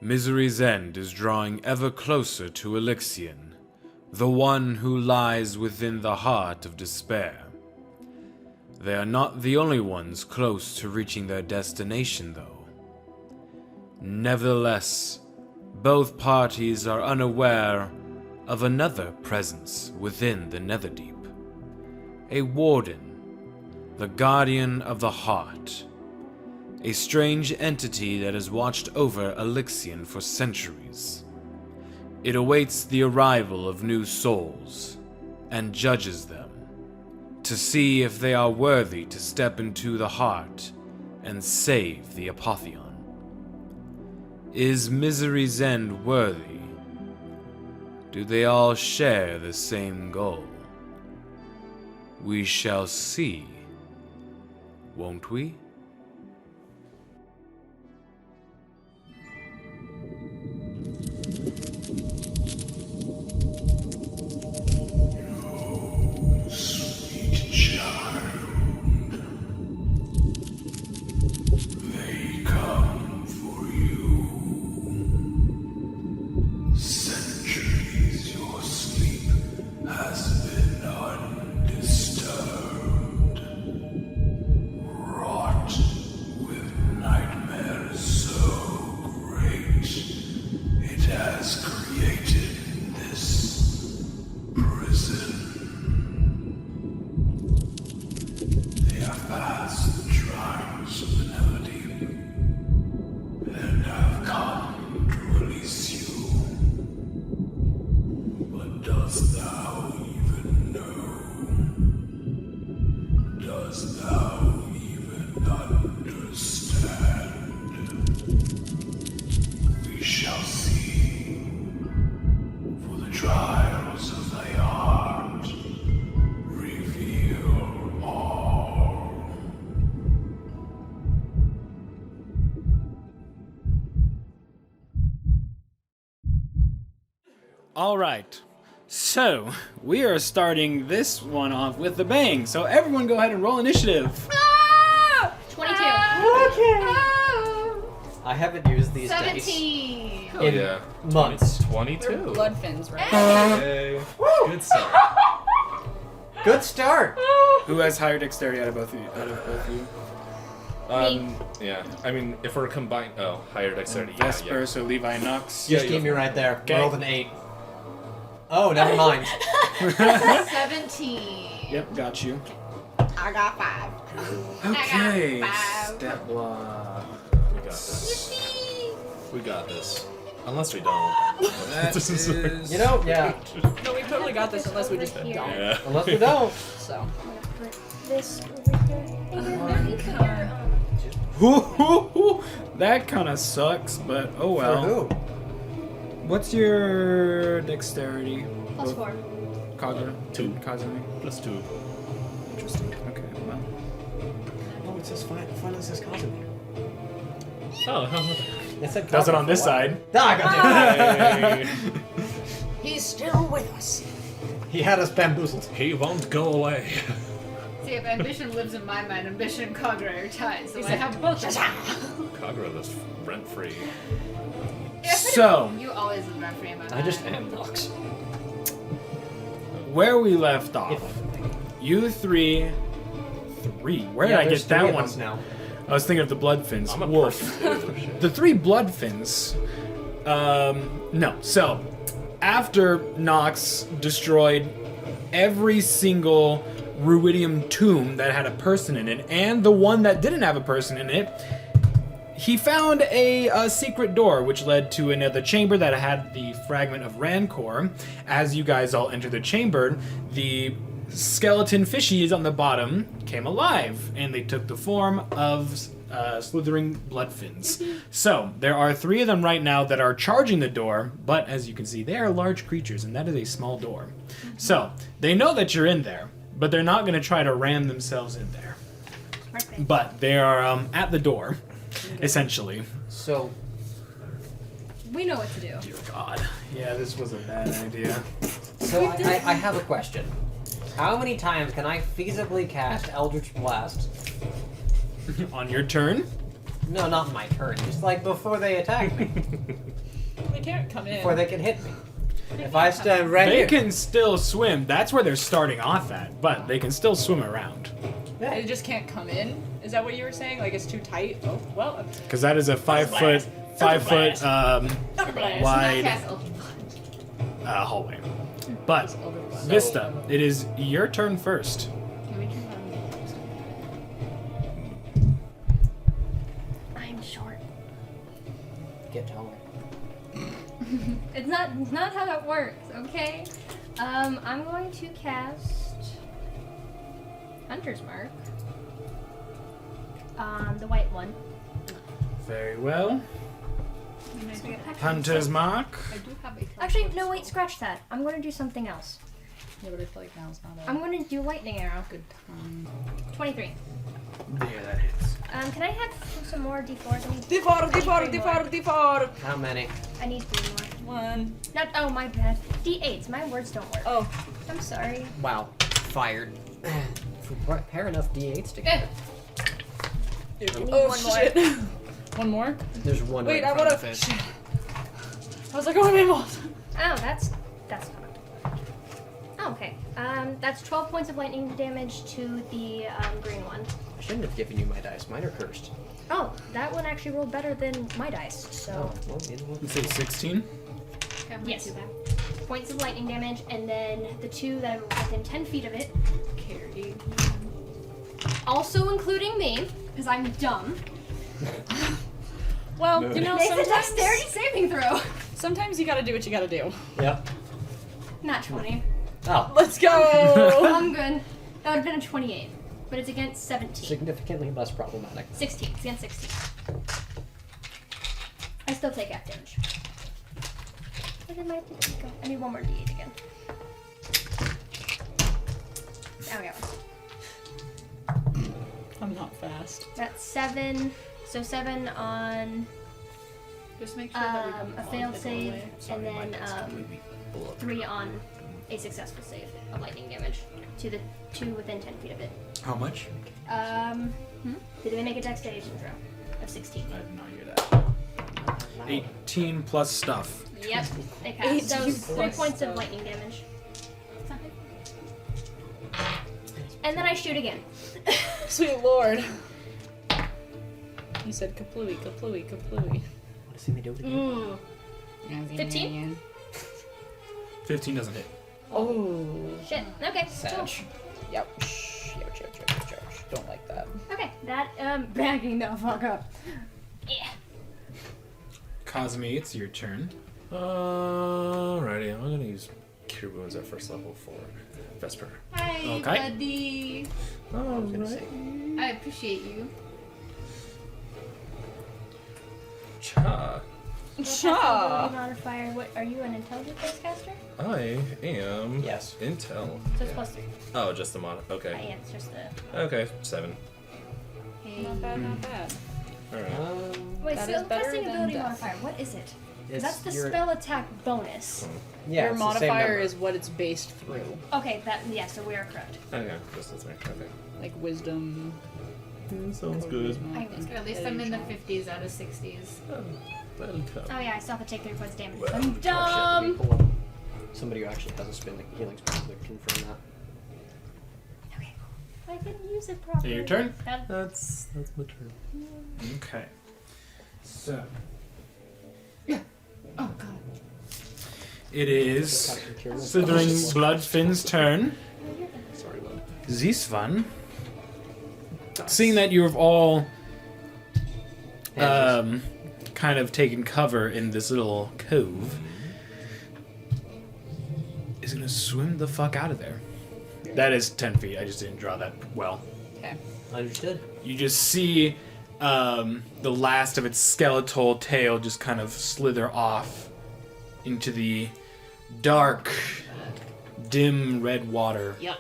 Misery's end is drawing ever closer to Alyxian, the one who lies within the heart of despair. They are not the only ones close to reaching their destination, though. Nevertheless, both parties are unaware of another presence within the Netherdeep. A warden, the guardian of the heart. A strange entity that has watched over Alyxian for centuries. It awaits the arrival of new souls and judges them to see if they are worthy to step into the heart and save the Apotheon. Is Misery's End worthy? Do they all share the same goal? We shall see, won't we? Alright, so we are starting this one off with a bang. So everyone go ahead and roll initiative. 22. Okay. I haven't used these 17. dice in months. 22. Blood fins, right? Hey. Good start. Good start. Who has higher dexterity out of both of you? Yeah. I mean, if we're combined, higher dexterity. Vesper, Yeah. so Levi and Nux. Just keep me right there. Okay. Rolled an 8. Oh, never mind. 17. Yep, got you. I got 5. Okay, I got 5. step block. We got this. We got this. Unless we don't. That is... You know, yeah. No, we totally got this unless we just don't. Yeah. Unless we don't. So. This over here. That kind of sucks, but oh For well. who? What's your dexterity? Plus 4. Kaga? 2. Kazumi? Plus 2. Interesting. Okay, well. Oh, it says fine. Finally says Casimir. Oh, It said Does it Casimir on this for what? side. Ah, goddamn. He's still with us. He had us bamboozled. he won't go away. See, if ambition lives in my mind, ambition and Kagura are tied, so I have both of them. Kagura lives rent free. So, You always live rent free in my mind. I just am Nux. where we left off, you three. Where did I get that one? Now. I was thinking of the blood fins. I'm a Wolf. person too. The 3 blood fins. No. So, after Nox destroyed every single ruidium tomb that had a person in it, and the one that didn't have a person in it, he found a secret door which led to another chamber that had the fragment of Rancor. As you guys all enter the chamber, the skeleton fishies on the bottom came alive, and they took the form of slithering blood fins. So, there are 3 of them right now that are charging the door, but as you can see, they are large creatures, and that is a small door. So, they know that you're in there, but they're not going to try to ram themselves in there. But they are at the door, essentially. So, We know what to do. Dear God. Yeah, this was a bad idea. so I have a question. How many times can I feasibly cast Eldritch Blast? On your turn? No, not my turn. Just like before they attack me. They can't come in. Before they can hit me. If I stand right They here. can still swim. That's where they're starting off at, but they can still swim around. They just can't come in. Is that what you were saying? Like it's too tight? Oh, well. Because that is a 5 foot, wide Castle. hallway. But Vista, it is your turn first. Can we turn on I'm short. Get taller. It's not how that works, okay? I'm going to cast Hunter's Mark. The white one. Very well. Actually, Hunter's Mark. I do have a Actually, no, wait, scratch that. I'm going to do something else. Yeah, but I feel like now's not I'm going to do lightning arrow. good time. 23. Yeah, that hits. Can I have some more d4s? I need D4. How many? I need 3 more. 1. Not. Oh, my bad. D8s. My words don't work. Oh. I'm sorry. Wow. Fired. If we pair enough d8s together. I need Oh, one more. shit. One more? There's one Wait, right I in front wanna. of it. Shit. I was like, oh, my mouth. Oh, that's not. Oh, okay. That's 12 points of lightning damage to the green one. I shouldn't have given you my dice. Mine are cursed. Oh, that one actually rolled better than my dice. So Oh, well, neither one. Let's say 16. yes, points of lightning damage, and then the 2 that are within 10 feet of it, Carry. also including me, because I'm dumb. Well, you know, Make the sometimes, dexterity saving throw. sometimes you gotta do what you gotta do. Yep. Not 20. Oh. Let's go! I'm good. That would have been a 28, but it's against 17. Significantly less problematic. 16. It's against 16. I still take half damage. Where did my d8 go? I need one more d8 again. Oh, we got one. I'm not fast. That's 7. So 7 on Just make sure that we don't a fall failed the save, doorway. and then 3 on a successful save of lightning damage to the 2 within 10 feet of it. How much? Did they make a dexterity throw of 16? I did not hear that. 18 plus stuff. Yep, they passed. So 18 3 plus points of stuff. lightning damage. And then I shoot again. Sweet lord. He said kaplooey, kaplooey, kaplooey. Want to see me do it again? Ooh. 15? 15 doesn't hit. Oh. Shit. Okay. Cool. Sag. Yep. Ouch. Don't like that. Okay. That backing the fuck up. Yeah. Cosme, it's your turn. Alrighty, I'm gonna use Cure Wounds at first level for Vesper. Hi, Okay. buddy. I was gonna say. I appreciate you. Cha. Cha. Modifier. What are you, an intelligence caster? I am. Yes. Intel. So it's +3. Oh, just the mod. Yeah, Okay. it's just the. Okay, 7. Hey. Not bad, not bad. Alright. Wait, That so is better casting than ability death. modifier. What is it? 'Cause It's that's the your- spell attack bonus. Yeah, Your it's the same modifier number. is what it's based through. Okay, so we are correct. Okay, just that's me. Okay. Like wisdom. Sounds good. I That's good. At least I'm in the 50s out of 60s. That'll come. Oh yeah, I still have to take 3 points damage. Oh, I'm shit, let me dumb. pull up somebody who actually has a spin healing spell to confirm that. Okay, I didn't use it properly. Your turn? That's my turn. Okay. So. Oh god. It is Slithering Bloodfin's turn. Sorry, bud. Zisvan. Seeing that you have all kind of taken cover in this little cove, is gonna swim the fuck out of there. That is 10 feet. I just didn't draw that well. Okay. Understood. You just see the last of its skeletal tail just kind of slither off into the dark, dim red water. Yuck.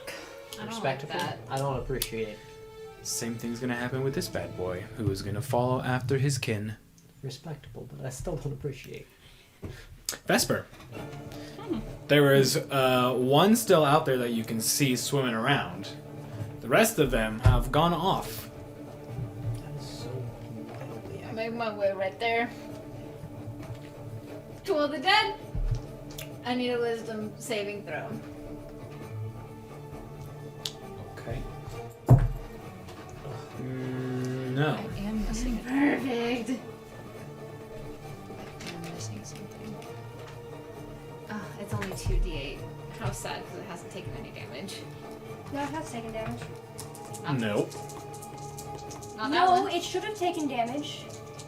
I don't like Respectable. that. I don't appreciate it. Same thing's gonna happen with this bad boy, who is gonna follow after his kin. Respectable, but I still don't appreciate. Vesper. There is one still out there that you can see swimming around. The rest of them have gone off. That is so incredibly Make my way right there. Tool of the Dead. I need a wisdom saving throw. Okay. No. I am missing it. Perfect. I'm missing something. Oh, it's only 2d8. How sad because it hasn't taken any damage. No, it has taken damage. Nope. Not that No, one. it should have taken damage.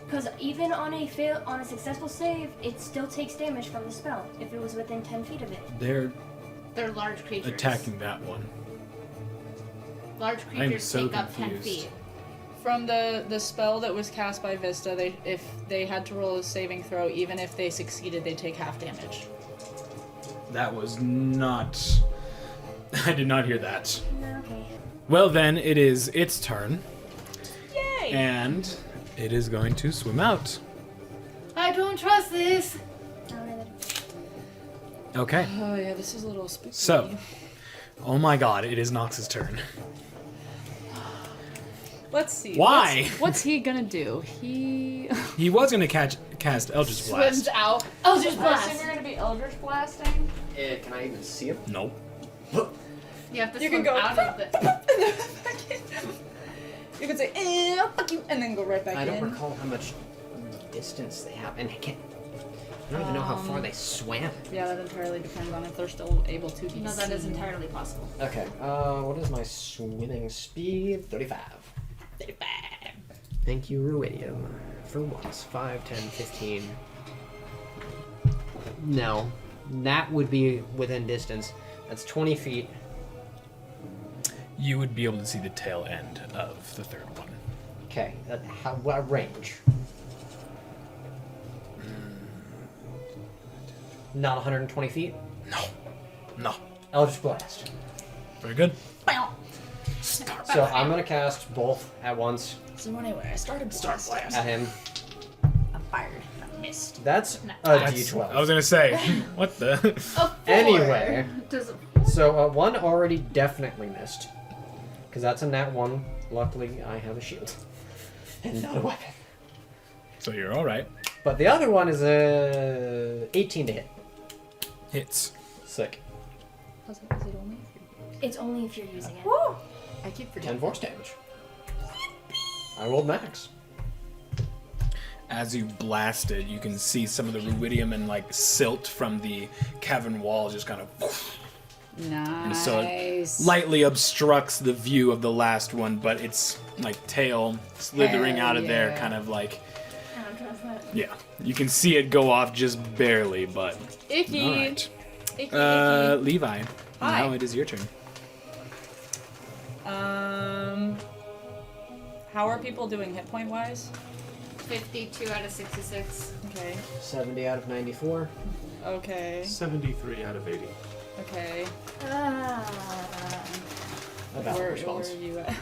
Because even on a successful save, it still takes damage from the spell if it was within 10 feet of it. They're They're large creatures. attacking that one. Large I'm creatures so take up 10 confused. feet. From the spell that was cast by Vista, if they had to roll a saving throw, even if they succeeded, they take half damage. That was not. I did not hear that. Okay. Well, then it is its turn, Yay! and it is going to swim out. I don't trust this. Okay. Oh yeah, this is a little spooky. So, oh my God, it is Nox's turn. Let's see. Why? What's he gonna do? He He was going to cast Eldritch Blast. Swims out. Oh, just I assume blast. you're gonna be Eldritch blasting. Can I even see him? Nope. You have to You swim can go out of the. You can say, fuck you, and then go right back I in. don't recall how much distance they have, and I don't even know how far they swam. Yeah, that entirely depends on if they're still able to be No, that is seen. entirely possible. Okay, what is my swimming speed? 35. 35. Thank you, Ruidium. For once. 5, 10, 15. No. That would be within distance. That's 20 feet. You would be able to see the tail end of the third one. Okay, what range? Not 120 feet? No. Eldritch Blast. Very good. So I'm gonna cast both at once So anyway, I started blasting. at him. I fired. I missed. That's a That's- D12. I was going to say, what the? A 4. Anyway. Does So one already definitely missed. Because that's a nat 1. Luckily, I have a shield. And not a weapon. So you're all right. But the other one is a 18 to hit. Hits. Sick. Was it only? It's only if you're using it. I keep 10 forgetting. force damage. I rolled max. As you blast it, you can see some of the ruidium and like silt from the cavern wall just kind of. Nice. And so it lightly obstructs the view of the last one, but its like tail slithering Hell out of there, yeah. kind of like. I don't trust that. Yeah, you can see it go off just barely, but. Icky. All right. Icky, Levi, Hi. now it is your turn. How are people doing hit point wise? 52 out of 66. Okay. 70 out of 94. Okay. 73 out of 80. Okay. A valid Where response. are you at?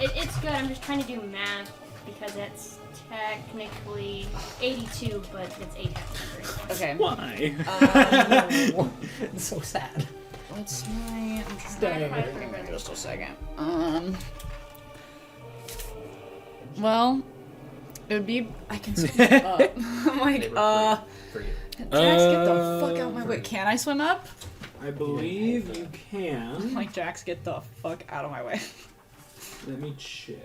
It's good. I'm just trying to do math because it's technically 82, but it's 8 half. Okay. Why? It's so sad. What's my? I'm trying to remember just a second. Well, it would be. I can swim up. I'm like, For you. Jax, get the fuck out of my way. Can I swim up? I believe you I'm can. like, Jax, get the fuck out of my way. Let me check.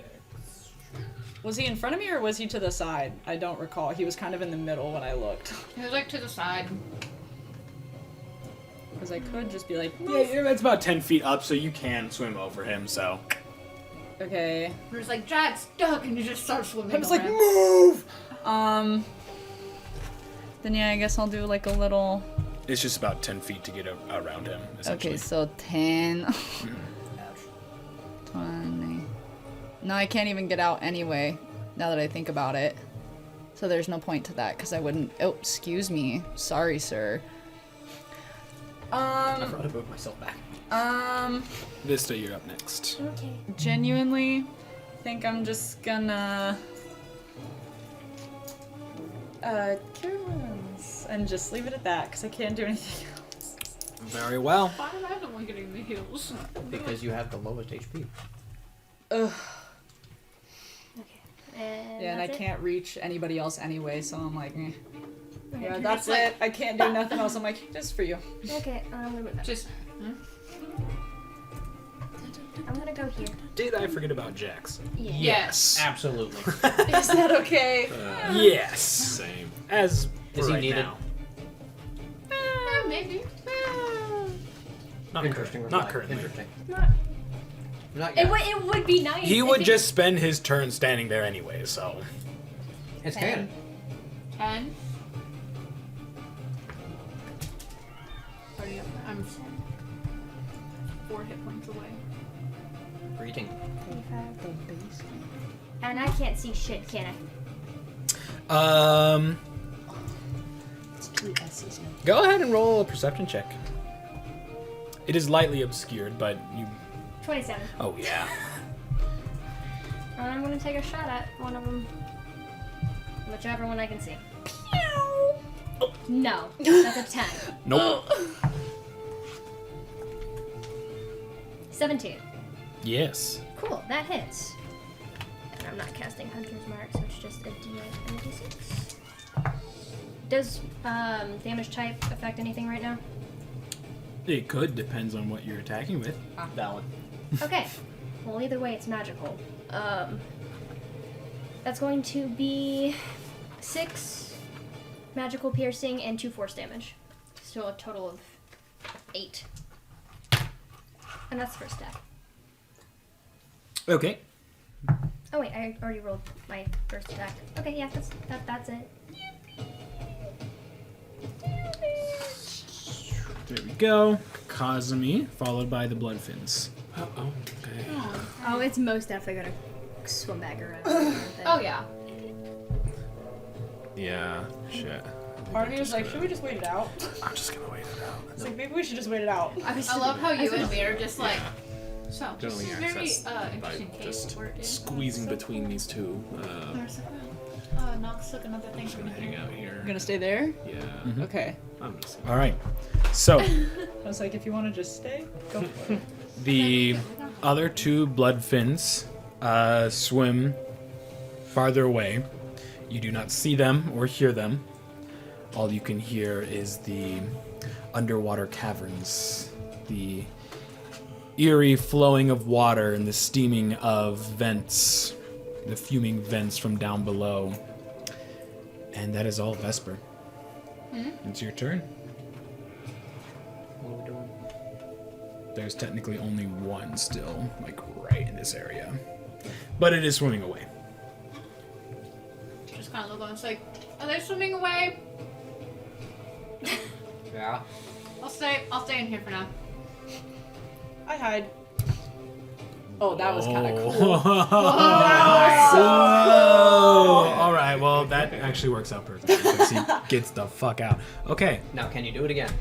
Was he in front of me or was he to the side? I don't recall. He was kind of in the middle when I looked. He was like to the side. Because I could just be like, Yeah, that's about 10 feet up, so you can swim over him, so. okay. There's like, Jack's stuck, and you just start swimming. I was like, around. move! Then yeah, I guess I'll do like a little. It's just about 10 feet to get around him, essentially. Okay, so 10. 20. No, I can't even get out anyway, now that I think about it. So there's no point to that, because I wouldn't. Oh, excuse me. Sorry, sir. I forgot to move myself back. Vista, you're up next. Okay. Genuinely think I'm just gonna cure wounds and just leave it at that because I can't do anything else. Very well. Why am I the one getting the heals? Because you have the lowest HP. Ugh. Okay. And I that's it? can't reach anybody else anyway, so I'm like, eh. Okay. Yeah, that's it. I can't do nothing else. I'm like, just for you. Okay, I'm gonna move that. Just I'm gonna go here. Did I forget about Jax? Yeah. Yes. Absolutely. Is that okay? Yes. Same. As Is he right needed? now. maybe. Not Interesting. currently. Not reply. currently. Interesting. Not, Not yet. it would be nice. He if would it- just spend his turn standing there anyway, so. It's 10. canon. 10. Already up. I'm 4 hit points away. Greeting. 25. And I can't see shit, can I? It's 2 S's. Go ahead and roll a perception check. It is lightly obscured, but you. 27. Oh yeah. And I'm gonna take a shot at one of them. Whichever one I can see. No, that's a 10. Nope. 17. Yes. Cool, that hits. And I'm not casting Hunter's Mark, so it's just a D8 and a D6. Does damage type affect anything right now? It could, depends on what you're attacking with. Valid. Okay. Well, either way, it's magical. That's going to be 6 magical piercing and 2 force damage. So a total of 8. And that's the first step. Okay. Oh wait, I already rolled my first attack. Okay, yeah, that's it. There we go. Kazumi, followed by the Bloodfins. Oh, okay. Oh, it's most definitely gonna swim back around. Oh yeah. Yeah. Shit. Part of me was like, should we just wait it out? I'm just gonna wait it out. It's like, maybe we should just wait it out. I love how you and me are just like. So this Generally is very access by interesting case just we're in. squeezing between these two. There's Nox took another thing Just from gonna hang out here. You're gonna stay there? Yeah. Okay. I'm just. All right. So I was like, if you want to just stay, go for it. the other 2 Bloodfins swim farther away. You do not see them or hear them. All you can hear is the underwater caverns, the eerie flowing of water and the steaming of vents, the fuming vents from down below. And that is all, Vesper. It's your turn. What are we doing? There's technically only one still, like right in this area. But it is swimming away. Just kind of look on. It's like, are they swimming away? Yeah. I'll stay in here for now. I hide. Oh, that was kind of cool. Oh, all right. Well, that actually works out perfectly because he gets the fuck out. Okay. Now, can you do it again?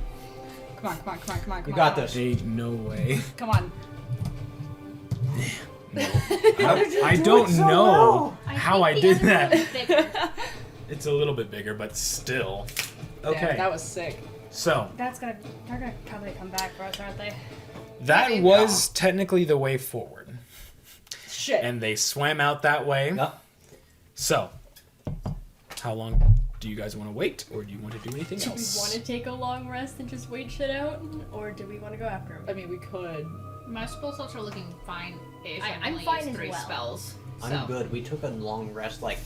Come on, come on, come on, come on, come You on. got this. Ain't no way. Come on. I don't know how I did that. Bigger. It's a little bit bigger, but still. Damn, Okay. that was sick. So They're gonna probably come back for us, aren't they? that was technically the way forward, Shit. and they swam out that way. Yep. So, how long do you guys want to wait, or do you want to do anything Do we else? want to take a long rest and just wait shit out, or do we want to go after him? I mean, we could. My spell slots are looking fine-ish. I'm I've only fine used as 3 well. spells. I'm So, good. We took a long rest like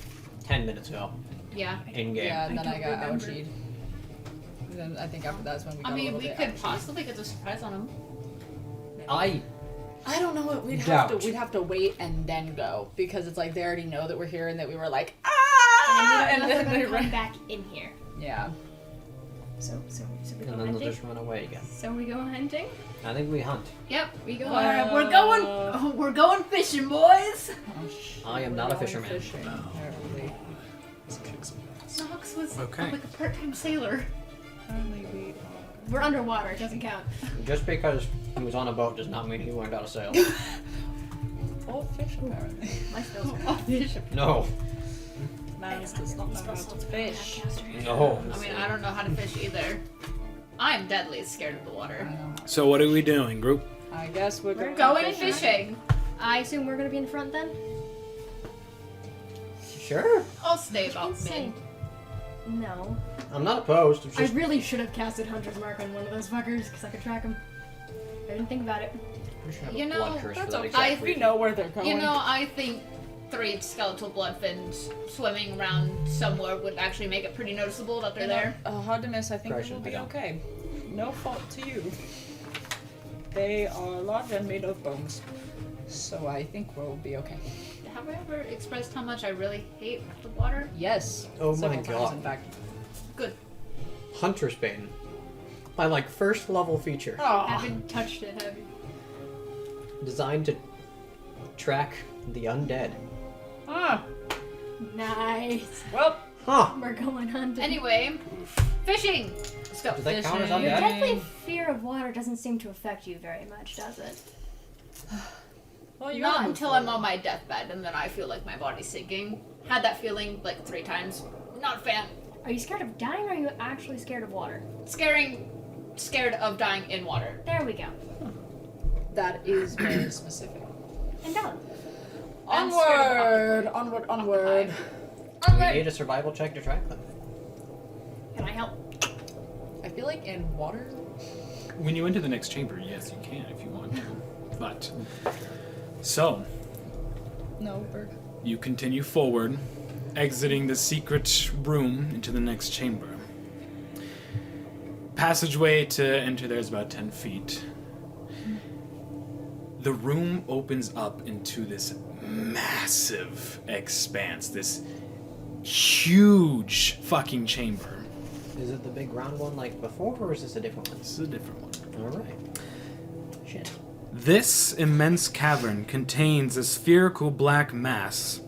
10 minutes ago yeah. in game. Yeah, and then I don't got remember. ouchied. And then I think after that's when we got I a mean, little we bit could ouchied. possibly get a surprise on him. I I don't know what we'd Doubt. have to. We'd have to wait and then go because it's like they already know that we're here and that we were like And ah, we don't know if they they're gonna ran. come back in here. Yeah. So we go and then they'll hunting. just run away again. So we go hunting. I think we hunt. Yep, we go. We're going fishing, boys. I am not a fisherman. Fishing, apparently. Nox was Okay. like a part-time sailor. Apparently we We're underwater. It doesn't count. Just because he was on a boat does not mean he learned how to sail. all fish apparently. My spells are No. Nice does not know how to fish. No. I mean, I don't know how to fish either. I'm deadly scared of the I water. know. So what are we doing, group? I guess we're We're going going fishing. I assume we're gonna be in front then. Sure. I'll stay about Can't say mid. no. I'm not opposed. It's I just really should have casted Hunter's Mark on one of those fuckers because I could track him. I didn't think about it. we should have You a know, blood curse for That's that okay. exact We reason. know where they're going. You know, I think 3 skeletal bloodfins swimming around somewhere would actually make it pretty noticeable that they're there. Hard to miss. I think Correction, it will I be don't. okay. No fault to you. They are large and made of bones, so I think we'll be okay. Have I ever expressed how much I really hate the water? Yes. Oh my several God. times, in fact. Good. Hunter's Bane. My first level feature. Oh. Haven't touched it, have you? Designed to track the undead. Ah. Nice. Well. Huh. We're going hunting. Anyway, fishing! Let's go. Does that count as Fishing. Your undead? deadly fear of water doesn't seem to affect you very much, does it? Well, you Not got until I'm on my deathbed and then I feel like my body's sinking. Had that feeling like 3 times. Not a fan. Are you scared of dying or are you actually scared of water? Scared of dying in water. There we go. That is very specific. And done. I'm scared of Onward, onward. We need a survival check to track them. Can I help? I feel like in water. When you enter the next chamber, yes, you can if you want to. But so No, Berg. you continue forward, exiting the secret room into the next chamber. Passageway to enter there is about 10 feet. The room opens up into this massive expanse, this huge fucking chamber. Is it the big round one like before, or is this a different one? This is a different one. Alright. Shit. This immense cavern contains a spherical black mass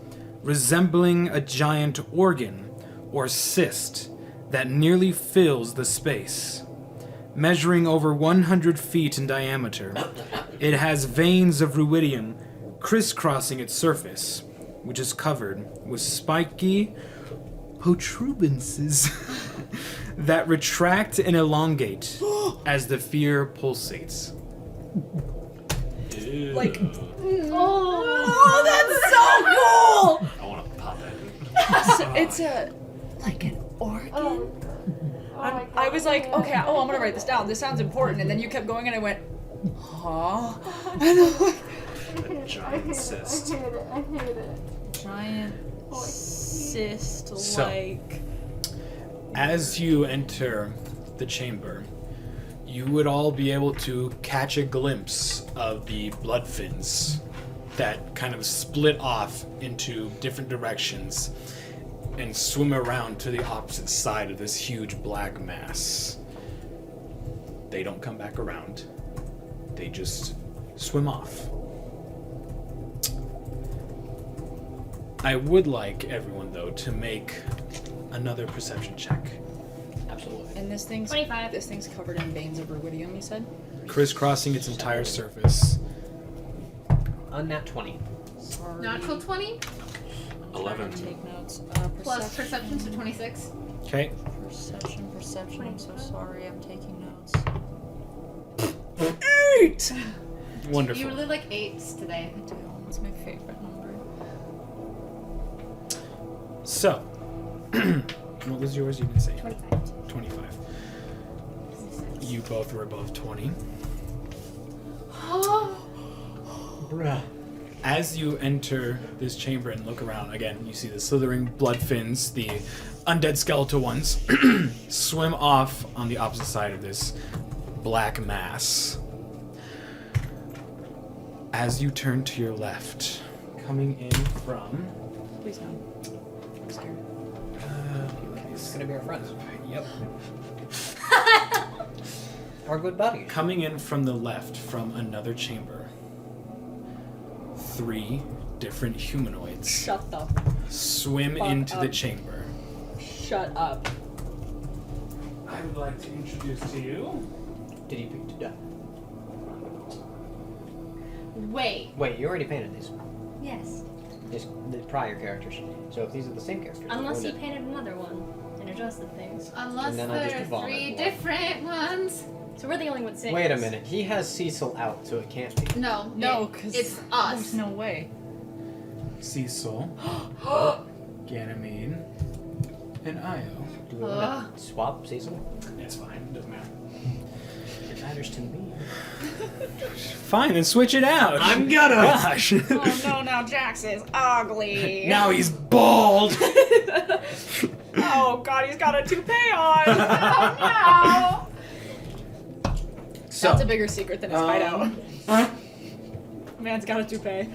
resembling a giant organ or cyst that nearly fills the space. Measuring over 100 feet in diameter, it has veins of ruidium crisscrossing its surface, which is covered with spiky protuberances that retract and elongate as the fear pulsates. Like. Oh, Oh, I want to pop that. it's a like an organ. I was like, okay, I'm gonna write this down. This sounds important. And then you kept going, and I went, huh? And I'm like, A giant cyst. I hate it. giant cyst So- like. As you enter the chamber, you would all be able to catch a glimpse of the bloodfins that kind of split off into different directions and swim around to the opposite side of this huge black mass. They don't come back around. They just swim off. I would like everyone, though, to make another perception check. Absolutely. And this thing's 25. This thing's covered in veins of ruidium. You said. Crisscrossing its entire surface. Unnat 20. Sorry. Natural 20 11. Take notes. plus perception, so 26. Okay. Perception. I'm so sorry. I'm taking notes. 8. Wonderful. You really like 8s today. It's my favorite number. So, what was yours? You didn't say 25. 25. You both were above 20. Bruh. As you enter this chamber and look around, again, you see the slithering blood fins, the undead skeletal ones, swim off on the opposite side of this black mass. As you turn to your left, coming in from... Please no. I'm scared. It's gonna be our friends. Yep. Our good buddies. Coming in from the left from another chamber, 3 different humanoids Shut the. swim Fuck into the up. chamber. Shut up. I would like to introduce to you... Did he pick to death? Wait. Wait, you already painted these. Yes. The prior characters. So if these are the same characters. Unless they're he painted another one and adjusted things. Unless And then I just there are vomit 3 blood. different ones. So we're the only ones saying Wait a this. minute. He has Cecil out, so it can't be. No, No, because it's us. There's no way. Cecil. Ganymede, and Io. Do we want to swap Cecil? It's fine. Doesn't matter. It matters to me. Fine, then switch it out. I'm gonna. Gosh. Oh no, now Jax is ugly. Now he's bald. Oh god, he's got a toupee on. Oh no. So, That's a bigger secret than his hideout. Man's got a toupee.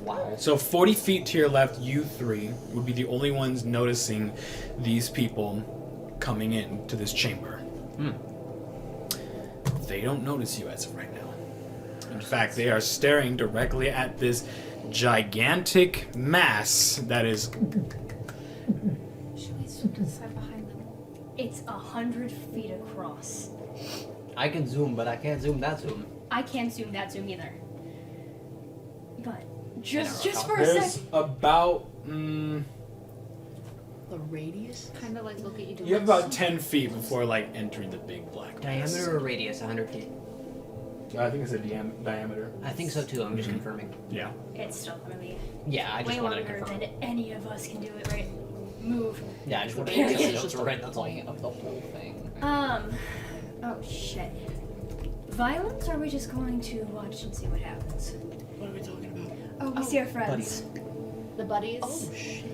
Wow. So 40 feet to your left, you three would be the only ones noticing these people coming in to this chamber. They don't notice you as of right now. In fact, they are staring directly at this gigantic mass that is... Should we swim to the side behind them? It's 100 feet across. I can zoom, but I can't zoom that zoom. I can't zoom that zoom either. But just General for a There's second. about... The radius? Kind of like look at you. you have about 10 feet before like entering the big black mass. Diameter or radius? 100 feet. I think it's a diameter. I think so too. I'm just confirming. Yeah. It's still gonna be Yeah, I just way wanted to longer confirm. than any of us can do it, right? Move. Yeah, I just wanted to Period. get It's the just notes right. the That's all. point of the whole thing. Oh shit. Violence, or are we just going to watch and see what happens? What are we talking about? Oh, we see our friends. buddies. The buddies. Oh shit.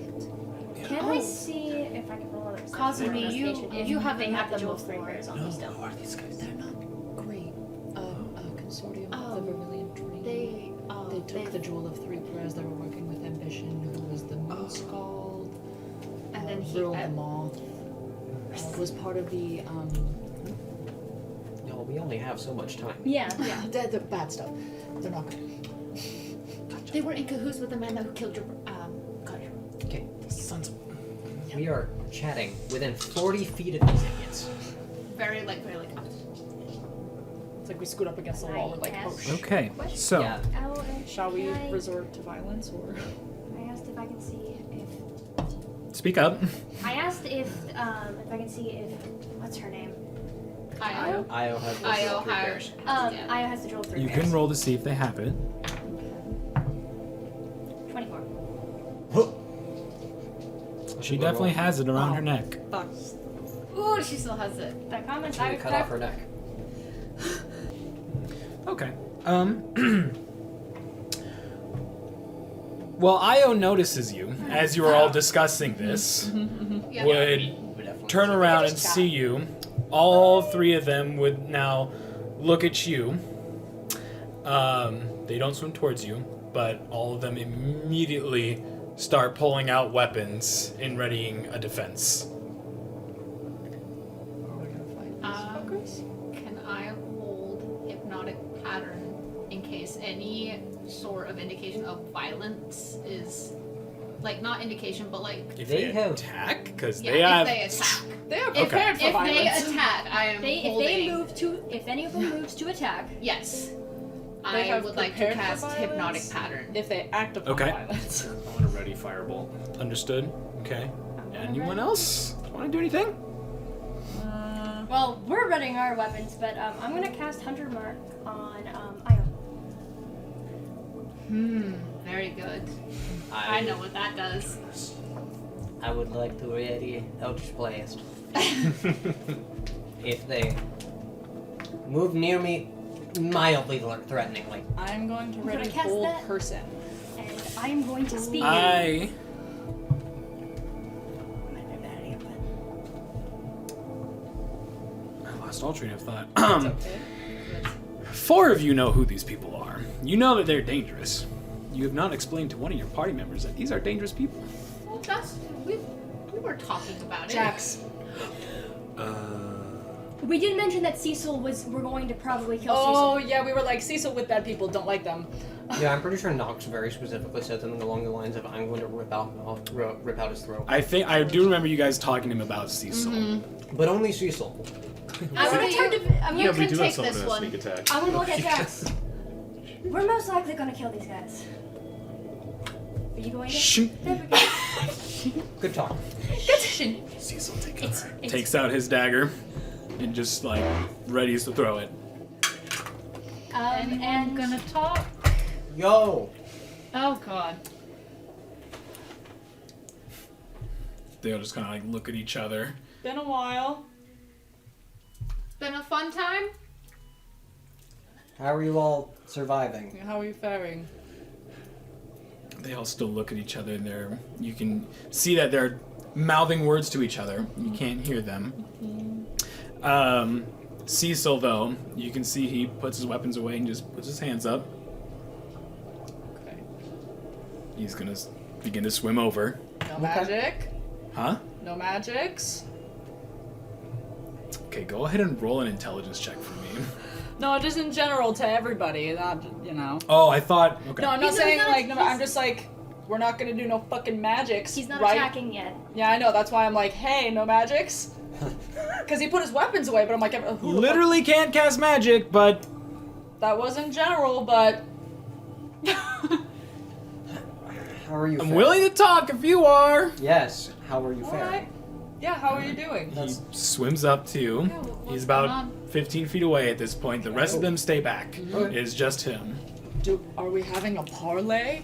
Can I see if I can roll another Cosme, you have they them have at the the jewel of three before. prayers on me still. Who are these guys? They're not great. A consortium of Oh, the Vermilion Tree. They took the Jewel of Three Prayers. They were working with Ambition, who was the Moon Scald. And then he Vril the Moth. Was part of the No, we only have so much time. Yeah. the bad stuff. They're not good. They were in cahoots with the man who killed your cutter. Okay, Sons of... we are chatting within 40 feet of these idiots. Very like. It's like we scoot up against the wall and like, oh shit. Okay, so... Yeah. Shall we Can I- resort to violence or? I asked if I can see if Speak up. I asked if I can see if what's her name? Io. Io has the Io three pairs. Io has the jewel of three You pairs. can roll to see if they have it. 24. She definitely has it around her neck. Fuck. Ooh, she still has it. That comment Should we cut off her neck? Okay. Well, Io notices you as you are all discussing this. Yeah. Would definitely turn around and see you. All three of them would now look at you. They don't swim towards you, but all of them immediately start pulling out weapons and readying a defense. Can I hold hypnotic pattern in case any sort of indication of violence is, like, not indication, but like If They they have- attack, because yeah, they have. if they attack. They are Okay. prepared for If violence. they attack, I am If holding. they move to, if any of them moves to attack, Yes. They I have would like to prepared for cast violence? hypnotic pattern. If they act upon Okay. violence. I want a ready firebolt. Understood. Okay. Anyone else want to do anything? well, we're readying our weapons, but I'm gonna cast Hunter Mark on Io. Very good. I know what that does. I would like to ready Eldritch Blast. If they move near me mildly threateningly. I'm going to gonna ready cast hold that. person. And I am going to speak. I. I lost all train of thought. It's okay. Four of you know who these people are. You know that they're dangerous. You have not explained to one of your party members that these are dangerous people. Well, that's we were talking about Jax. We did mention that we're going to probably kill Oh yeah, we were like Cecil with bad people. Don't like them. Yeah, I'm pretty sure Nox very specifically said something along the lines of, "I'm going to rip out his throat." I do remember you guys talking to him about Cecil. But only Cecil. I'm gonna turn to. I'm Yeah, gonna, we do have take someone this in a one. sneak attack. I'm gonna look at Jax. We're most likely gonna kill these guys. Are you going to? Shoot. There we go. Good talk. Cecil takes out his dagger and just like readies to throw it. And gonna talk. Yo! Oh God. they'll just kind of like look at each other. Been a while. Been a fun time. How are you all surviving? How are you faring? They all still look at each other, and you can see that they're mouthing words to each other. You can't hear them. Cecil, though, you can see he puts his weapons away and just puts his hands up. Okay. He's gonna begin to swim over. No magic. Huh? No magics. Okay, go ahead and roll an intelligence check for me. No, just in general to everybody, not, you know. Oh, I thought... Okay. No, I'm not He's saying, not- like, no, he's- I'm just like, we're not gonna do no fucking magics, He's not right? attacking yet. Yeah, I know, that's why I'm like, hey, no magics. Because he put his weapons away, but I'm like, who the fuck- Literally can't cast magic, but... That was in general, but... How are you I'm faring? willing to talk if you are. Yes, how are you faring? Alright. Yeah, how are you doing? He swims up to you. what's He's going about on? 15 feet away at this point. The rest of them stay back. Okay. It is just him. Are we having a parlay?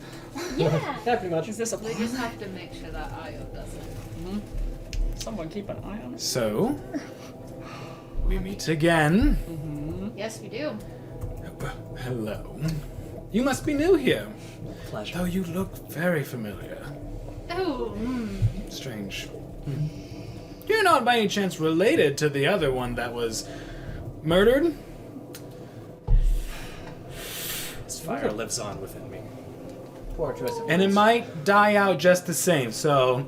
Yeah. Yeah, pretty much. Is this a We just have to make sure that Io doesn't. Someone keep an eye on it. So, we meet again. Yes, we do. Hello. You must be new here. Pleasure. Though you look very familiar. Oh, Strange. You're not by any chance related to the other one that was murdered? This fire lives on within me. Poor choice of And it words. might die out just the same, so...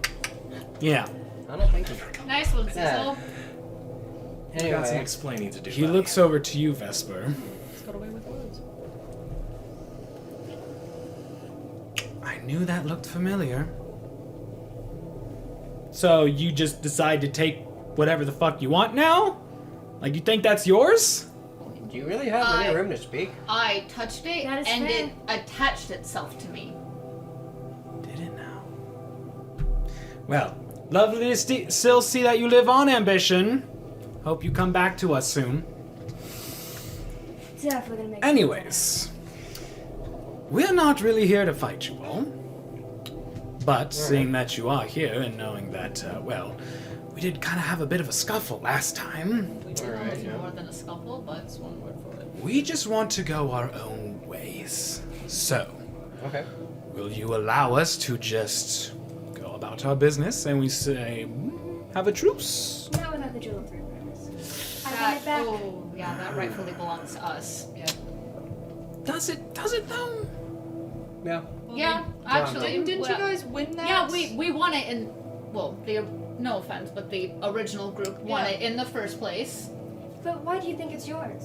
Yeah. I don't think so. nice one, Cecil. Yeah. I've got some Anyway, explaining to do. He buddy. looks over to you, Vesper. Let's go away with words. I knew that looked familiar. So you just decide to take whatever the fuck you want now? Like you think that's yours? do you really have any room to speak? I touched it That is and fair. it attached itself to me. Did it now? Well, lovely to still see that you live on, Ambition. Hope you come back to us soon. Definitely gonna make. Anyways, we're not really here to fight you all. But seeing that you are here and knowing that, well, we did kind of have a bit of a scuffle last time, We did Alright, almost yeah. more than a scuffle, but That's one word for it. we just want to go our own ways. So, Okay. will you allow us to just go about our business and we say, have a truce? Not without the jewel of three premise. I want that, it back. oh yeah, that rightfully belongs to us. Yeah. Does it though? Yeah. Yeah, actually, Didn't you well, guys win that? Yeah, we won it in. Well, no offense, but the original group won Yeah. it in the first place. But why do you think it's yours?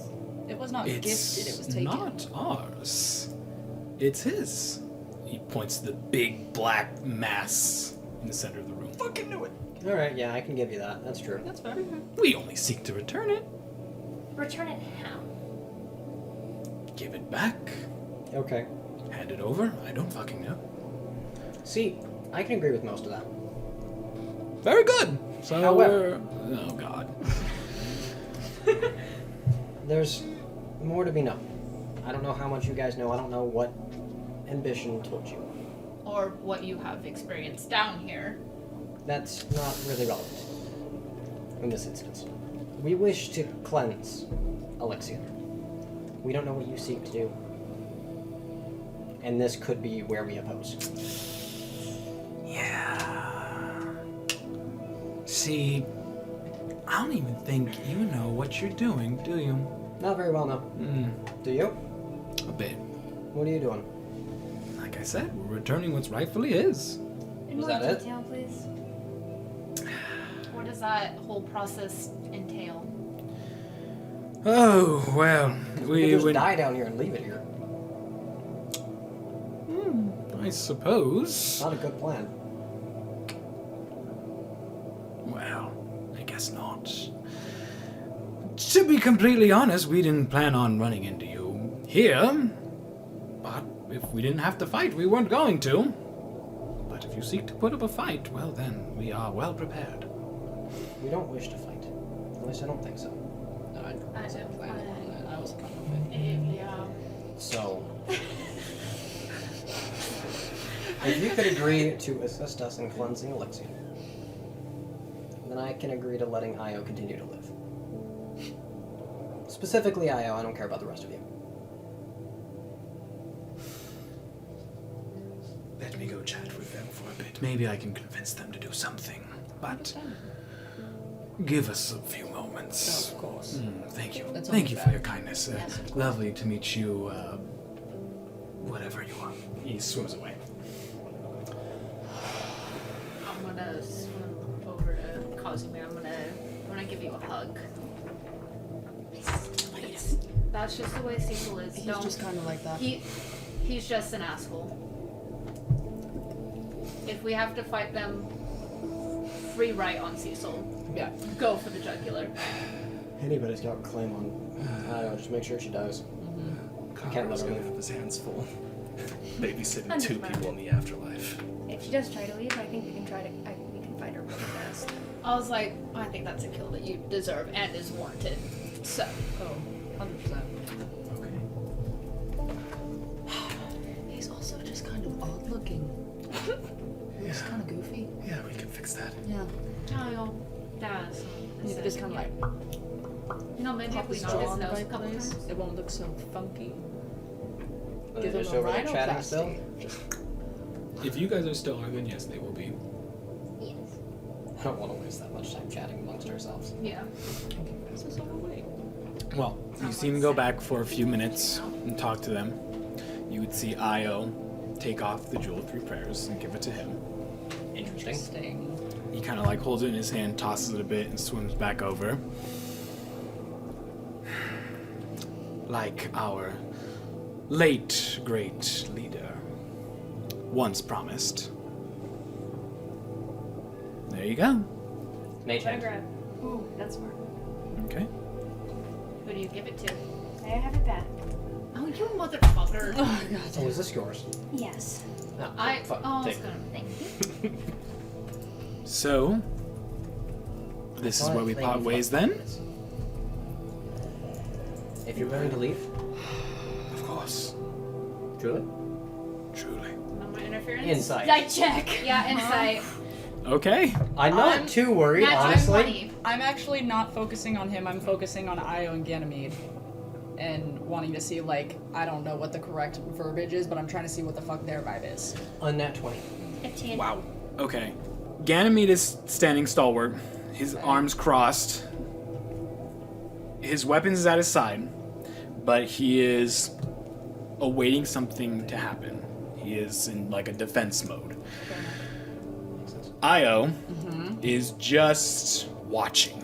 It was not It's gifted, it was taken. not ours. It's his. He points to the big black mass in the center of the room. Fucking knew it. All right. Yeah, I can give you that. That's true. That's fair. We only seek to return it. Return it how? Give it back. Okay. Hand it over. I don't fucking know. See, I can agree with most of that. Very good. So However- oh god. There's more to be known. I don't know how much you guys know. I don't know what Ambition told you. Or what you have experienced down here. That's not really relevant in this instance. We wish to cleanse Alyxian. We don't know what you seek to do. And this could be where we oppose. Yeah. See, I don't even think you know what you're doing, do you? Not very well, no. Do you? A bit. What are you doing? Like I said, we're returning what's rightfully his. In Was more that it? detail, please. What does that whole process entail? Oh, well, We we could just would. die down here and leave it here. I suppose. Not a good plan. Well, I guess not. To be completely honest, we didn't plan on running into you here. But if we didn't have to fight, we weren't going to. But if you seek to put up a fight, well then, we are well prepared. We don't wish to fight. At least I don't think so. No, I I wasn't don't planning plan. on that. I was kind of it. Yeah. So, if you could agree to assist us in cleansing Alyxian, then I can agree to letting Io continue to live. Specifically Io, I don't care about the rest of you. Let me go chat with them for a bit. Maybe I can convince them to do something. But give us a few moments. Of course. Thank you. That's Thank only you for fair. your kindness. Yes, of course. Lovely to meet you. Whatever you are. He swims away. I'm gonna swim over to Casimir. I'm gonna give you a hug. That's just the way Cecil is. He's Don't. just kind of like that. He's just an asshole. If we have to fight them, free right on Cecil. Yeah. Go for the jugular. Anybody's got a claim on Io, just make sure she dies. I can't let Connor's her gonna leave. have his hands full. Babysitting 2 Understand. people in the afterlife. If she does try to leave, I think we can we can fight her really fast. I was like, I think that's a kill that you deserve and is warranted. So, Oh, 100%. Okay. He's also just kind of odd looking. He's Yeah. kind of goofy. Yeah, we can fix that. Yeah. Child, that's. You could just kind of like You know, maybe pop if we his knock jaw his on the nose a right couple place. times. It won't look so funky. Are Give they him just a over there chatting still? rhinoplasty. If you guys are still on, then yes, they will be. Yes. I don't want to waste that much time chatting amongst ourselves. Yeah. Pass this all away. Well, you see him go back for a few minutes and talk to them. You would see Io take off the Jewel of Three Prayers and give it to him. Interesting. He kind of like holds it in his hand, tosses it a bit, and swims back over. Like our late great leader once promised. There you go. Mage hand. grab. Ooh, that's smart. Okay. Who do you give it to? I have it back. Oh, you motherfucker. Oh, is this yours? Yes. No. Oh, I take was it. gonna. Thank you. So, this is where we part ways then? If you're willing to leave, Of course. truly. Truly. No more interference. Insight. I check. Yeah, insight. Okay. I'm not I'm too worried, Natural honestly. 20. I'm actually not focusing on him. I'm focusing on Io and Ganymede. And wanting to see, like, I don't know what the correct verbiage is, but I'm trying to see what the fuck their vibe is. On that 20. 15. Wow. Okay. Ganymede is standing stalwart, his arms crossed. His weapons is at his side, but he is awaiting something to happen. He is in like a defense mode. Io is just watching,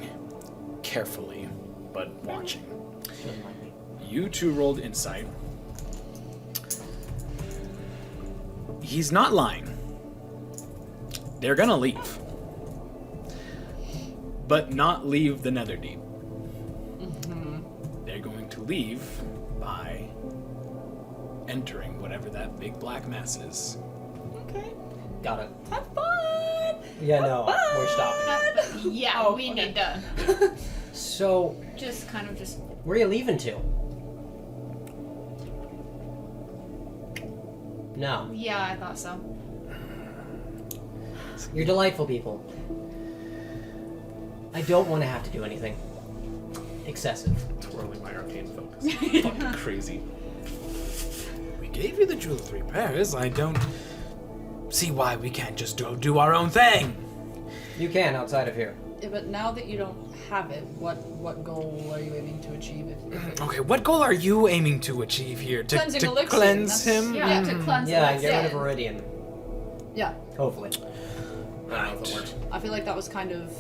carefully, but watching. Doesn't mind me. You two rolled insight. He's not lying. They're gonna leave. But not leave the Netherdeep. They're going to leave by entering whatever that big black mass is. Okay. Got it. Have fun! Yeah, no, we're stopping. Yeah, Oh, we okay. need to So, just kind of just. where are you leaving to? No. Yeah, I thought so. You're delightful people. I don't want to have to do anything excessive. Twirling my arcane focus. Fucking crazy. We gave you the Jewel of Three Prayers. I don't see why we can't just do our own thing. You can outside of here. Yeah, but now that you don't have it, what goal are you aiming to achieve? Okay, what goal are you aiming to achieve here? To, Cleansing to Alyxian, cleanse that's- him? Yeah, to cleanse Yeah, the get rid of sin. Viridian. Yeah, Hopefully. I don't know if it works. I feel like that was kind of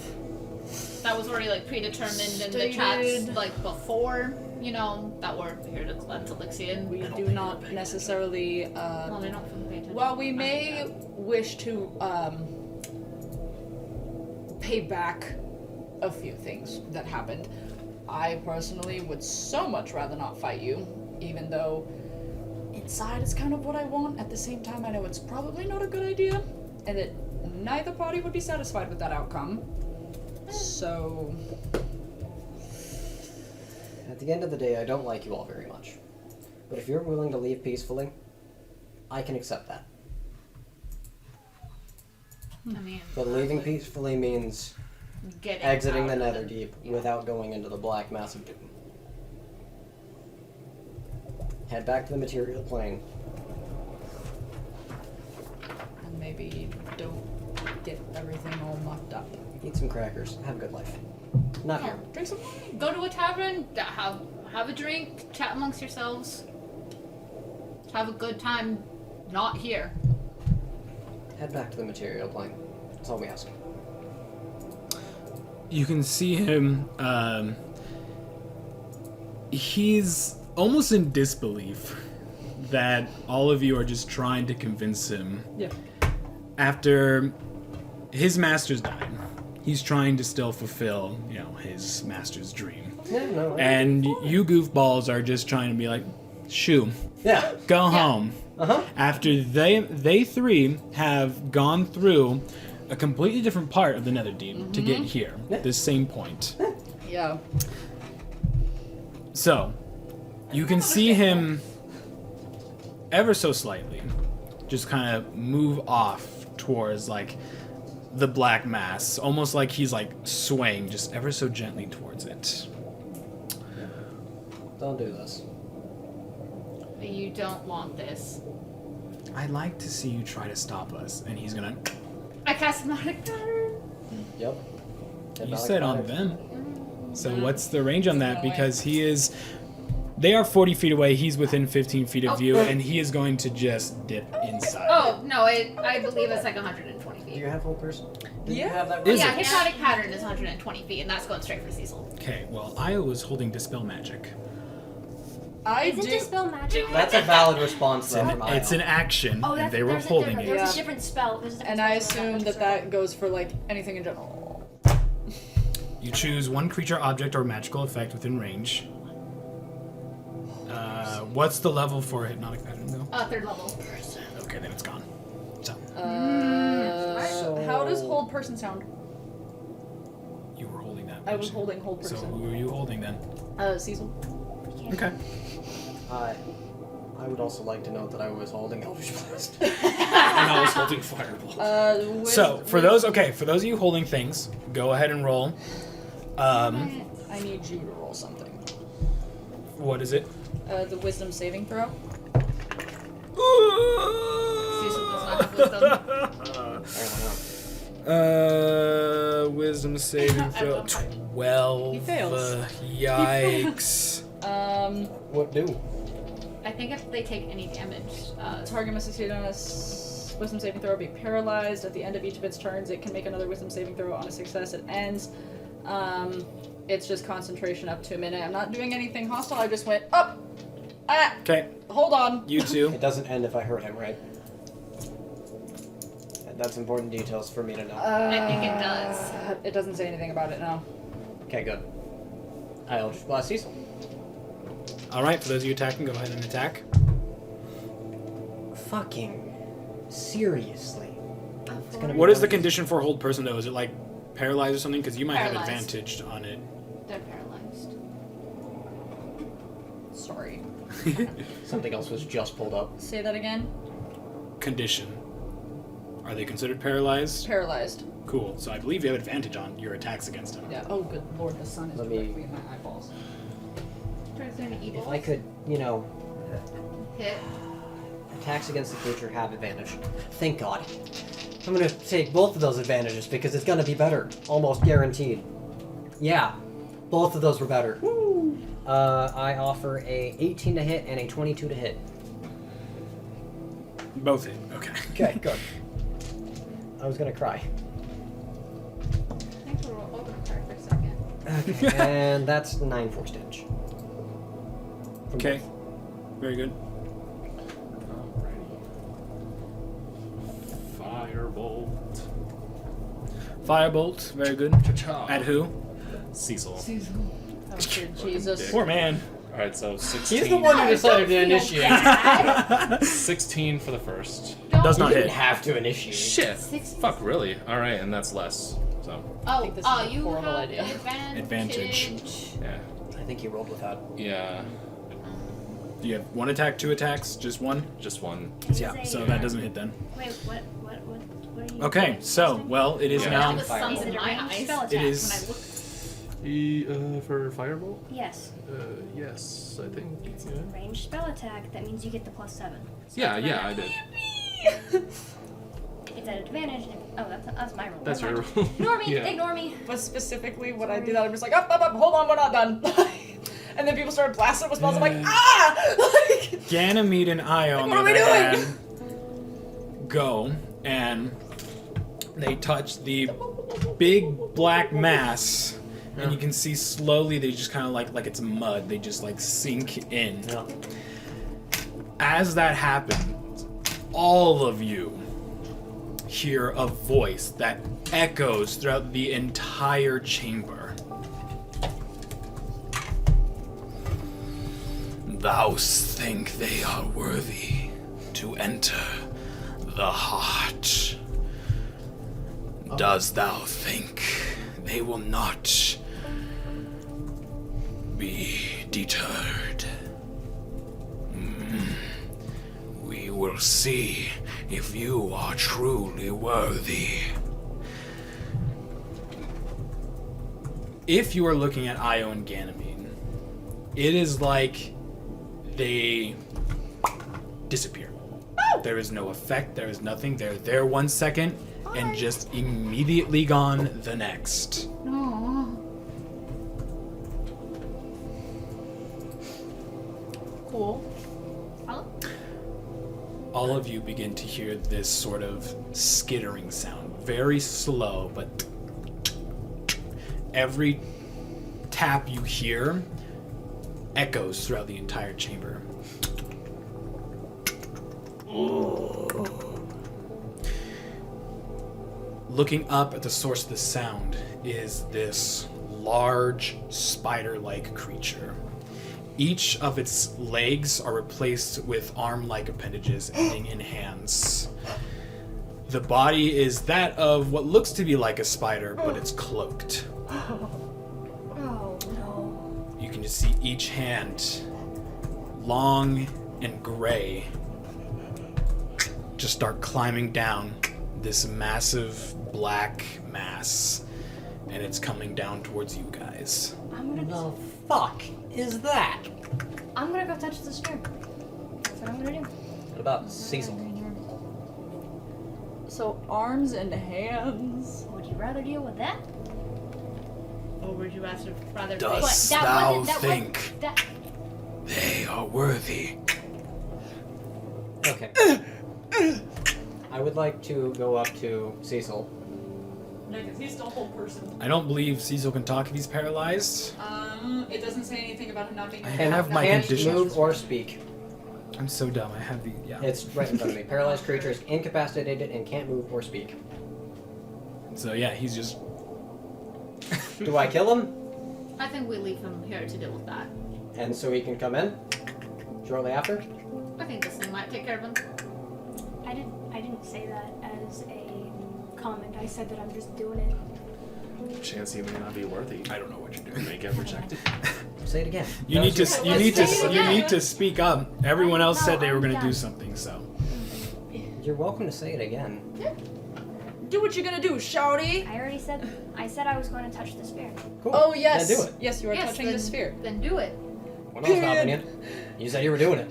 That was already like predetermined in the Stated. chats like before, you know, that we're here to cleanse Alyxian. we do not necessarily. Well, they're not from paying attention. While we may wish to pay back a few things that happened, I personally would so much rather not fight you, even though inside it's kind of what I want. At the same time, I know it's probably not a good idea, and that neither party would be satisfied with that outcome. So, At the end of the day, I don't like you all very much. But if you're willing to leave peacefully, I can accept that. I mean, But leaving peacefully means getting Exiting the out of Netherdeep without going into the black mass of doom. Head back to the material plane. And maybe don't get everything all mucked up. Eat some crackers. Have a good life. Not here. Drink some wine. Go to a tavern, have a drink, chat amongst yourselves. Have a good time, not here. Head back to the material plane. That's all we ask. You can see him. He's almost in disbelief that all of you are just trying to convince him. Yeah. After his master's died, he's trying to still fulfill, his master's dream. Yeah, no. And you goofballs are just trying to be like, shoo, Yeah. go home. Uh-huh. After they three have gone through a completely different part of the Netherdeep to get here, this same point. Yeah. So, you can see him ever so slightly just kind of move off towards the black mass, almost like he's swaying just ever so gently towards it. Don't do this. You don't want this. I'd like to see you try to stop us, and he's gonna. I cast hypnotic pattern. Yep. You said on them. So what's the range on that? No way. Because they are 40 feet away. He's within 15 feet of you, and he is going to just dip inside. Oh, no, I believe it's 120 Do feet. you have full person? Do you Yeah. have that? Is Yeah, it? hypnotic pattern is 120 feet, and that's going straight for Cecil. Okay. Well, I was holding dispel magic. Isn't dispel magic? That's a valid response, though, from It's an action, Oh, and that's, they were there's a holding different, it. There's Yeah. a different spell. There's a different And I spell for assume magic that goes for anything in general. You choose one creature, object, or magical effect within range. What's the level for hypnotic pattern, though? 3rd level. Okay, then it's gone. So, How does hold person sound? you were holding that. I was person. holding hold So person. who were you holding then? Cecil. Okay. I would also like to note that I was holding Eldritch Blast. And I was holding Firebolt. So for those of you holding things, go ahead and roll. I need you to roll something. What is it? The wisdom saving throw. Cecil does not have wisdom. Wisdom saving throw. 12. He fails. Yikes. What do? I think if they take any damage, Target must succeed on a wisdom saving throw or be paralyzed. At the end of each of its turns, it can make another wisdom saving throw. On a success, it ends. It's just concentration up to a minute. I'm not doing anything hostile. I just went up. Ah, Okay, hold on. you two. It doesn't end if I hurt him, right? That's important details for me to know. I think it does. It doesn't say anything about it now. Okay, good. I Eldritch Blast Cecil. All right, for those of you attacking, go ahead and attack. Fucking seriously. It's gonna be What is the one- condition for hold person though? Is it paralyzed or something? Because you might have Paralyzed. advantage on it. They're paralyzed. Sorry. Something else was just pulled up. Say that again. Condition. Are they considered paralyzed? Paralyzed. Cool. So I believe you have advantage on your attacks against him. Yeah. Oh, good lord, the sun is Let me- directly in my eyeballs. Turns into evil. If I could, Hit. attacks against the creature have advantage. Thank God. I'm gonna take both of those advantages because it's gonna be better. Almost guaranteed. Yeah. Both of those were better. I offer a 18 to hit and a 22 to hit. Both hit. Okay. Okay, good. I was gonna cry. Thanks for open a card for a second. Okay, and that's 9 force damage. From Okay. both. Very good. Firebolt. Firebolt. Very good. Cha-cha. At who? Cecil. Oh, dear Jesus. Poor man. Alright, so 16. He's the one who decided to initiate. 16 for the first. Does You not didn't hit. have to initiate. Shit. 16. Fuck, really? Alright, and that's less. So, Oh, think this is a you horrible have idea. advantage. yeah. I think you rolled without. Yeah. Do you have one attack, two attacks, just one? Just one. Yeah. So that doesn't hit then. Wait, what are you Okay, get so, frosting? well, it is Yeah. now... The sun's Is it in a my ranged eyes. spell attack? It is... When I look. For Firebolt? Yes. Yes, I think. It's Yeah. a ranged spell attack. That means you get the +7. So Yeah, it's yeah, not- I did. It's at advantage. Oh, that's my roll. That's Never your mind. roll. Ignore me. Yeah. Ignore me. But specifically, when I did that, I'm just like, up, hold on, we're not done. And then people started blasting with spells. I'm like, ah! Like, Ganymede and Io, on the What are we other doing? hand, go and they touch the big black mass, and you can see slowly they just kind of like it's mud. They just like sink in. Yeah. As that happens, all of you hear a voice that echoes throughout the entire chamber. Thou think they are worthy to enter the heart. Does thou think they will not be deterred? We will see if you are truly worthy. If you are looking at Io and Ganymede, it is like they disappear. There is no effect, there is nothing. They're there 1 second and just immediately gone the next. cool. All of you begin to hear this sort of skittering sound. Very slow, but every tap you hear echoes throughout the entire chamber. Looking up at the source of the sound is this large spider-like creature. Each of its legs are replaced with arm-like appendages ending in hands. The body is that of what looks to be like a spider, but it's cloaked. Oh no. You can just see each hand, long and gray, just start climbing down this massive black mass, and it's coming down towards you guys. I'm gonna The fuck is that? go touch the spear. That's what I'm gonna do. What about Cecil? So arms and hands. Would you rather deal with that? Or would you rather Does That thou wasn't- that think wasn't- that- they are worthy? Okay. I would like to go up to Cecil. Yeah, because he's still a whole person. I don't believe Cecil can talk if he's paralyzed. It doesn't say anything about him not being. I And have my can't conditions. move or speak. I'm so dumb. I have the yeah. It's right in front of me. Paralyzed creature is incapacitated and can't move or speak. So yeah, he's just Do I kill him? I think we leave him here to deal with that. And so he can come in shortly after? I think this thing might take care of him. I didn't say that as a comment. I said that I'm just doing it. Chance he may not be worthy. I don't know what you're It doing. may get rejected. Say it again. You need to Let's you need to say it you again. need to speak up. Everyone else said they were going to do done. something, so You're welcome to say it again. Do what you're gonna do, shouty. I already said. I said I was going to touch the spear. Cool. Oh yes. Then do it. Yes, you are Yes, touching then, the sphere. Then do it. We're not stopping you. You said you were doing it.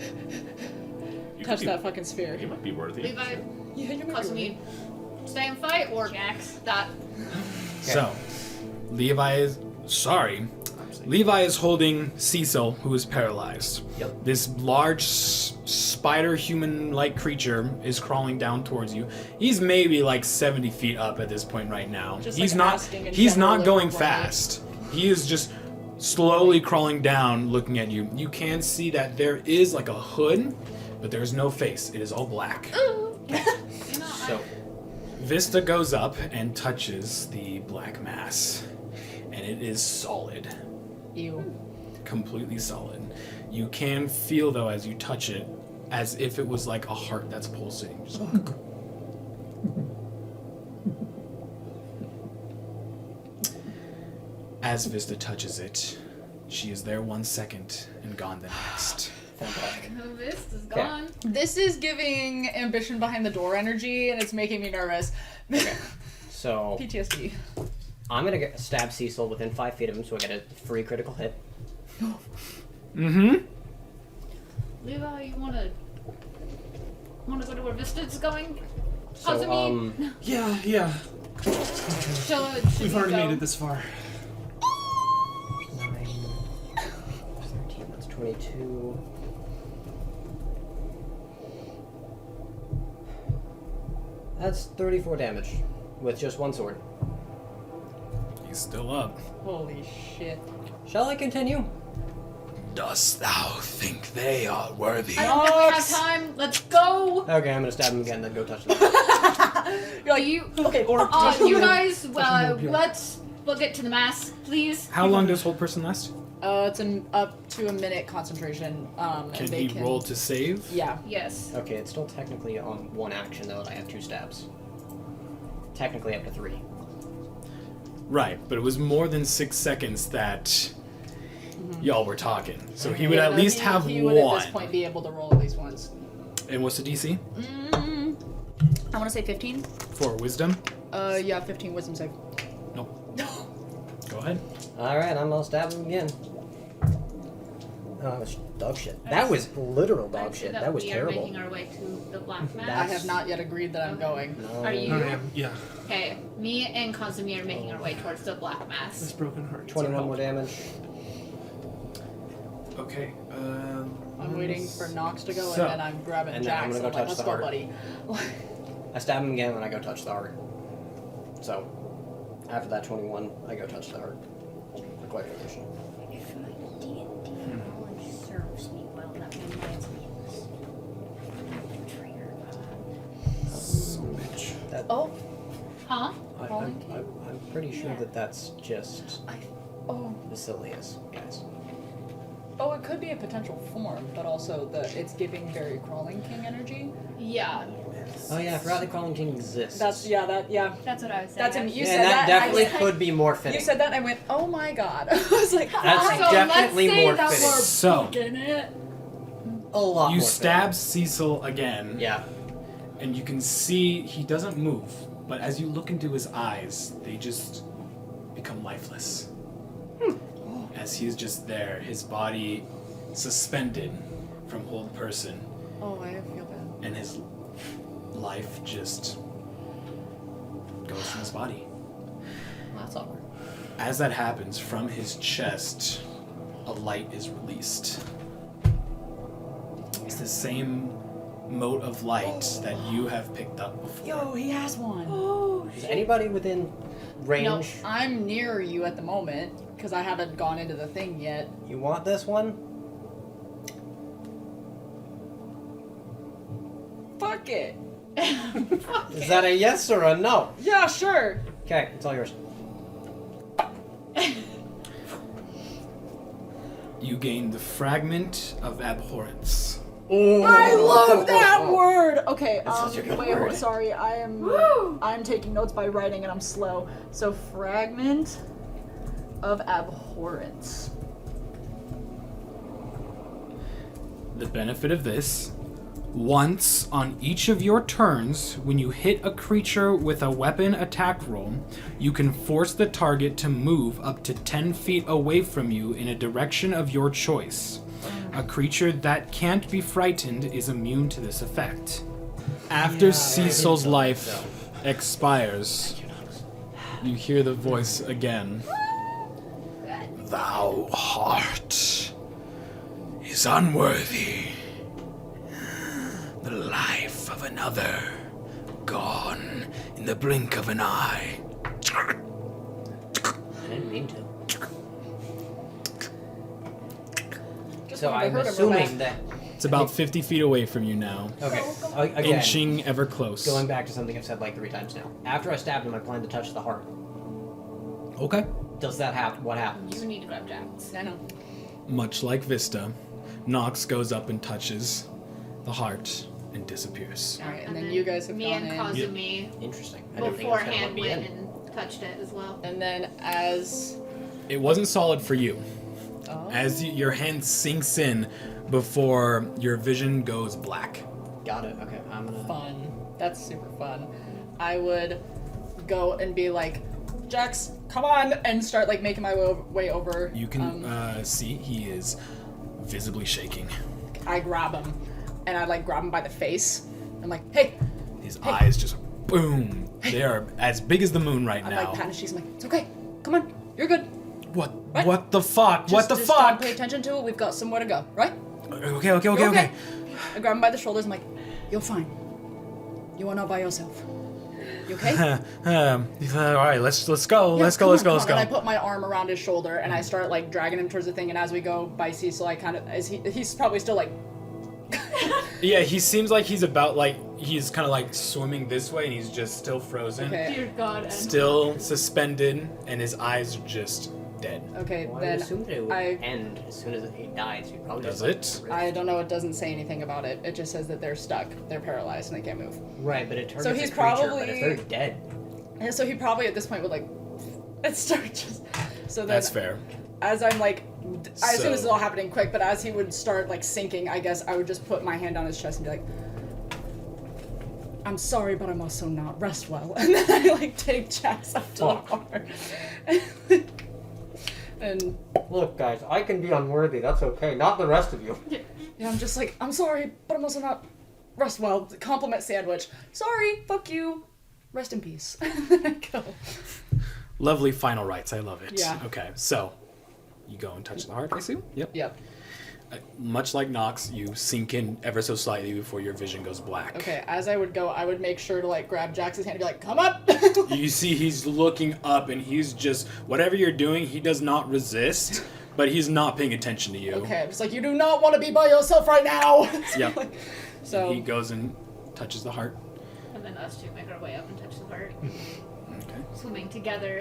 You Touch could be- that fucking sphere. You might be worthy. Levi, Yeah, you're cause me stay and fight or that. so Levi is sorry. Levi is holding Cecil, who is paralyzed. Yep. This large spider human-like creature is crawling down towards you. He's maybe like 70 feet up at this point right now. Just, he's like, not asking in he's general not if going we're right. fast. He is just slowly crawling down looking at you. You can see that there is like a hood, but there is no face. It is all black. So, Vista goes up and touches the black mass, and it is solid. Ew. Completely solid. You can feel though as you touch it as if it was like a heart that's pulsating. Just as Vista touches it, she is there 1 second and gone the next. fantastic. This is Okay. gone. This is giving ambition behind the door energy, and it's making me nervous. Okay. So PTSD. I'm gonna stab Cecil within 5 feet of him, so I get a free critical hit. Mm-hmm. Levi, you wanna go to where Vista's going? So Azumi? Yeah. Should We've we already go? made it this far. 9, 13. That's 22. That's 34 damage with just one sword. He's still up. Holy shit. Shall I continue? Dost thou think they are worthy? I don't think we have time. Let's go. Okay, I'm gonna stab him again, then go touch the You're like, You, okay, you guys, we'll get to the mass, please. How long does hold person last? it's up to a minute concentration. Can and they he roll to save? Yeah. Yes. Okay, it's still technically on one action though, and I have 2 stabs. Technically up to 3. Right, but it was more than 6 seconds that y'all were talking. So he would Yeah, at no, least have he one. would at this point be able to roll at least once. And what's the DC? I want to say 15. For wisdom? Yeah, 15 wisdom save. Nope. Go ahead. Alright, I'm gonna stab him again. Oh, that was dog shit. That was literal dog shit. That was we terrible. are making our way to the black mass. I have not yet agreed that I'm going. No. Are you? Yeah. Okay, me and Kazumi are making our way towards the black This mass. broken heart. 21 more damage. Okay. I'm waiting for Nox to go, So- and then I'm grabbing and then I'm Jax. gonna I'm go like, touch let's the go, heart. buddy. I stab him again, and I go touch the heart. So, after that 21, I go touch the heart. For clarification. If my D&D knowledge serves me well, that reminds me of this trigger. So bitch. That, Oh, Huh? I'm pretty sure that that's just oh, Basilius, guys. oh! It could be a potential form, but also it's giving very Crawling King energy. Yeah. Oh yeah, I forgot the Crawling King exists. That's That's what I was saying. That's him. You yeah, said and that definitely I was could be more like, fitting. you said that, and I went, oh my god. I was like, That's So definitely let's say more that fitting. we're So, booking it. A lot you more stab Cecil again. fitting. Yeah. And you can see he doesn't move, but as you look into his eyes, they just become lifeless. As he's just there, his body suspended from hold person, oh, I feel bad. and his life just goes from his body. Well, that's awkward. As that happens, from his chest, a light is released. It's the same mote of light that you have picked up before. Yo, he has one. Is anybody within range? No, I'm near you at the moment because I haven't gone into the thing yet. You want this one? Fuck it. Is that a yes or a no? Yeah, sure. Okay, it's all yours. You gain the fragment of abhorrence. Oh, I love that word. Okay, That's such a good wait, word. sorry, I'm taking notes by writing and I'm slow. So fragment of abhorrence. The benefit of this: once on each of your turns, when you hit a creature with a weapon attack roll, you can force the target to move up to 10 feet away from you in a direction of your choice. A creature that can't be frightened is immune to this effect. After Cecil's life expires, you hear the voice again. Thou heart is unworthy. The life of another, gone in the blink of an eye. I didn't mean to. Just So wanted to I'm hurt him real assuming bad. that. It's about 50 feet away from you now, Okay. Again, inching ever close. going back to something I've said like 3 times now. After I stabbed him, I plan to touch the heart. Okay. Does that happen? What happens? You need to grab Jax. I know. Much like Vista, Nox goes up and touches the heart and disappears. All right, and then you guys have me gone and in. Kazumi Interesting. I didn't think it was gonna beforehand let me went in. and touched it as well. And then as It wasn't solid for you. oh, As your hand sinks in before your vision goes black. Got it. Okay, I'm gonna. fun. That's super fun. I would go and be like, Jax, come on, and start like making my way over. You can see he is visibly shaking. I grab him, and I like grab him by the face. I'm like, hey. His eyes just boom. Hey. They are as big as the moon right I'm now. like patting his cheeks. I'm like, it's okay. Come on, you're good. What? Right? What the fuck? What the Just fuck? Don't pay attention to it. We've got somewhere to go, right? Okay. You're okay. I grab him by the shoulders. I'm like, you're fine. You are not by yourself. You okay? All right, let's go. Yeah, let's come go. on. And I put my arm around his shoulder and I start like dragging him towards the thing. And as we go by Cecil, I kind of, he's probably still like. Yeah, he seems like he's about like he's kind of like swimming this way, and he's just still frozen, Okay. Dear God. And still suspended, and his eyes are just dead. Okay, Well, I then assume that it would I end as soon as he dies. You probably Does just, it? like, I don't know. It doesn't say anything about it. It just says that they're stuck. They're paralyzed and they can't move. Right, but it targets So he's a creature, but probably- if they're dead, And so he probably at this point would like start just. So then That's fair. as I'm like, I assume this is So- all happening quick, but as he would start like sinking, I guess I would just put my hand on his chest and be like, I'm sorry, but I'm also not. Rest well. And then I like take Jax up to the bar. And look, guys, I can be unworthy. That's okay. Not the rest of you. yeah, I'm just like, I'm sorry, but I'm also not. Rest well. Compliment sandwich. Sorry, fuck you. Rest in peace. And then I go. Lovely final rites. I love it. Yeah. Okay, so you go and touch the heart, I assume? Yep. Yep. Much like Nox, you sink in ever so slightly before your vision goes black. Okay, as I would go, I would make sure to like grab Jax's hand and be like, come up! You see he's looking up, and he's just, whatever you're doing, he does not resist, but he's not paying attention to you. Okay, I'm just like, you do not want to be by yourself right now! Yep. So, He goes and touches the heart. And then us two make our way up and touch the heart. Okay. Swimming together.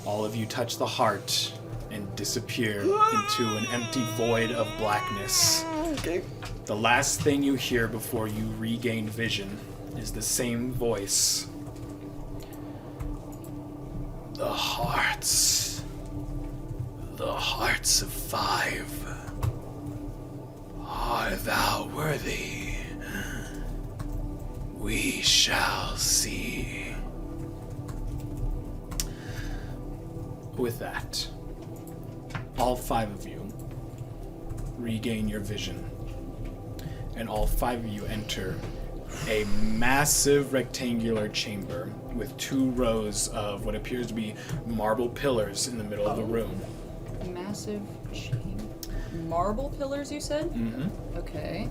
All of you touch the heart and disappear into an empty void of blackness. okay. The last thing you hear before you regain vision is the same voice. The hearts of 5. Are thou worthy? We shall see. With that, all 5 of you regain your vision, and all 5 of you enter a massive rectangular chamber with 2 rows of what appears to be marble pillars in the middle of the room. Massive chain. Marble pillars, you said? Mm-hmm. Okay.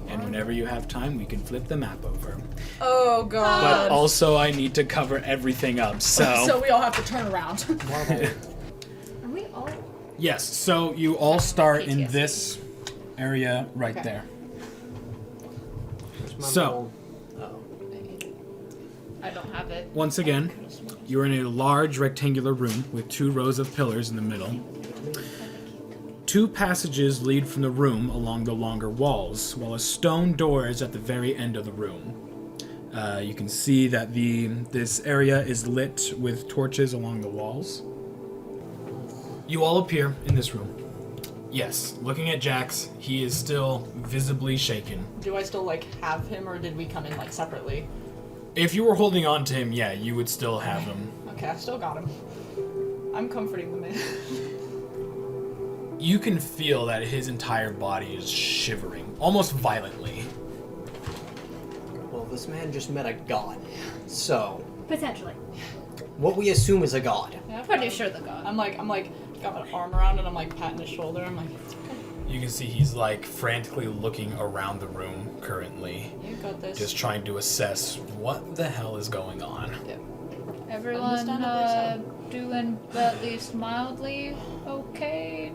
And whenever you have time, we can flip the map over. Oh, God. But also, I need to cover everything up, So we all have to turn around. Are we all? Yes, so you all start in PTSD. this area right Okay. there. Where's my So- little- I don't have it. Once again, you're in a large rectangular room with 2 rows of pillars in the middle. 2 passages lead from the room along the longer walls, while a stone door is at the very end of the room. You can see that this area is lit with torches along the walls. You all appear in this room. Yes, looking at Jax, he is still visibly shaken. Do I still like have him, or did we come in like separately? If you were holding on to him, yeah, you would still have him. Okay, I still got him. I'm comforting the man. You can feel that his entire body is shivering, almost violently. Well, this man just met a god. So, Potentially. what we assume is a god. Yeah, I've Pretty got- sure the god. I'm like, got my arm around it. I'm like patting his shoulder. I'm like, it's okay. You can see he's like frantically looking around the room currently, You got this. just trying to assess what the hell is going on. Yeah. Everyone Understandably doing at least mildly okay.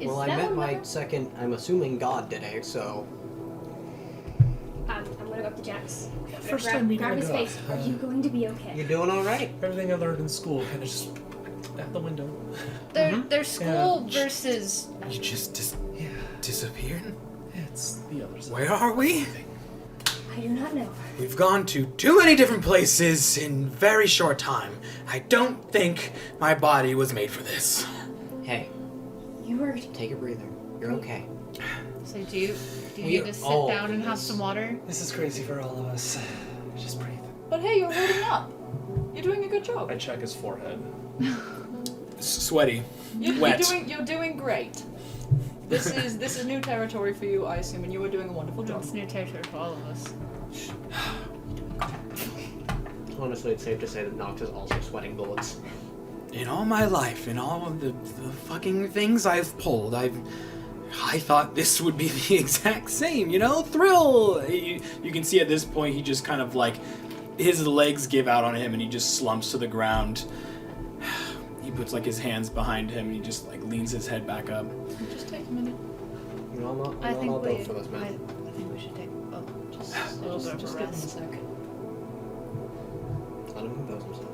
Is Well, I that met one my better? second, I'm assuming god today, so... I'm gonna go up to Jax. First grab, time meeting grab a his god. face. Are you going to be okay? You doing alright? Everything I learned in school kind of just out the window. Their school versus You just disappeared? It's the other side. Where are we? I do not know. We've gone to too many different places in very short time. I don't think my body was made for this. Hey, You are. take a breather. You're okay. So do you We need to sit all down and do have this. some water? This is crazy for all of us. Just breathe. But hey, you're holding up. You're doing a good job. I check his forehead. Sweaty. You're Wet. doing great. This is new territory for you, I assume, and you are doing a wonderful job. It's new territory for all of us. Honestly, it's safe to say that Nox is also sweating bullets. In all my life, in all of the fucking things I've pulled, I thought this would be the exact same, Thrill! You can see at this point he just kind of like, his legs give out on him and he just slumps to the ground. He puts like his hands behind him and he just like leans his head back up. Just take a minute. I'm not all built for this, man. I think we should take just a little bit of Just a give him a rest. sec. Let him compose himself.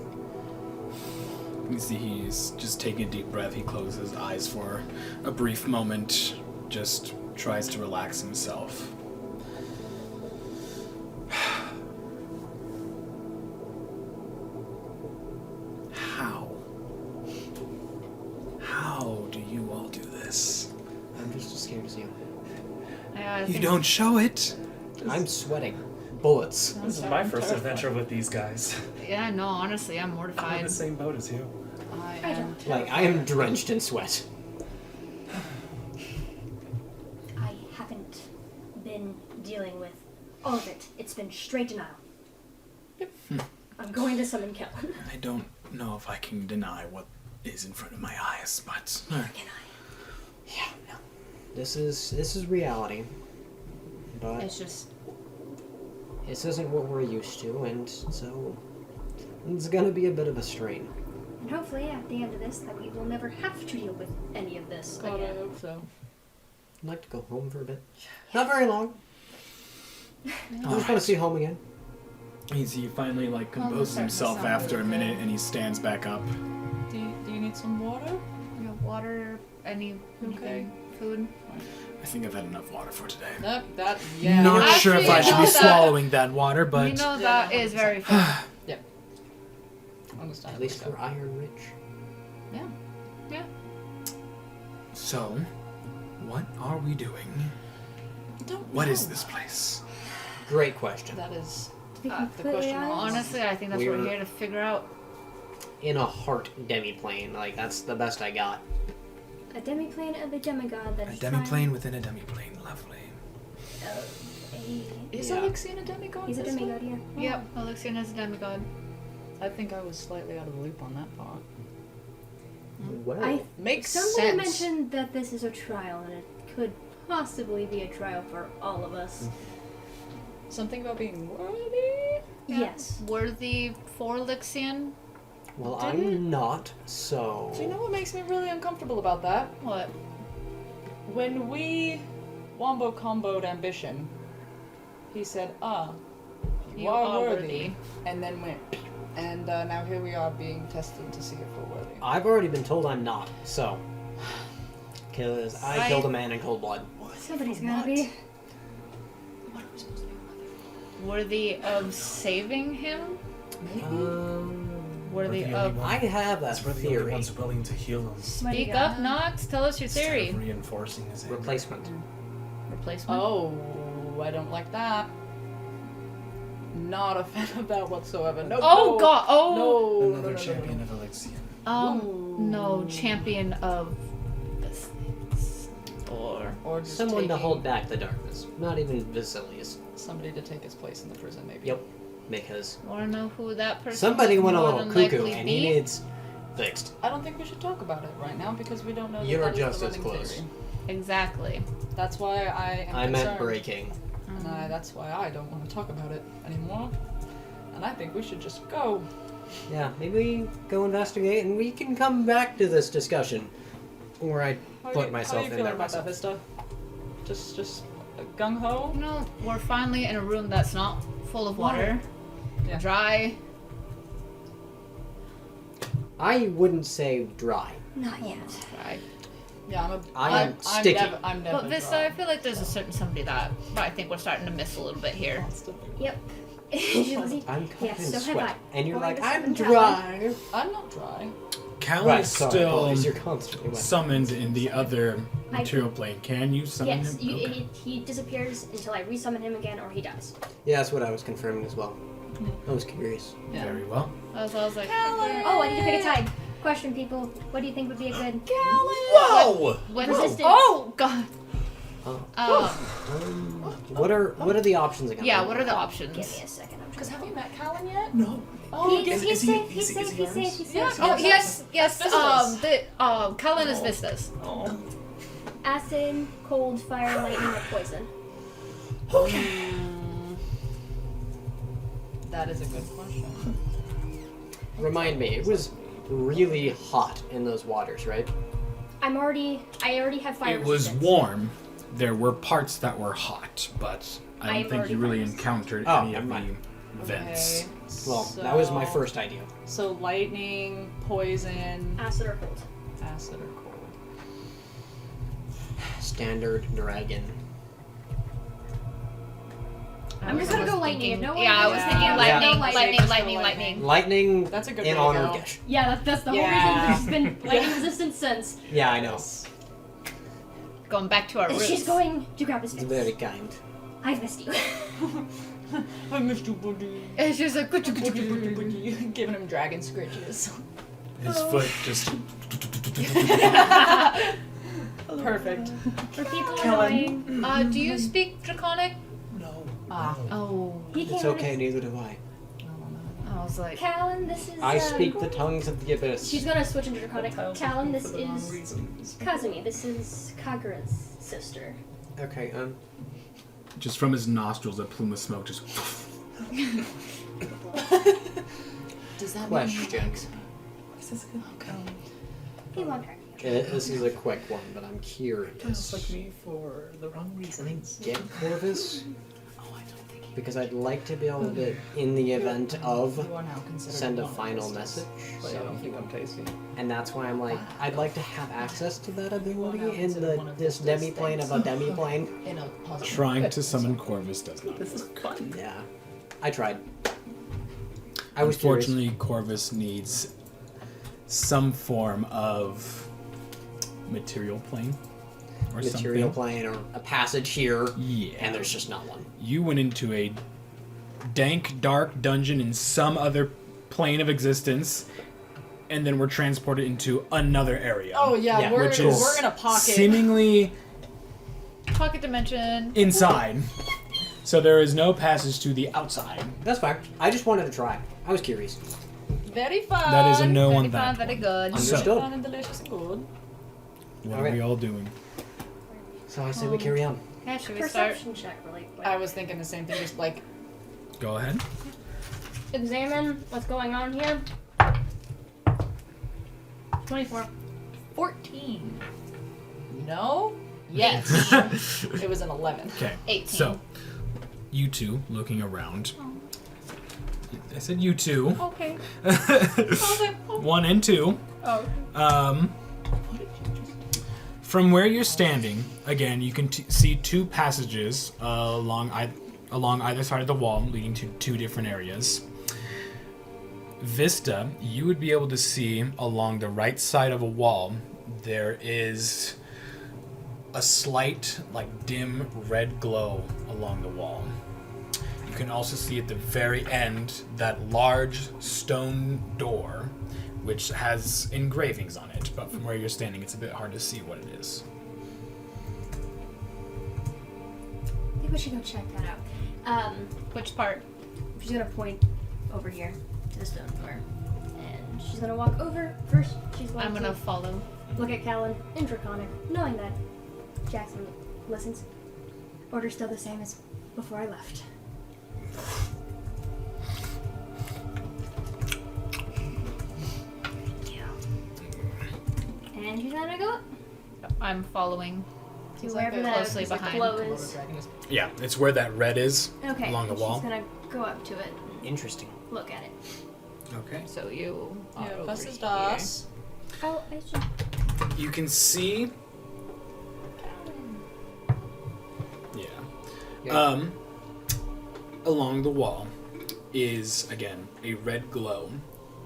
You can see he's just taking a deep breath. He closes his eyes for a brief moment, just tries to relax himself. How do you all do this? I'm just as scared as you. Yeah, I You think- don't show it. I'm sweating bullets. This is my first adventure with these guys. Yeah, no, honestly, I'm I'm in mortified. the same boat as you. I I am don't. Like, I am drenched in sweat. I haven't been dealing with all of it. It's been straight denial. I'm going to summon Kellen. I don't know if I can deny what is in front of my eyes, but Can I? Yeah, no. This is reality. But It's just this isn't what we're used to, and so it's gonna be a bit of a strain. And hopefully, at the end of this, that we will never have to deal with any of this God, I again. hope so. I'd like to go home for a bit. Not very long. I just want Alright. to see home again. he finally like Well, composes that himself sounds after a okay. minute and he stands back up. Do you need some water? water, anything, food. I think I've had enough water for today. That yeah. Not Actually, sure if I should be you know that- swallowing that water, but You know that is very fun. Understand. At least we're iron rich. Yeah. so, what are we doing? Don't What know. is this place? Great question. That is To be the completely question. honest, Honestly, I think that's what we're We're- here to figure out. In a heart demiplane, like that's the best I got. a demiplane of a demigod that A is demiplane trying- within a demiplane. Lovely. Is Yeah. Alyxian a demigod? He's a this demigod, way? yeah. Yep, Alyxian is a demigod. I think I was slightly out of the loop on that part. Well, I Makes Somebody sense. mentioned that this is a trial, and it could possibly be a trial for all of us. Something about being worthy. Yes. Worthy for Alyxian? well, Did I'm not. So. Do you know what makes me really uncomfortable about that? What? When we wombo comboed ambition, he said, you are worthy, and then went. And now here we are being tested to see if we're worthy. I've already been told I'm not. So. Because I killed a man in cold blood. Somebody's gotta be. What are we supposed to be Worthy of saving him? Worthy the of. only one. I have a That's we're the only theory. ones willing to heal him. Mighty Speak God. up, Nox. Tell us your Instead theory. of reinforcing his anger. Replacement. Replacement? Oh, I don't like that. Not a fan of that whatsoever. No. Oh, no, God. Oh. No. Another no, champion of Alyxian. No. Champion of this things. Or just Someone to taking hold back the darkness. Not even Vasilius. somebody to take his place in the prison, maybe. Yep. Because Wanna know who that person somebody would went a more little than cuckoo likely and be? he needs fixed. I don't think we should talk about it right now because we don't know. That You're that is just the as running close. theory. Exactly. That's why I am I meant concerned, breaking. and that's why I don't want to talk about it anymore. And I think we should just go. Yeah, maybe we go investigate and we can come back to this discussion. Or I put myself how are you in feeling there about myself. that, Vista? Just gung ho. No, we're finally in a room that's not full of water. Yeah. Dry. I wouldn't say dry. Not yet. Dry. Yeah, I'm sticky. I'm never But Vista, I feel like there's a certain somebody that I think we're starting to miss a little bit here. Yep. Usually- I'm covered yes, in so have sweat. I. And you're Going like, to I'm summon dry. I'm not dry. Callie Right, is sorry, still apologies, you're constantly wet. summoned in the other I- material plane. Can you summon Yes, him? Okay. he disappears until I resummon him again or he dies. Yeah, that's what I was confirming as well. I was curious. Yeah. Very well. I was like, Oh, I need to pick a tide. Question, people. What do you think would be a good Whoa! what resistance? Oh God. Oh. What are the options again? Yeah. What are the Give me options? a second. I'm Because trying have you met Callan yet? No. Oh, He's safe. He's safe. He's safe. He's safe. Oh yes. Vistas. Cullen is Vistas. Acid, cold, fire, lightning, or poison. That is a good question. Remind me, it was really hot in those waters, right? I already have fire It was resistance. warm. There were parts that were hot, but I I've don't think already you really fire resistance. encountered Oh, any of never the mind. vents. Okay, Well, that was my first idea. So lightning, poison, Acid or cold. acid, or cold. Standard dragon. I'm just gonna go lightning. If no one Yeah, I was knows, thinking yeah. lightning, No lightning, lightning. lightning. Lightning That's a good in way to honor of go. Gesh. Yeah, that's the whole Yeah. reason there's been lightning resistance since. Yeah, I know. Going back to our And roots. she's going to grab his It's fist. very kind. I've missed you. I missed you, buddy. It's just like Giving him dragon scritches. His foot just. Perfect. For people Kellen. annoying, do you speak Draconic? Ah. Oh. he It's can't okay, neither do I. I was like, Callan, this is. I speak the tongues of the abyss. She's gonna switch into Draconic. Callan, this is Kazumi. This is Kagura's sister. Okay, Just from his nostrils, a plume of smoke just. Does that questions. He won't hurt you. This is a quick one, but I'm curious. me for the wrong Can I get Corvus? Because I'd like to be able to, in the event of, You are now considered send a one of final Vistas. message. I don't think I'm tasty. And that's why I'm like, I'd like to have access to that ability now in considered one of this Vistas demi-plane of things. a demi-plane. In a positive. Trying Good. to summon Corvus does not This is work. fun. Yeah, I tried. I was curious. Unfortunately, Corvus needs some form of material plane or Material something. plane or a passage here, Yeah. and there's just not one. You went into a dank, dark dungeon in some other plane of existence, and then were transported into another area. Oh yeah, Yeah, we're which is we're in a pocket. seemingly pocket dimension. inside. So there is no passage to the outside. That's fine. I just wanted to try. I was curious. Very fun. That is a no Very on fun, that. very one. good. Understood. Fun and delicious and good. What Okay. are we all doing? So I say we carry on. Yeah, should we start? Perception check really quick. I was thinking the same thing, just like Go ahead. Examine what's going on here. 24. 14. No? Yes. It was an 11. Okay. 18. So, you two looking around. I said you two. Okay. 1 and 2. Oh. From where you're standing, again, you can see two passages along either side of the wall, leading to two different areas. Vista, you would be able to see along the right side of a wall, there is a slight, dim red glow along the wall. You can also see at the very end that large stone door, which has engravings on it, but from where you're standing, it's a bit hard to see what it is. I think we should go check that out. Which part? She's gonna point over here to the stone door. And she's gonna walk over. First, she's going I'm to gonna follow. look at Callan in Draconic, knowing that Jackson listens. Order's still the same as before I left. And she's gonna go up I'm following. to It's wherever like that closely the behind. glow Komodo is. dragon is- Yeah, it's where that red is Okay. along the and wall. She's gonna go up to it, Interesting. look at it. Okay. So you are Yeah, over das ist here. das. Oh, I see. You can see. Yeah. Along the wall is again a red glow,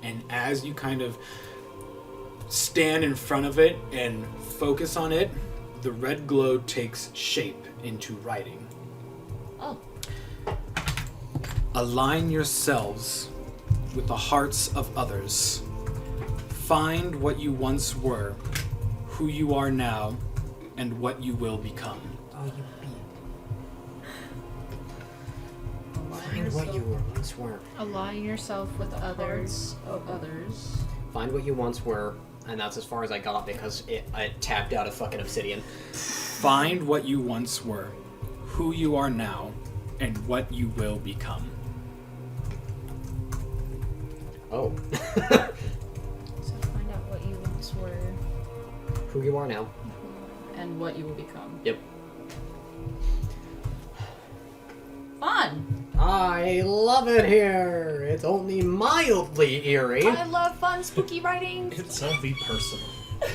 and as you kind of stand in front of it and focus on it, the red glow takes shape into writing. Oh. Align yourselves with the hearts of others. Find what you once were, who you are now, and what you will become. Oh, you beat. Find what you once were. Align yourself with others. Of others. Find what you once were, and that's as far as I got because I tapped out of fucking obsidian. Find what you once were, who you are now, and what you will become. Oh. So find out what you once were. Who you are now. And what you will become. Yep. Fun! I love it here. It's only mildly eerie. I love fun, spooky writing. It's all be personal.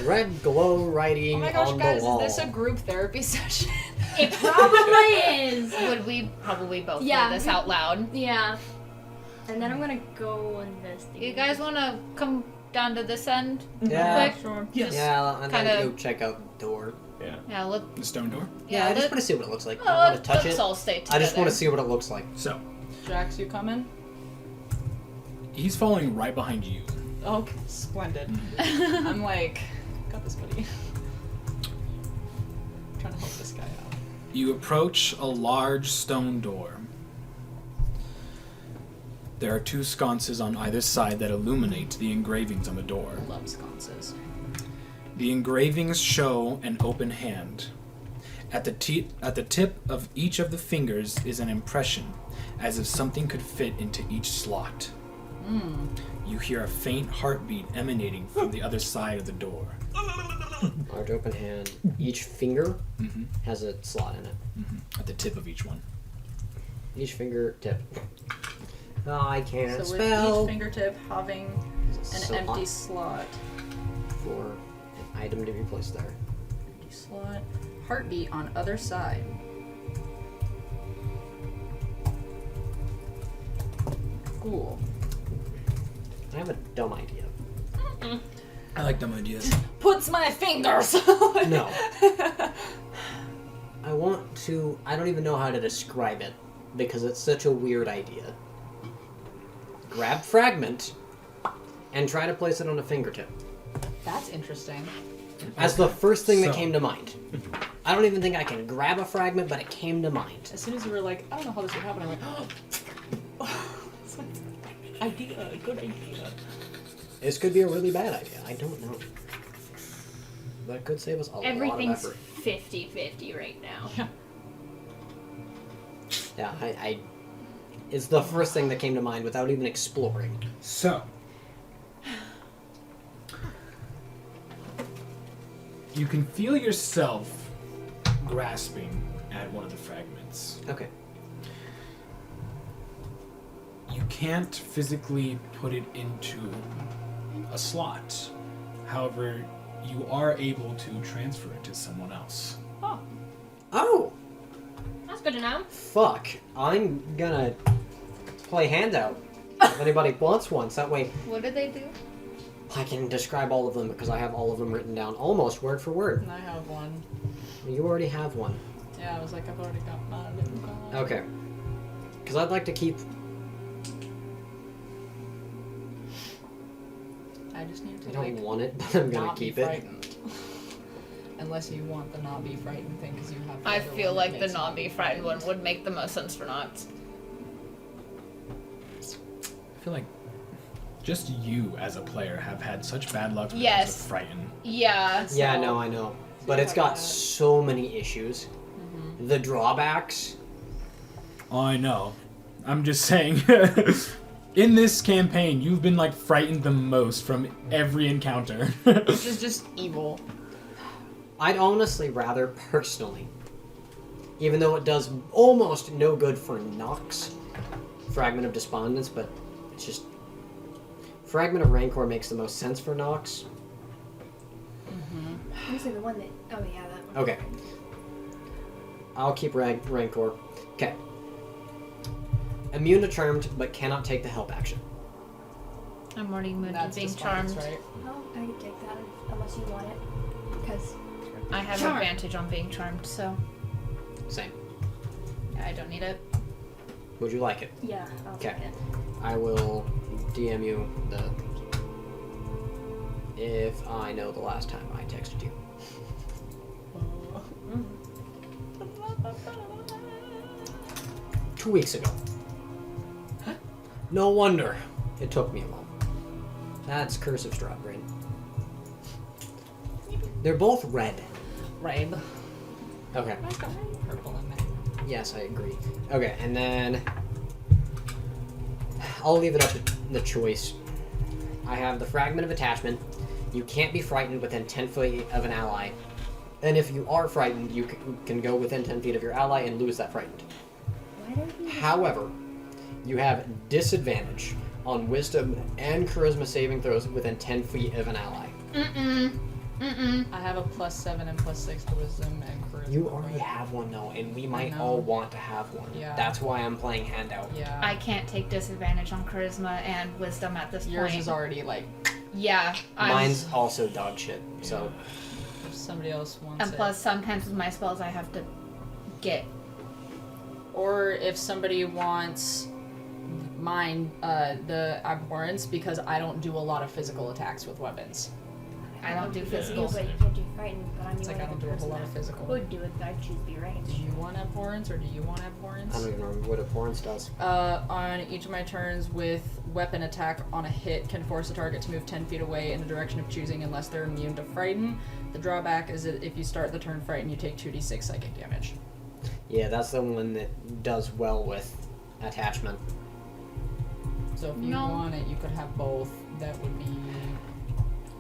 Red glow Oh writing my gosh, on guys, the wall. is this a group therapy session? It probably is. Would we probably both Yeah. say this out loud? Yeah. And then I'm gonna go investigate. You guys want to come down to this end? Yeah. Quick? Sure. Yeah, and then Kinda- go check out the door. Yeah. Yeah, let, The stone door. Yeah, I just let, want to see what it looks like. I don't want to touch let's it. all stay together. I just want to see what it looks like. So, Jax, you coming? he's following right behind you. Okay, splendid. I'm like, got this, buddy. Trying to help this guy out. You approach a large stone door. There are two sconces on either side that illuminate the engravings on the door. Love sconces. The engravings show an open hand. At the tip of each of the fingers is an impression, as if something could fit into each slot. You hear a faint heartbeat emanating from the other side of the door. Large open hand. Each finger has a slot in it. At the tip of each one. Each finger tip. Oh, I can't So with spell. each fingertip having an Slot empty slot. for an item to be placed there. Empty slot. Heartbeat on other side. Cool. I have a dumb idea. I like dumb ideas. Puts my fingers. No. I don't even know how to describe it because it's such a weird idea. Grab fragment and try to place it on a fingertip. That's interesting. As the first thing that So- came to mind. I don't even think I can grab a fragment, but it came to mind. As soon as you were like, I don't know how this would happen, I went, oh, idea, good idea. This could be a really bad idea. I don't know. But it could save us a lot of Everything's effort. 50-50 right now. Yeah, I it's the first thing that came to mind without even exploring. So, you can feel yourself grasping at one of the fragments. Okay. You can't physically put it into a slot. However, you are able to transfer it to someone else. Oh! That's good to know. Fuck. I'm gonna play handout. If anybody wants one, so that way What did they do? I can describe all of them because I have all of them written down almost word for word. And I have one. You already have one. Yeah, I was like, I've already got mine. Okay. Because I'd like to keep... I just need to I don't like, want it, but I'm gonna not keep be it. frightened. Unless you want the not be frightened thing, because you have. The I other feel one like that the makes not you be frightened one would make the most sense for Nox. I feel like just you as a player have had such bad luck with Yes. of Frighten. Yeah. Yeah, So- no, I know. so But you it's have got that. so many issues. The drawbacks. Oh, I know. I'm just saying. In this campaign, you've been like frightened the most from every encounter. Which is just evil. I'd honestly rather, personally, even though it does almost no good for Nox, Fragment of Despondence, but it's just... Fragment of Rancor makes the most sense for Nox. Usually the one that. Oh yeah, that one. Okay. I'll keep Rancor. Okay. Immune to Charmed, but cannot take the help action. I'm already moved to That's being despondence, charmed. right? Oh, I can take that unless you want it. Because I have Charmed. advantage on being charmed, so Same. yeah, I don't need it. Would you like it? Yeah, I'll take Okay. it. I will DM you if I know the last time I texted you. 2 weeks ago. No wonder it took me a moment. That's Curse of Strawberry. They're both red. Rabe. Okay. I've got purple in there. Yes, I agree. Okay, and then I'll leave it up to the choice. I have the Fragment of Attachment. You can't be frightened within 10 feet of an ally. And if you are frightened, you can go within 10 feet of your ally and lose that frightened. Why don't you? However, you have disadvantage on Wisdom and Charisma saving throws within 10 feet of an ally. I have a +7 and +6 to wisdom and charisma. You already have one though, and we might know. all want to have one. Yeah. That's why I'm playing handout. Yeah. I can't take disadvantage on charisma and wisdom at this Yours point. is already like, Yeah. Mine's also dog shit, so if somebody else wants And it. plus, sometimes with my spells, I have to get. Or if somebody wants mine, the abhorrence, because I don't do a lot of physical attacks with weapons. I don't do You, physical. but you can't do frightened. But I'm It's the like I only don't do a whole person lot of that physical. could do it, but I choose be Do range. you want abhorrence or do you want abhorrence? I don't even remember what abhorrence does. On each of my turns with weapon attack on a hit can force a target to move 10 feet away in the direction of choosing unless they're immune to frighten. The drawback is that if you start the turn frightened, you take 2d6 psychic damage. Yeah, that's the one that does well with attachment. So if you No. want it, you could have both. That would be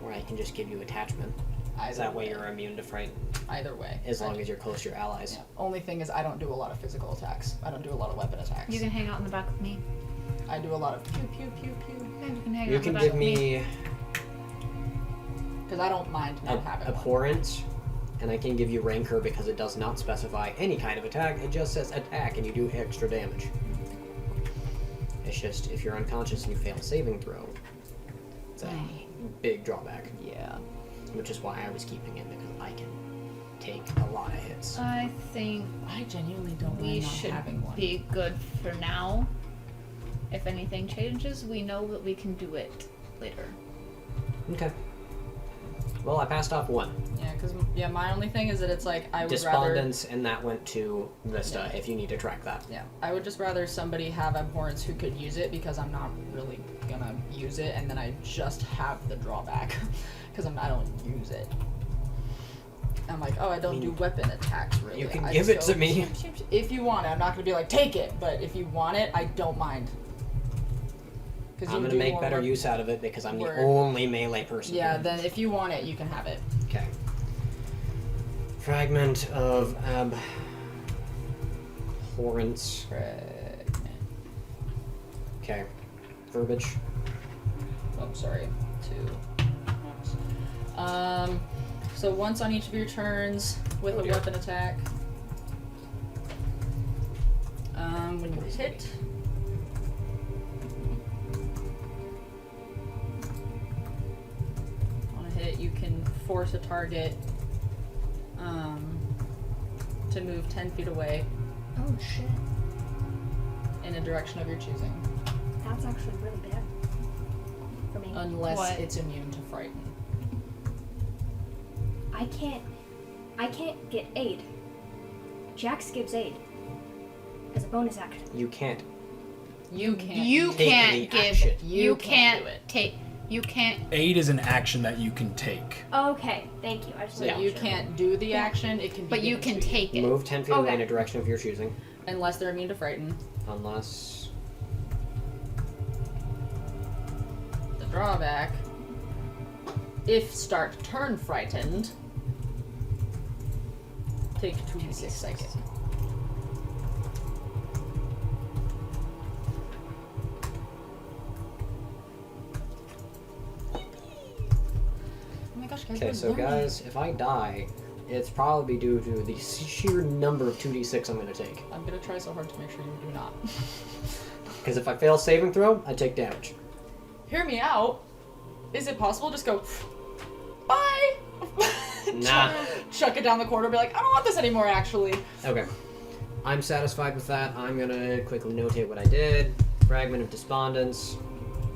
Or I can just give you attachment. either That way you're immune to fright, either way. as long as you're close to your allies. Yeah. Only thing is I don't do a lot of physical attacks. I don't do a lot of weapon attacks. You can hang out in the back with me. I do a lot of pew pew pew pew. Yeah, you can hang You out can in the back give with me. me Because I don't mind not having one. abhorrence, and I can give you rancor because it does not specify any kind of attack. It just says attack, and you do extra damage. It's just if you're unconscious and you fail a saving throw, it's a big drawback. Yeah. Which is why I was keeping it, because I can take a lot of hits. I think I genuinely don't we mind not should having one. be good for now. If anything changes, we know that we can do it later. Okay. Well, I passed off one. Yeah, because my only thing is that it's like I would rather. Despondence, and that went to Vista, if you need to track that. Yeah, I would just rather somebody have abhorrence who could use it because I'm not really gonna use it, and then I just have the drawback because I don't use it. I'm like, oh, I don't do weapon attacks really. You can I give just it go, to me. if you want it. I'm not gonna be like take it, but if you want it, I don't mind. 'Cause I'm you gonna do make more better work. use out of it because I'm Word. the only melee person. Yeah, then if you want it, you can have it. Okay. Fragment of abhorrence. Okay. Verbiage. Oh, sorry. 2. So once on each of your turns with Oh, a dear. weapon attack. When you hit. On a hit, you can force a target to move 10 feet away Oh shit. in a direction of your choosing. That's actually really bad. For me. Unless What? it's immune to frighten. I can't get aid. Jax gives aid. As a bonus action. You can't. You can't. You Take can't the give. action. You can't can't do it. take. You can't. Aid is an action that you can take. Okay, thank you. I just So wanted to you make sure. can't do the action, it can be But you given can to take it. Move 10 feet away Okay. in a direction of your choosing. Unless they're immune to frighten. Unless. The drawback, if start turn frightened, take 2d6 psychic. Oh my gosh, guys, Okay, we're so learning. guys, if I die, it's probably due to the sheer number of 2d6 I'm gonna take. I'm gonna try so hard to make sure you do not. Because if I fail saving throw, I take damage. Hear me out. Is it possible just go, bye? Nah. Chuck it down the corridor, be like, I don't want this anymore, actually. Okay. I'm satisfied with that. I'm gonna quickly notate what I did. Fragment of Despondence.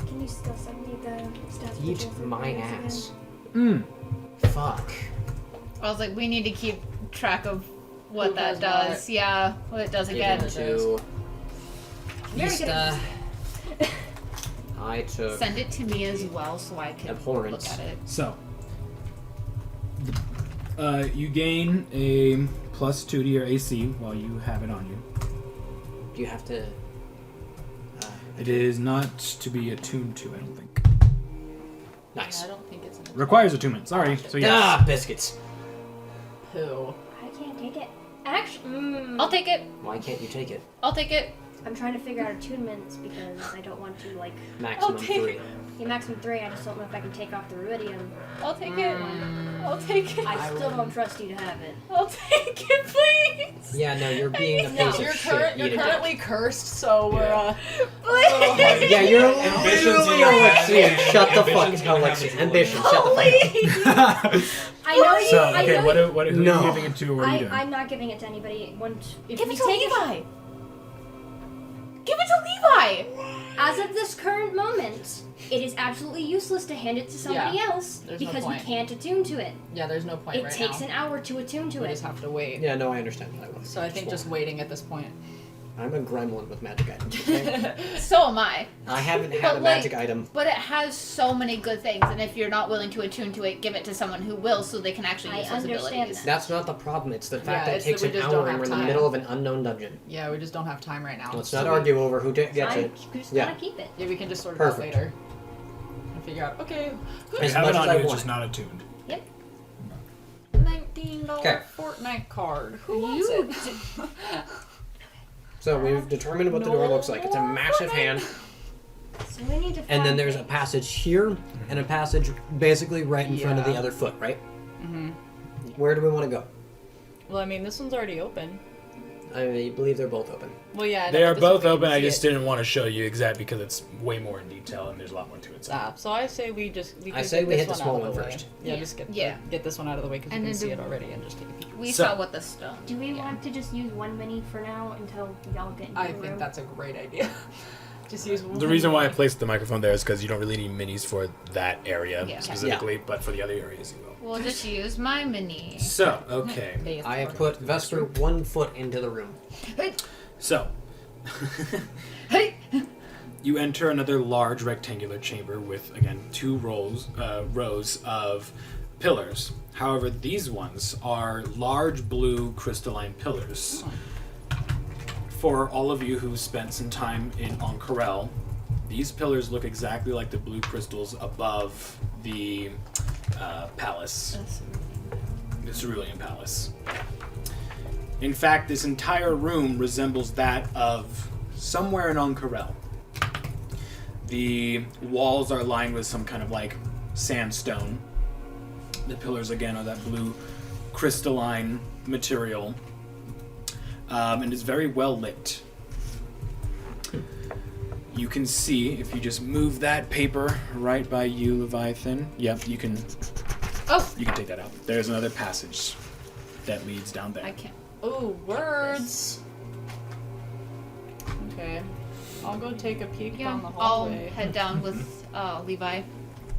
Can you still send me the stats? Eat visual my things ass. Fuck. I was like, we need to keep track of what Who that does does. Yeah, what it does Give again. it to Very good Vista. I took Send it to me as well so I can Abhorrence. look at it. So, you gain a +2 to your AC while you have it on you. Do you have to? It is not to be attuned to, I don't think. Nice. I don't think it's an Requires attunement, sorry. So yes. Ah, biscuits. Who? I can't take it. Actually, I'll take it. Why can't you take it? I'll take it. I'm trying to figure out attunements because I don't want to like Maximum take 3. the maximum 3. I just don't know if I can take off the ruidium. I'll take it. I'll take it. I still don't trust you to have it. I'll take it, please. Yeah, no, you're being a No, piece of You're, shit. you're Eat it. currently cursed, so we're Please. Yeah, you're Ambitions literally in your Alyxian. head. Shut the fuck Ambitions up, gonna have Alyxian. to Ambition, shut the fuck up. I know you. So, I okay, know who are No. you giving it to? What are you doing? I'm not giving it to anybody. If Give we it to take Levi. Give it to Levi. As of this current moment, it is absolutely useless to hand it to somebody Yeah, else there's no because we point. can't attune to it. yeah. There's no point It right takes now. an hour to attune to We it. just have to wait. Yeah, no, I understand. So I think just waiting at this point. I'm a gremlin with magic items, okay? So am I. I haven't had But, a magic like, item. But it has so many good things, and if you're not willing to attune to it, give it to someone who will, so they can actually I use those understand abilities. that. That's not the problem. It's the fact Yeah, that it it's takes that an we just don't hour and have we're in the time. middle of an unknown dungeon. Yeah, we just don't have time right now. Let's So not we- argue over who gets I'm it. just Yeah. gonna keep it. Yeah, we can just sort it Perfect. out later. And figure out, okay, As have much it as on I you, it's want. just not attuned. $19 Okay. Fortnite card. Who wants it? So we've determined what the door looks like. It's a massive hand, So we need to. and then find there's a things. passage here, and a passage basically right in front of the Yeah. other foot, right? Mhm. Where do we want to go? Well, I mean, this one's already open. I believe they're both open. Well, yeah. I They know, are but this both one we open. can I see just it. didn't want to show you exact because it's way more in detail and there's a lot more to it. So. So I say we I say we get hit this the small out one of the first. way. Yeah, Yeah. just Yeah. get this one out of the way because you And can then see do- it already and just take a peek. We So- saw what the stone. Do we want to just use one mini for now until y'all get into I the think room? that's a great idea. Just use one. The reason why I placed the microphone there is because you don't really need minis for that area Yeah. specifically, but for the other areas you will. We'll just use my mini. So, okay. Base I have card. put Vesper 1 foot into the room. So, Hey. you enter another large rectangular chamber with, again, two rows of pillars. However, these ones are large blue crystalline pillars. For all of you who spent some time on Corel, these pillars look exactly like the blue crystals above the palace, the Cerulean Palace. In fact, this entire room resembles that of somewhere in Oncorel. The walls are lined with some kind of like sandstone. The pillars, again, are that blue crystalline material. And it's very well lit. You can see, if you just move that paper right by you, Leviathan. Yep, you can take that out. There's another passage that leads down there. I can't. Ooh, words. Okay. I'll go take a peek Yeah, down the I'll hallway. head down with Levi.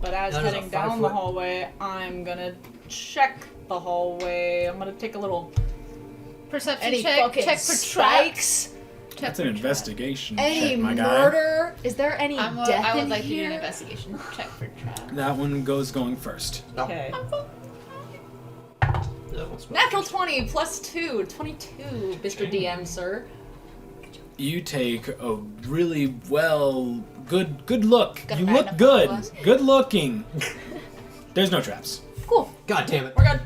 But as That is a heading 5 down the foot. hallway, I'm gonna check the hallway. I'm gonna take a little Perception any check. fucking Check for traps. strikes. Check That's an for traps. investigation Any check, my guy. murder? Is there any I death would in like to do here? an investigation check for traps. That one going first. Okay. No, it's Natural 20 plus 2. 22, Mr. DM, sir. You take a really good look. Gotta You find look a good. photo. Good looking. There's no traps. Cool. God damn it. We're good.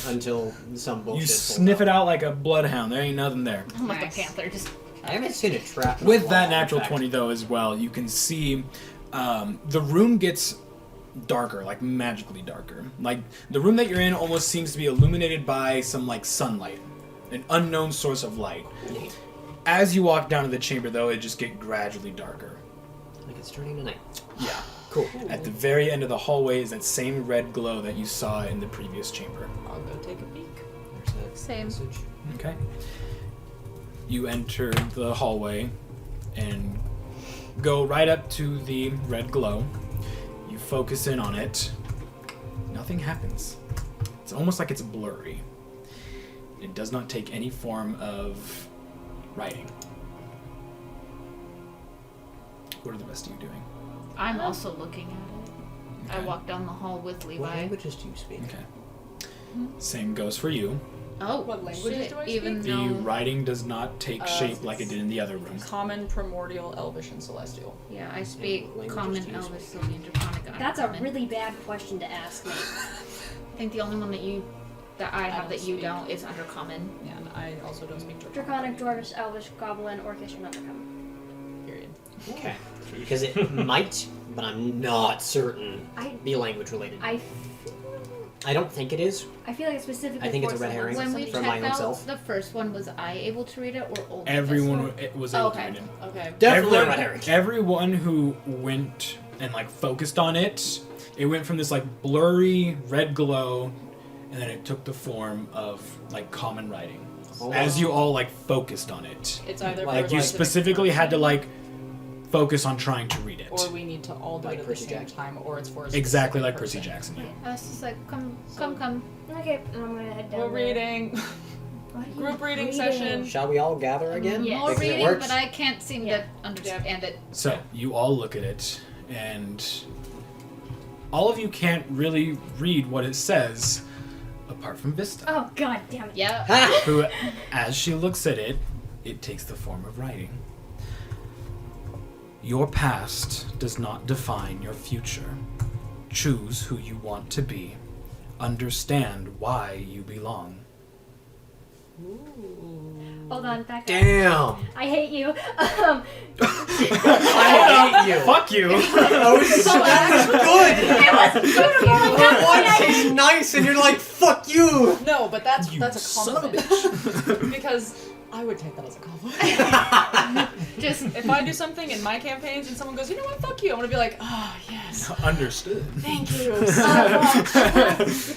Until some bullshit. You pulls sniff up. it out like a bloodhound. There ain't nothing there. I'm like Nice. a panther. Just I haven't seen a trap. in a With while, that in natural fact. 20 though as well, you can see the room gets darker, like magically darker. Like the room that you're in almost seems to be illuminated by some like sunlight, an unknown source of light. As you walk down to the chamber though, it just get gradually darker. Like it's turning to night. Yeah. Cool. At the very end of the hallway is that same red glow that you saw in the previous chamber. I'll go take a peek. There's Same. Message. Okay. You enter the hallway and go right up to the red glow. You focus in on it. Nothing happens. It's almost like it's blurry. It does not take any form of writing. What are the rest of you doing? I'm also looking at it. I Okay. walk down the hall with Levi. What languages do you speak? Okay. Same goes for you. Oh, What languages shit. do I Even speak? The though, writing does not take shape like it did in the other room. Common, Primordial, Elvish, and Celestial. yeah, I speak languages Common, do you Elvish, speak? Sylvian, Draconic, and That's a Uncommon. really bad question to ask me. I think the only one that I have don't that you speak. don't is Undercommon. Yeah, and I also don't speak Draconic, Dwarvish, Elvish, Goblin, Orcish, and Undercommon. Period. Okay. Because it might, but I'm not certain, be language related. I don't think it is. I feel like it's specifically I think it's for a red herring. someone- When we From checked my own out self. the first one, was I able to read it or old? Everyone was able Okay. to read it. Okay. Definitely a red herring. Everyone who went and like focused on it, it went from this like blurry red glow, and then it took the form of like common writing. As you all like focused on it, It's either like for you specific specifically had to person, like focus on trying to read it. or we need to all do Like it at Percy the same Jackson. time, or it's for a Exactly specific like Percy person. Jackson. Yeah. I was just like, come. Okay, I'm gonna head down We're there. reading. What are you Group reading session. Shall we all gather again? Yes. More Because it reading, works. but I can't seem Yeah. to understand it. So you all look at it, and all of you can't really read what it says, apart from Vista, Oh god damn it. Yeah. Ha! who, as she looks at it, it takes the form of writing. Your past does not define your future. Choose who you want to be. Understand why you belong. Hold on, back up. Damn! I hate you. I hate you! Fuck you! That was good! For once he's nice and you're like, fuck you! No, but that's You a son of a compliment. Because I would take that as a compliment. Just If I do something in my campaigns and someone goes, you know what, fuck you, I'm gonna be like, oh yes, Understood. thank you. Your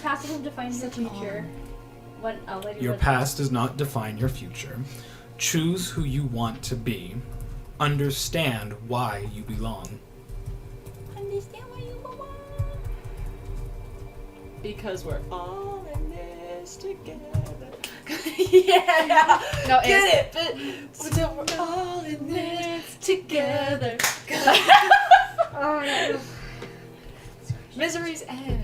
past doesn't define your future. What? I'll let you Your read past does not define your future. Choose who you want to be. Understand why you belong. Understand why you belong. Because we're all in this together. Yeah. No, Get it? But we're all in this together. Oh no. Misery's end.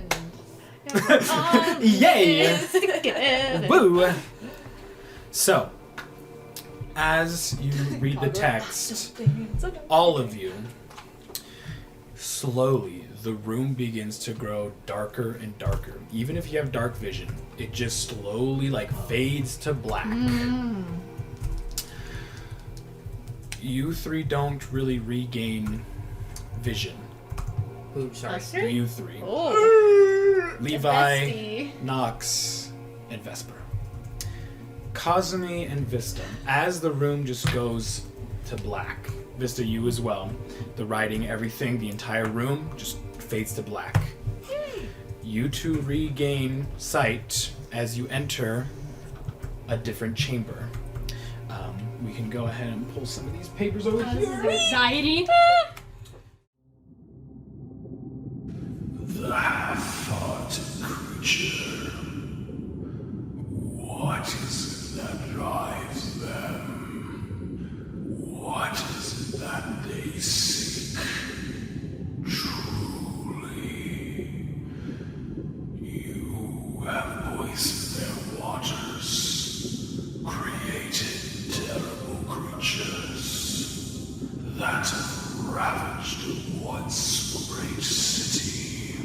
Yay! Together. Woo! So, as you read the text, all of you, slowly the room begins to grow darker and darker. Even if you have dark vision, it just slowly like fades to black. You three don't really regain vision. Ooh, sorry. You three. oh, Levi, bestie. Nox, and Vesper. Cosme and Vista, as the room just goes to black, Vista, you as well, the writing, everything, the entire room just fades to black. You two regain sight as you enter a different chamber. We can go ahead and pull some of these papers over This is here. anxiety. The half-thought creature. What is it that drives them? What is it that they seek? Truly, you have poisoned their waters, created terrible creatures that have ravaged a once great city.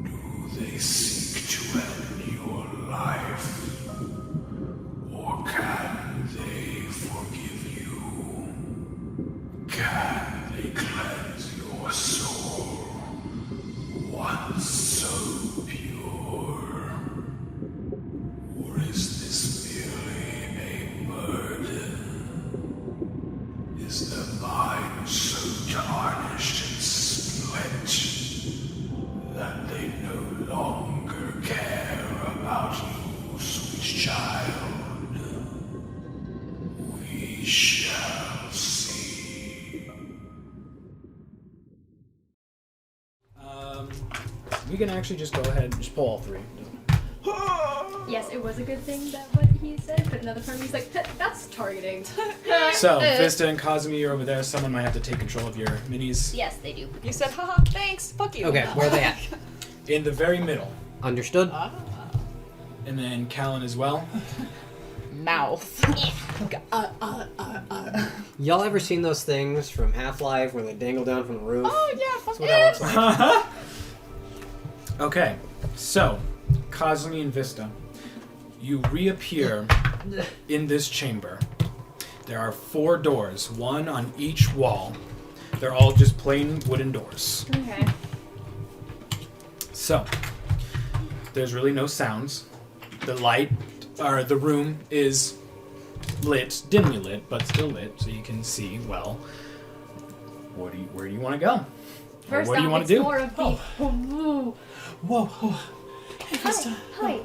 Do they seek to end your life? Or can they forgive you? Can they cleanse your soul? Once so pure? Or is this merely a burden? Is their mind so tarnished and split that they no longer We can actually just go ahead and just pull all three. Yes, it was a good thing that what he said, but another part of me's like, that's targeting. So, Vista and Kazumi, you're over there. Someone might have to take control of your minis. Yes, they do. You said, haha, thanks, fuck you. Okay, where are they at? In the very middle. Understood. And then Callan as well. Mouth. Y'all ever seen those things from Half-Life where they dangle down from the roof? Oh, yeah, fuck That's what that looks like. Okay, so, Kazumi and Vista, you reappear in this chamber. There are 4 doors, one on each wall. They're all just plain wooden doors. Okay. So, there's really no sounds. The light, or the room is lit, dimly lit, but still lit, so you can see well. Where do you want to go? First What do you off, wanna it's do? more of the... Whoa. Oh. Hey, Vista. Hi.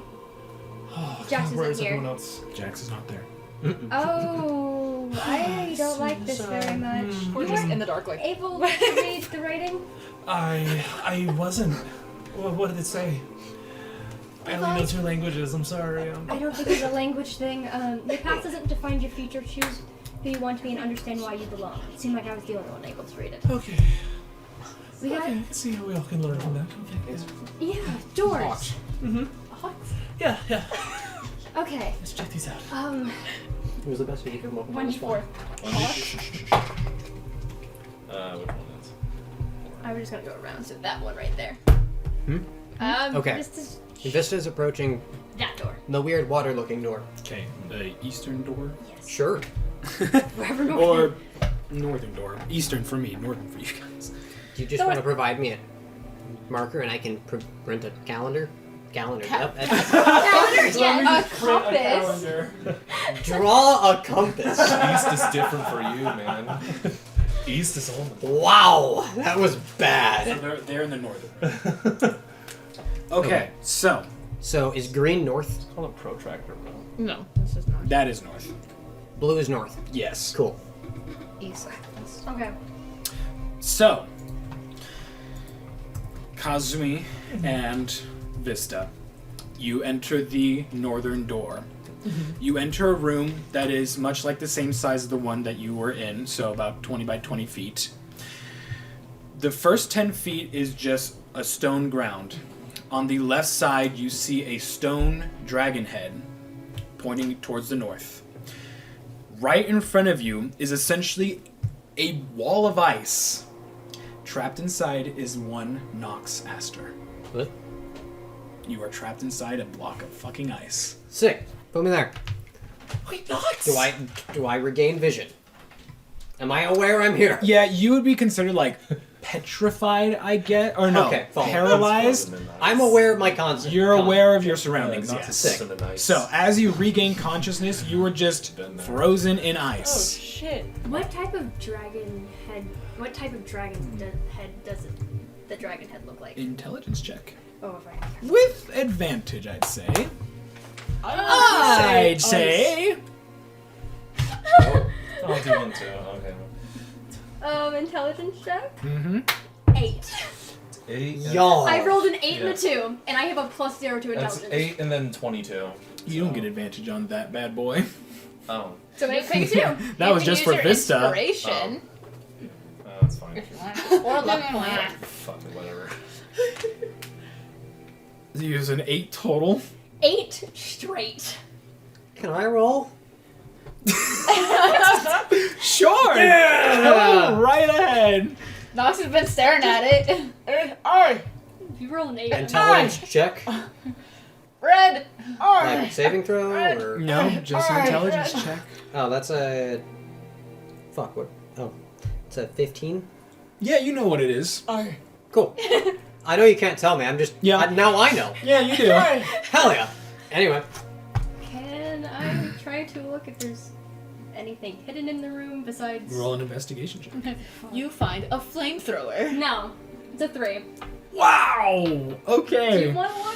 Jax Where isn't is everyone here. else? Jax is not there. Oh, I don't like this very much. We're You just in weren't the dark, like. able to read the writing? I wasn't. What did it say? I only know 2 languages. I'm sorry. I don't think it's a language thing. Your past doesn't define your future. Choose who you want to be and understand why you belong. It seemed like I was the only one able to read it. Okay. We got, Let's see how we all can learn from that. Okay. yeah, doors. Yeah. Okay. Let's check these out. It was the best you could come up with. 1d4. Which one is? I'm just gonna go around. So that one right there. Okay. This is Vista's approaching that door. the weird water-looking door. Okay, the eastern door? Yes. Sure. Wherever north. Or northern door. Eastern for me, northern for you guys. Do you just want to provide me a marker and I can print a calendar? Calendar. Yep. that's- Calendar, yes. A compass. Draw a compass. East is different for you, man. East is all. Wow, that was So bad. they're in the northern. Okay, so So is green north? It's called a protractor, bro. No, this is not. that is north. Blue is north. Yes. Cool. East. Okay. So, Kazumi and Vista, you enter the northern door. You enter a room that is much like the same size as the one that you were in, so about 20 by 20 feet. The first 10 feet is just a stone ground. On the left side, you see a stone dragon head pointing towards the north. Right in front of you is essentially a wall of ice. Trapped inside is one Nox Aster. What? You are trapped inside a block of fucking ice. Sick. Put me there. Wait, Nox! Do I regain vision? Am I aware I'm here? Yeah, you would be considered like petrified, I get, or no, Okay, follow. paralyzed. I'm aware of my concept. You're aware of your surroundings, Nox yes. is kinda nice. So as you regain consciousness, you were just Been there. frozen in Oh ice. shit. What type of dragon head? What type of dragon head does the dragon head look like? Intelligence check. Oh, if I. With advantage, I'd say. I'd I'd say. I'll do one too. Okay. Intelligence check. Mm-hmm. 8. 8. Y'all. I rolled an 8 and Yeah. a 2, and I have a +0 to That's intelligence. 8 and then 22. You don't get advantage on that bad boy. Oh. So 8 and 2. That was just for Vista. Inspiration. That's fine. If you want. Or luck point. Fuck it, whatever. You use an 8 total. 8 straight. Can I roll? Sure. Go right ahead. Nox has been staring at it. If you roll an 8, Intelligence check. Red. Like saving throw or? No, just an intelligence check. Oh, that's a. Fuck what? Oh, it's a 15. Yeah, you know what it is. Cool. I know you can't tell me. I'm just. Yeah. Now I know. Yeah, you do. Hell yeah. Anyway. can I try to look if there's anything hidden in the room besides... Roll an investigation check. You find a flamethrower. No. It's a 3. Wow! Do Okay. you want to look?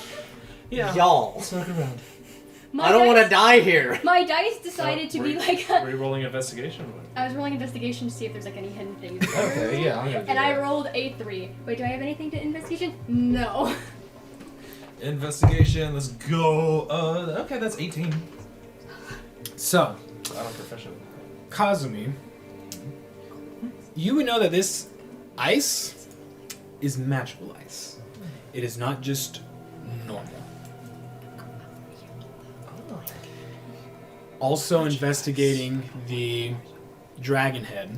Yeah. Y'all. Let's look around. I don't want to die here. My dice decided to be like a... Were you rolling investigation? I was rolling investigation to see if there's like any hidden things. Okay, yeah, I'm gonna do And I that. rolled a 3. Wait, do I have anything to investigation? No. Investigation. Let's go. Okay, that's 18. So, I'm proficient. Kazumi, you would know that this ice is magical ice. It is not just normal. Also investigating the dragon head.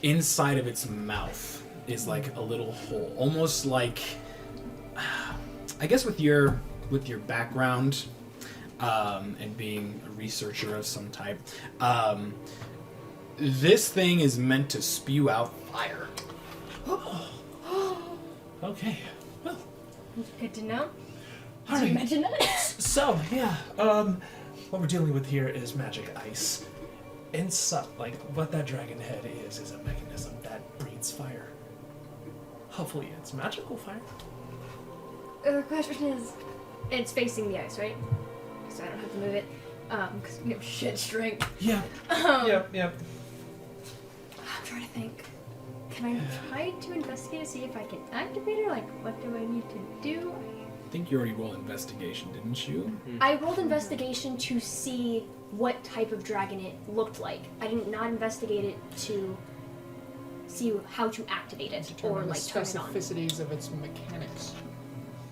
Inside of its mouth is like a little hole, almost like, I guess with your background and being a researcher of some type, this thing is meant to spew out fire. Okay. Well, Good to know. all right. Imagine that. So, yeah, what we're dealing with here is magic ice. And so, like, what that dragon head is a mechanism that breathes fire. Hopefully it's magical fire. The question is, it's facing the ice, right? So I don't have to move it. Because we have shit strength. Yeah. I'm Yep. trying to think. Can I try to investigate to see if I can activate her? Like, what do I need to do? I think you already rolled investigation, didn't you? I rolled investigation to see what type of dragon it looked like. I did not investigate it to see how to activate it or Determine the like turn it on. specificities of its mechanics.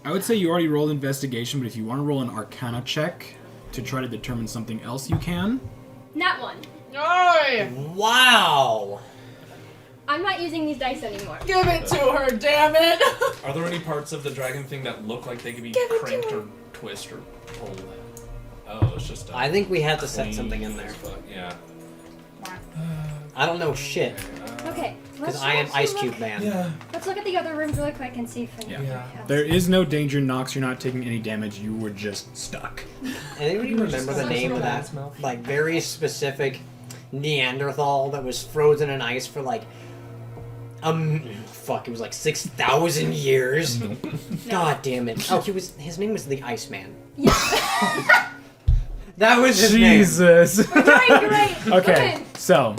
I would say you already rolled investigation, but if you want to roll an arcana check to try to determine something else, you can. Not one. Oi! Wow! I'm not using these dice anymore. Give it to her, damn it! Are there any parts of the dragon thing that look like they could be Give it to cranked her. or twist or pulled? Oh, it's just. I think we have to set clean something in there. as fuck, Yeah. I don't know shit, Okay, because I am Ice Cube Man. Yeah. Let's look at the other rooms really quick and see if anything Yeah. else. There is no danger, Nox. You're not taking any damage. You were just stuck. Anybody remember the name of that, like, very specific Neanderthal that was frozen in ice for, like, fuck, it was like 6,000 years? God damn it. Oh, his name was the Iceman. Yeah. That was his name. Jesus. You're right. Okay, so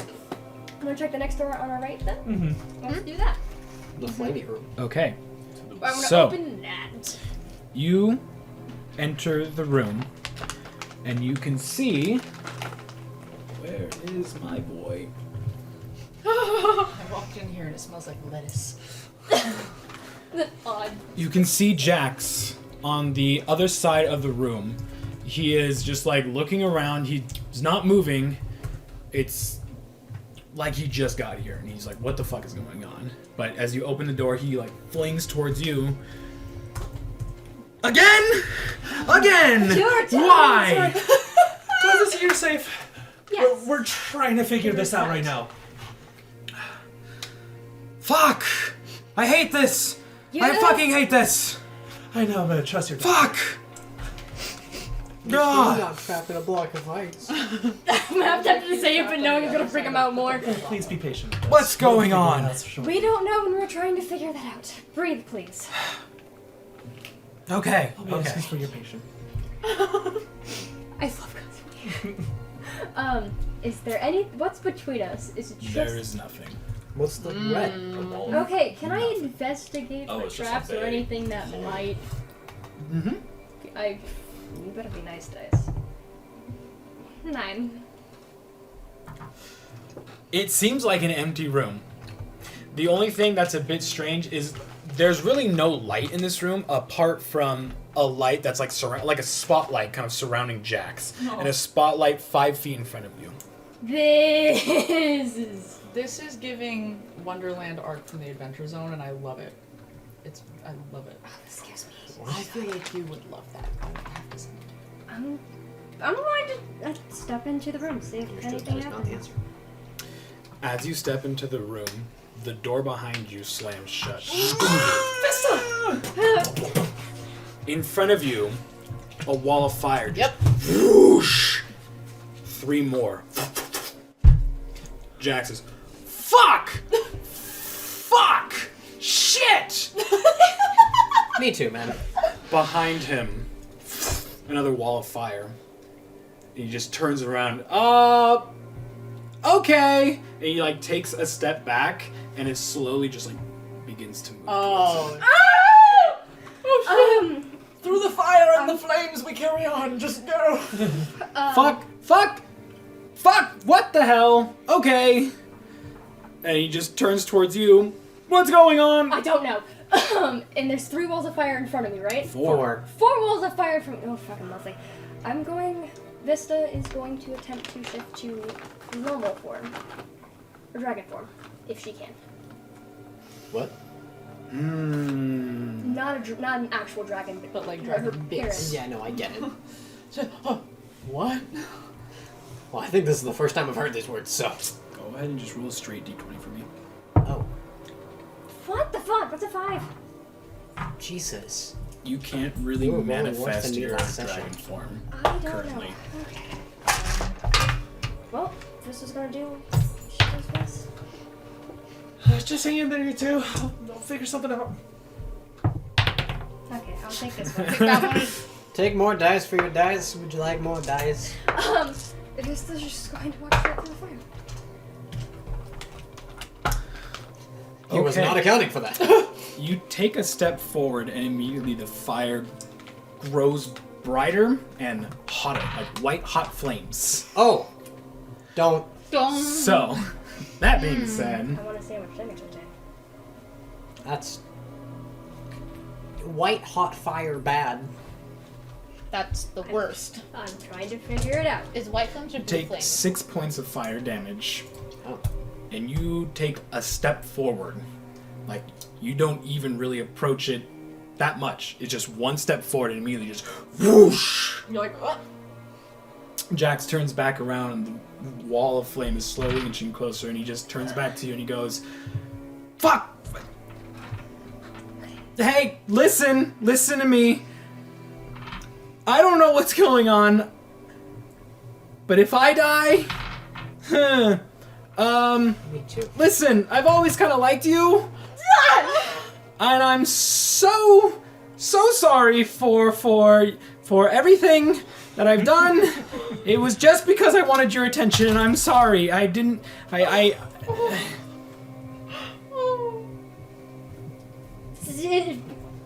I'm gonna check the next door on our right then. Let's do that. The flamey room. okay, I'm gonna So- open that. you enter the room, and you can see. Where is my boy? I walked in here and it smells like lettuce. That's odd. You can see Jax on the other side of the room. He is just like looking around. He's not moving. It's like he just got here, and he's like, "What the fuck is going on?" But as you open the door, he like flings towards you. Again! Your turn, Why? Close, you're safe. Yes. We're trying to figure this out right now. Fuck! I hate this. I fucking hate this. I know, but trust your Fuck! You're God. not trapped in a block of ice. I'm half tempted to say it, but knowing it's gonna freak him out more. Please be patient. with us. What's going We'll figure on? it out shortly. We don't know, and we're trying to figure that out. Breathe, please. Okay. I'll be excused for your patience. I love Cosmo. Is there any? What's between us? Is it just? There is nothing. What's the red? Okay, can I investigate Oh, for it's just traps a or bag. anything that might? Mm-hmm. You better be nice, dice. 9. It seems like an empty room. The only thing that's a bit strange is there's really no light in this room apart from a light that's like like a spotlight kind of surrounding Jax, and a spotlight 5 feet in front of you. This is giving Wonderland art from the Adventure Zone, and I love it. I love it. This gives me. I feel like you would love that. I would have to send it. I'm going to step into the room, see if anything That is not the happens. answer. As you step into the room, the door behind you slams shut. In front of you, a wall of fire. Just whoosh. 3 more. Jax says, "Fuck! Fuck! Shit!" Me too, man. Behind him, another wall of fire. He just turns around. Okay. And he like takes a step back, and it slowly just like begins to move. Oh. me on. Just go. Fuck! What the hell? Okay. And he just turns towards you. What's going on? I don't know. And there's 3 walls of fire in front of me, right? 4. 4 walls of fire from. Oh, fucking lovely. Vista is going to attempt to shift to normal form. Or dragon form, if she can. What? Not an actual dragon, But like her dragon bits. parent. Yeah, no, I get it. What? Well, I think this is the first time I've heard these words, so. Go ahead and just roll a straight d20 for me. Oh, What the fuck? That's a 5. Jesus. You can't really You were really worse manifest than me your last session. dragon form I don't currently. know. Okay. Well, this is gonna do. She does best. Just hang in there, you two. I'll figure something out. Okay, I'll take this one. That one. Take more dice for your dice. Would you like more dice? Vista's just going to walk straight through the fire. He was Okay. not accounting for that. You take a step forward, and immediately the fire grows brighter and hotter, like white hot flames. Oh. Don't. So, that being said, I want to see how much damage I take. That's. White hot fire bad. That's the worst. I'm trying to figure it out. Is white flames or blue take flames? 6 points of fire damage, Oh. and you take a step forward. Like, you don't even really approach it that much. It's just one step forward, and immediately just whoosh. You're like, what? Jax turns back around, and the wall of flame is slowly inching closer, and he just turns back to you, and he goes, "Fuck! Hey, listen to me. I don't know what's going on, but if I die, Me too. listen, I've always kind of liked you, and I'm so sorry for everything that I've done. It was just because I wanted your attention, and I'm sorry. I didn't.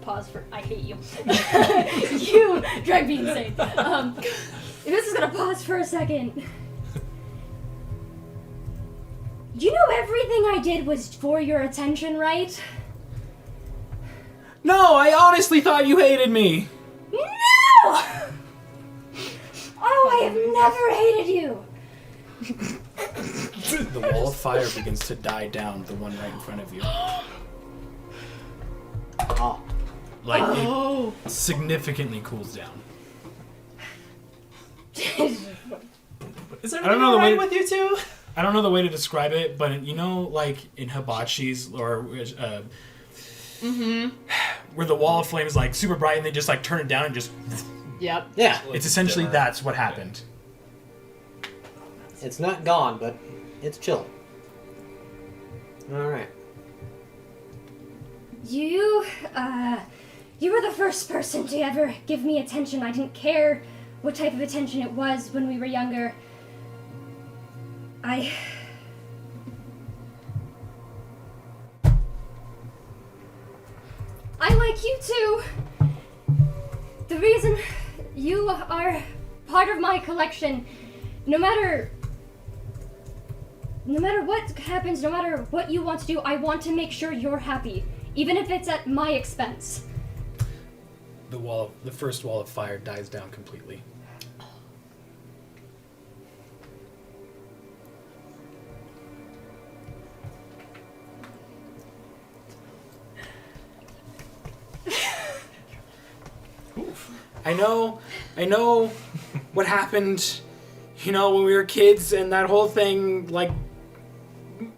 Pause for. I hate you. You drive me insane. This is gonna pause for a second. You know everything I did was for your attention, right? No, I honestly thought you hated me. No! Oh, I have never hated you. The wall of fire begins to die down, the one right in front of you. Oh. Like, it significantly cools down. Is there I don't know the way with you two? I don't know the way to describe it, but you know, like in hibachis or where the wall of flame is like super bright and they just like turn it down and just. Yep. Yeah. It's essentially dimmer. that's what happened. It's not gone, but it's chilling. Alright. You were the first person to ever give me attention. I didn't care what type of attention it was when we were younger. I like you too. The reason you are part of my collection, no matter what happens, no matter what you want to do, I want to make sure you're happy, even if it's at my expense. The first wall of fire dies down completely. I know what happened, when we were kids and that whole thing, like,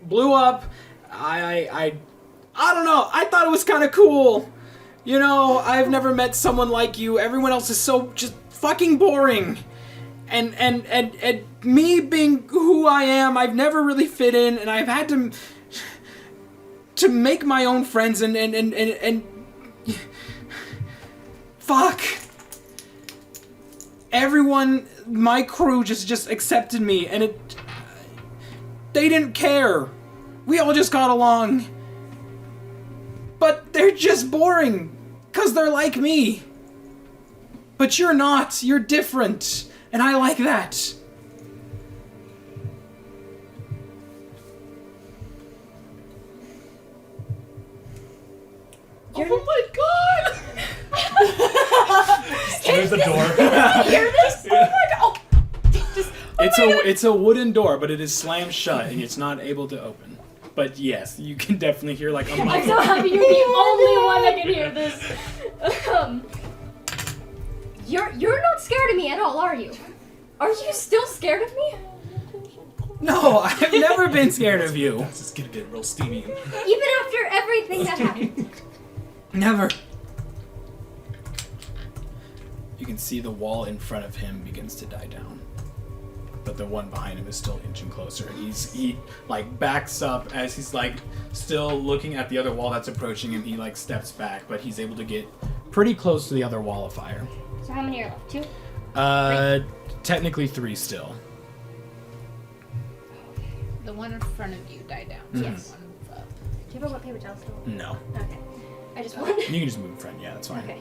blew up. I don't know. I thought it was kind of cool. I've never met someone like you. Everyone else is so just fucking boring. And me being who I am, I've never really fit in, and I've had to make my own friends and fuck. Everyone, my crew just accepted me, and they didn't care. We all just got along. But they're just boring, 'cause they're like me. But you're not. You're different. And I like that. Oh my god! There's the door. Hear this? Oh my god! Oh. It's a wooden door, but it is slammed shut and it's not able to open. But yes, you can definitely hear like a I'm muffled. so happy you're the only one that can hear this. You're not scared of me at all, are you? Are you still scared of me? No, I've never been scared of you. This is gonna get real steamy. Even after everything that happened. Never. You can see the wall in front of him begins to die down. But the one behind him is still inching closer. He like backs up as he's like still looking at the other wall that's approaching him. He like steps back, but he's able to get pretty close to the other wall of fire. So how many are left? 2? Technically 3 still. The one in front of you died down. Yes. One, Do you have a wet paper towel still? No. Okay. I just wanted. You can just move in front. Yeah, that's fine. Okay.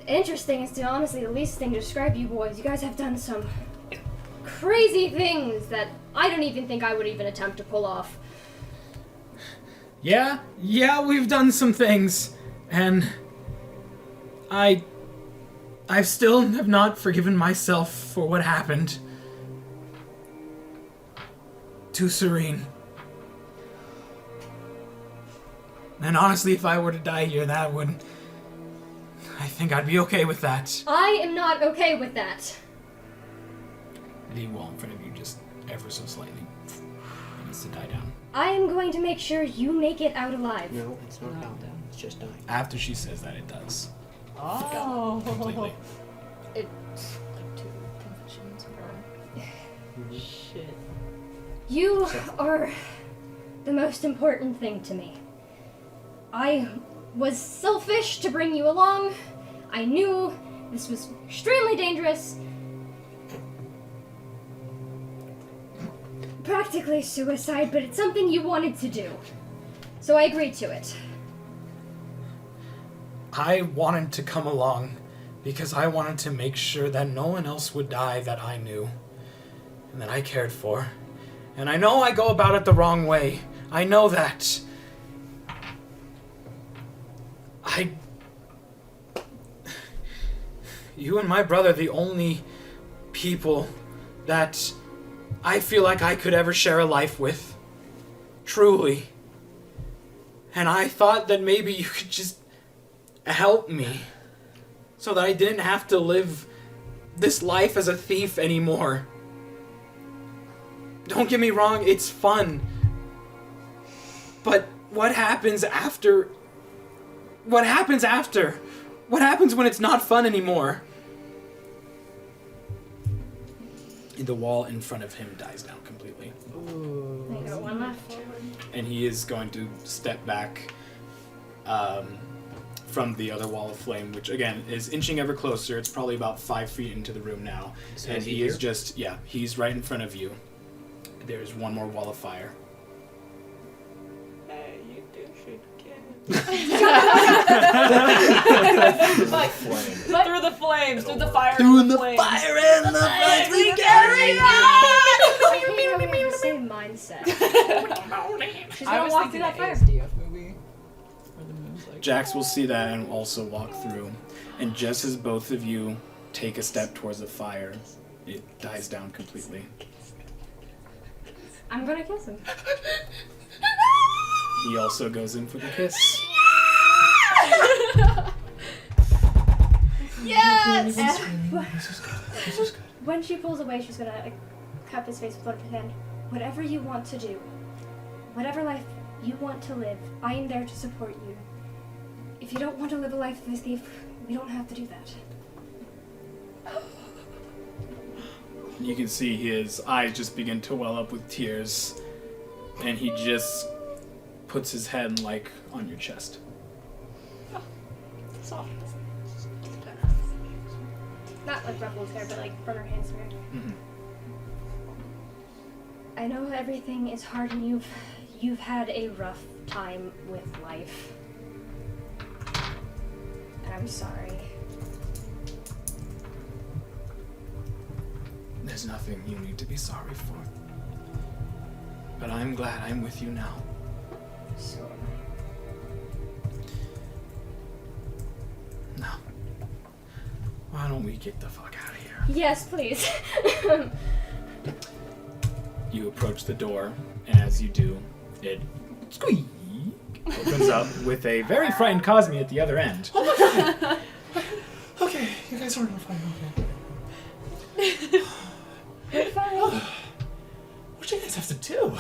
Interesting is honestly the least thing to describe you boys. You guys have done some crazy things that I don't even think I would even attempt to pull off. Yeah, we've done some things, and I still have not forgiven myself for what happened to Serene. And honestly, if I were to die here, I think I'd be okay with that. I am not okay with that. The wall in front of you just ever so slightly begins to die down. I am going to make sure you make it out alive. No, it's not countdown. It's just dying. After she says that, it does. Oh. Completely. it's like 2 confessions per. Shit. You are the most important thing to me. I was selfish to bring you along. I knew this was extremely dangerous. Practically suicide, but it's something you wanted to do. So I agreed to it. I wanted to come along because I wanted to make sure that no one else would die that I knew and that I cared for. And I know I go about it the wrong way. I know that. You and my brother are the only people that I feel like I could ever share a life with. Truly. And I thought that maybe you could just help me so that I didn't have to live this life as a thief anymore. Don't get me wrong, it's fun. But what happens after? What happens after? What happens when it's not fun anymore? The wall in front of him dies down completely. I got one left. And he is going to step back from the other wall of flame, which again is inching ever closer. It's probably about 5 feet into the room now. So and is he he is here? just, he's right in front of you. There's one more wall of fire. Hey, you two should get Like, through the flames, through the fire. Through and the flames. fire and the flames we carry I think we're in the same mindset. She's I gonna was walk thinking through that an fire. ASDF movie where the moon's like. Jax will see that and also walk through. And just as both of you take a step towards the fire, it dies down completely. I'm gonna kiss him. He also goes in for the kiss. Yes! When she pulls away, she's gonna cup his face with one hand. Whatever you want to do, whatever life you want to live, I am there to support you. If you don't want to live a life as a thief, we don't have to do that. You can see his eyes just begin to well up with tears, and he just puts his head like on your chest. Soft. Not like ruffle his hair, but like burn her hands through. Mhm. I know everything is hard and you've had a rough time with life. I'm sorry. There's nothing you need to be sorry for. But I'm glad I'm with you now. So am Now, why don't we get the fuck out of here? I. Yes, please. You approach the door, and as you do, it squeak opens up with a very frightened Cosme at the other end. Okay, you guys are on fire. Okay. Fine. What do you guys have to do?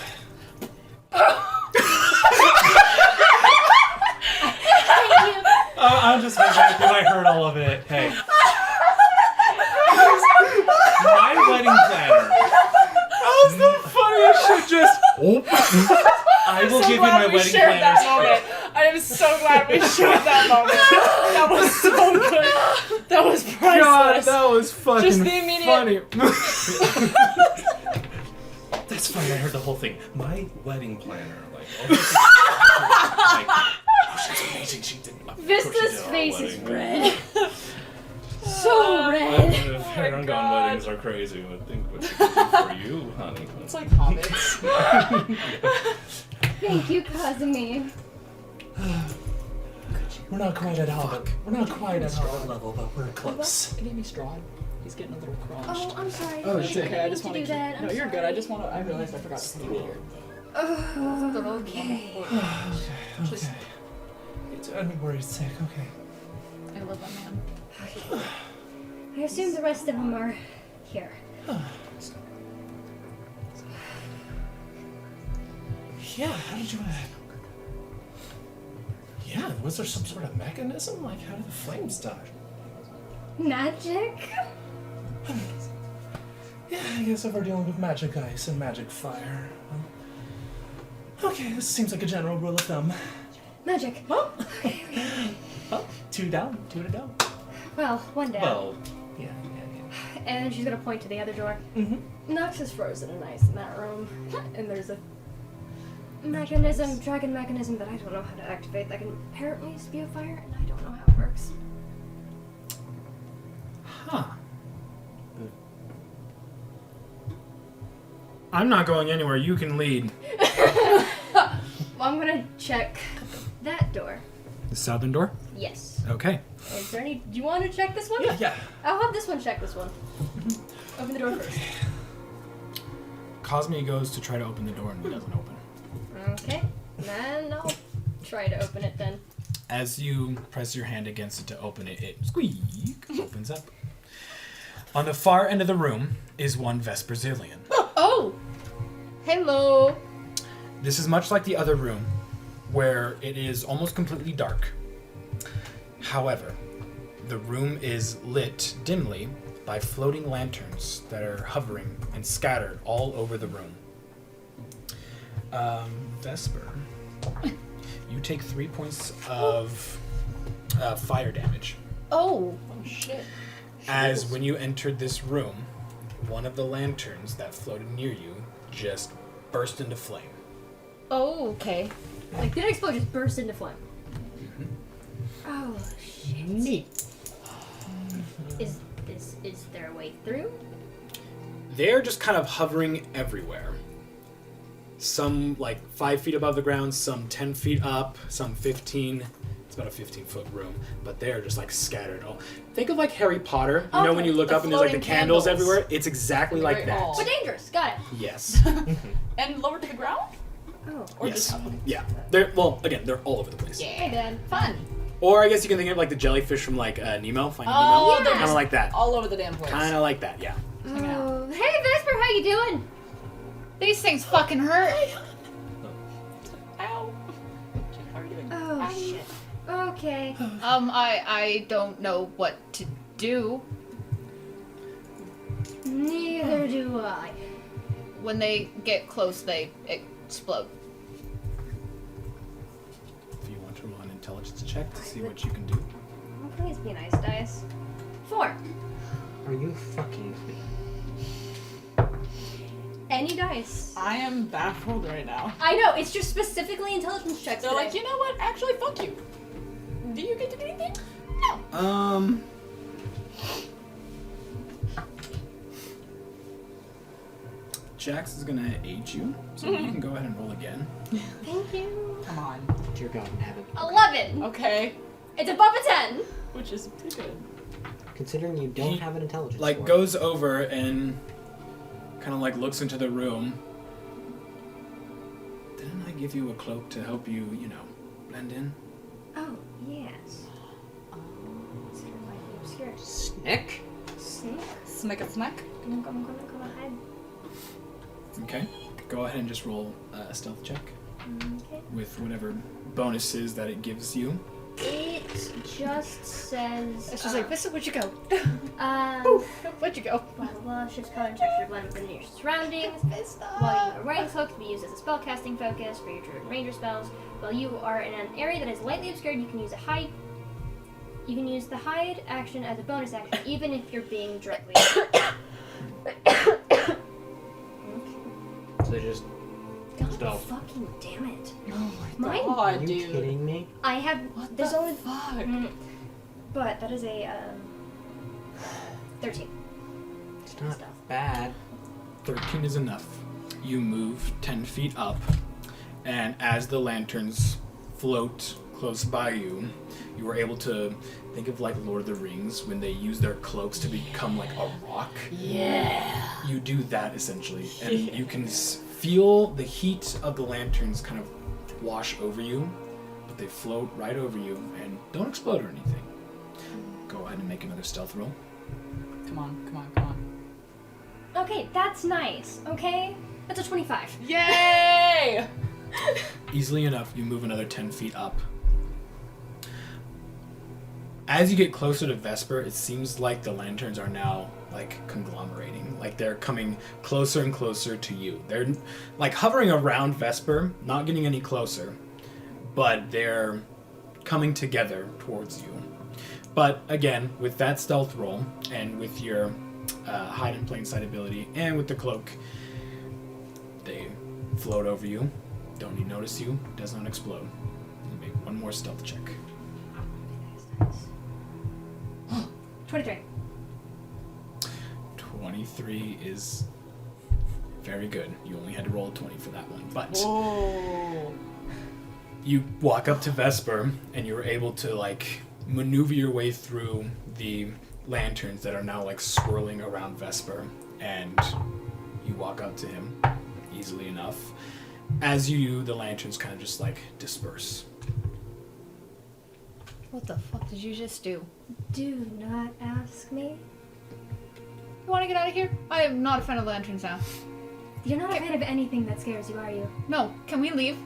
I'm just happy I heard all of it. Hey. My wedding planner. That was the funniest shit, just... I will So give you glad my we wedding shared that planner. moment. I am so glad we shared that moment. That was so good. That was priceless. God, that was fucking Just the immediate- funny. That's fine, I heard the whole thing. My wedding planner, like, oh, she's amazing. She did. Vista's face is red. So If red. Heron Gone God. weddings are crazy, but think what she can do for you, honey. It's like hobbits. Thank you, Cosme. We're not quite at Hobbit. We're not quite at Hobbit level, but we're close. It gave me straw. He's getting a little crushed. Oh, I'm sorry. Oh, I shit. didn't Okay, I mean just to want to do keep. that. No, I'm you're good. sorry. I just want to. I realized I forgot to keep it here. Okay. Just- Don't worry, it's sick. Okay. I love that man. I assume the rest of them are here. Yeah, how did you... Yeah, was there some sort of mechanism? Like, how did the flames start? Magic? Yeah, I guess if we're dealing with magic ice and magic fire. Okay, this seems like a general rule of thumb. Magic. Oh, 2 down, 2 to down. Well, one down. Well, yeah. And then she's gonna point to the other door. Mm-hmm. Nox is frozen in ice in that room. And there's a mechanism, dragon mechanism that I don't know how to activate that can apparently spew fire, and I don't know how it works. Huh. I'm not going anywhere. You can lead. Well, I'm gonna check that door. The southern door? Yes. Okay. Is there any... Do you want to check this one? Yeah. I'll have this one check this one. Open the door first. Cosme goes to try to open the door and it doesn't open. Okay. Then I'll try to open it then. As you press your hand against it to open it, it squeak opens up. On the far end of the room is one Vesperzilian. Oh! Hello! This is much like the other room, where it is almost completely dark. However, the room is lit dimly by floating lanterns that are hovering and scattered all over the room. Vesper, you take 3 points of fire damage. Oh! Oh shit. As when you entered this room, one of the lanterns that floated near you just burst into flame. Oh, okay. Like, didn't explode, just burst into flame. Oh, shit. Neat. Is there a way through? They're just kind of hovering everywhere. Some like 5 feet above the ground, some 10 feet up, some 15. It's about a 15-foot room, but they're just like scattered. Oh, think of like Harry Potter. You know when you look the up and there's like the floating candles candles. everywhere? It's exactly In the like Great that. Hall. But dangerous. Got it. Yes. And lower to the ground? Oh. Or Yes. just Yeah. They're again, they're all over the place. Hey, Dad. fun. Or I guess you can think of like the jellyfish from like Nemo, Finding Oh, Nemo. they're Kind of like that. all over the damn place. Kind of like that, yeah. Hanging out. Oh, hey, Vesper, how you doing? These things fucking hurt. Ow. How are you doing? Oh, shit. Okay. I don't know what to do. Neither do I. When they get close, they explode. If you want to roll an intelligence check to see what you can do. Oh, please be nice, dice. 4. Are you fucking with me? Any dice. I am baffled right now. I know, it's just specifically intelligence checks. They're like, you know what? Actually, fuck you. Do you get to do anything? No. Jax is gonna aid you, so you can go ahead and roll again. Thank you. Come on. Dear God in heaven. 11. Okay. It's above a 10. Which is pretty good. Considering you don't He, have an intelligence Like, score. goes over and kind of like looks into the room. Didn't I give you a cloak to help you, blend in? Oh, yes. Consider lightly obscured. Snick? Snake? Snick a snack. I'm gonna go ahead. Okay. Go ahead and just roll a stealth check Okay. with whatever bonuses that it gives you. It just says. It's just like, Vista, where'd you go? Where'd you go? Blah blah blah. Shift's color and texture blend within your surroundings. While you are wearing cloak, can be used as a spellcasting focus for your druid ranger spells. While you are in an area that is lightly obscured, you can use a hide. You can use the hide action as a bonus action, even if you're being directly. So they just... God Stealth. fucking damn it! Oh my God, Are you dude. kidding me? I have. What There's the only. fuck? But that is a 13. It's not Stealth. bad. 13 is enough. You move 10 feet up, and as the lanterns float close by you, you are able to think of like Lord of the Rings when they use their cloaks to become like a rock. Yeah. You do that essentially, and you can feel the heat of the lanterns kind of wash over you, but they float right over you and don't explode or anything. Go ahead and make another stealth roll. Come on, come on, come on. Okay, that's nice. Okay, that's a 25. Yay! Easily enough, you move another 10 feet up. As you get closer to Vesper, it seems like the lanterns are now like conglomerating. Like they're coming closer and closer to you. They're like hovering around Vesper, not getting any closer, but they're coming together towards you. But again, with that stealth roll and with your hide in plain sight ability and with the cloak, they float over you, don't even notice you, does not explode. You make one more stealth check. 23. 23 is very good. You only had to roll a 20 for that one. But Whoa. you walk up to Vesper and you're able to like maneuver your way through the lanterns that are now like swirling around Vesper, and you walk up to him easily enough. As you do, the lanterns kind of just like disperse. What the fuck did you just do? Do not ask me. You want to get out of here? I am not a fan of lanterns now. You're not a fan of anything that scares you, are you? No, can we leave?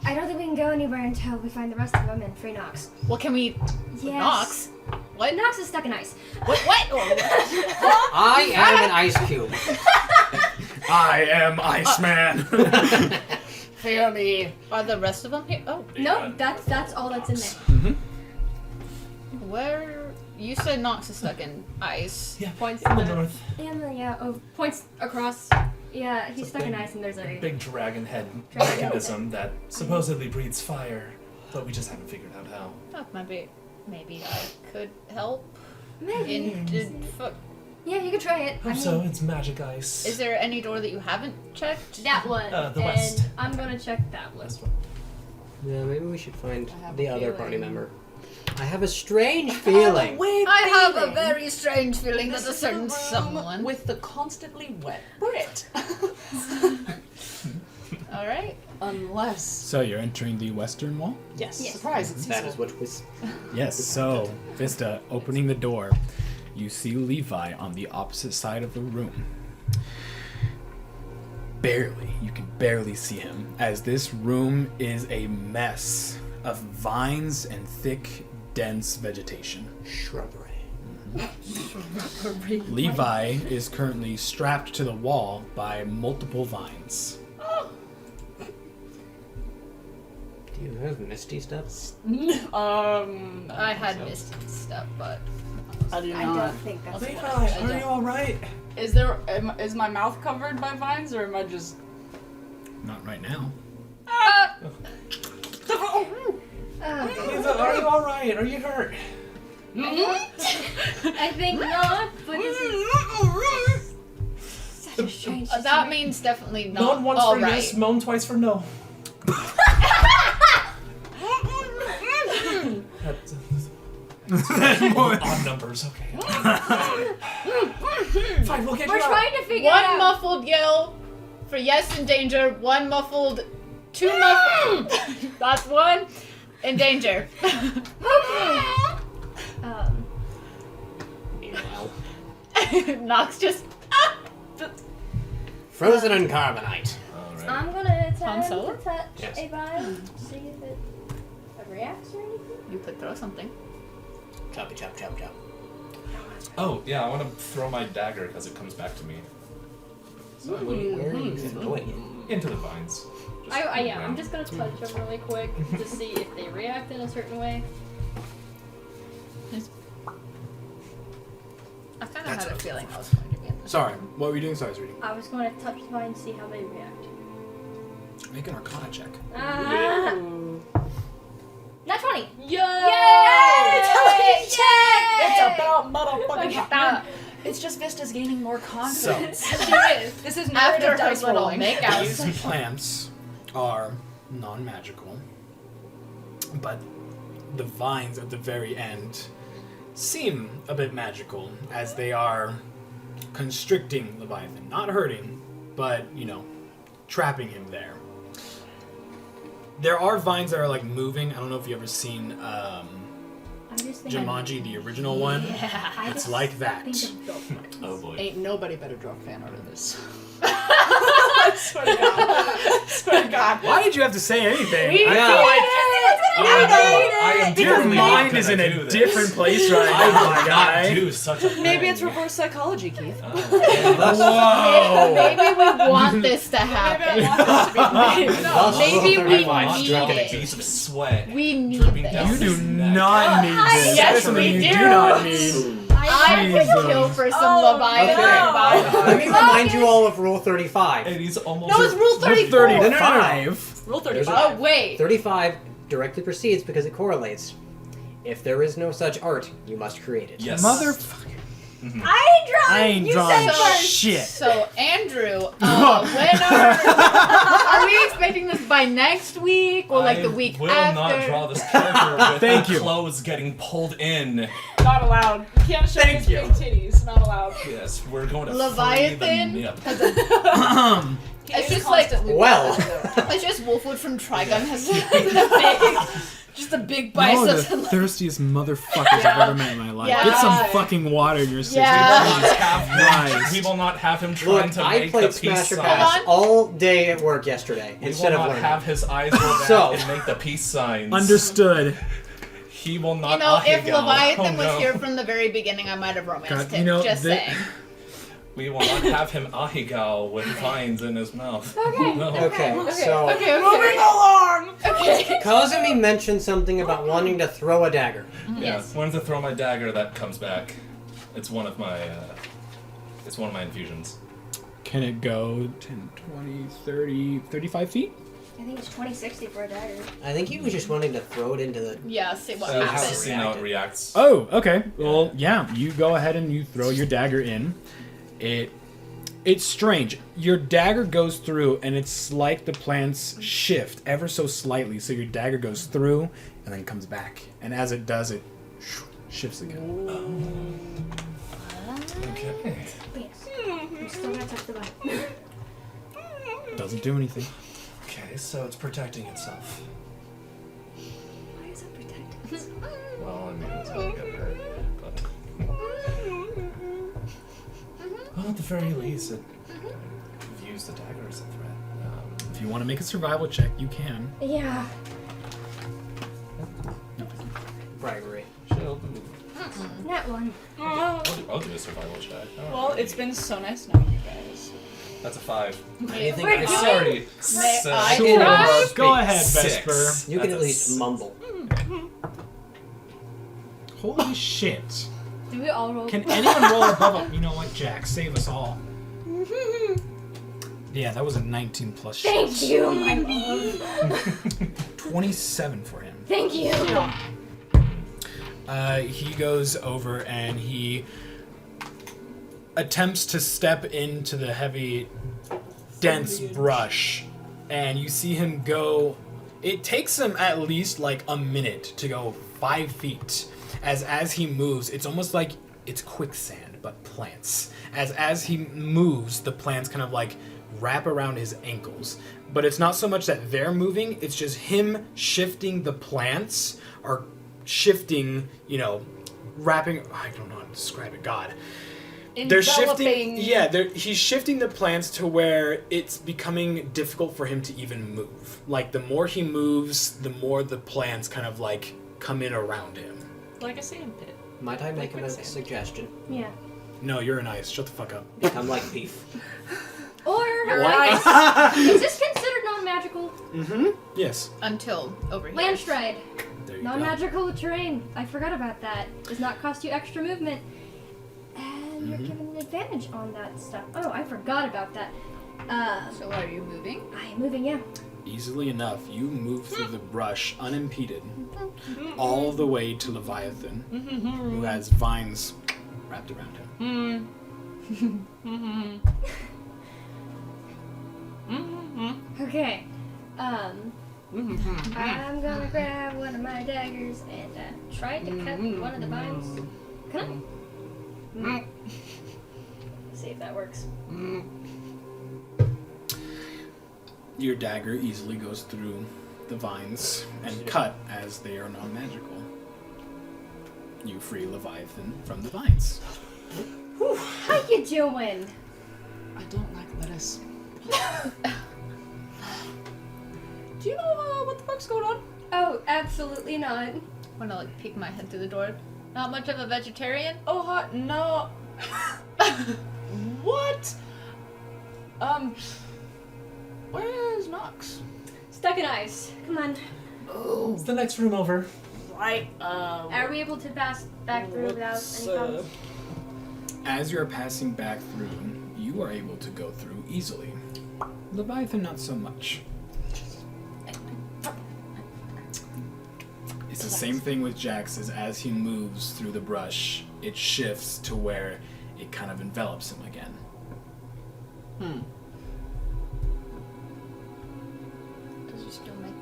I don't think we can go anywhere until we find the rest of them and free Nox. Well, can we... Yes. Nox? What? Nox is stuck in ice. What? I am an ice cube. I am Iceman! Fear me. Are the rest of them here? Oh, Nope, that's all that's in there. where... You said Nox is stuck in ice. Yeah, Points in the to the- north. Points across. Yeah, he's stuck in ice and there's a... Big dragon head Dragon mechanism that supposedly breathes fire, but we just haven't figured out how. Oh, maybe I could help. Maybe. Yeah, you could try it. Hope so. It's magic ice. Is there any door that you haven't checked? That one. The and west. I'm gonna check that one. Last one. Yeah, maybe we should find I have the a other feeling. party member. I have a strange feeling. I have a very strange feeling that a certain someone. with the constantly wet Brit. All right. Unless. So you're entering the western wall? Yes. Yes. Surprise, it's That Cecil. is what was. Yes, so Vista, opening the door, you see Levi on the opposite side of the room. You can barely see him, as this room is a mess of vines and thick, dense vegetation. Shrubbery. Levi is currently strapped to the wall by multiple vines. Do you have misty steps? I had missed stuff, but I do I not. don't think that's Levi, what are you alright? Is my mouth covered by vines, or am I just? Not right now. Levi, are you alright? Are you hurt? I think not, but this is such a strange That situation. means definitely Moan not once all for right. yes, moan twice for no. Odd numbers, okay. Fine, we'll get We're you out. trying to figure One out. muffled yell for yes in danger. One muffled, two muffled. That's one in danger. Meanwhile, Nox just. frozen and carbonite. Alright. I'm gonna attempt Han Solo? to touch Yes. a vine, see if it reacts or anything. You could throw something. Choppy chop chop chop. Oh, yeah, I want to throw my dagger because it comes back to me. So I will Where are you throwing into the vines. I'm just gonna touch them really quick to see if they react in a certain way. I kind of That's had a what- feeling I was going to be in this. Sorry, what were you doing? Sorry, sweetie. I was going to touch the vine and see how they react. Make an Arcana check. Not 20. Yo! Yay! It's about motherfucking. It's just Vista's gaining more confidence. She is. This is After narrative her dice little rolling. makeout. These plants are non-magical, but the vines at the very end seem a bit magical as they are constricting Leviathan, not hurting, but trapping him there. There are vines that are like moving. I don't know if you've ever seen I just think Jumanji, the original one. I It's just like that. think of Oh boy. Ain't nobody better draw fan art of this. I swear to God. Swear to God. Why did you have to say anything? Yeah. I am Your definitely mind not is in gonna a do this. different place right I now, will my guy. not do such a thing. Maybe it's reverse psychology, Keith. Whoa! Maybe we want this to Maybe I happen. want this to be made. Thus, maybe Rule we 35. need dropping it. beads of sweat. We need dripping down You this. do his neck. not need this. Yes, That's something we you do. do not need. I would Jesus. kill for some Oh, Leviathan. no. Let me remind you all of Rule 35. And he's almost. No, it's Rule 34. 35. Rule There's 35. Oh, wait. 35 directly precedes because it correlates. If there is no such art, you must create it. Yes. Motherfucker. I I ain't You drawing said first. shit. So, Andrew, when are we expecting this by next week or like the week I will after? not draw this character with Thank the you. clothes getting pulled in. Not allowed. You can't show his big titties. Not allowed. Yes, we're going to Leviathan free the nip. has a. It's just like Well, it's just Wolfwood from Trigun has just a big biceps. the thirstiest motherfuckers I've ever met in my life. Yeah. Get some fucking water in your system. Yeah. We will not have him trying look, to I make played the peace Smasher sign. Pass on. all day at work yesterday We instead will of not learning. have his eyes roll back So- and make the peace signs. Understood. He will not. You know, if Ahigal. Leviathan Oh, was no. here from the very beginning, I might have romanced God, him. you know, just saying. We will not have him Ahigal with vines in his mouth. Okay. No. Okay, so Okay. Moving along. Okay. Kazumi mentioned something about wanting to throw a dagger. Yeah, wanted to throw my dagger. That comes back. It's one of my. It's one of my infusions. Can it go 10, 20, 30, 35 feet? I think it's 2060 for a dagger. I think he was just wanting to throw it into the. Yeah, see what So just to happens. see how it reacts. Oh, okay. Well, yeah, you go ahead and you throw your dagger in. It's strange. Your dagger goes through, and it's like the plants shift ever so slightly. So your dagger goes through and then comes back. And as it does, it shifts again. Okay. Yes. We still gotta touch the vine. Doesn't do anything. Okay, so it's protecting itself. Why is it protected? Well, I mean, it's gonna get hurt, but. Well, at the very least, it views the dagger as a threat. If you want to make a survival check, you can. Yeah. Bribery. She'll do. That one. I'll do a survival check. Well, it's been so nice knowing you guys. That's a 5. Anything We're I doing- sorry. May I Sure. try? Go ahead, 6. Vesper. You can That's at a least mumble. Holy shit. Do we all roll? Can anyone roll above a... You know what, Jack? Save us all. Yeah, that was a 19 plus shit. Thank you, my love. 27 for him. Thank you. He goes over and he attempts to step into the heavy, dense brush. And you see him go... It takes him at least like a minute to go 5 feet. As he moves, it's almost like it's quicksand, but plants. As he moves, the plants kind of like wrap around his ankles. But it's not so much that they're moving, it's just him shifting the plants, or shifting, you know, wrapping... I don't know how to describe it, God. They're shifting... Yeah, he's shifting the plants to where it's becoming difficult for him to even move. Like, the more he moves, the more the plants kind of like come in around him. Like a sand pit. Might I make a suggestion? Yeah. No, you're an ice. Shut the fuck up. Become like beef. Or What? is this considered non-magical? Mm-hmm. Yes. Until over here. Land stride. There you Non-magical terrain. I forgot about that. Does not cost you extra movement. And you're given an advantage on that stuff. Oh, I forgot about that. So are you moving? I am moving, yeah. go. Easily enough, you move through the brush unimpeded all the way to Leviathan, who has vines wrapped around him. Okay. I'm gonna grab one of my daggers and try to cut one of the vines. Can I? See if that works. Your dagger easily goes through the vines and cut as they are non-magical. You free Leviathan from the vines. How you doing? I don't like lettuce. Do you know what the fuck's going on? Oh, absolutely not. Wanna like peek my head through the door? Not much of a vegetarian? Oh, no. What? Where's Nox? Stuck in ice. Come on. Oh, It's the next room over. right. Are we able to pass back through without any problems? As you're passing back through, you are able to go through easily. Leviathan, not so much. It's the same thing with Jax, as he moves through the brush, it shifts to where it kind of envelops him again. Does he still make it?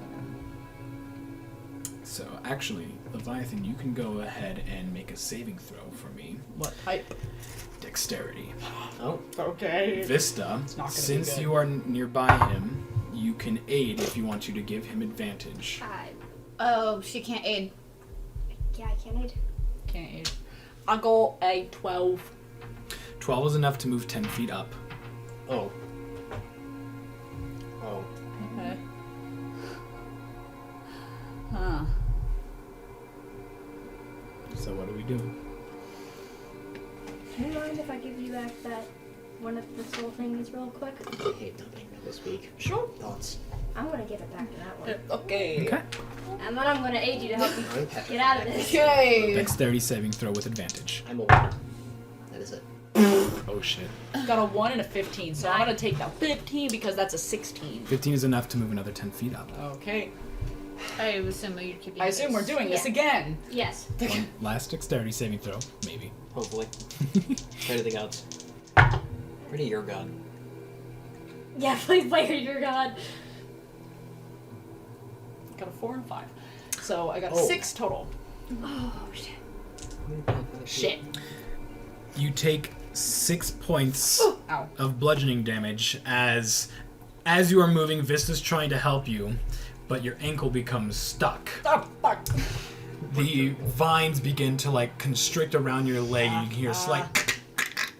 So, actually, Leviathan, you can go ahead and make a saving throw for me. What type? Dexterity. Oh, Okay. Vista, not gonna be since good. you are nearby him, you can aid if you want to give him advantage. Oh, she can't aid. Yeah, I can't aid. Can't eat. I got a 12. 12 is enough to move 10 feet up. oh. Oh. Okay. Huh. So what do we do? Do you mind if I give you back that one of the soul things real quick? I hate nothing this week. Sure. Thoughts? I'm gonna give it back to that one. Okay. Okay. And then I'm gonna aid you to help you I'm petrified. get out of this. Okay. Dexterity saving throw with advantage. I'm a one. That is it. Oh shit. Got a 1 and a 15, so I'm gonna take that 15 because that's a 16. 15 is enough to move another 10 feet up. Okay. I assume you're keeping I assume we're doing this Yeah. again. Yes. One last dexterity saving throw, maybe. Hopefully. Pray to the gods. Pray to your god. Yeah, please play your god. Got a 4 and 5. So I got a Oh. 6 total. Oh shit. Shit. You take 6 points Ow. of bludgeoning damage as you are moving. Vista's trying to help you, but your ankle becomes stuck. Oh, fuck. The vines begin to like constrict around your leg, and you can hear a slight.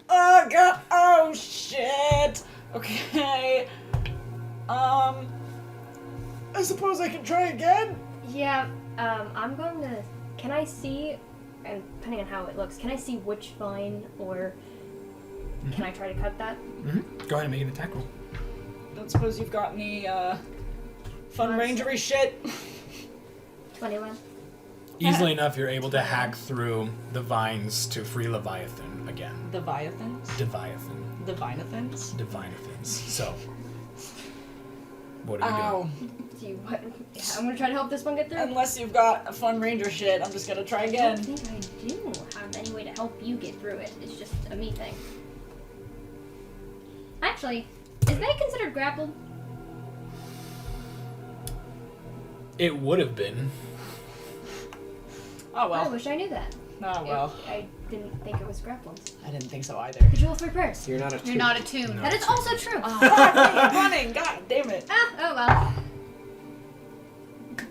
Oh, God. Oh, shit. Okay. I suppose I can try again? Yeah, I'm going to... Can I see, and depending on how it looks, can I see which vine, or can I try to cut that? Go ahead and make an attack roll. Don't suppose you've got any, fun Nice. rangery shit? 21. Easily enough, you're able to hack through the vines to free Leviathan again. The Viathans? Leviathan. The Vinathans? Divinathans. So, what are we Ow. Do you what? Yeah, I'm gonna try to help this one get through. Unless you've got a fun ranger shit, I'm just gonna try I again. don't think I do have any way to help you get through it. It's just a me thing. Actually, is that considered grappled? It would have been. Oh I well. wish I knew that. Oh well. I didn't think it was grappled. I didn't think so either. Did you roll 3 prayers? You're not a You're not attuned. That is also true. I'm running. God damn it. Oh well.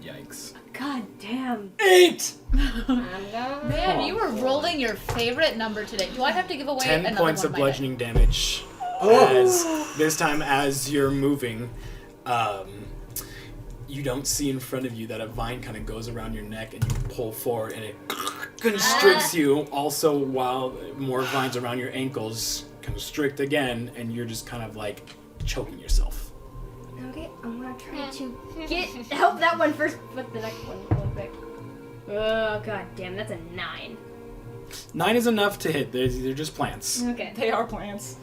Yikes. God damn. 8. I'm gonna. Man, you were rolling your favorite number today. Do I have to give away 10 another points one of my day? bludgeoning damage. As this time, as you're moving, you don't see in front of you that a vine kind of goes around your neck and you pull forward and it constricts you. Also, while more vines around your ankles constrict again, and you're just kind of like choking yourself. Okay, I'm gonna try to help that one first, but the next one real quick. Oh god damn, that's a 9. 9 is enough to hit. They're just plants. Okay. They are plants.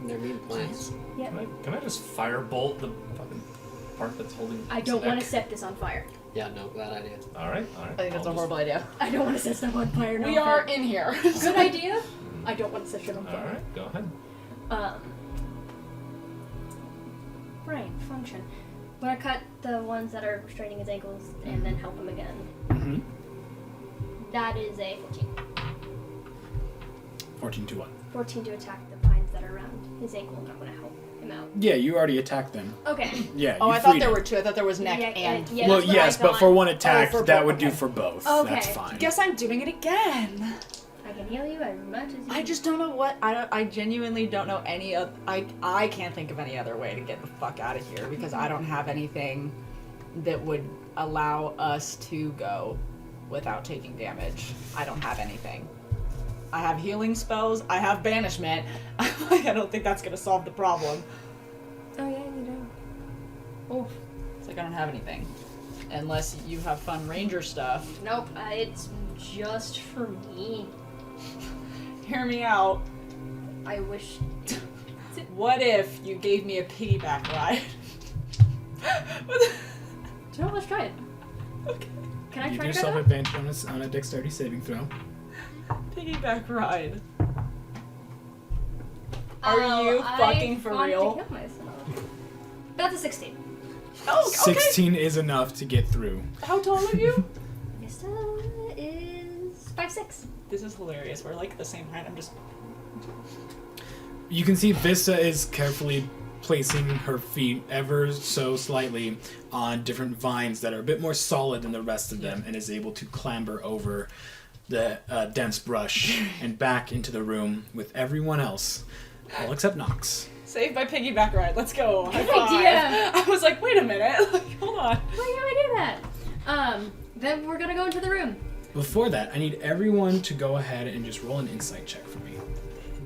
They're mean plants. Yep. Can I just firebolt the fucking part that's holding? I don't want to set this on fire. Yeah, no, bad idea. All right. I think that's a horrible idea. I don't want to set stuff on fire. No We are offense. in here. Good idea. I don't want to set shit on All fire. right, go ahead. Brain function. I'm gonna cut the ones that are straining his ankles and then help him again. Mm-hmm. That is a 14. 14 to 1. 14 to attack the vines that are around his ankle, and I'm gonna help him out. Yeah, you already attacked them. Okay. Yeah. Oh, you I thought freed there them. were 2. I thought there was neck Yeah, and. yeah, Well, that's what yes, I but thought. for one attack, for that both, would do okay. for both. Okay. That's fine. Guess I'm doing it again. I can heal you as much as you I just don't know what I genuinely don't know any of I can't think of any other way to get the fuck out of here because I don't have anything that would allow us to go without taking damage. I don't have anything. I have healing spells. I have banishment. I don't think that's gonna solve the problem. Oh yeah, you do. Oh, it's like I don't have anything, unless you have fun ranger stuff. Nope, it's just for me. Hear me out. I wish. What if you gave me a piggyback ride? So let's try it. Okay. Can I Give try yourself that? advantage on a dexterity saving throw. Piggyback ride. Are you fucking for I real? want to kill myself. That's a 16. Oh, okay. 16 is enough to get through. How tall are you? Vista is 5'6". This is hilarious. We're like the same height. I'm just. You can see Vista is carefully placing her feet ever so slightly on different vines that are a bit more solid than the rest of them and is able to clamber over the dense brush and back into the room with everyone else, all except Nox. Saved by piggyback ride. Let's go. High Good five. idea. I was like, wait a minute. Like, hold on. Why do I do that? Then we're gonna go into the room. Before that, I need everyone to go ahead and just roll an insight check for me.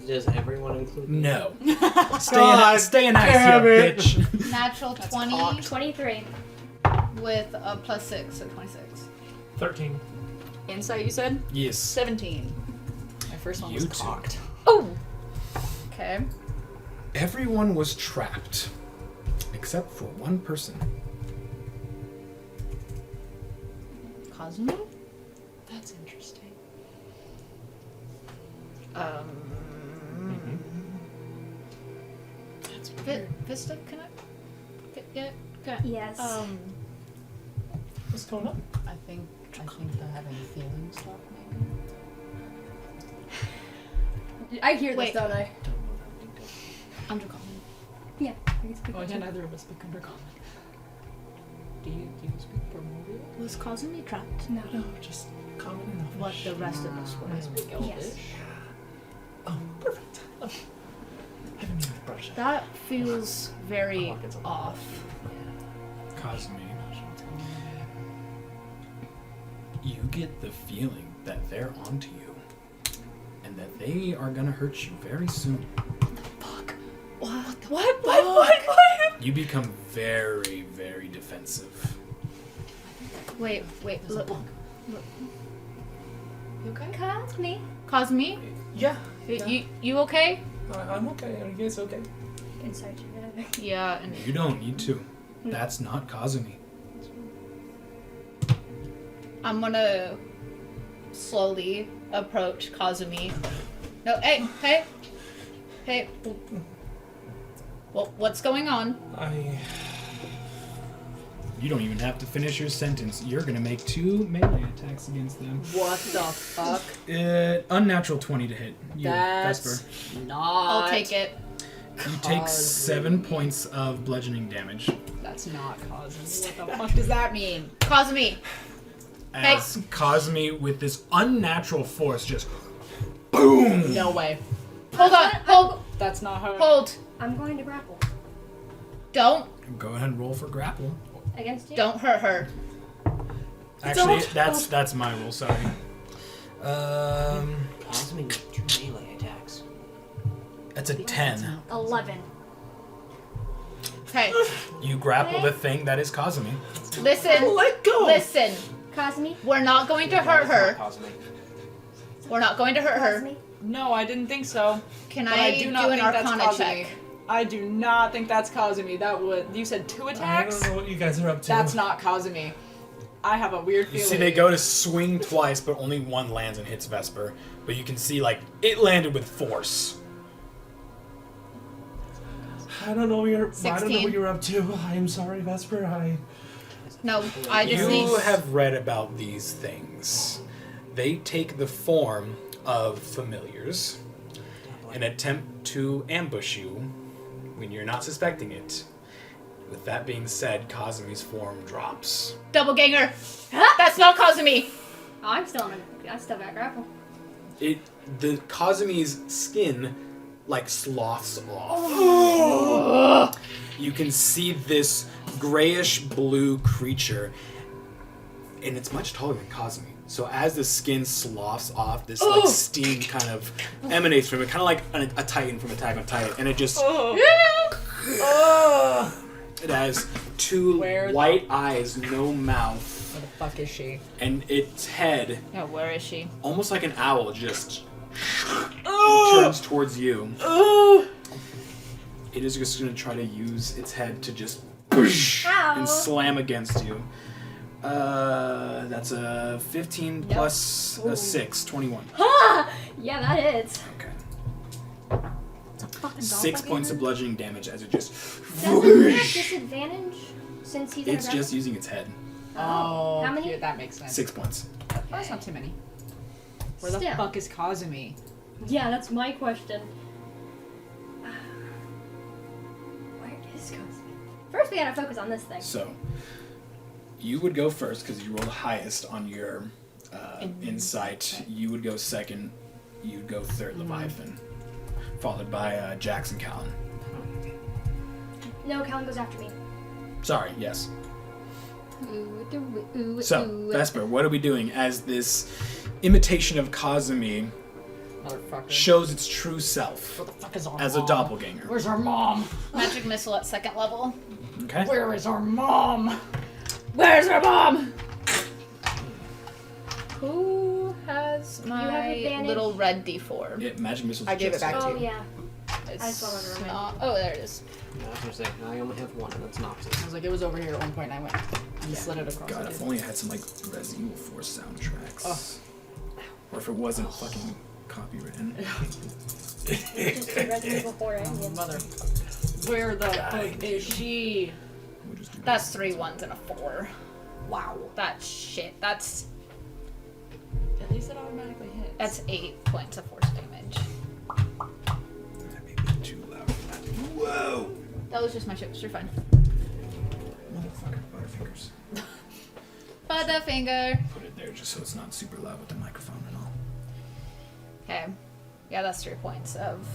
Does everyone include me? No. Stay in ice, you bitch. Natural 20 cocked. 23. with a +6, so 26. 13. Insight, you said? Yes. 17. My first one was You two. cocked. Oh! Okay. Everyone was trapped, except for one person. Cosmo? That's interesting. That's weird. Vista, can I? Yeah, okay. Yes. What's going on? I think they're having feelings stuff, maybe. I hear Wait. this, don't I? Undercommon. Yeah. I can speak Oh, yeah, too. neither of us speak Undercommon. Do you speak Primordial? Was Cosmo trapped? No. Just common enough. What the rest of us I were. speak Elvish. Yes. Oh, perfect. Oh. Haven't even brushed it. That feels very off. Cosme. You get the feeling that they're onto you, and that they are gonna hurt you very soon. What? You become very, very defensive. Wait. Look. You okay? Cosme? Yeah. You okay? I'm okay. Are you guys okay? Inside you. Yeah. And You don't need to. That's not Kazumi. I'm gonna slowly approach Kazumi. No, hey. Well, what's going on? You don't even have to finish your sentence. You're gonna make 2 melee attacks against them. What the fuck? Unnatural 20 to hit. You, That's Vesper. not. I'll take it. You take 7 points of bludgeoning damage. That's not Cosme. What the fuck does that mean? Cosme! As Cosme, with this unnatural force, just boom! No way. Hold! That's not her. Hold! I'm going to grapple. Don't Go ahead and roll for grapple. Against you? Don't hurt her. Actually, that's my rule. Sorry. Cosme made 2 melee attacks. That's a 10. 11. Okay, You grapple the thing that is Cosme. listen. Let go! Listen. Cosme? We're not going to hurt her. Cosme. We're not going to hurt her. Cosme? No, I didn't think so. Can But I do do not an think that's Arcana Cosme. check? I do not think that's Cosme. That would. You said 2 I attacks? don't know what you guys are up to. That's not Cosme. I have a weird You feeling. see, they go to swing twice, but only one lands and hits Vesper. But you can see, like, it landed with force. I don't know what you're. I don't know 16. what you're up to. I am sorry, Vesper. No, I just You need. have read about these things. They take the form of familiars and attempt to ambush you when you're not suspecting it. With that being said, Cosme's form drops. Double-ganger! That's not Cosme! Oh, I still got grapple. The Cosme's skin like sloughs off. You can see this grayish blue creature, and it's much taller than Cosme. So as the skin sloughs off, this like steam kind of emanates from it, kind of like a Titan from Attack on Titan, and it just it has 2 Where the- white eyes, no mouth, Where the fuck is she? and its head, No, where is she? almost like an owl, just turns towards you. It is just going to try to use its head to just Ow. and slam against you. That's a 15 plus a 6, 21. Yeah, that is. Okay. It's a fucking 6 points of bludgeoning damage as it just. Doesn't it have disadvantage since he's in a It's grapple? just using its head. Oh, How many? yeah, that makes sense. 6 points. That's not too many. Where the Still. fuck is Cosme? Yeah, that's my question. Where is Cosme? First, we gotta focus on this thing. So, you would go first because you rolled highest on your insight. You would go second. You'd go third, Leviathan. Followed by Jackson Callan. No, Callan goes after me. Sorry, yes. So, Vesper, what are we doing as this imitation of Kazumi Motherfucker. shows its true self Where the fuck is our as mom? a doppelganger? Where's our mom? Magic missile at 2nd level. Okay? Where is our mom? Where's our mom? Who has have my advantage. little red D4? Yeah, magic missiles. I gave it back to Oh, you. yeah. It's I just wanted to remind not. Oh, there it is. I was gonna say, I only have 1, and that's Noxus. I was like, it was over here at one point, and I went and slid it across. God, the if table. only I had some like Resident Evil 4 soundtracks. Or if it wasn't fucking copywritten. Just the Resident Evil 4 engine. Mother. Where the fuck is she? We'll just do That's 3 1s and a 4. Wow. That's shit. That's At least it automatically hits. 8 points of force damage. That may be too loud for that. Whoa! That was just my chips. You're fine. Motherfucker, Butterfingers. Butterfinger. Put it there just so it's not super loud with the microphone and all. Okay. Yeah, that's 3 points of.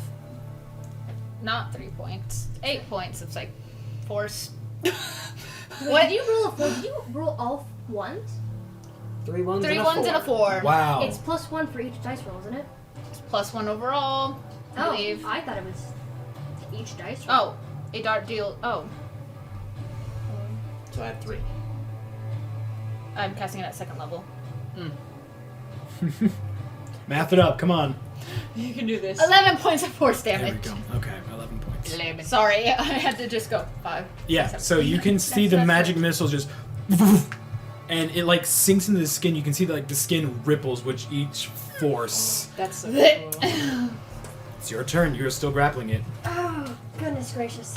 Not 3 points. 8 points of like force. What? Did you roll a 4? Did you roll all ones? 3 1s 3 and a 1s 4. and a 4. Wow. It's +1 for each dice roll, isn't it? Plus 1 overall. I Oh, believe. I thought it was each dice roll. Oh, a dart deal. Oh. So I had 3. I'm casting it at 2nd level. Math it up. Come on. You can do this. 11 points of force There damage. we go. Okay, 11 points. Sorry, I had to just go 5. Yeah, so you can see the That's magic right. missiles just, and it like sinks into the skin. You can see that like the skin ripples with each force. That's so cool. It's your turn. You're still grappling it. Oh, goodness gracious.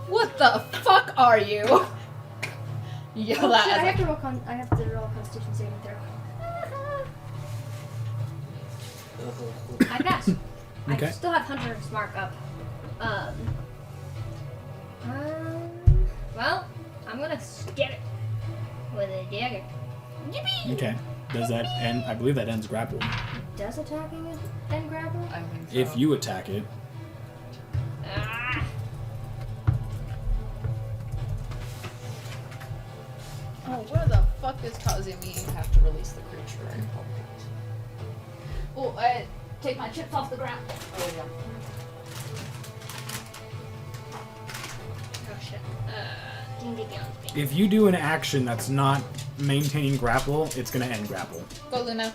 What the fuck are you? Yell Oh, that shit, as I have I to roll a Constitution saving throw. I passed. Okay. I still have Hunter's Mark up. Well, I'm gonna get it with a dagger. Yippee! Okay. Does that end? I believe that ends grapple. Does attacking and grapple? I think so. If you attack it, Ah! Oh, where the fuck is causing me? You have to release the creature. Oh, I take my chips off the ground. Oh yeah. Oh shit. Ding ding dong. if you do an action that's not maintaining grapple, it's gonna end grapple. Go, Luna.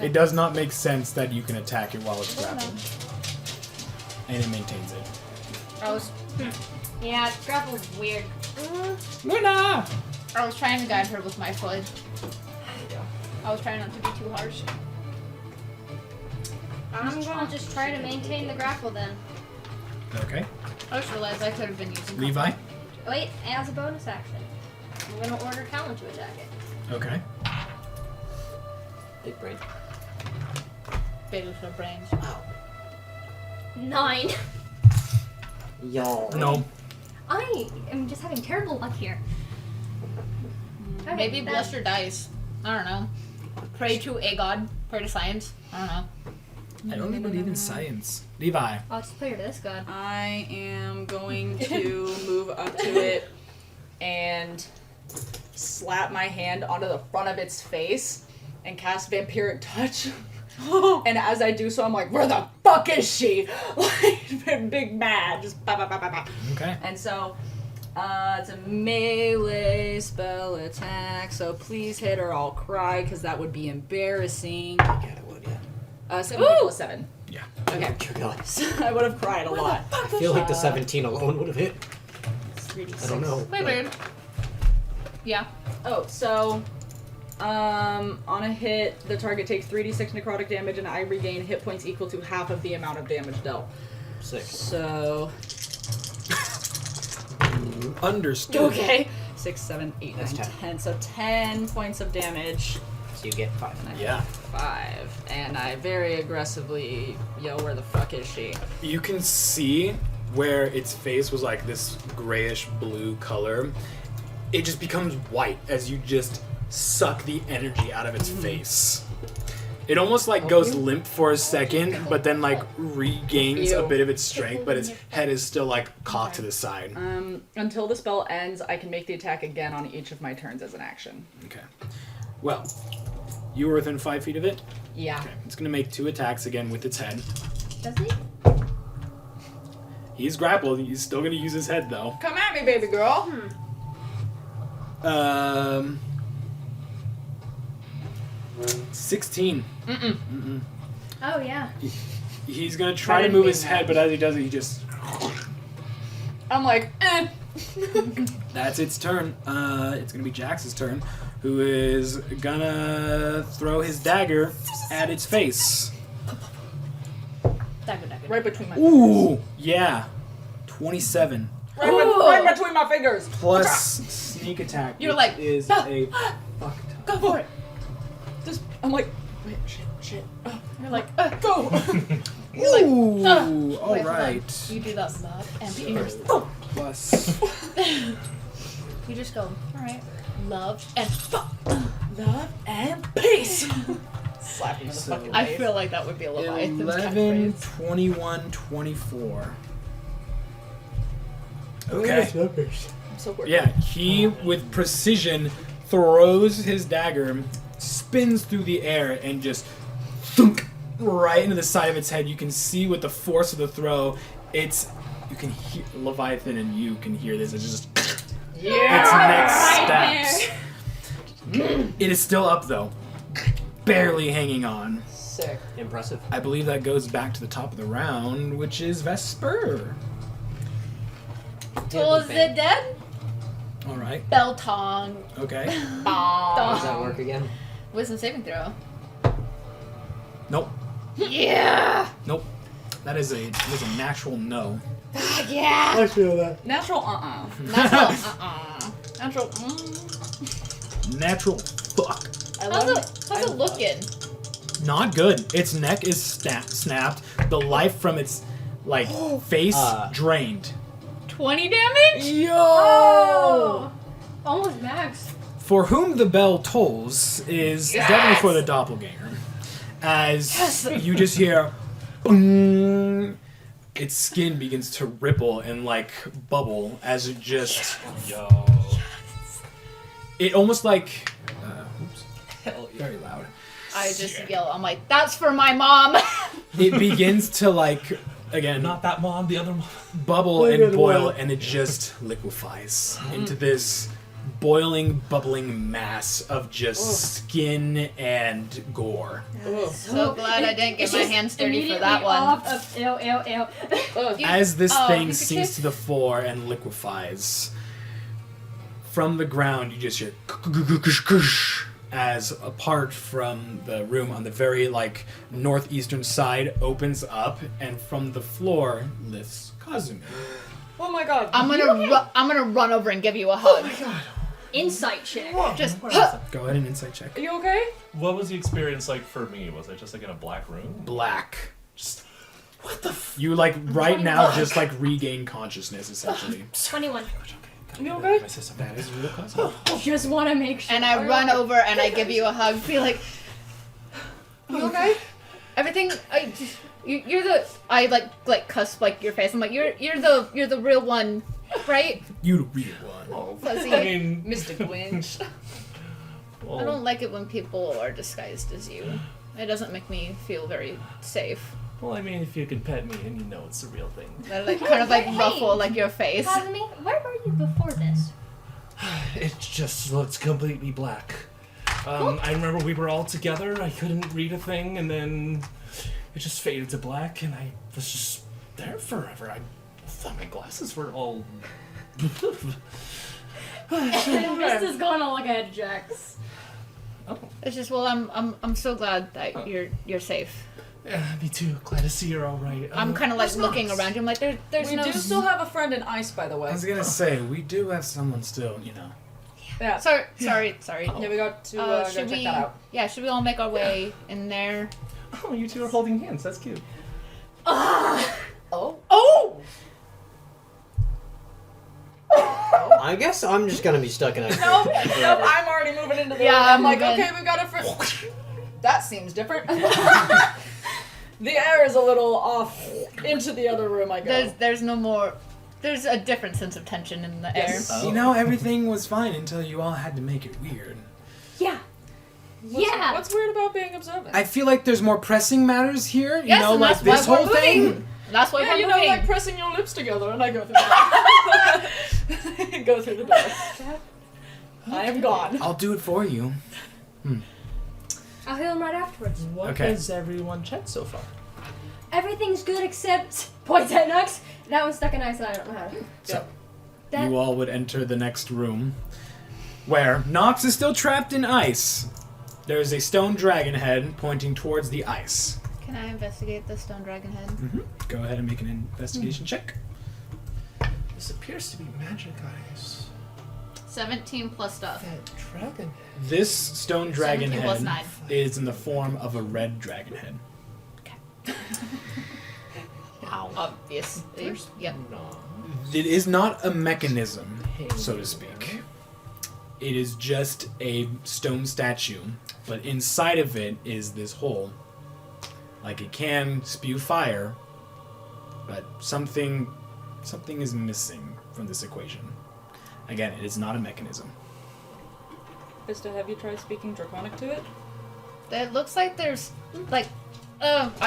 It does not make sense that you can attack it while it's grappled, and it maintains it. Yeah, grapple's weird. Luna! I was trying to guide her with my foot. I was trying not to be too harsh. I'm gonna just try to maintain the grapple then. Okay. I just realized I could have been using. Levi? Wait, as a bonus action, I'm gonna order Talon to attack it. Okay. Big brain. Big with her brains. 9. Y'all. No. I am just having terrible luck here. Okay, Maybe that- bless your dice. I don't know. Pray to a god. Pray to science. I don't know. I don't even believe in science. Levi. I'll just pray to this god. I am going to move up to it and slap my hand onto the front of its face and cast Vampiric Touch. And as I do so, I'm like, where the fuck is she? Like, big mad. Just ba ba ba ba ba. Okay. And so, it's a melee spell attack, so please hit or I'll cry, because that would be embarrassing. Yeah, I would, yeah. 17 plus 7. Yeah. Okay. Dear God. I would have cried a lot. I feel like the 17 alone would have hit. I don't know. Wait, weird. Yeah. Oh, so, on a hit, the target takes 3d6 necrotic damage, and I regain hit points equal to half of the amount of damage dealt. 6. So, Understood. okay. 6, 7, 8, 9, That's 10. 10. So 10 points of damage. So you get 5. And I Yeah. have 5. And I very aggressively yell, where the fuck is she? You can see where its face was like this grayish blue color. It just becomes white as you just suck the energy out of its face. It almost like goes limp for a second, but then like regains a Ew. bit of its strength, but its head is still like cocked to the side. Until the spell ends, I can make the attack again on each of my turns as an action. Okay. Well, you were within 5 feet of it. Yeah. Okay. It's gonna make 2 attacks again with its head. Does he? He's grappled. He's still gonna use his head though. Come at me, baby girl. 16. Oh yeah. He's gonna try to move his head, but as he does it, he just. I'm like, eh. That's its turn. It's gonna be Jax's turn, who is gonna throw his dagger at its face. Dagger, dagger. Right between my Ooh, yeah, 27 right between my fingers. plus sneak attack. You're which like, is "Ah, a fuck ton. Go for it. Just, I'm like, wait, shit. Oh, You're like, go. Ooh, all wait, hold on. right. You do that love and peace. Plus, You just go, alright. Love and fuck. Love and peace. Slap him in the So- fucking I face. feel like that would be a Leviathan's 11, catchphrase. 21, 24. Okay. I'm so worried. Yeah, he with precision throws his dagger, spins through the air, and just thunk right into the side of its head. You can see with the force of the throw, you can hear Leviathan, and you can hear this. It's just its next steps. It is still up though, barely hanging on. Sick. Impressive. I believe that goes back to the top of the round, which is Vesper. Was it dead? All right. Bell tongue. Okay. How does that work again? Wisdom saving throw. Nope. Yeah. Nope. That is a natural no. Yeah. I feel that. Natural Natural. Natural. Natural fuck. How's it looking? Not good. Its neck is snapped. The life from its face drained. 20 damage? Yo! Oh! Almost max. For whom the bell tolls is definitely for the doppelganger. As you just hear, boom, its skin begins to ripple and bubble as it just. Yo. It almost oops. Hell yeah. Very loud. I just yell. I'm like, that's for my mom. It begins to again, Not that mom, the other mom. bubble and boil, and it just liquefies into this boiling, bubbling mass of just skin and gore. So glad I didn't get my hands dirty for that Immediately one. off of ew. As this thing piece of sinks cake. to the floor and liquefies, from the ground you just hear as apart from the room on the very northeastern side opens up, and from the floor lifts Kazumi. Oh my god. I'm gonna run over and give you a hug. Insight check. Just Go ahead and insight check. Are you okay? What was the experience like for me? Was I just in a black room? Black. Just what the f- You right now just regain consciousness essentially. 21. You okay? That is real Kazumi. Just want to make sure. and I run over and I give you a hug. Be like, You okay? everything. You're the. I cuss your face. I'm like, you're the real one, right? You the real one. Fuzzy. I mean, Mr. Gwynch. well, I don't like it when people are disguised as you. It doesn't make me feel very safe. well, I mean, if you can pet me and you know it's the real thing. That kind of ruffle your face. Kazumi, where were you before this? It just looks completely black. I remember we were all together. I couldn't read a thing, and then it just faded to black, and I was just there forever. I thought my glasses were all. Mist is going to look at Jax. It's just I'm so glad that you're safe. Yeah, me too. Glad to see you're all right. I'm kind of looking around you. I'm like, there's We no. do still have a friend in ice, by the way. I was gonna say, we do have someone still, Yeah. Sorry. Yeah, we got to go Should check we? that out. Yeah, should we all make our way in there? Oh, you two are holding hands. That's cute. Oh. I guess I'm just gonna be stuck in a. Nope, I'm already moving into the Yeah, room. I'm I'm like, moving. okay, we've got a friend. That seems different. The air is a little off. Into the other room I go. There's no more. There's a different sense of tension in the Yes. air. everything was fine until you all had to make it weird. Yeah. What's weird about being observant? I feel like there's more pressing matters here, Yes, and that's this why whole we're thing. moving. That's why Yeah, we're you know, moving. like pressing your lips together, and I go through the door. Go through the door. I am gone. I'll do it for you. I'll heal him right afterwards. What Okay. has everyone checked so far? Everything's good except points at Nux. That one's stuck in ice and I don't know how to. So, That- you all would enter the next room, where Nox is still trapped in ice. There is a stone dragon head pointing towards the ice. Can I investigate the stone dragon head? Go ahead and make an investigation check. This appears to be magic ice. 17 plus stuff. That dragon. This stone dragon 17 plus head 9. is in the form of a red dragon head. Obviously. Yep. No. It is not a mechanism, so to speak. It is just a stone statue, but inside of it is this hole. Like it can spew fire, but something is missing from this equation. Again, it is not a mechanism. Vista, have you tried speaking Draconic to it? It looks like there's I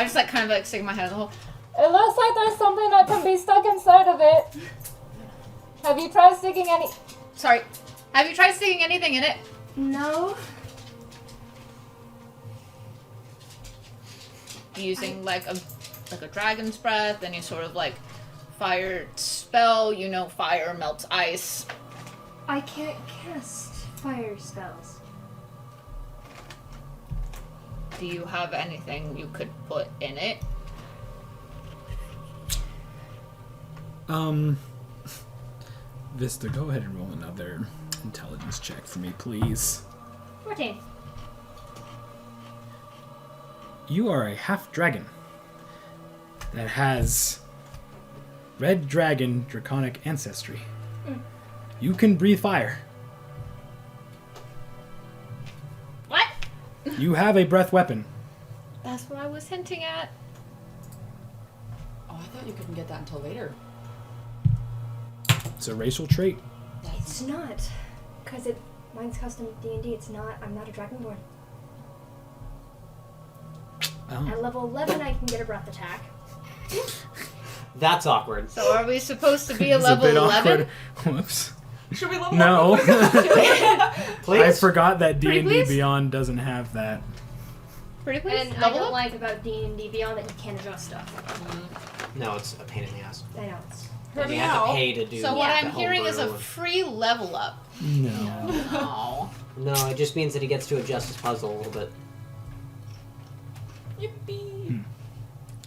just kind of stick my head in the hole. It looks like there's something that can be stuck inside of it. Have you tried sticking anything in it? No. Using like a dragon's breath, any sort of like fire spell. You know, fire melts ice. I can't cast fire spells. Do you have anything you could put in it? Vista, go ahead and roll another intelligence check for me, please. 14. You are a half dragon that has red dragon draconic ancestry. You can breathe fire. What? You have a breath weapon. That's what I was hinting at. Oh, I thought you couldn't get that until later. It's a racial trait. It's not. Because mine's custom D&D. It's not. I'm not a dragonborn. Oh. At level 11, I can get a breath attack. That's awkward. So are we supposed to be a It's level bit 11? awkward. Whoops. Should we level No. up? Please? I forgot that Pretty D&D please? Beyond doesn't have that. Pretty please? And I Level don't up? like about D&D Beyond that you can't adjust stuff. No, it's a pain in the ass. I know. It's... And you have to pay to do So what the I'm hearing is a homebrew. free level up. No. Oh. No, it just means that he gets to adjust his puzzle a little bit. Yippee!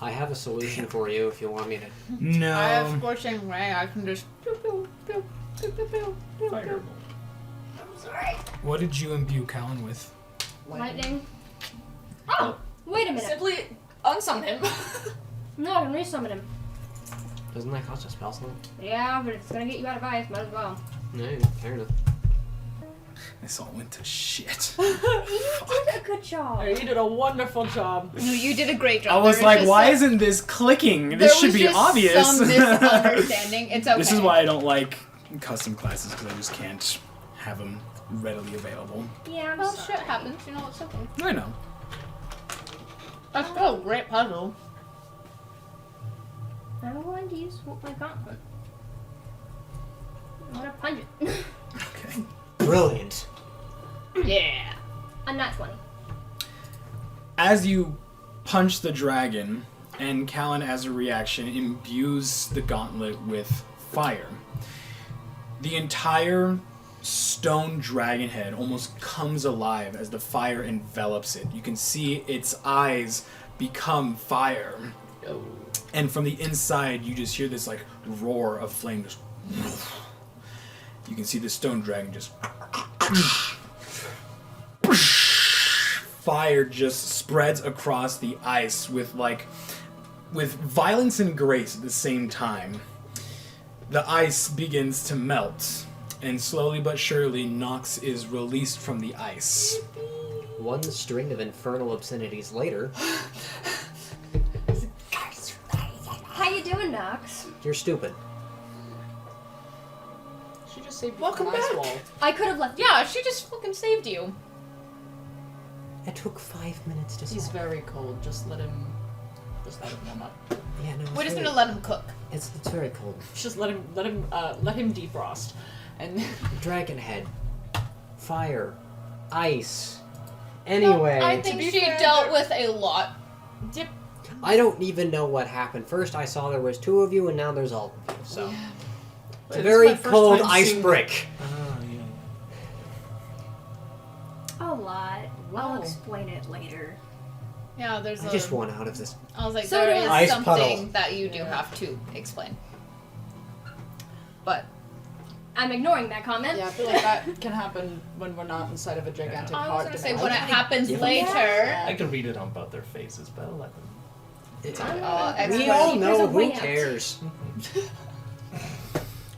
I have a solution for you if you want me to. No. I have scorching ray. I can just pew pew pew pew pew pew pew. Fireball. What did you imbue Callan with? Lightning. Oh! Wait a minute. Simply unsummon him. No, I can resummon him. Doesn't that cost a spell slot? Yeah, but it's gonna get you out of ice. Might as well. No, fair enough. This all went to shit. You did a good job. You did a wonderful job. No, you did a great job. I was There like, just why some- isn't this clicking? there This should was be just obvious. Some misunderstanding. It's okay. This is why I don't like custom classes, because I just can't have them readily available. Yeah, I'm Well, sorry. shit happens. You know, it's okay. I know. That's still a great puzzle. I'm going to use my gauntlet. I'm gonna punch it. Okay. Brilliant. Yeah. I'm not 20. As you punch the dragon, and Callan, as a reaction, imbues the gauntlet with fire, the entire stone dragon head almost comes alive as the fire envelops it. You can see its eyes become fire. And from the inside, you just hear this like roar of flame. Just you can see the stone dragon just fire just spreads across the ice with violence and grace at the same time. The ice begins to melt, and slowly but surely, Nox is released from the ice. One string of infernal obscenities later, How you doing, Nox? you're stupid. She just saved you Welcome from an ice back. wall. I could have left you. Yeah, she just fucking saved you. It took 5 minutes to He's solve. very cold. Just let him warm up. Yeah, no, We're just gonna let him cook. It's very cold. Just let him defrost, and Dragon head, fire, ice. Anyway, I think she dealt with a lot. dip. I don't even know what happened. First, I saw there was 2 of you, and now there's all of you. So it's a This is very my first cold time ice seeing- brick. Ah, yeah. A lot. I'll Wow. explain it later. Yeah, there's I just want out of this. I was like, So there do is I. Ice something puddle. that you do have to explain. But I'm ignoring that comment. Yeah, I feel like that can happen when we're not inside of a gigantic I was hard gonna say dimension. when it happens Yeah. later. I can read it on both their faces, but I'll let them. We expert. all know, There's a who way out. cares?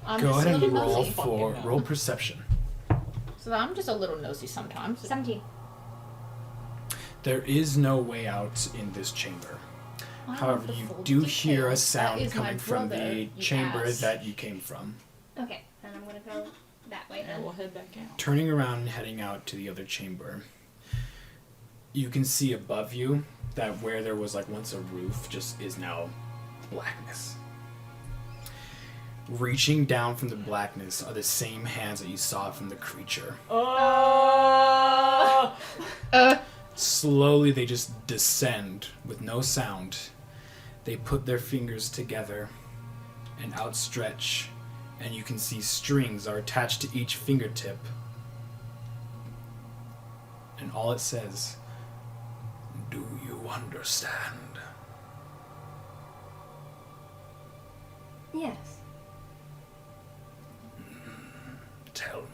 I'm Go just ahead a and little roll nosy. for roll perception. So I'm just a little nosy sometimes. 17. There is no way out in this chamber. I However, want the you full do hear a details. That sound is my coming from brother, the you chamber ass. that you came from. Okay, then I'm gonna go that way And then. we'll head back out. Turning around and heading out to the other chamber, you can see above you that where there was like once a roof just is now blackness. reaching down from the blackness are the same hands that you saw from the creature. Slowly, they just descend with no sound. They put their fingers together and outstretch, and you can see strings are attached to each fingertip. And all it says, "Do you understand?" Yes. Tell me.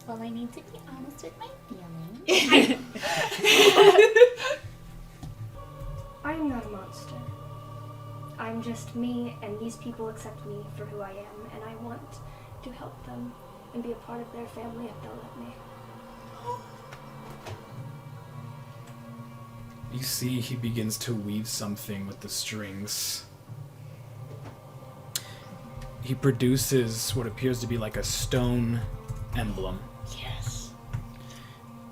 Well, I need to be honest with my feelings. I'm not a monster. I'm just me, and these people accept me for who I am, and I want to help them and be a part of their family if they'll let me. You see he begins to weave something with the strings. He produces what appears to be like a stone emblem. Yes.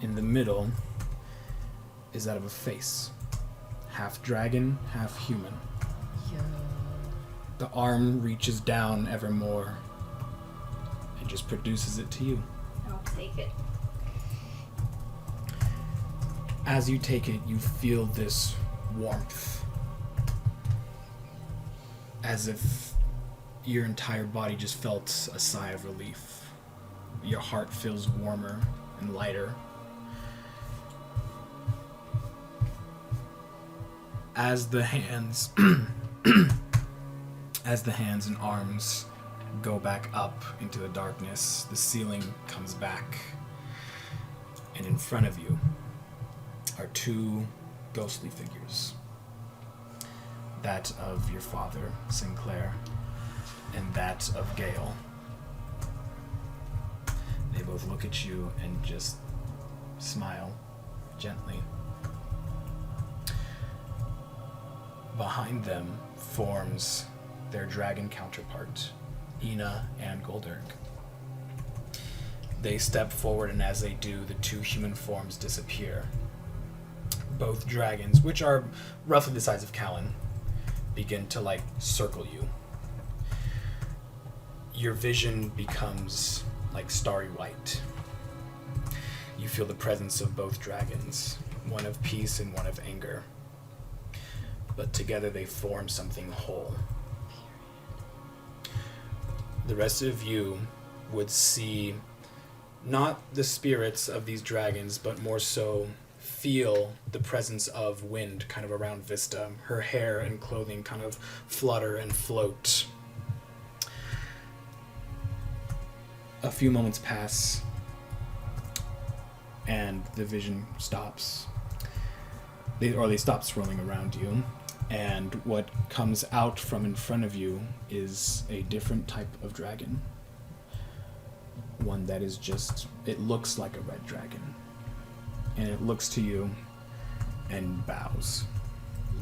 In the middle is that of a face. Half dragon, half human. Yo. The arm reaches down ever more and just produces it to you. I'll take it. As you take it, you feel this warmth. As if your entire body just felt a sigh of relief. Your heart feels warmer and lighter. As the hands and arms go back up into the darkness, the ceiling comes back, and in front of you are two ghostly figures. That of your father, Sinclair, and that of Gale. They both look at you and just smile gently. Behind them forms their dragon counterpart, Ina and Golderg. They step forward, and as they do, the two human forms disappear. Both dragons, which are roughly the size of Callan, begin to circle you. Your vision becomes like starry white. You feel the presence of both dragons, one of peace and one of anger. But together they form something whole. The rest of you would see not the spirits of these dragons, but more so feel the presence of wind kind of around Vista. Her hair and clothing kind of flutter and float. A few moments pass, and the vision stops. They stop swirling around you, and what comes out from in front of you is a different type of dragon. One that is it looks like a red dragon. And it looks to you and bows.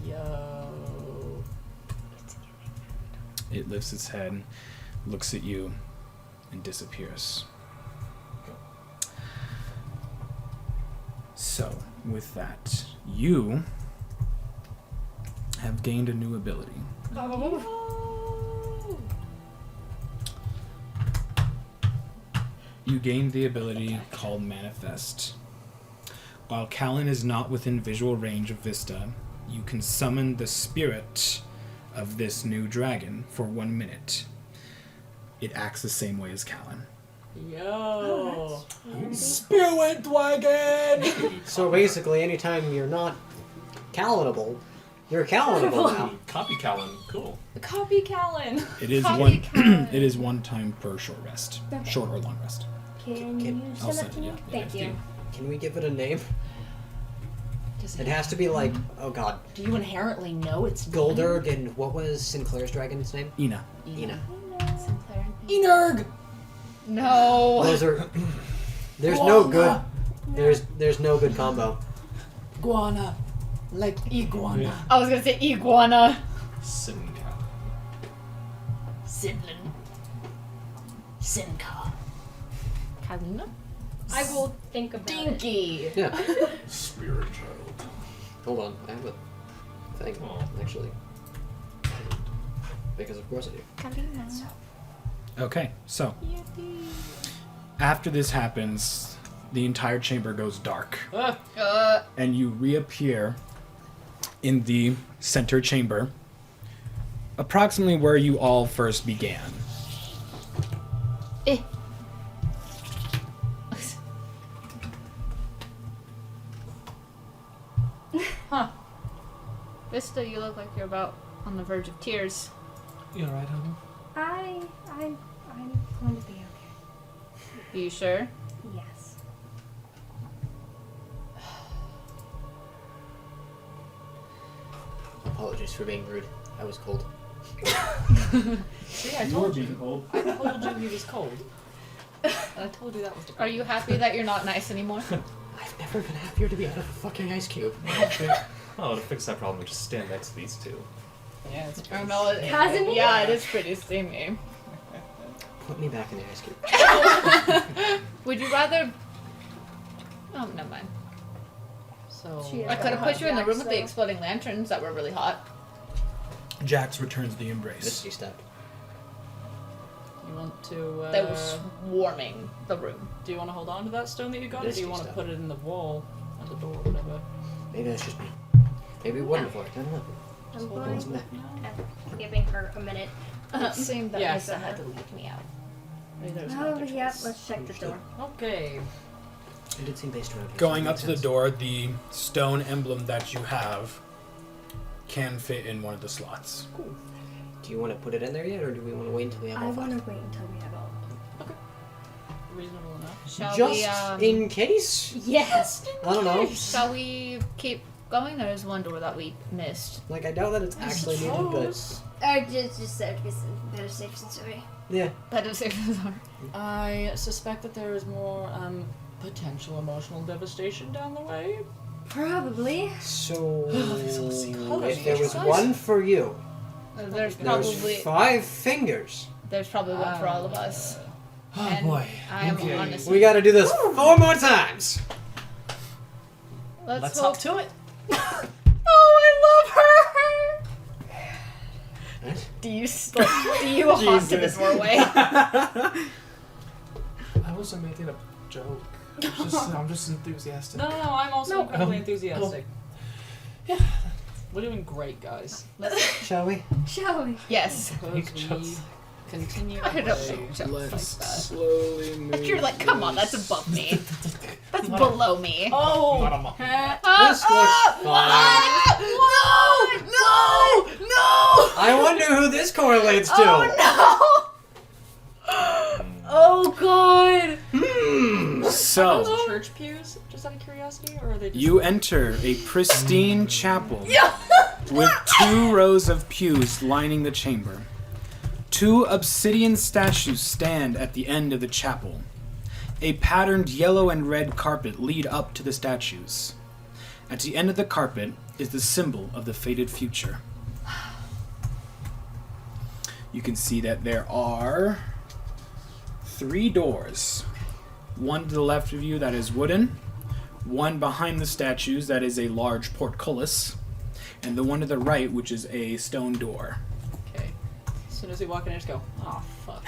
Yo. It lifts its head, looks at you, and disappears. So, with that, you have gained a new ability. You gained the ability called Manifest. While Callan is not within visual range of Vista, you can summon the spirit of this new dragon for 1 minute. It acts the same way as Callan. Yo. Spirit dragon! So basically, anytime you're not Callanable, you're Callanable now. Copy Callan. Cool. Copy Callan. It is Copy Callan. It is one time per short rest. Okay. Short or long rest. Can you I'll send send that to it, me? yeah. Thank you. Can we give it a name? Does It has to be like, oh god, Do you inherently know it's Golderg, and what was Sinclair's dragon's name? Ina. Ina. Sinclair. Energ. No. Those are. There's no good. There's no good combo. Iguana. Like iguana. Yeah. I was gonna say iguana. Sin Callan. Sidlin. Sinka. Kalina. I will think about it. Dinky. Yeah. Spirit child. Hold on, I have a thing Oh. actually. Because of course I do. Okay, so after this happens, the entire chamber goes dark. And you reappear in the center chamber, approximately where you all first began. Huh. Vista, you look like you're about on the verge of tears. You alright, honey? I'm going to be okay. Are you sure? Yes. Apologies for being rude. I was cold. See, I told you. I told you he was cold. I told you that was. Are you happy that you're not nice anymore? I've never been happier to be out of a fucking ice cube. Oh, to fix that problem, just stand next to these two. Yeah, it's I know it. Casimir? Yeah, it is pretty steamy. Put me back in the ice cube. Would you rather? Oh, never mind. So She is I could have put you in the room with the So- exploding lanterns that were really hot. Jax returns the embrace. Misty step. you want to? That was warming the room. Do you want to hold on to that stone that you got, or do Misty you want to step. put it in the wall, at the door, whatever? Maybe that's just me. Maybe it wasn't for it. I don't know. I'm hold going on to to. it now. I'm giving her a minute. It seemed that yeah. Lisa had to leave me out. Maybe there's no Oh, other yeah, choice. let's check the door. Okay. It did seem based around here. Going so it up to makes the door, the stone emblem that you have can fit in one of the slots. sense. Do you want to put it in there yet, or do we want to wait until we have I all want five? to wait until we have all of them. Reasonable enough. Shall Just we? in case? Yes! I don't know. Shall we keep going? There's one door that we missed. Like, I doubt that it's actually needed, but... I just said it's better safe than sorry. Yeah. Better safe than sorry. I suspect that there is more potential emotional devastation down the way. Probably. So... colors. if there was Guys. one for you, There's there's probably 5 fingers. one for all of us. Oh And boy. I am Okay. honestly. We gotta do this 4 more times! Let's hop hope. to it. Oh, I love her. What? Do you haunt to the Jesus. doorway? I wasn't making a joke. I'm just enthusiastic. No, I'm also incredibly enthusiastic. Yeah. We're doing great, guys. Shall we? Shall we? Yes. Suppose we Just- continue. I don't away. know jokes like that. slowly move. You're like, come on, that's above me. That's below me. Oh! Not a mo- This looks fine. No! I wonder who this correlates to. Oh no! Oh god! So, Those church pews, just out of curiosity, or are they just you enter a pristine chapel with 2 rows of pews lining the chamber. 2 obsidian statues stand at the end of the chapel. A patterned yellow and red carpet lead up to the statues. At the end of the carpet is the symbol of the fated future. You can see that there are 3 doors. One to the left of you that is wooden, one behind the statues that is a large portcullis, and the one to the right which is a stone door. Okay. As soon as we walk in, I just go, oh fuck.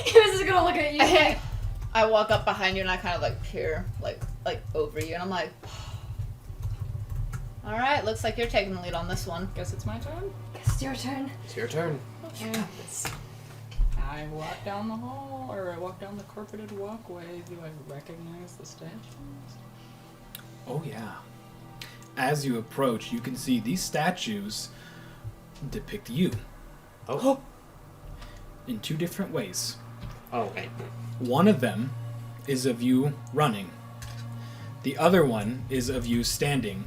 He was just gonna look at you. I walk up behind you and I kind of like peer like over you and I'm like, all right, looks like you're taking the lead on this one. Guess it's my turn. Guess it's your turn. It's your turn. Okay. I walk down the hall, or I walk down the carpeted walkway. Do I recognize the statues? Oh yeah. As you approach, you can see these statues depict you Oh. in 2 different ways. Oh, okay. One of them is of you running. The other one is of you standing,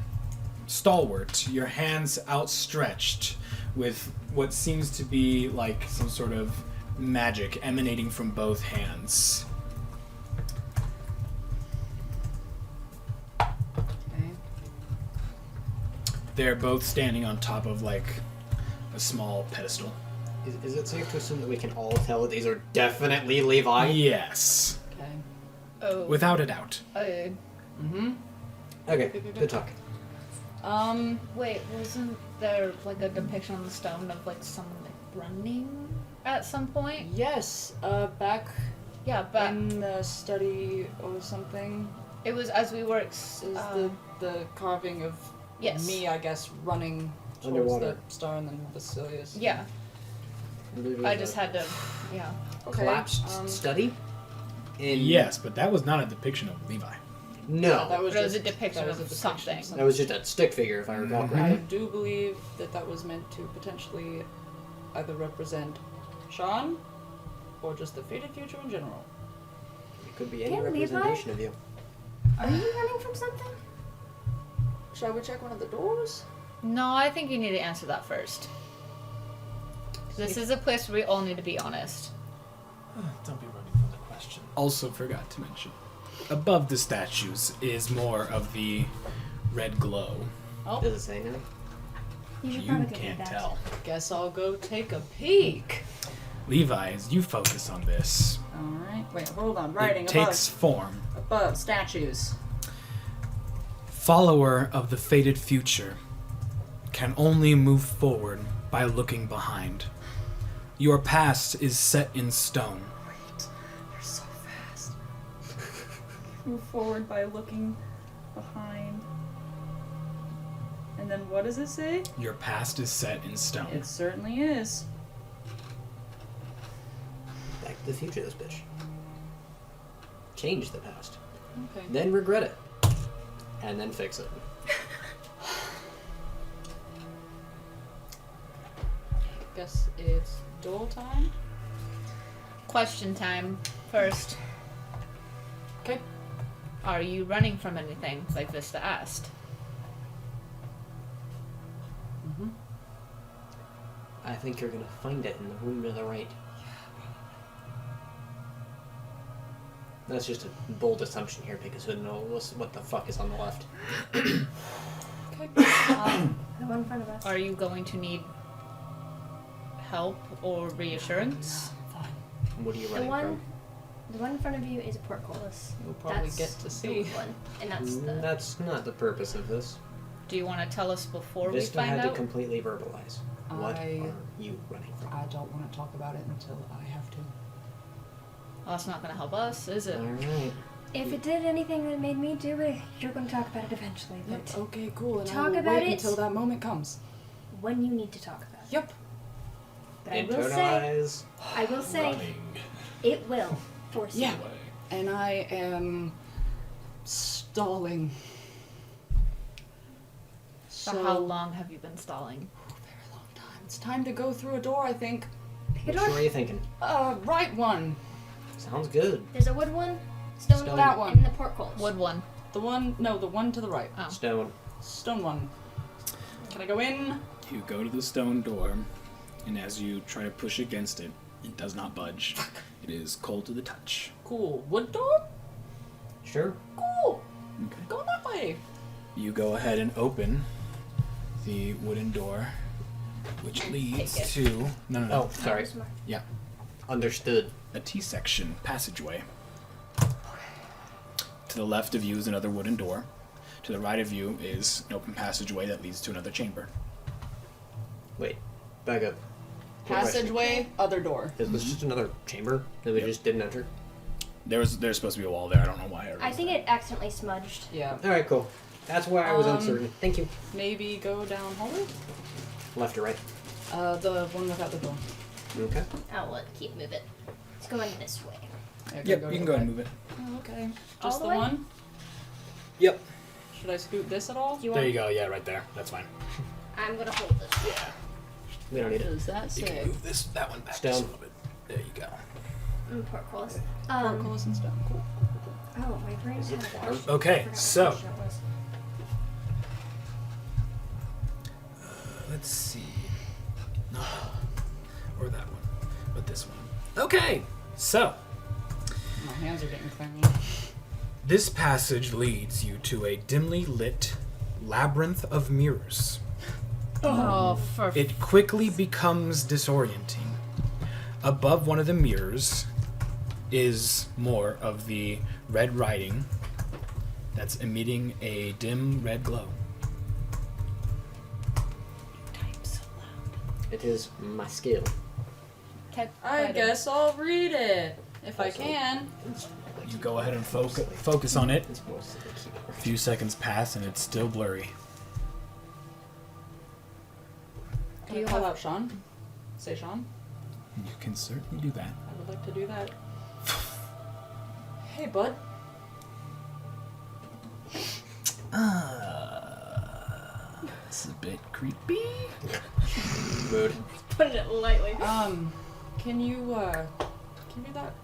stalwart, your hands outstretched, with what seems to be like some sort of magic emanating from both hands. Okay. They're both standing on top of like a small pedestal. Is it safe to assume that we can all tell that these are definitely Levi? Yes, Okay. Oh. without a doubt. Okay, good talk. Wait, wasn't there like a depiction on the stone of like someone like running at some point? Yes, back Yeah, but in the study or something it was as we were is the carving of yes. me, I guess, running towards Underwater. the star and then Basilius. Yeah, I believe it I was just a had to. Yeah. Okay. collapsed study. In Yes, but that was not a depiction of Levi. No, That was But it was just a depiction that was of a depiction something. that was just a stick figure, if I recall I correctly. do believe that was meant to potentially either represent Sean or just the fated future in general. It could be any Damn, Levi. representation of you. Are you running from something? Shall we check one of the doors? No, I think you need to answer that first. This is a place where we all need to be honest. Don't be running from the question. Also forgot to mention, above the statues is more of the red glow. Oh, Does it say anything? You should You probably go do can't that. tell. guess I'll go take a peek. Levi, as you focus on this, Alright, wait, hold on. Writing it takes form. above statues. Follower of the fated future can only move forward by looking behind. Your past is set in stone. Wait, you're so fast. Move forward by looking behind. And then what does it say? Your past is set in stone. It certainly is. Back to the future, this bitch. Change the past. Okay. Then regret it. And then fix it. Guess it's door time. Question time first. Okay. Are you running from anything, like Vista asked? I think you're gonna find it in the room to the right. That's just a bold assumption here because who knows what the fuck is on the left. Okay. The one in front of us. Are you going to need help or reassurance? What are you The running one, the one in front of you is a portcullis. You'll probably That's get to the see. one, and that's from? the. That's not the purpose of this. Do you want to tell us before Vista we find had out? to completely verbalize. What I- are you running from? I don't want to talk about it until I have to. Well, that's not going to help us, is it? Alright. If it did anything that made me do it, you're going to talk about it eventually. But Yep. Okay, cool. And I Talk will about wait it. until that moment comes. when you need to talk about it. Yep. But I will say, Internalize. I will say, it will force Yeah. you. And I am stalling. For how long have you been stalling? Very long time. It's time to go through a door, I think. Pick a Which door. one are you thinking? Right one. Sounds good. There's a wood one, stone, Stone. one, That one. and the portcullis. Wood one. The one to the right. Oh. Stone. Stone one. Can I go in? You go to the stone door, and as you try to push against it, it does not budge. It is cold to the touch. Cool. Wood door? Sure. Cool. Okay. Go that way. You go ahead and open the wooden door, which leads take it. to no. Oh, sorry. Smart. Yeah, Understood. a T-section passageway. To the left of you is another wooden door. To the right of you is an open passageway that leads to another chamber. Wait. Back up. Good question. Passageway, other door. Is this just another chamber that we Yep. just didn't enter? There's supposed to be a wall there. I don't know why. I think it accidentally smudged. Yeah. Alright, cool. That's why I was uncertain. Thank you. Maybe go down hallway? Left or right? The one without the door. Okay. I'll keep moving. It's going this way. Yeah, Yep, you can go ahead and move it. Oh, okay. All Just the the way? one? Yep. Should I scoot this at all? Do you There want? you go. Yeah, right there. That's fine. I'm gonna hold this. Yeah. We don't need it. Does that You say? can move that one back Stone. just a little bit. There you go. Portcullis. Portcullis and stone. Cool. Oh, my brain Is it had a water? question. Okay, I forgot what so- question it was. Let's see. Not that one. Or that one. But this one. Okay, so My hands are getting clammy. this passage leads you to a dimly lit labyrinth of mirrors. Oh, for It quickly becomes disorienting. Above one of the mirrors is more of the red writing that's emitting a dim red glow. It is my skill. I guess I'll read it if I Also- can. You go ahead and focus on it. It's mostly the keyboard. A few seconds pass and it's still blurry. Can you call out Sean? Say Sean. You can certainly do that. I would like to do that. Hey, bud. This is a bit creepy. Rude. Putting it lightly. Can you do that?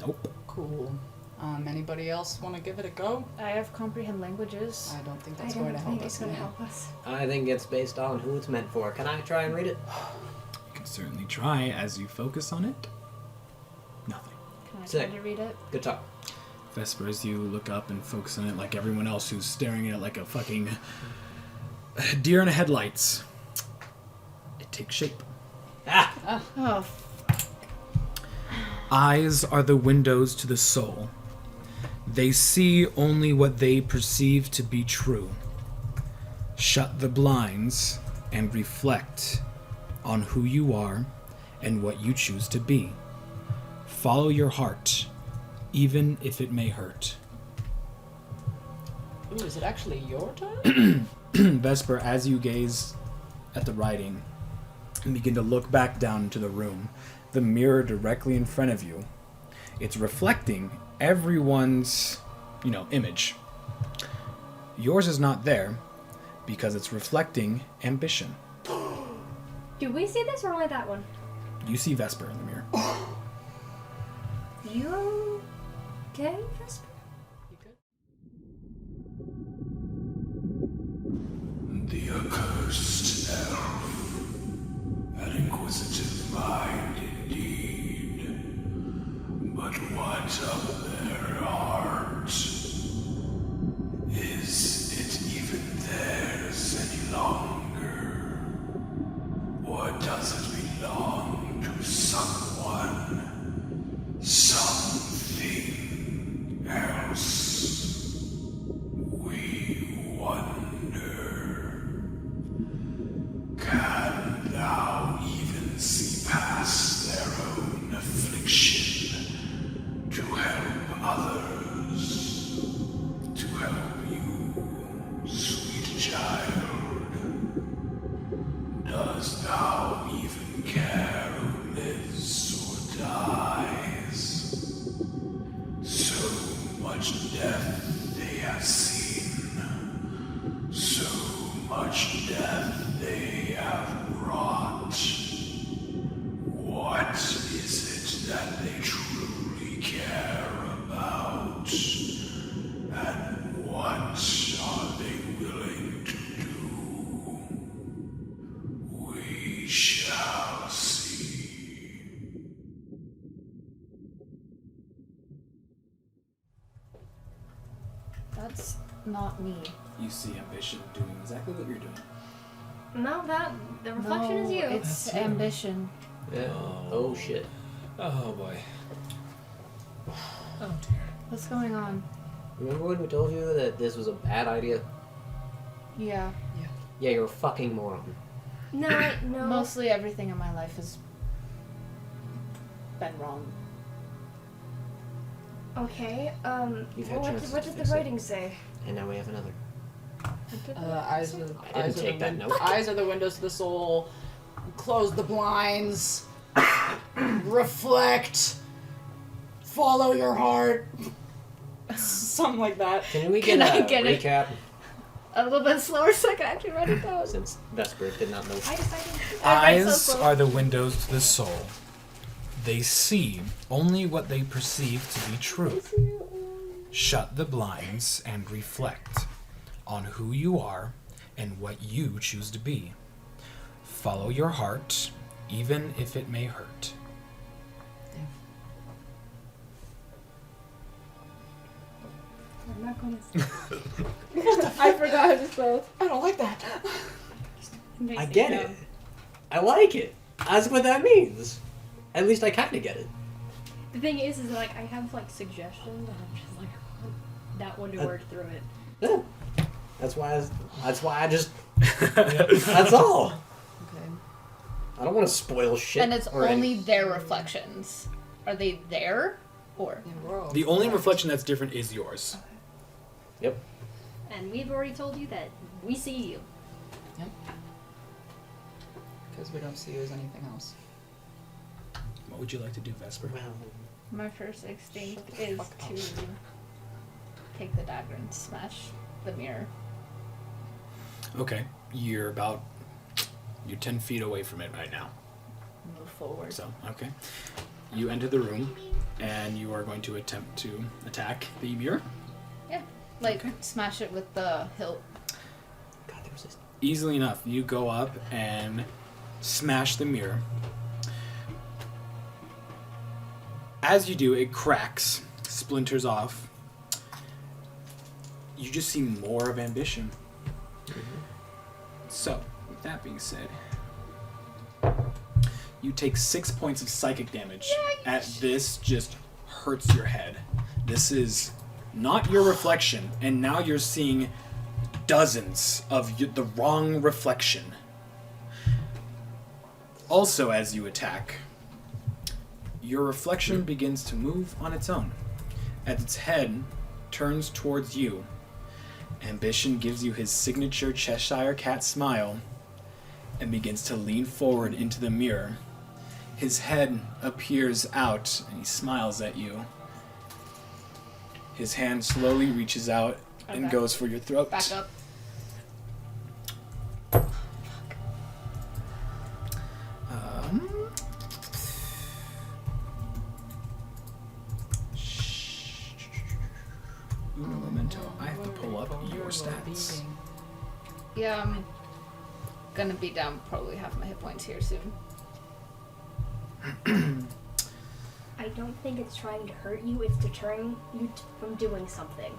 Nope. Cool. Anybody else want to give it a go? I have comprehend languages. I don't think I that's don't going to help think us. it's going to now. help us. I think it's based on who it's meant for. Can I try and read it? You can certainly try as you focus on it. Nothing. Can I Sick. try to read it? Good talk. Vesper, as you look up and focus on it like everyone else who's staring at it like a fucking deer in the headlights, it takes shape. Ah! Oh, Eyes are the windows to the soul. They see only what they perceive to be true. Shut the blinds and reflect on who you are and what you choose to be. Follow your heart, even if it may hurt. Ooh, is it actually your turn? Vesper, as you gaze at the writing and begin to look back down into the room, the mirror directly in front of you, it's reflecting everyone's, image. Yours is not there because it's reflecting ambition. Do we see this or only that one? You see Vesper in the mirror. You okay, Vesper? The accursed elf. An inquisitive mind indeed. But what of their heart? Is it even theirs any longer? Or does it belong to someone? Something else? We wonder. Can thou even see past their own affliction to help others? To help you, sweet child? Dost thou even care who lives or dies? So much death they have seen, so much death they have wrought. What is it that they truly care about? And what are they willing to do? We shall see. that's not me. You see ambition doing exactly what you're doing. No, the reflection is you. It's That's you. ambition. Yeah. Oh shit. Oh boy. Oh dear. What's going on? Remember when we told you that this was a bad idea? Yeah. Yeah, you're a fucking moron. No. Mostly everything in my life has been wrong. Okay. You've had chances What to did the fix it. writing say? And now we have another. Eyes are, I didn't take that note. Eyes are the windows to the soul. Close the blinds. Reflect. Follow your heart. Something like that. Can we Can get I a get it? recap? A little bit slower so I can actually write it down. Since Vesper did not know. I decided. I write so Eyes slow. are the windows to the soul. They see only what they perceive to be true. Shut the blinds and reflect on who you are and what you choose to be. Follow your heart, even if it may hurt. I'm not going I forgot how to spell. I don't like that. I get it. I like it. That's what that means. At least I kind of get it. The thing is like I have like suggestions, and I'm just like that one to work through it. Yeah. That's why I just. That's all. Okay. I don't want to spoil shit. And it's only their reflections. Are they there? Or? Yeah, we're all The only correct. reflection that's different is yours. Yep. And we've already told you that we see you. Yep. Because we don't see you as anything else. What would you like to do, Vesper? Well, My first instinct Shut the is fuck to up. take the dagger and smash the mirror. Okay, you're 10 feet away from it right now. Move forward. So, okay. You enter the room, and you are going to attempt to attack the mirror. Yeah. Like, smash it with the hilt. God, there was this. Easily enough, you go up and smash the mirror. As you do, it cracks, splinters off. You just see more of ambition. So, with that being said, you take 6 points of psychic damage. At this just hurts your head. This is not your reflection, and now you're seeing dozens of the wrong reflection. Also, as you attack, your reflection begins to move on its own. As its head turns towards you, Ambition gives you his signature Cheshire Cat smile and begins to lean forward into the mirror. His head appears out and he smiles at you. His hand slowly reaches out and Okay. goes for your throat. Back up. Uno momento. I have to pull up your stats. Yeah, I'm gonna be down probably half my hit points here soon. I don't think it's trying to hurt you, it's deterring you from doing something.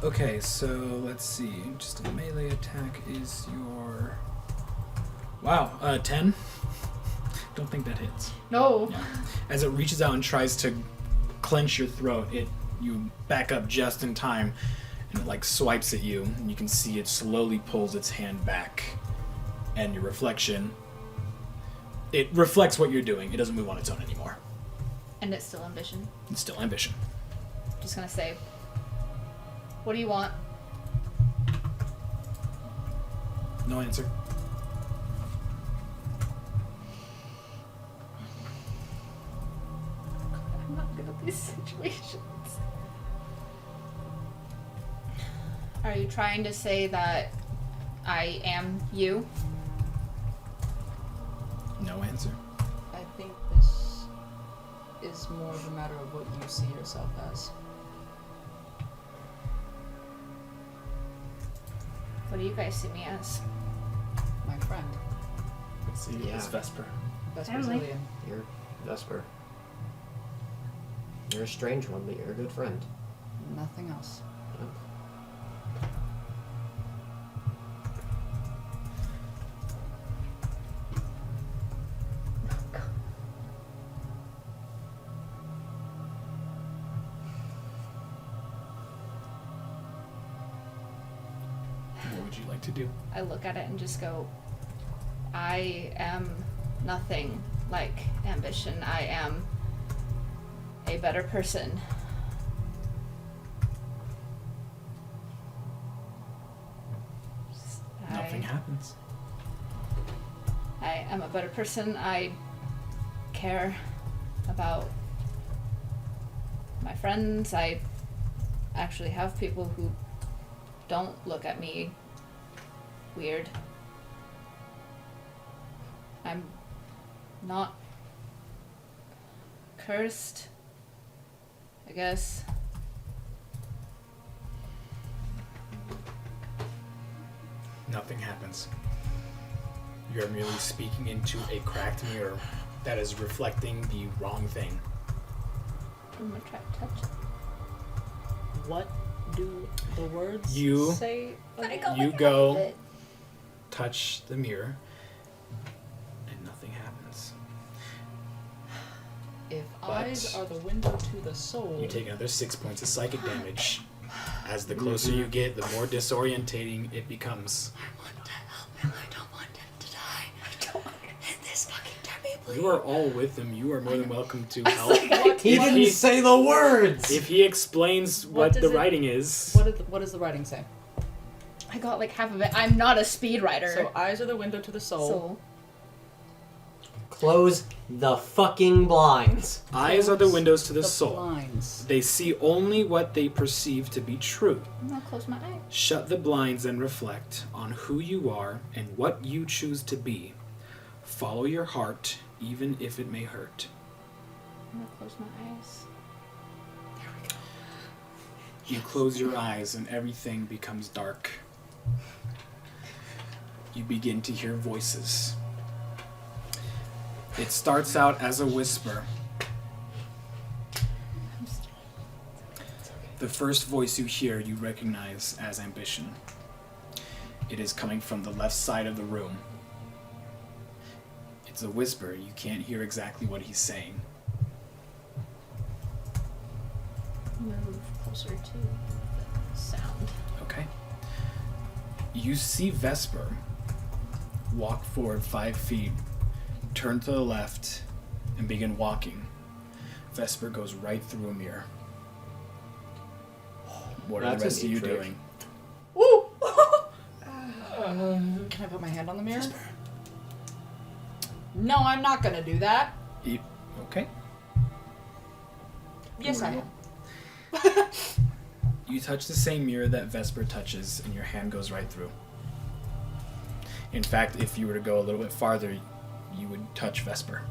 Okay, so let's see. Just a melee attack is your... Wow, 10? Don't think that hits. No! Yeah. As it reaches out and tries to clench your throat, you back up just in time, and it like swipes at you, and you can see it slowly pulls its hand back, and your reflection, it reflects what you're doing. It doesn't move on its own anymore. And it's still ambition. It's still ambition. Just gonna say, what do you want? No answer. I'm not good at these situations. Are you trying to say that I am you? No answer. I think this is more of a matter of what you see yourself as. What do you guys see me as? My friend, Let's see, Yeah. it's Vesper. Vesper's Family. Brazilian. You're Vesper. You're a strange one, but you're a good friend. Nothing else. What would you like to do? I look at it and just go, I am nothing like ambition. I am a better person. Nothing happens. I am a better person. I care about my friends. I actually have people who don't look at me weird. I'm not cursed, I guess. Nothing happens. You're merely speaking into a cracked mirror that is reflecting the wrong thing. I'm gonna try to touch it. What do the words You- say? You go touch the mirror, and nothing happens. If But eyes are the window to the soul. You take another 6 points of psychic damage As the closer you get, the more disorientating it becomes. I want to help him. I don't want him to die. I don't want him in this fucking terribly. You are all with him. You are more than welcome to help. He didn't say the words! If he explains what does the it- writing is. What does the writing say? I got like half of it. I'm not a speed writer. So eyes are the window to the soul. Close the fucking blinds. Eyes are the windows to the The soul. blinds. They see only what they perceive to be true. I'm gonna close my eye. Shut the blinds and reflect on who you are and what you choose to be. Follow your heart, even if it may hurt. I'm gonna close my eyes. You close your eyes and everything becomes dark. You begin to hear voices. It starts out as a whisper. The first voice you hear, you recognize as ambition. It is coming from the left side of the room. It's a whisper. You can't hear exactly what he's saying. Move closer to the sound. Okay. You see Vesper walk forward 5 feet, turn to the left, and begin walking. Vesper goes right through a mirror. What are That's the rest a of you neat trick. doing? Woo! Can I put my hand on the mirror? No, I'm not gonna do that. Okay. Yes, I am. You touch the same mirror that Vesper touches, and your hand goes right through. In fact, if you were to go a little bit farther, you would touch Vesper.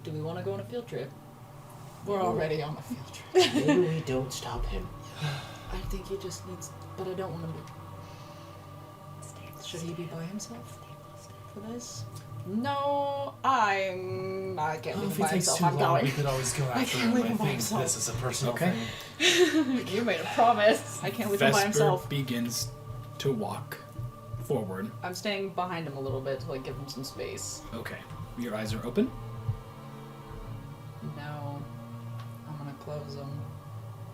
Do we want to go on a field trip? We're already on a field trip. Maybe we don't stop him. I think he just needs, but I don't want him to. Should he be by himself for this? No, I can't Well, leave if him it by takes himself. too I'm long, going. we could always go after can't him. leave I him by think himself. this is a personal Okay. thing. You made a promise. I can't leave him by Vesper himself. begins to walk forward. I'm staying behind him a little bit to like give him some space. Okay. Your eyes are open. No, I'm gonna close them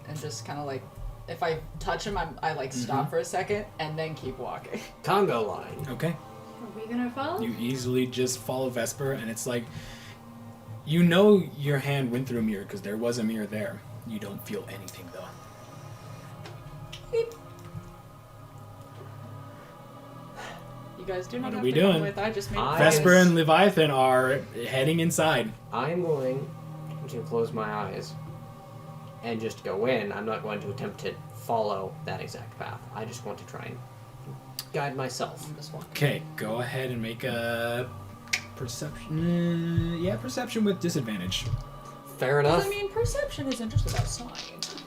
and just kind of like, if I touch him, I like stop for a second and then keep walking. Congo line. Okay. Are we gonna follow? You easily just follow Vesper, and it's like, you know your hand went through a mirror because there was a mirror there. You don't feel anything though. You guys do not What are have we to come doing? with. I just made. I- Vesper and Leviathan are heading inside. I'm going to close my eyes and just go in. I'm not going to attempt to follow that exact path. I just want to try and guide myself. I'm just walking. Okay, go ahead and make a perception. Yeah, perception with disadvantage. Fair 'Cause, enough. I mean, perception isn't just about sight.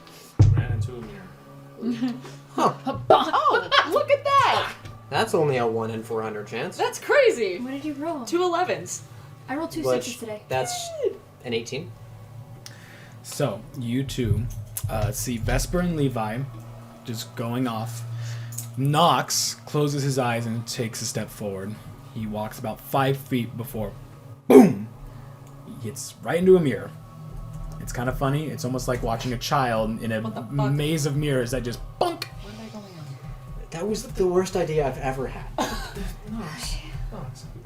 Ran into a mirror. Oh, look at that! That's only a 1 in 400 chance. That's crazy. What did you roll? 2 11s. I rolled 2 Which- 6s today. That's an 18. So, you two see Vesper and Levi just going off. Nox closes his eyes and takes a step forward. He walks about 5 feet before, boom, he hits right into a mirror. It's kind of funny. It's almost like watching a child in What the a fuck? maze of mirrors that just bunk. Where am I going on? That was the worst idea I've ever had. Nice.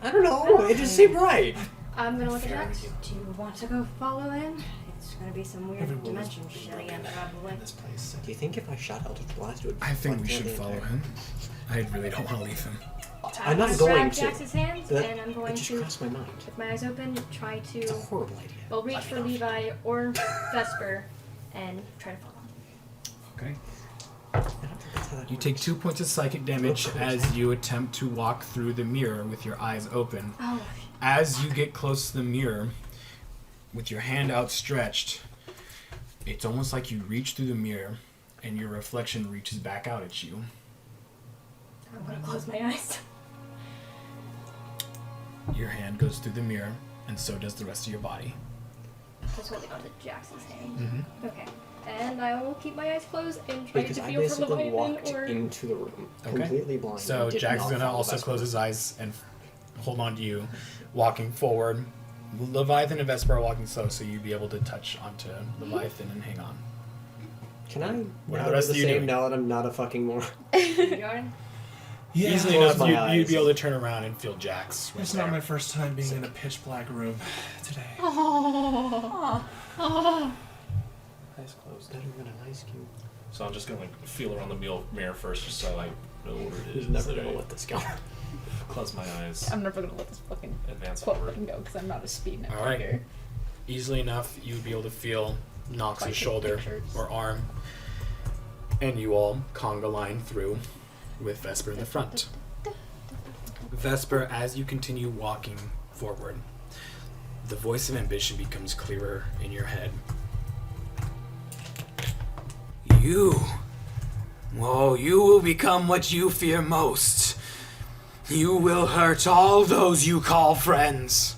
I don't know. It just seemed right. I'm gonna look at Very Jax. good. Do you want to go follow in? It's gonna be some weird Everyone was dimension shit broken again, probably. in this place. Do you think if I shot Eldritch Blast, it would I think we flood should the follow entire- him. I really don't want to leave him. I'm not gonna going grab to. Jax's hands, That- and I'm going it just to, crossed my mind. with my eyes open, try It's a to, horrible idea. well, reach for Levi or Vesper and try to follow. Okay. I don't think that's how that You works. take 2 points of psychic damage as you attempt to walk through the mirror with your eyes open. Oh, As you get close to the mirror, with your hand outstretched, it's almost like you reach through the mirror and your reflection reaches back out at you. I'm gonna close my eyes. Your hand goes through the mirror, and so does the rest of your body. Just holding onto Jax's hand. Mm-hmm. Okay. And I will keep my eyes closed and try Because to I feel for basically walked Leviathan or... into the room, Okay. completely blind. So I did Jack's not gonna follow also Vesper. close his eyes and hold on to you, walking forward. Leviathan and Vesper are walking slow, so you'd be able to touch onto Leviathan and hang on. Can I What do now the rest do of the you same doing? now that I'm not a fucking moron? Yarn. Yeah, Easily Close enough, my you'd eyes. be able to turn around and feel Jax. Right it's there. not my first time being in a pitch black room today. Oh. Eyes closed. Better than an ice cube. So I'm just gonna like feel around the mirror first, just so I know what it is. He's never that gonna I let this go. close my eyes, I'm never gonna let this fucking advance quote forward. fucking go because I'm not a speed All right. navigator. Easily enough, you'd be able to feel Nox's Quite shoulder pictures. or arm, and you all conga line through with Vesper in the front. Vesper, as you continue walking forward, the voice of ambition becomes clearer in your head. You will become what you fear most. You will hurt all those you call friends.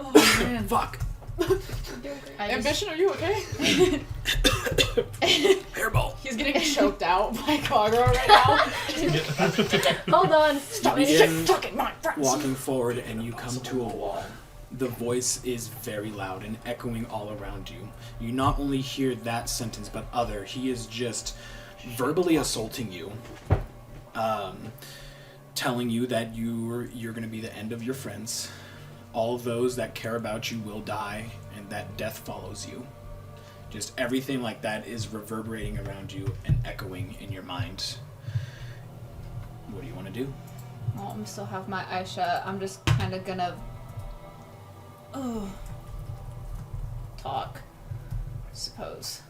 Oh man. Fuck. Ambition, are you okay? Hairball. He's getting choked out by Kagura right now. Hold on. Stop You it. begin Talking my friends. walking forward, and you come to a wall. The voice is very loud and echoing all around you. You not only hear that sentence, but other. He is just verbally assaulting you, telling you that you're going to be the end of your friends. All of those that care about you will die, and that death follows you. Just everything like that is reverberating around you and echoing in your mind. What do you want to do? Well, I still have my eyes shut. I'm just kind of gonna talk, I suppose.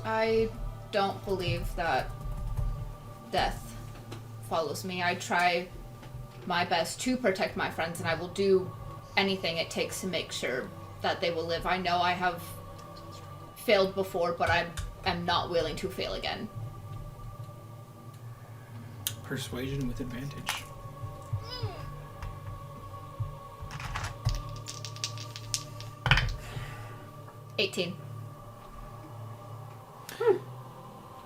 I don't believe that death follows me. I try my best to protect my friends, and I will do anything it takes to make sure that they will live. I know I have failed before, but I am not willing to fail again. Persuasion with advantage. $18.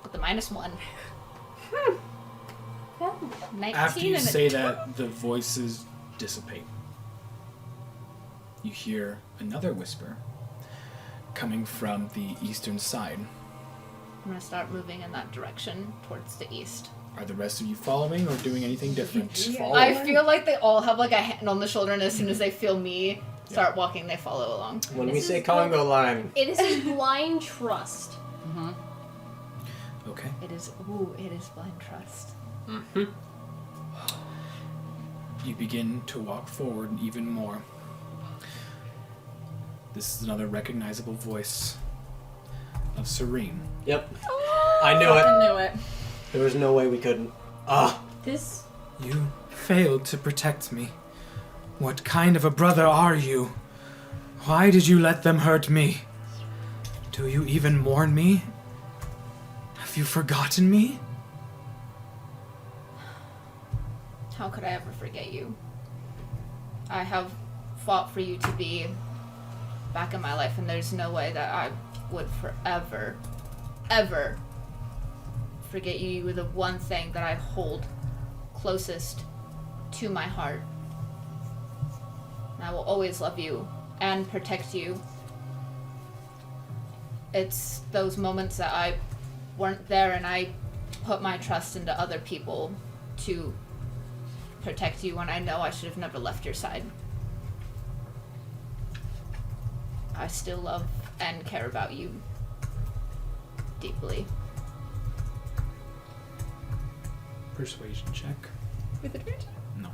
With the -1. 19 After you and a say 2. that, the voices dissipate. You hear another whisper coming from the eastern side. I'm gonna start moving in that direction towards the east. Are the rest of you following or doing anything different? I feel like they all have like a hand on the shoulder, and as soon as they feel me start walking, they follow along. When we This say is Congo line, It is a blind trust. Okay. It is blind trust. You begin to walk forward even more. This is another recognizable voice of Serene. yep. I knew it. I knew it. There was no way we couldn't. This You failed to protect me. What kind of a brother are you? Why did you let them hurt me? Do you even mourn me? Have you forgotten me? How could I ever forget you? I have fought for you to be back in my life, and there's no way that I would forever, ever forget you. You were the one thing that I hold closest to my heart. And I will always love you and protect you. It's those moments that I weren't there and I put my trust into other people to protect you when I know I should have never left your side. I still love and care about you deeply. Persuasion check. With advantage? No.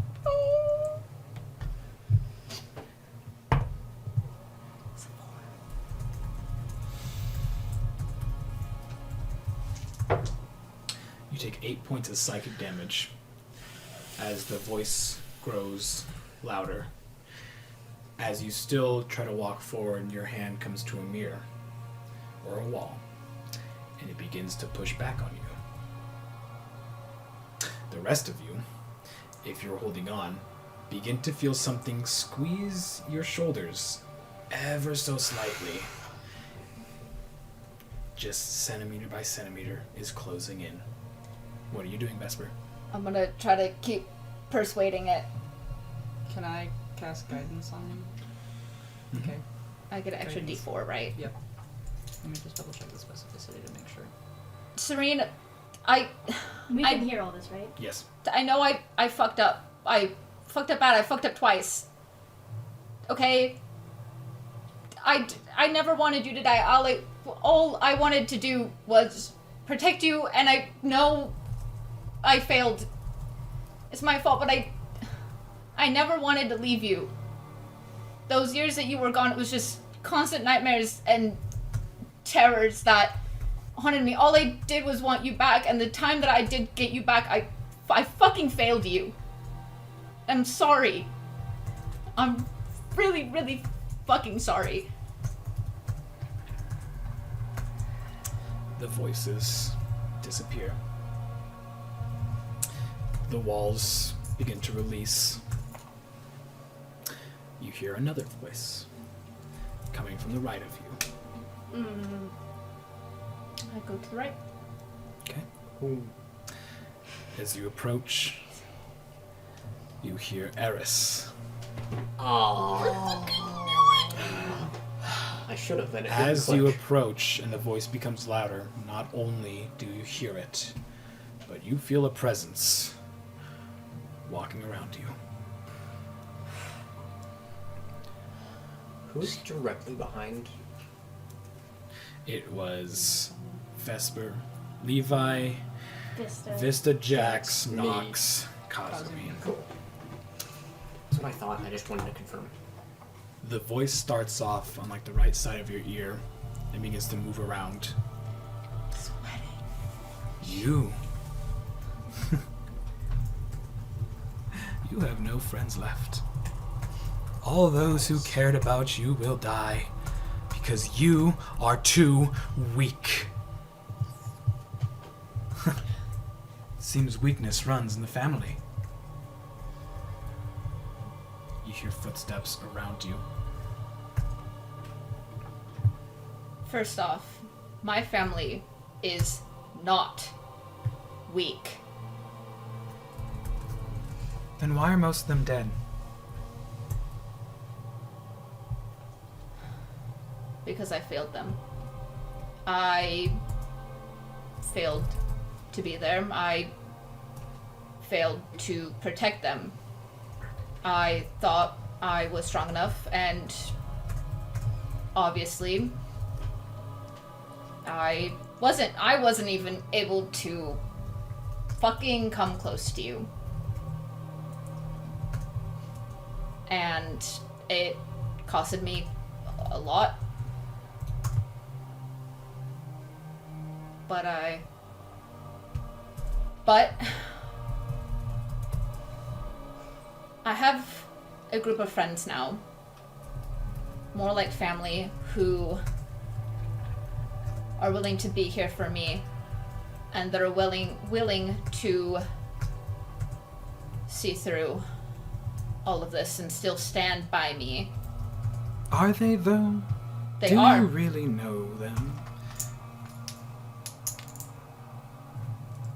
You take 8 points of psychic damage as the voice grows louder. As you still try to walk forward, your hand comes to a mirror or a wall, and it begins to push back on you. The rest of you, if you're holding on, begin to feel something squeeze your shoulders ever so slightly. Just centimeter by centimeter is closing in. What are you doing, Vesper? I'm gonna try to keep persuading it. Can I cast guidance on him? Okay. I get an extra Guidance. D4, right? Yep. Let me just double check the specificity to make sure. Serene, We can hear all this, right? Yes. I know I fucked up. I fucked up bad. I fucked up twice. Okay? I never wanted you to die. All I wanted to do was protect you, and I know I failed. It's my fault, but I never wanted to leave you. Those years that you were gone, it was just constant nightmares and terrors that haunted me. All I did was want you back, and the time that I did get you back, I fucking failed you. I'm sorry. I'm really, really fucking sorry. The voices disappear. The walls begin to release. You hear another voice coming from the right of you. I go to the right. Okay. As you approach, you hear Eris. Oh. I should have let it As click. you approach and the voice becomes louder, not only do you hear it, but you feel a presence walking around you. Who's directly behind? It was Vesper, Levi, Vista. Vista, Jax, Me. Nox, Kazumi. Cool. That's what I thought. I just wanted to confirm. The voice starts off on like the right side of your ear and begins to move around. Sweating. You. You have no friends left. All those who cared about you will die because you are too weak. Seems weakness runs in the family. You hear footsteps around you. First off, my family is not weak. Then why are most of them dead? Because I failed them. I failed to be there. I failed to protect them. I thought I was strong enough, and obviously I wasn't even able to fucking come close to you. And it costed me a lot. But I have a group of friends now, more like family, who are willing to be here for me, and that are willing to see through all of this and still stand by me. Are they though? They Do are. you really know them?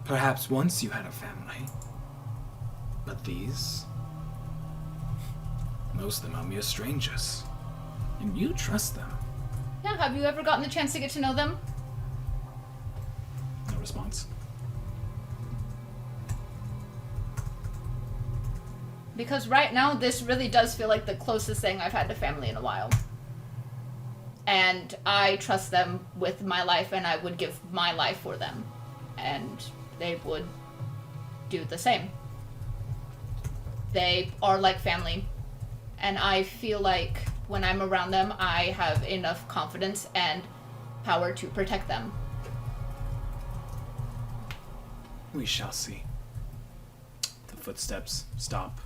Perhaps once you had a family. But these? Most of them are mere strangers. And you trust them. Yeah, have you ever gotten the chance to get to know them? No response. Because right now, this really does feel like the closest thing I've had to family in a while. And I trust them with my life, and I would give my life for them. And they would do the same. They are like family. And I feel like when I'm around them, I have enough confidence and power to protect them. We shall see. The footsteps stop.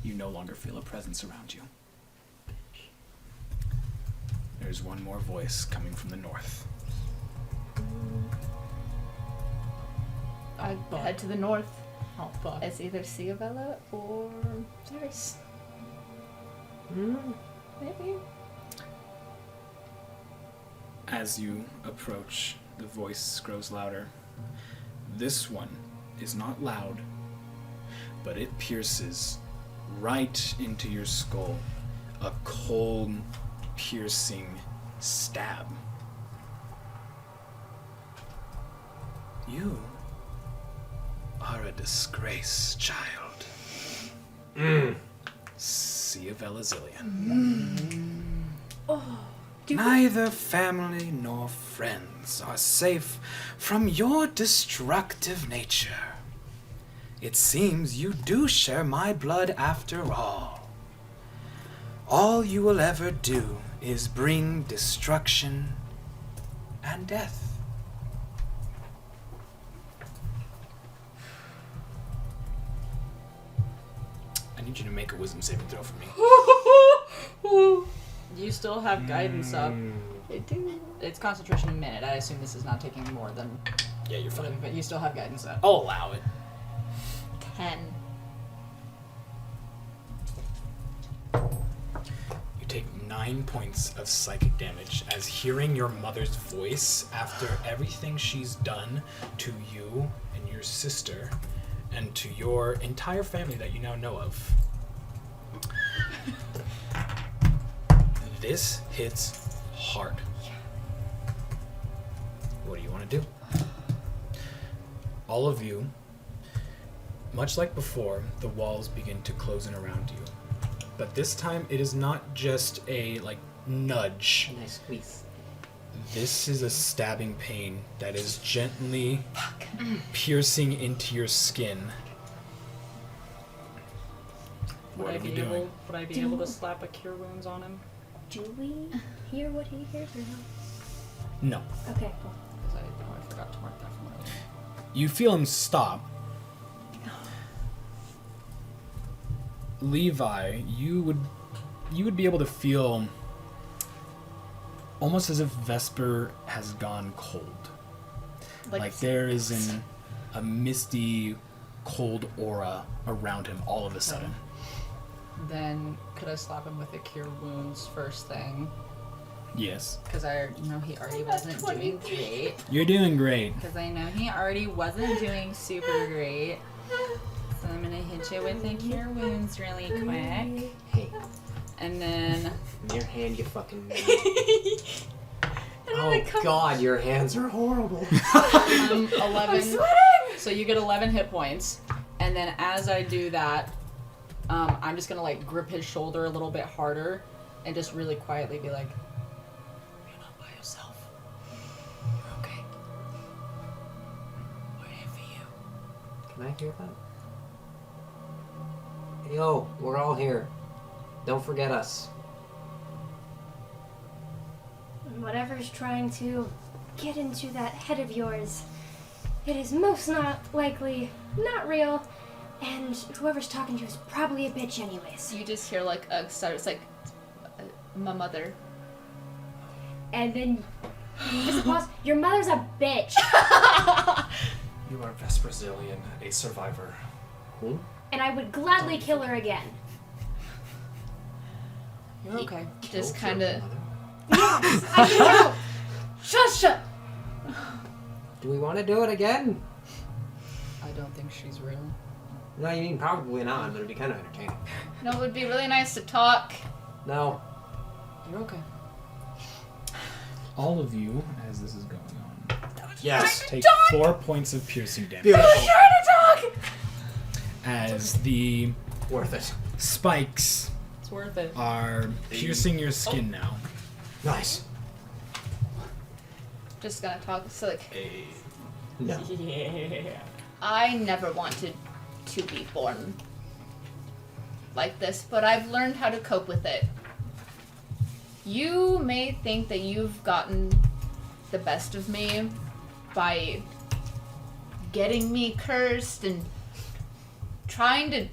You no longer feel a presence around you. There's one more voice coming from the north. I head to the north. Oh, fuck. It's either Ciavella or Ceres. Maybe. As you approach, the voice grows louder. This one is not loud, but it pierces right into your skull. A cold, piercing stab. You are a disgrace, child. Sea of Elazillion. Neither family nor friends are safe from your destructive nature. It seems you do share my blood after all. All you will ever do is bring destruction and death. I need you to make a wisdom saving throw for me. You still have guidance up. I do. It's concentration a minute. I assume this is not taking more than. Yeah, you're fine. But you still have guidance up. I'll allow it. 10. You take 9 points of psychic damage as hearing your mother's voice after everything she's done to you and your sister and to your entire family that you now know of. This hits hard. What do you want to do? All of you, much like before, the walls begin to close in around you. But this time, it is not just a, nudge. A nice squeeze. This is a stabbing pain that is gently piercing into your skin. What are we doing? Would I be able to slap a cure wounds on him? Do we hear what he hears or no? No. Okay, cool. Because I forgot to mark that from earlier. You feel him stop. Levi, you would be able to feel almost as if Vesper has gone cold. Like there is a misty, cold aura around him all of a sudden. Then could I slap him with a cure wounds first thing? Yes. Because I know he already wasn't doing great. You're doing great. Because I know he already wasn't doing super great. So I'm gonna hit you with a cure wounds really quick. Hey, And then in your hand, you fucking. Oh God, your hands are horrible. 11. So you get 11 hit points. And then as I do that, I'm just gonna grip his shoulder a little bit harder and just really quietly be like, "You're not by yourself. You're okay. We're here for you." Can I hear that? Yo, we're all here. Don't forget us. Whatever's trying to get into that head of yours, it is most not likely not real, and whoever's talking to you is probably a bitch anyways. You just hear a start. It's like my mother. And then just pause. Your mother's a bitch. You are Vesperzillion, a survivor. Hmm? And I would gladly kill her again. You're okay. Just kind of. Yes, I do know. Shut. Do we want to do it again? I don't think she's real. No, you mean probably not, but it'd be kind of entertaining. No, it would be really nice to talk. No. You're okay. All of you, as this is going on, Yes. take 4 points of piercing damage. Beautiful. As the Worth it. spikes It's worth it. are piercing your skin now. Nice. Just gonna talk. So No. Yeah. I never wanted to be born like this, but I've learned how to cope with it. You may think that you've gotten the best of me by getting me cursed and trying to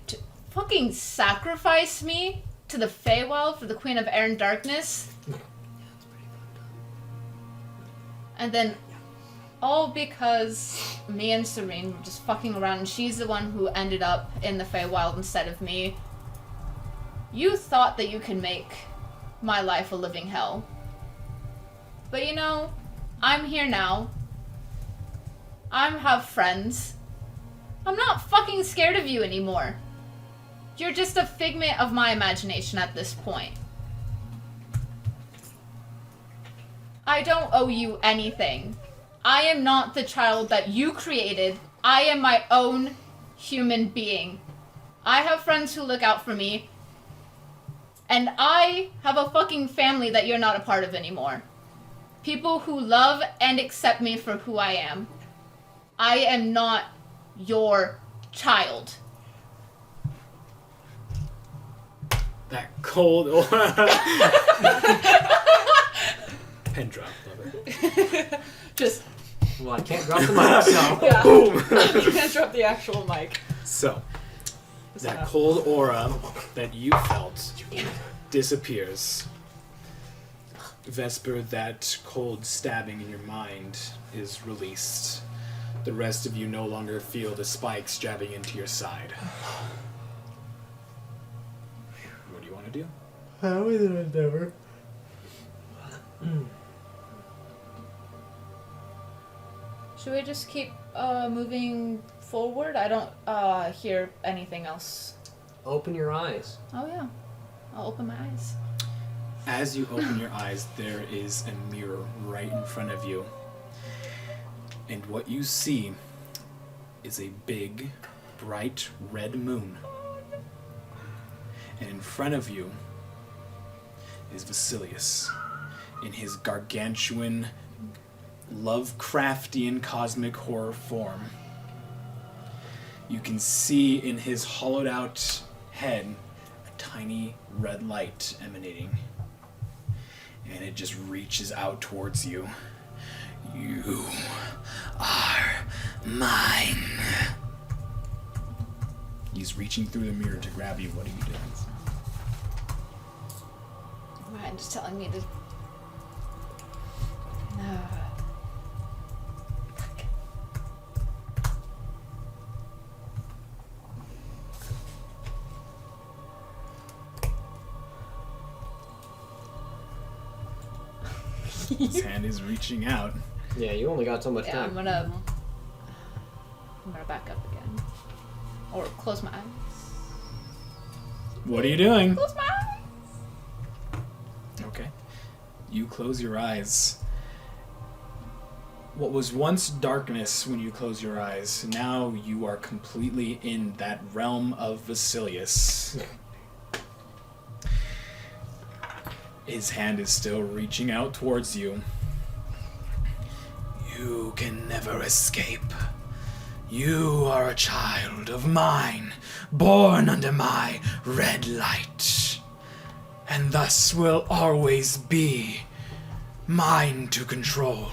fucking sacrifice me to the Feywild for the Queen of Air and Darkness. And then all because me and Serene were just fucking around and she's the one who ended up in the Feywild instead of me. You thought that you could make my life a living hell. But I'm here now. I have friends. I'm not fucking scared of you anymore. You're just a figment of my imagination at this point. I don't owe you anything. I am not the child that you created. I am my own human being. I have friends who look out for me. And I have a fucking family that you're not a part of anymore. People who love and accept me for who I am. I am not your child. That cold aura. Pen drop, love it. Just Well, I can't drop the mic, so. yeah. Boom. You can't drop the actual mic. So, that cold aura that you felt disappears. Vesper, that cold stabbing in your mind is released. The rest of you no longer feel the spikes jabbing into your side. What do you want to do? How is it endeavor? Should we just keep moving forward? I don't hear anything else. Open your eyes. Oh yeah. I'll open my eyes. As you open your eyes, there is a mirror right in front of you. And what you see is a big, bright red moon. And in front of you is Vasilius in his gargantuan, Lovecraftian cosmic horror form. You can see in his hollowed out head a tiny red light emanating. And it just reaches out towards you. You are mine. He's reaching through the mirror to grab you. What are you doing? Ryan just telling me to. No. His hand is reaching out. Yeah, you only got so much Yeah, time. I'm gonna back up again. Or close my eyes. What are you doing? Close my eyes! Okay. You close your eyes. What was once darkness when you close your eyes, now you are completely in that realm of Vasilius. His hand is still reaching out towards you. You can never escape. You are a child of mine, born under my red light, and thus will always be mine to control.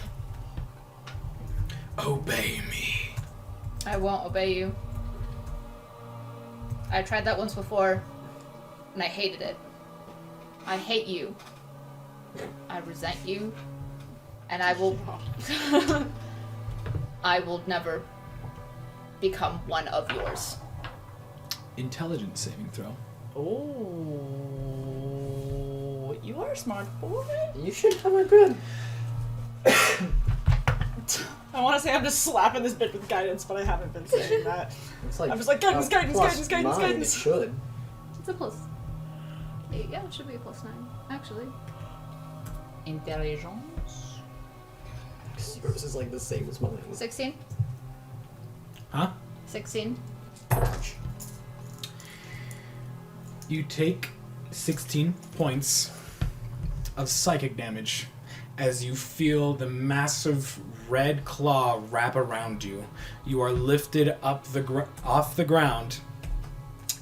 Obey me. I won't obey you. I tried that once before, and I hated it. I hate you. I resent you. And I will... I will never become one of yours. Intelligence saving throw. Oh, you are a smart boy. You should have a good. I want to say I'm just slapping this bitch with guidance, but I haven't been saying that. It's like I'm just like, guidance, guidance, plus guidance, guidance, mine, guidance. It should. It's a plus 8. Yeah, it should be a plus 9, actually. Intelligence. Yours is like the same as mine. 16? Huh? 16. You take 16 points of psychic damage as you feel the massive red claw wrap around you. You are lifted up off the ground,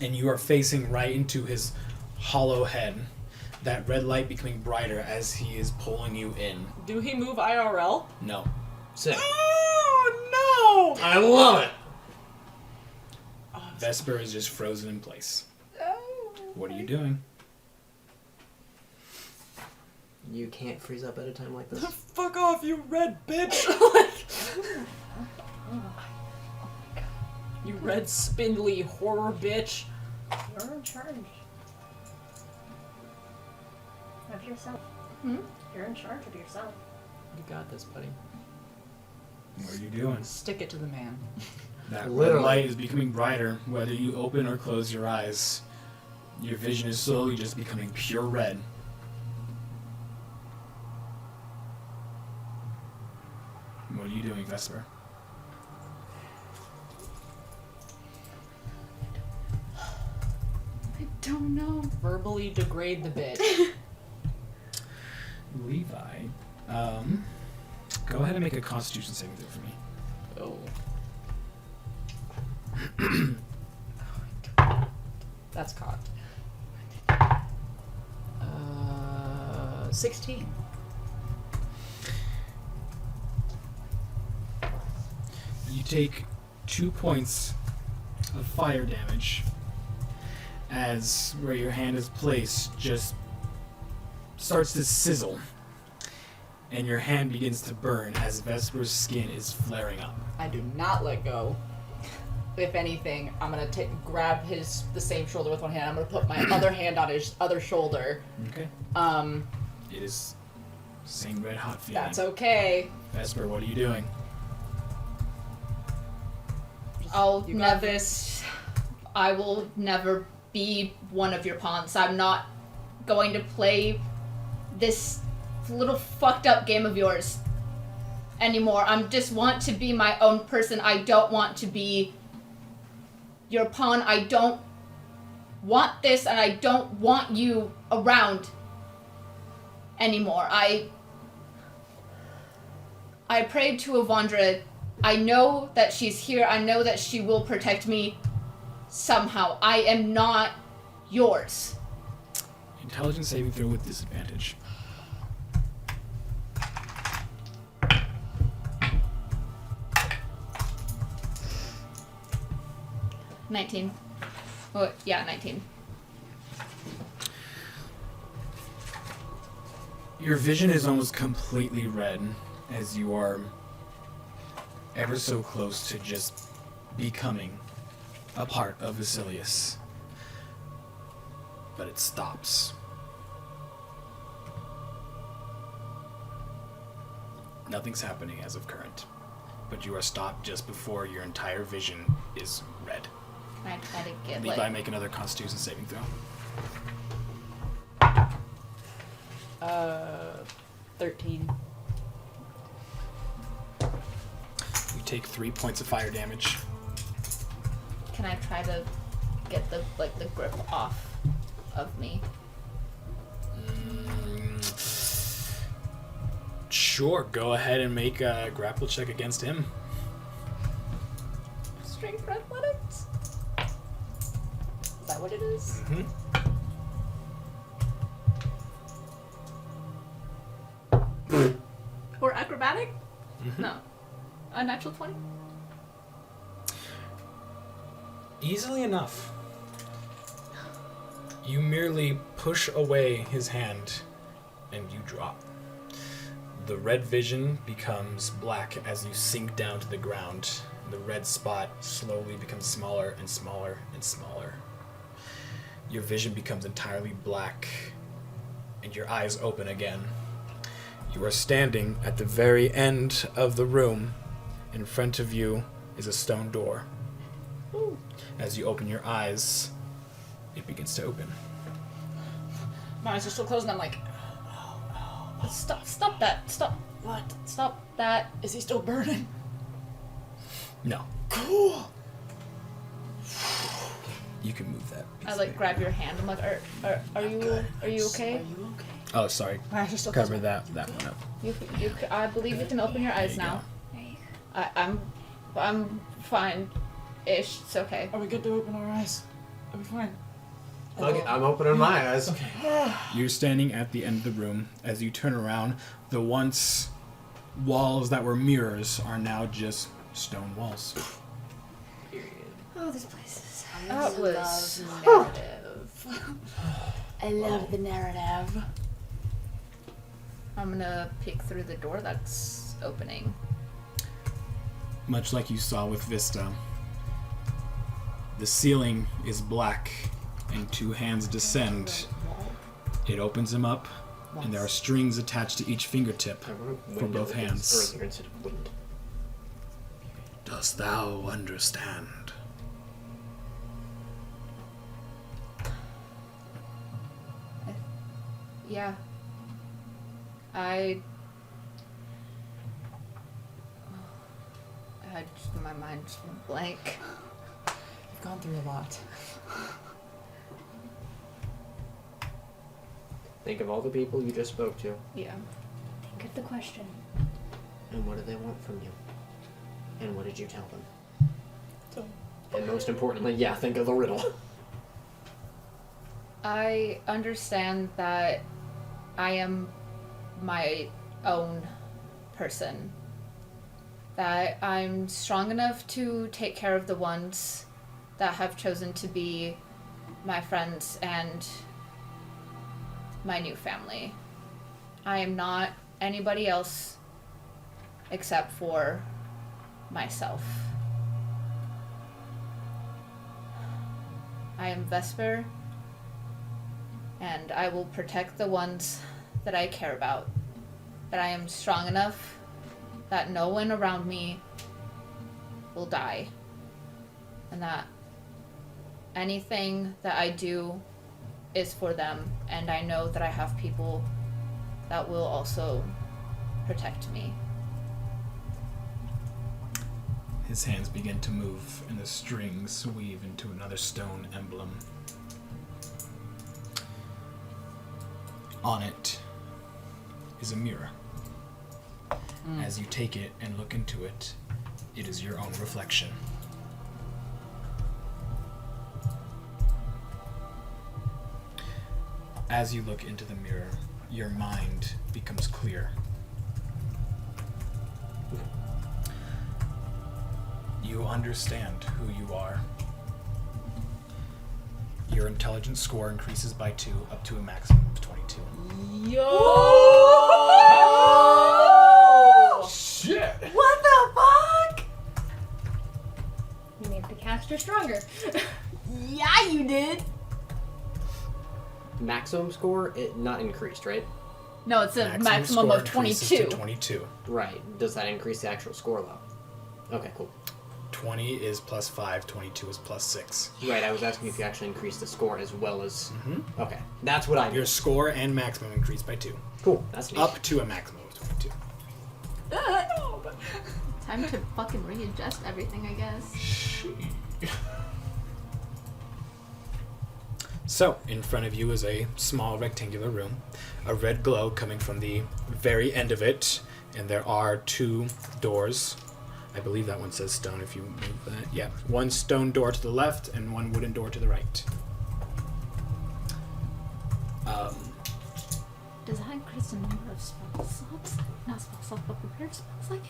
and you are facing right into his hollow head. That red light becoming brighter as he is pulling you in. Do he move IRL? No. Sick. Oh no! I love it. Vesper is just frozen in place. Oh. What are you doing? You can't freeze up at a time like this. Fuck off, you red bitch! You red spindly horror bitch. You're in charge of yourself. Hmm? You're in charge of yourself. You got this, buddy. What are you doing? Stick it to the man. That red Literally. light is becoming brighter, whether you open or close your eyes. Your vision is slowly just becoming pure red. What are you doing, Vesper? I don't know. Verbally degrade the bitch. Levi, go ahead and make a Constitution saving throw for me. Oh. That's cocked. 16. You take 2 points of fire damage as where your hand is placed just starts to sizzle, and your hand begins to burn as Vesper's skin is flaring up. I do not let go. If anything, I'm gonna grab the same shoulder with one hand. I'm gonna put my other hand on his other shoulder. Okay. It is same red hot feeling. That's okay. Vesper, what are you doing? You got this. I will never be one of your pawns. I'm not going to play this little fucked up game of yours anymore. I just want to be my own person. I don't want to be your pawn. I don't want this, and I don't want you around anymore. I prayed to Avandra. I know that she's here. I know that she will protect me somehow. I am not yours. Intelligence saving throw with disadvantage. 19. Oh, yeah, 19. Your vision is almost completely red as you are ever so close to just becoming a part of Vasilius. But it stops. Nothing's happening as of current, but you are stopped just before your entire vision is red. Can I try to get Levi, make another Constitution saving throw. 13. You take 3 points of fire damage. Can I try to get the grip off of me? Sure, go ahead and make a grapple check against him. Strength athletics? Is that what it is? Mm-hmm. Or acrobatic? Mm-hmm. No. A natural 20? Easily enough. You merely push away his hand and you drop. The red vision becomes black as you sink down to the ground. The red spot slowly becomes smaller and smaller and smaller. Your vision becomes entirely black and your eyes open again. You are standing at the very end of the room. In front of you is a stone door. Ooh. As you open your eyes, it begins to open. My eyes are still closed and I'm like, Stop that. Stop. what? Stop that. Is he still burning? No. Cool. You can move that. I grab your hand. I'm like, are you okay? Are you okay? Oh, sorry. My eyes are still Cover closed. that one up. I believe you can open your eyes There you now. I'm fine. Ish. It's okay. Are we good to open our eyes? Are we fine? Okay, I'm opening my eyes. Okay. You're standing at the end of the room. As you turn around, the once walls that were mirrors are now just stone walls. Oh, this place is. That was narrative. I love the narrative. I'm gonna peek through the door that's opening. Much like you saw with Vista, the ceiling is black and two hands descend. It opens them up, and there are strings attached to each fingertip for both hands. Earlier instead of wind. Dost thou understand? Yeah. My mind just went blank. You've gone through a lot. Think of all the people you just spoke to, Yeah. Think of the question. and what do they want from you? And what did you tell them? And most importantly, yeah, think of the riddle. I understand that I am my own person. That I'm strong enough to take care of the ones that have chosen to be my friends and my new family. I am not anybody else except for myself. I am Vesper, and I will protect the ones that I care about. But I am strong enough that no one around me will die. And that anything that I do is for them, and I know that I have people that will also protect me. His hands begin to move, and the strings weave into another stone emblem. On it is a mirror. As you take it and look into it, it is your own reflection. As you look into the mirror, your mind becomes clear. You understand who you are. Your intelligence score increases by 2 up to a maximum of 22. Shit! What the fuck? You made the caster stronger. Yeah, you did. Maximum score, it not increased, right? No, it's a maximum score of increases 22. to 22. Right. Does that increase the actual score, though? Okay, cool. 20 is plus 5, 22 is plus 6. Right, I was asking if you actually increased the score as well as... Okay, that's what I Your mean. score and maximum increase by 2. Cool, that's neat. Up to a maximum of 22. Time to fucking readjust everything, I guess. So, in front of you is a small rectangular room, a red glow coming from the very end of it, and there are 2 doors. I believe that one says stone if you move that. Yeah, 1 stone door to the left and 1 wooden door to the right. Does that increase the number of spell slots? Not spell slots, but prepared spells like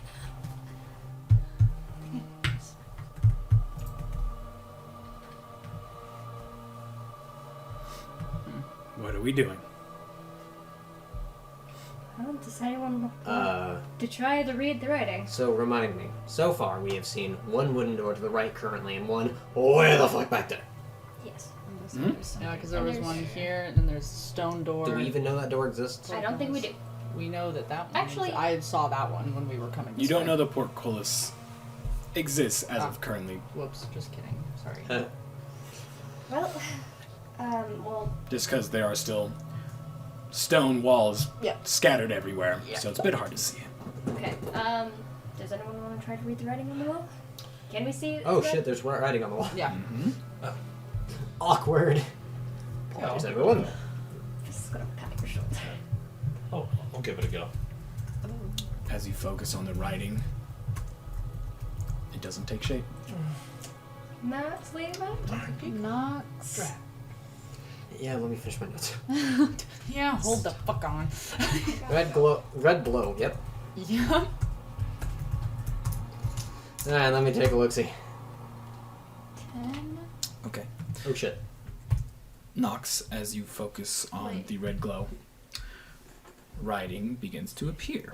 What are we doing? Well, does anyone want to try to read the writing? So, remind me. So far, we have seen 1 wooden door to the right currently and 1 way the fuck back there. Yes. Yeah, because there was And one there's- here, and then there's a stone door. Do we even know that door exists? I don't think we do. We know that one. Actually- I saw that one when we were coming. You don't know the portcullis exists as of currently, Whoops, just kidding. Sorry. Well, well, just because there are still stone walls Yeah. scattered everywhere, Yeah. so it's a bit hard to see. okay. Does anyone want to try to read the writing on the wall? Can we see it? Oh shit, there's writing on the wall. Yeah. Awkward. Apologies, everyone. Just gonna pat your shoulder. Oh, I'll give it a go. As you focus on the writing, it doesn't take shape. Max, Levi? Nox. Yeah, let me finish my notes. Yeah. Hold the fuck on. Red glow, yep. Yeah. Alright, let me take a look-see. 10. Okay. Oh shit. Nox, as you focus on the red glow, writing begins to appear.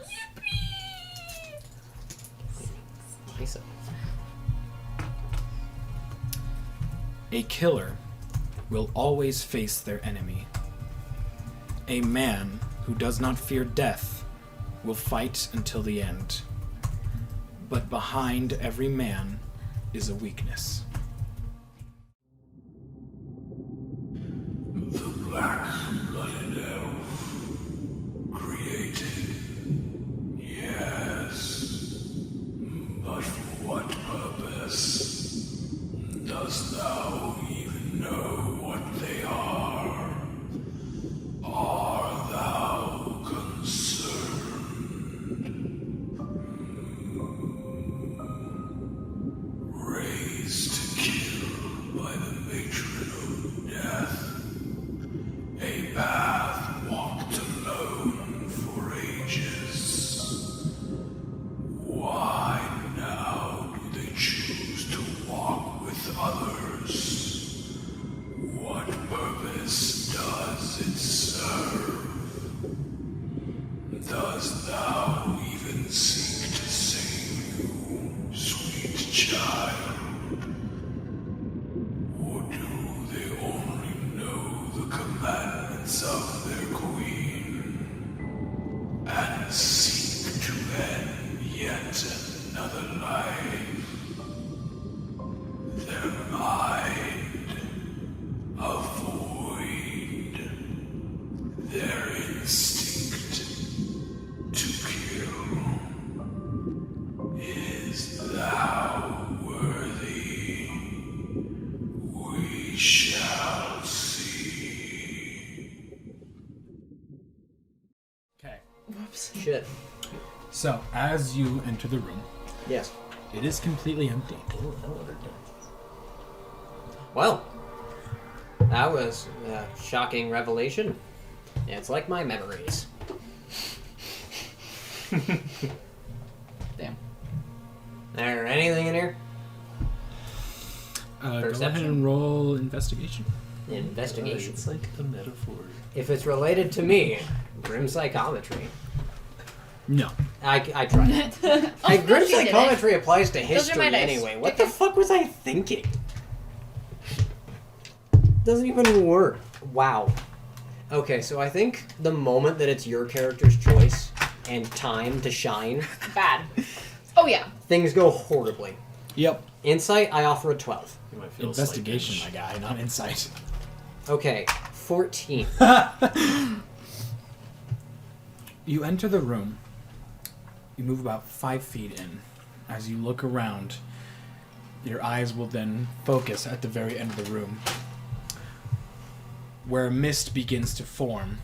Nice. A killer will always face their enemy. A man who does not fear death will fight until the end. But behind every man is a weakness. The black-blooded elf. But for what purpose? Dost thou even know what they are? Are thou concerned? Raised to kill by the matron of death, a path walked alone for ages. Why now do they choose to walk with others? What purpose does it serve? Dost thou even seek to save you, sweet child? Or do they only know the commandments of their queen and seek to end yet another life? Their mind a void, their instinct to kill. Is thou worthy? We shall see. Okay. Shit. So, as you enter the room, Yes. it is completely empty. Well, that was a shocking revelation. It's like my memories. Damn. There anything in here? Go ahead Perception. and roll investigation. Investigation. It's like a metaphor. If it's related to me, grim psychometry. No. I tried. Grim course you did it. psychometry applies to are my history dice. anyway. What the fuck was I thinking? Doesn't even work. Wow. Okay, so I think the moment that it's your character's choice and time to shine, Bad. Oh yeah. things go horribly. Yep. Insight, I offer a 12. You might feel Investigation, slight my guy, not insight. Okay, 14. You enter the room. You move about 5 feet in. As you look around, your eyes will then focus at the very end of the room, where a mist begins to form.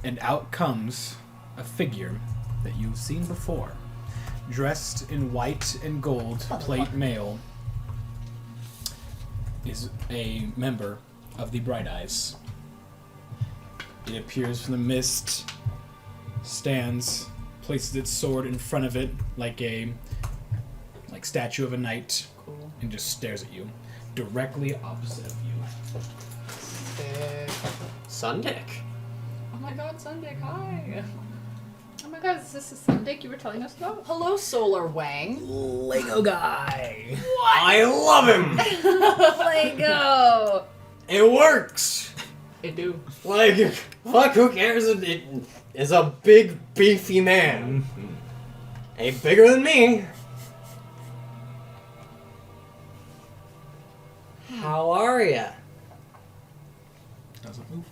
And out comes a figure that you've seen before, dressed in white and gold plate mail, is a member of the Bright Eyes. It appears from the mist, stands, places its sword in front of it like a statue of a knight, Cool. and just stares at you, directly opposite of you. Sundick. Oh my god, Sunday, hi. Oh my god, is this the Sundick you were telling us about? Hello, Solar Wang. Lego guy. I love him! Lego! It works! It do. Like, fuck, who cares? It is a big, beefy man. Ain't bigger than me. How are ya? Doesn't move.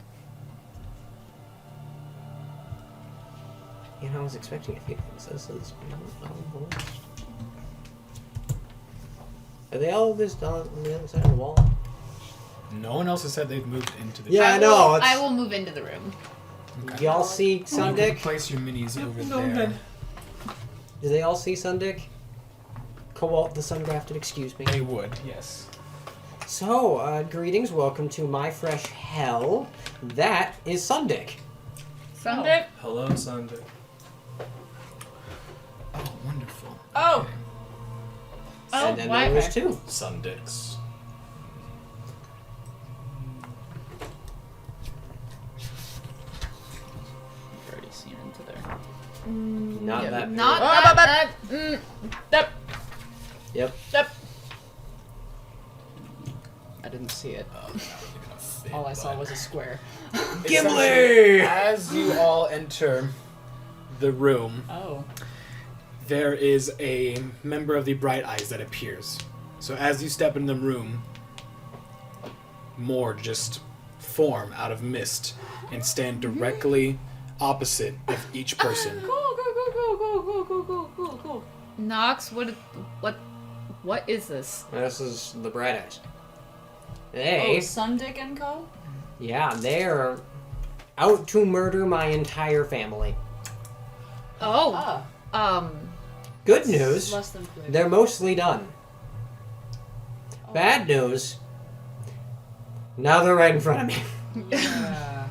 You know, I was expecting a few things. This is not the worst. Are they all just on the other side of the wall? No one else has said they've moved into the Yeah, I know. I will move into the room. Okay. Y'all see You can Sundick? place your minis over go there. ahead. Do they all see Sundick? Cobalt the Sungrafted, excuse me. They would, yes. So, greetings, welcome to my fresh hell. That is Sundick. Sundick? Hello, Sunday. Oh, wonderful. Oh. Okay. Oh, And then why? there was two. Sundicks. You've already seen into there. Not Yeah, that. Not Oh, that. Yep. Yep. Yep. I didn't see it. Oh, they're not really gonna fit, All I saw but- was a square. Gimli! As you all enter the room, Oh. there is a member of the Bright Eyes that appears. So as you step in the room, more just form out of mist and stand directly opposite of each person. Cool, cool, cool, cool, cool, cool, cool, cool, cool, cool. Nox, what is this? This is the Bright Eyes. Oh, They, Sundick and Co. yeah, they're out to murder my entire family. Oh, Ah, Good news, less than clear. they're mostly done. Bad news, now they're right in front of me. Yeah.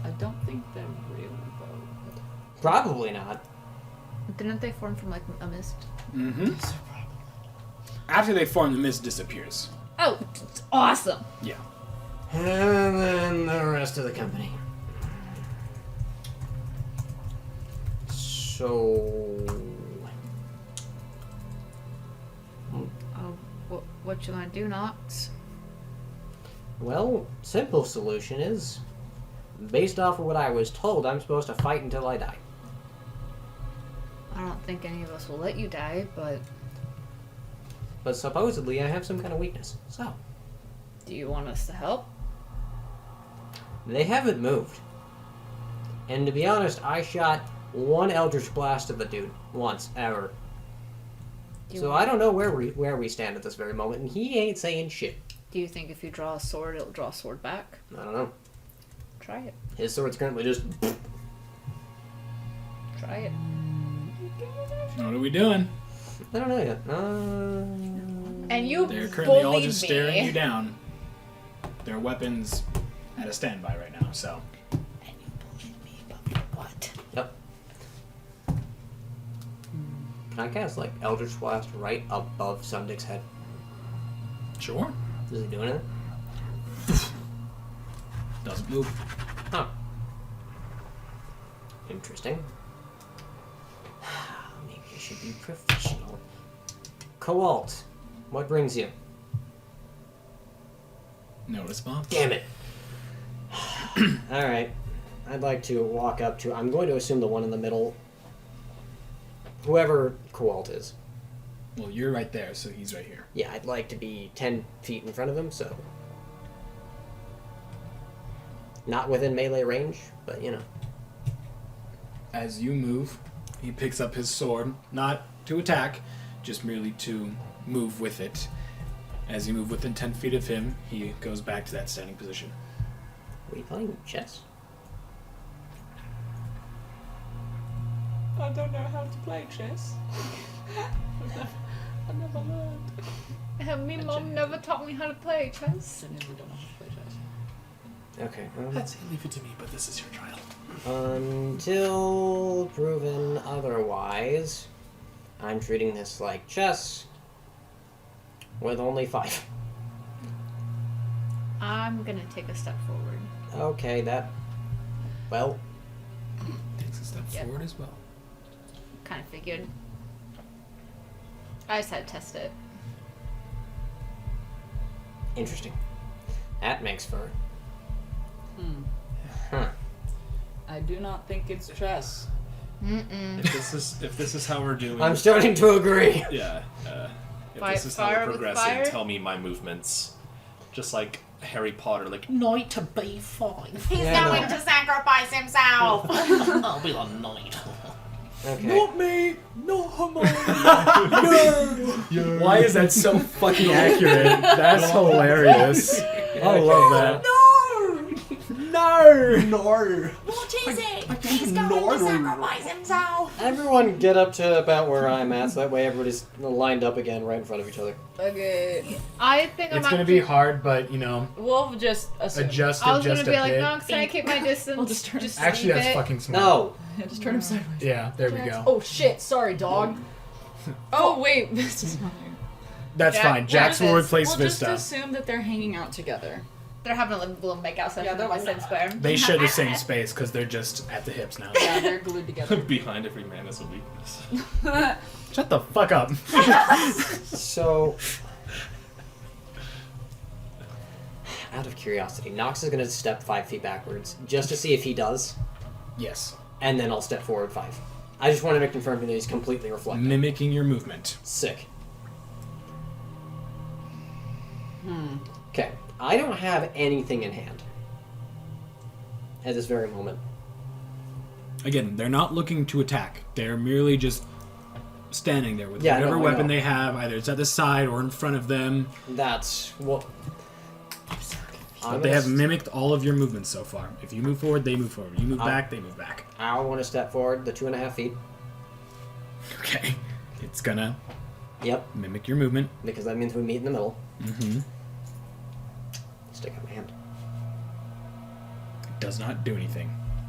I don't think they're real though. Probably not. didn't they form from like a mist? Mm-hmm. After they form, the mist disappears. Oh, it's awesome. Yeah. And then the rest of the company. So... What you want to do, Nox? Well, simple solution is, based off of what I was told, I'm supposed to fight until I die. I don't think any of us will let you die, but But supposedly I have some kind of weakness. So, do you want us to help? they haven't moved. And to be honest, I shot one Eldritch Blast of a dude once, ever. So I don't know where we stand at this very moment, and he ain't saying shit. Do you think if you draw a sword, it'll draw a sword back? I don't know. Try it. His sword's currently just... Try it. What are we doing? I don't know yet. And you They're currently all bullied just me. staring you down. Their weapons at a standby right now, so. And you bullied me, but for what? Yep. Can I cast, like, Eldritch Blast right above Sundick's head? Sure. Is he doing it? Doesn't move. Huh. Interesting. Maybe I should be professional. Coalt, what brings you? No response. Damn it. Alright. I'd like to walk up to... I'm going to assume the one in the middle. Whoever Coalt is. Well, you're right there, so he's right here. Yeah, I'd like to be 10 feet in front of him, so... Not within melee range, but you know. As you move, he picks up his sword, not to attack, just merely to move with it. As you move within 10 feet of him, he goes back to that standing position. Are we playing chess? I don't know how to play chess. I never learned. Me mom never taught me how to play chess. I never don't know how to play chess. Okay. Let's leave it to me, but this is your trial. Until proven otherwise, I'm treating this like chess with only 5. I'm gonna take a step forward. Okay, that... Well, Takes a step Yep. forward as well. Kind of figured. I just had to test it. interesting. That makes for... Hmm. Huh. I do not think it's chess. Mm-mm. If this is how we're doing, I'm starting to agree. yeah. If Fire- this is how fire we're with progressing, fire? tell me my movements, just like Harry Potter, like knight to B5. He's going to sacrifice himself. I'll be the knight. Okay. me, not Hermione. Why is that so fucking accurate? That's hilarious. I love that. No! What is it? He's going to sacrifice himself. Everyone get up to about where I'm at, so that way everybody's lined up again right in front of each other. Okay. I think It's I'm gonna be hard, but you know, We'll just assume. adjust I it was gonna just be a like, bit. no, can I keep my distance? We'll just turn- Actually, leave that's it. fucking smart. No! Yeah, just turn him sideways. Yeah, there we go. Oh shit! Sorry, dog. Oh wait, this is not. That's Jack- fine. Jax will replace We'll just Vista. assume that they're hanging out together. They're having a little makeout session. Yeah, they're in my like- same square. They share the same space because they're just at the hips now. Yeah, they're glued together. Behind every man is a weakness. Shut the fuck up. So... Out of curiosity, Nox is going to step 5 feet backwards, just to see if he does, Yes. and then I'll step forward 5. I just wanted to confirm that he's completely reflecting. Mimicking your movement. Sick. Okay, I don't have anything in hand at this very moment. Again, they're not looking to attack. They're merely just standing there with Yeah, whatever no, I weapon know. they have, either it's at the side or in front of them. That's what. But they have mimicked all of your movements so far. If you move forward, they move forward. You move back, they move back. I want to step forward the 2.5 feet. Okay. It's gonna Yep, mimic your movement. because that means we meet in the middle. Mm-hmm. Stick out my hand. It does not do anything.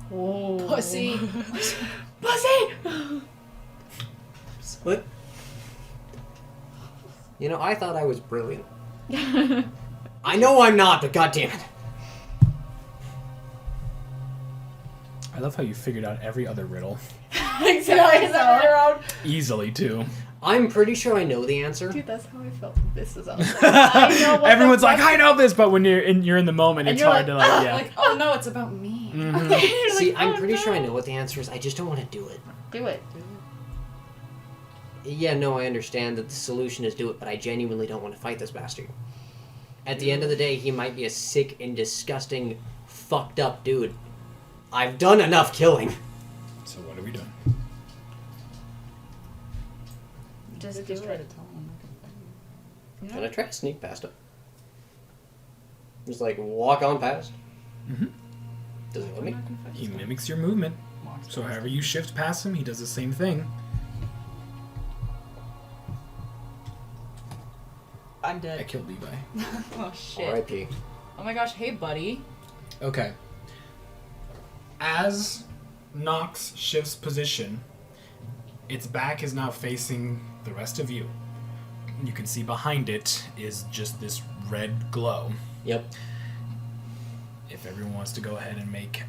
Whoa. Pussy. Split. You know, I thought I was brilliant. I know I'm not, but goddammit. I love how you figured out every other riddle. Exactly. Easily, too. I'm pretty sure I know the answer. Dude, that's how I felt. This is awesome. I know what Everyone's the like, I know this, but when you're in the moment, And it's you're hard like, to like, yeah. Like, oh no, it's about me. Mhm. See, I'm pretty sure I know what the answer is. I just don't want to do it. Do it. Yeah, no, I understand that the solution is do it, but I genuinely don't want to fight this bastard. At the end of the day, he might be a sick and disgusting, fucked up dude. I've done enough killing. So what are we doing? Just do try it. to tell him. Can I try to sneak past him? Just like walk on past? Mm-hmm. Does it let me? He mimics your movement. So however you shift past him, he does the same thing. I'm I dead. killed Levi. Oh shit. R.I.P. Oh my gosh, hey buddy. Okay. As Nox shifts position, its back is now facing the rest of you. You can see behind it is just this red glow. Yep. If everyone wants to go ahead and make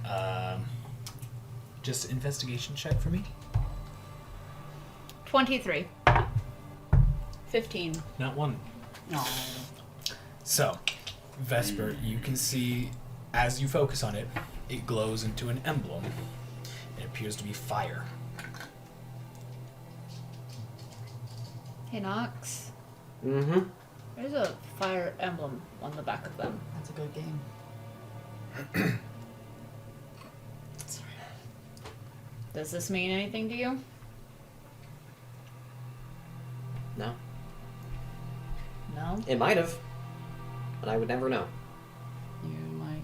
just investigation check for me. 23. 15. Not one. No. So, Vesper, you can see as you focus on it, it glows into an emblem. It appears to be fire. Hey, Nox. Mm-hmm. There's a fire emblem on the back of them. That's a good game. Sorry. Does this mean anything to you? No. No? It might have. But I would never know. You might.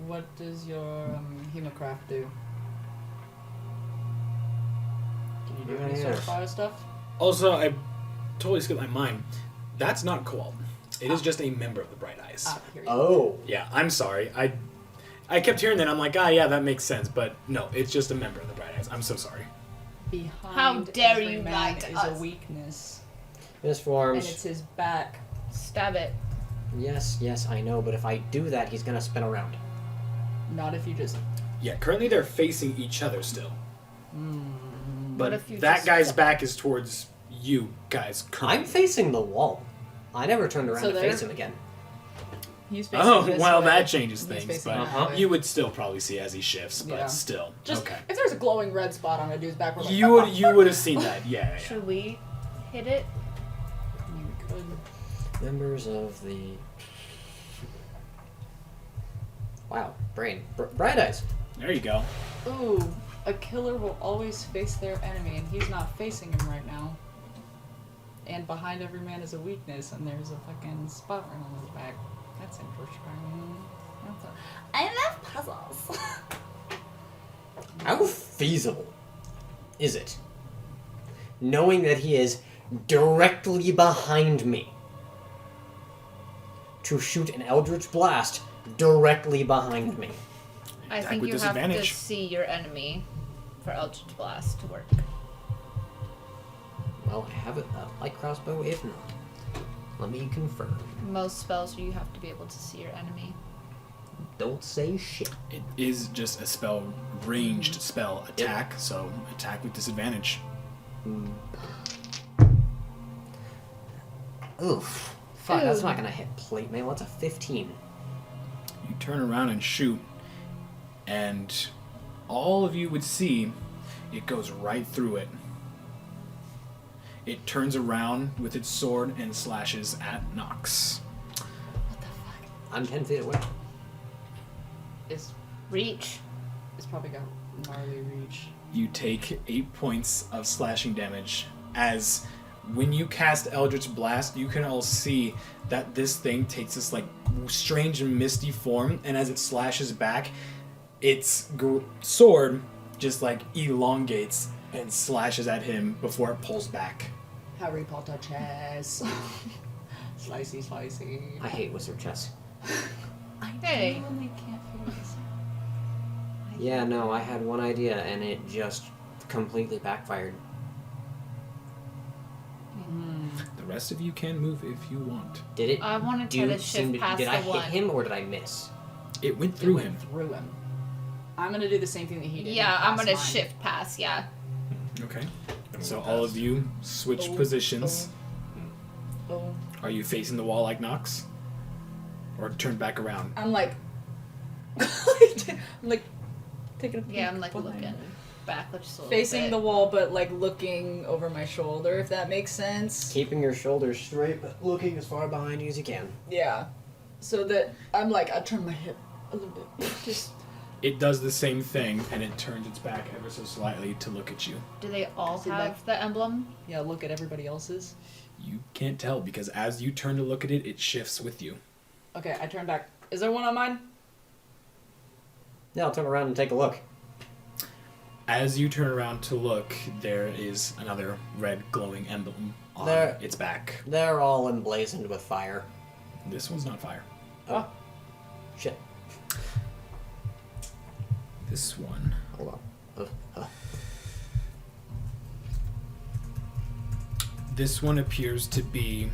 What does your hemocraft do? Can you do any sort of fire stuff? Also, I totally skipped my mind. That's not Koal. It is just a member of the Bright Eyes. Period. Oh. Yeah, I'm sorry. I kept hearing that. I'm like, yeah, that makes sense. But no, it's just a member of the Bright Eyes. I'm so sorry. Behind How dare every you man lie to is us. a weakness, This and forms. it's his back. Stab it. Yes, I know, but if I do that, he's gonna spin around. Not if you just. Yeah, currently they're facing each other still. But What if you that just- guy's back is towards you guys currently. I'm facing the wall. I never turned around So to they're- face him again. He's facing Oh, this well, way. that changes He's things. facing But that way. you would still probably see as he shifts, but Yeah. still. Just okay. if there's a glowing red spot on a dude's back, we're like, You would have seen that. Yeah. Should we hit it? You could. Members of the. Wow, brain. Bright Eyes. There you go. Ooh, a killer will always face their enemy, and he's not facing him right now. And behind every man is a weakness, and there's a fucking spot right on his back. That's interesting. I love puzzles. How feasible is it, knowing that he is directly behind me, to shoot an Eldritch Blast directly behind me? I Attack think with you have to disadvantage. see your enemy for Eldritch Blast to work. Well, I have a light crossbow, if not. Let me confirm. Most spells you have to be able to see your enemy. Don't say shit. It is just a spell, ranged spell attack, so attack with disadvantage. Oof. Fuck, that's not gonna hit plate mail. That's a 15. You turn around and shoot, and all of you would see it goes right through it. It turns around with its sword and slashes at Nox. I'm 10 feet away. It's Reach. probably got gnarly reach. you take 8 points of slashing damage as when you cast Eldritch Blast, you can all see that this thing takes this like strange and misty form, and as it slashes back, its sword just like elongates and slashes at him before it pulls back. Harry Potter chess. Slicey, slicey. I hate wizard chess. Hey. genuinely can't figure this out. Yeah, no, I had one idea and it just completely backfired. The rest of you can move if you want. Did it? I want to try to shift past did the I one. hit him or did I miss? It went through him. Through him. I'm gonna do the same thing that he did. Yeah, I'm Pass gonna mine. shift past. Yeah. Okay. So all of you switch positions. Oh. Are you facing the wall like Nox? Or turned back around? I'm like, I'm like taking a peek. Yeah, I'm like behind looking me. back, just a little Facing bit. the wall, but like looking over my shoulder, if that makes sense. Keeping your shoulders straight, but looking as far behind you as you can. Yeah. So that I'm like, I turn my hip a little bit. Just. It does the same thing, and it turns its back ever so slightly to look at you. Do they all See, have like- the emblem? Yeah, look at everybody else's. You can't tell because as you turn to look at it, it shifts with you. Okay, I turn back. Is there one on mine? Yeah, I'll turn around and take a look. As you turn around to look, there is another red glowing emblem on There- its back. They're all emblazoned with fire. This one's not fire. Oh. Shit. This one. Hold on. This one appears to be.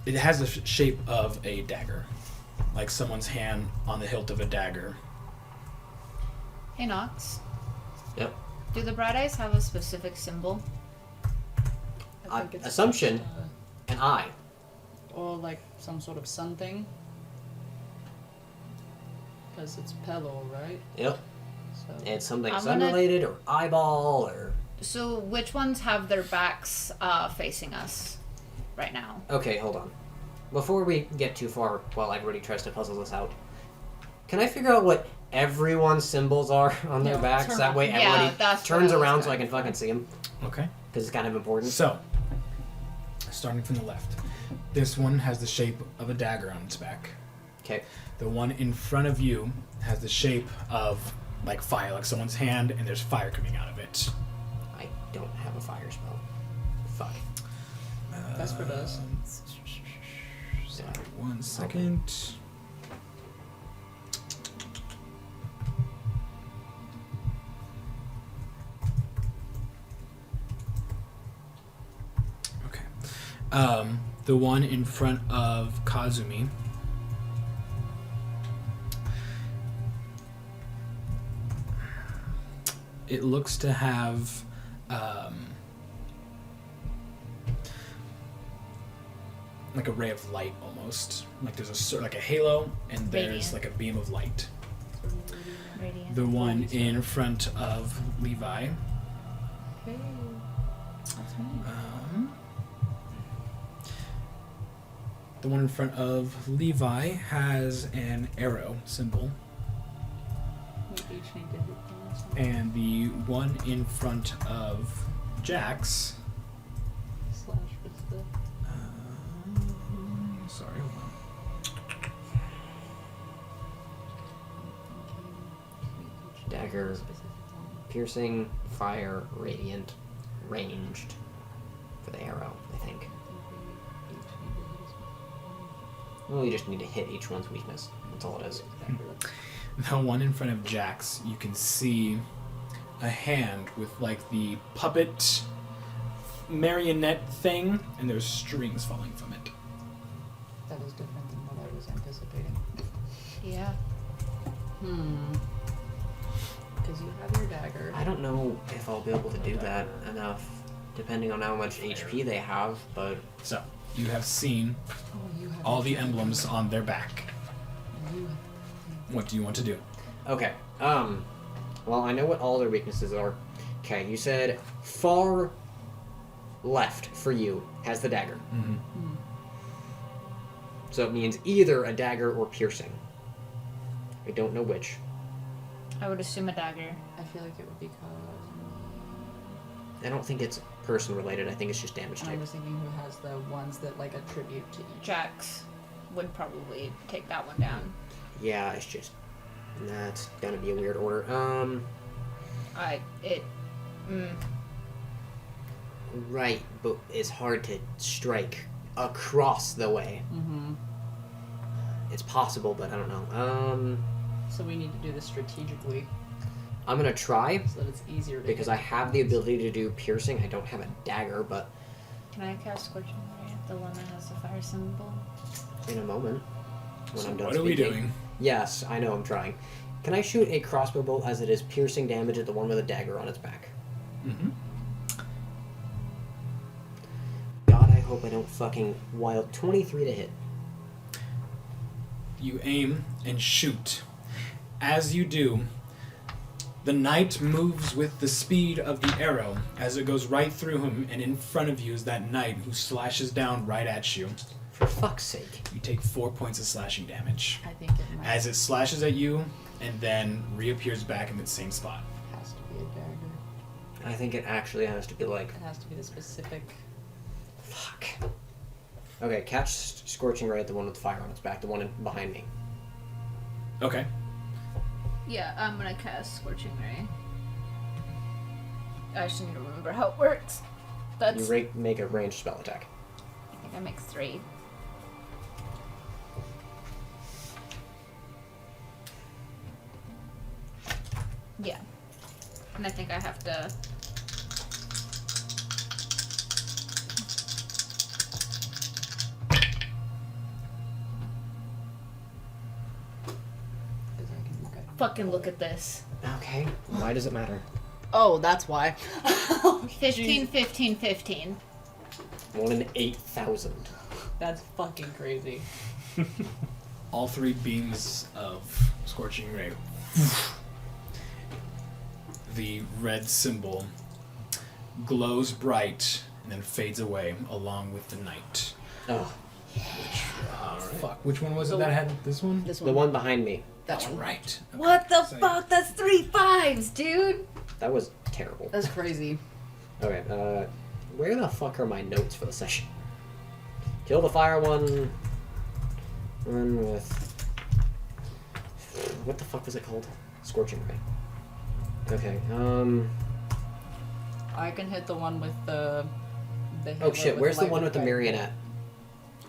It has the shape of a dagger, like someone's hand on the hilt of a dagger. Hey, Nox. Yep. Do the Bright Eyes have a specific symbol? I think it's Assumption. An eye. or like some sort of sun thing. Because it's Pello, right? Yep. So It's something I'm sun gonna- related or eyeball or. So, which ones have their backs facing us right now? Okay, hold on. Before we get too far, while everybody tries to puzzle this out, can I figure out what everyone's symbols are on their Yeah, backs? turn That way around. Yeah, everybody that's what turns I was around so I going can fucking see them. Okay. Because it's kind of important. So, starting from the left, this one has the shape of a dagger on its back. Okay. The one in front of you has the shape of like fire, like someone's hand, and there's fire coming out of it. I don't have a fire spell. Fuck. Vesper does. Sorry, 1 second. Okay. The one in front of Kazumi. It looks to have like a ray of light almost. Like there's like a halo and there's Radiant. like a beam of light. Radiant. The one in front of Levi. Hey, that's me. The one in front of Levi has an arrow symbol. We each need to hit them. And the one in front of Jax. Slash with the. Sorry, hold on. Dagger, piercing, fire, radiant, ranged for the arrow, I think. Well, you just need to hit each one's weakness. That's all it is. The one in front of Jax, you can see a hand with like the puppet marionette thing, and there's strings falling from it. That is different than what I was anticipating. Yeah. Because you have your dagger. I don't know if I'll be able to do that enough, depending on how much HP they have, but So, you have seen Oh, you have all the emblems on their back. You have What do you want to do? okay. Well, I know what all their weaknesses are. Okay, you said far left for you has the dagger. Mm-hmm. So it means either a dagger or piercing. I don't know which. I would assume a dagger. I feel like it would be cause. I don't think it's person related. I think it's just damage And I type. was thinking who has the ones that like attribute to each. Jax would probably take that one down. Yeah, it's just that's gonna be a weird order. Right, but it's hard to strike across the way. Mm-hmm. It's possible, but I don't know. So we need to do this strategically I'm gonna try so that it's easier to because hit I have the ability to do piercing. I don't have a dagger, but Can I cast Scorching Ray? The one that has the fire symbol? in a moment when So I'm done what are we speaking. doing? Yes, I know. I'm trying. Can I shoot a crossbow bolt as it is piercing damage at the one with a dagger on its back? Mm-hmm. God, I hope I don't fucking wild 23 to hit. You aim and shoot. As you do, the knight moves with the speed of the arrow as it goes right through him, and in front of you is that knight who slashes down right at you. For fuck's sake. You take 4 points of slashing damage. I think it might As it slashes at you and then reappears back in the same spot. has to be a dagger. I think it actually has to be like... It has to be the specific. Fuck. Okay, catch Scorching Ray at the one with fire on its back, the one behind me. Okay. Yeah, I'm gonna cast Scorching Ray. I just need to remember how it works. That's. You make a ranged spell attack. I think I make 3. Yeah. And I think I have to. Fucking look at this. Okay, why does it matter? Oh, that's why. 15, 15, 15. 1 in 8,000. That's fucking crazy. All 3 beams of Scorching Ray. The red symbol glows bright and then fades away along with the knight. Oh, Fuck, which one was it that had this one? This the one behind me. That's right. What the fuck? That's 3 5s, dude! That was terrible. That's crazy. Okay, where the fuck are my notes for the session? Kill the fire one. Run with... What the fuck was it called? Scorching Ray. Okay, I can hit the one with the Oh Hitler shit, with where's the light one with the right? marionette?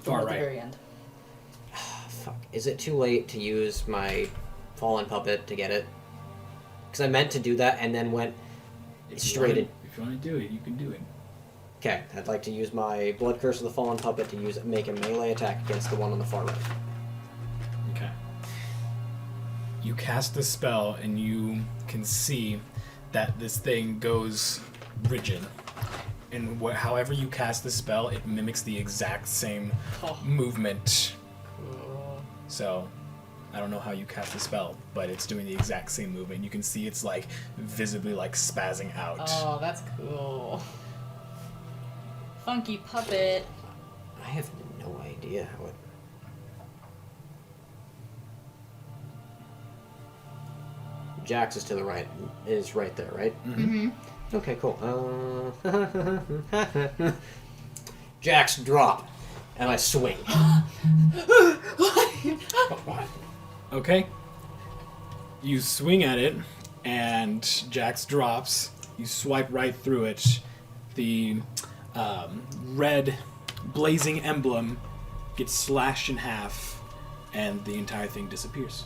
Far At the right. very end. Fuck. Is it too late to use my fallen puppet to get it? Because I meant to do that and then went straight in. If you want to do it, you can do it. Okay, I'd like to use my Blood Curse of the Fallen Puppet to make a melee attack against the one on the far right. Okay. You cast the spell and you can see that this thing goes rigid. And however you cast the spell, it mimics the exact same movement. So, I don't know how you cast the spell, but it's doing the exact same movement. You can see it's like visibly like spazzing out. Oh, that's cool. Funky puppet. I have no idea how it... Jax is to the right. Is right there, right? Mm-hmm. Okay, cool. Jax, drop. And I swing. Okay. You swing at it, and Jax drops. You swipe right through it. The red blazing emblem gets slashed in half, and the entire thing disappears.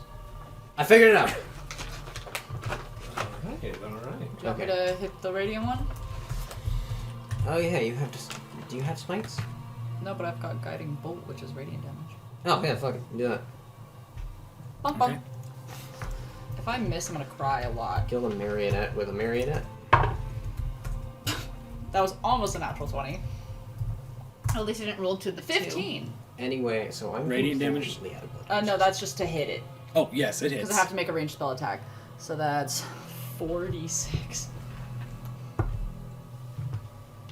I figured it out. Alright. Do you want me to hit the radiant one? Oh yeah, you have to... Do you have smites? No, but I've got guiding bolt, which is radiant damage. Oh yeah, fuck it. Do that. Bump, bump. If I miss, I'm gonna cry a lot. Kill the marionette with a marionette. That was almost a natural 20. At least I didn't roll to the 15. Anyway, so I'm... Radiant damage? completely out of blood. No, that's just to hit it. Oh, yes, it Because hits. I have to make a ranged spell attack. So that's 46.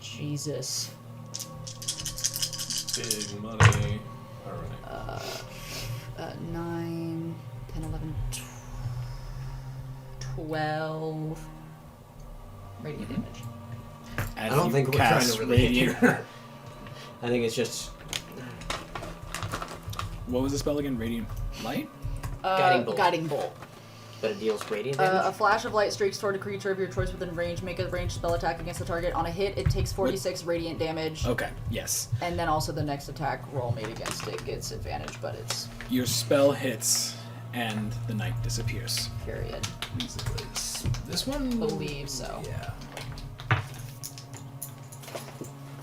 Jesus. Big money. Alright. 9, 10, 11, 12 radiant damage. I don't think we're trying to really hit here. I think it's just What was the spell again? Radiant light? Guiding bolt. But it deals radiant damage? A flash of light streaks toward a creature of your choice within range. Make a ranged spell attack against the target. On a hit, it takes 46 radiant damage. Okay, yes. And then also the next attack roll made against it gets advantage, but it's Your spell hits and the knight disappears. period. This one? Believe so. Yeah.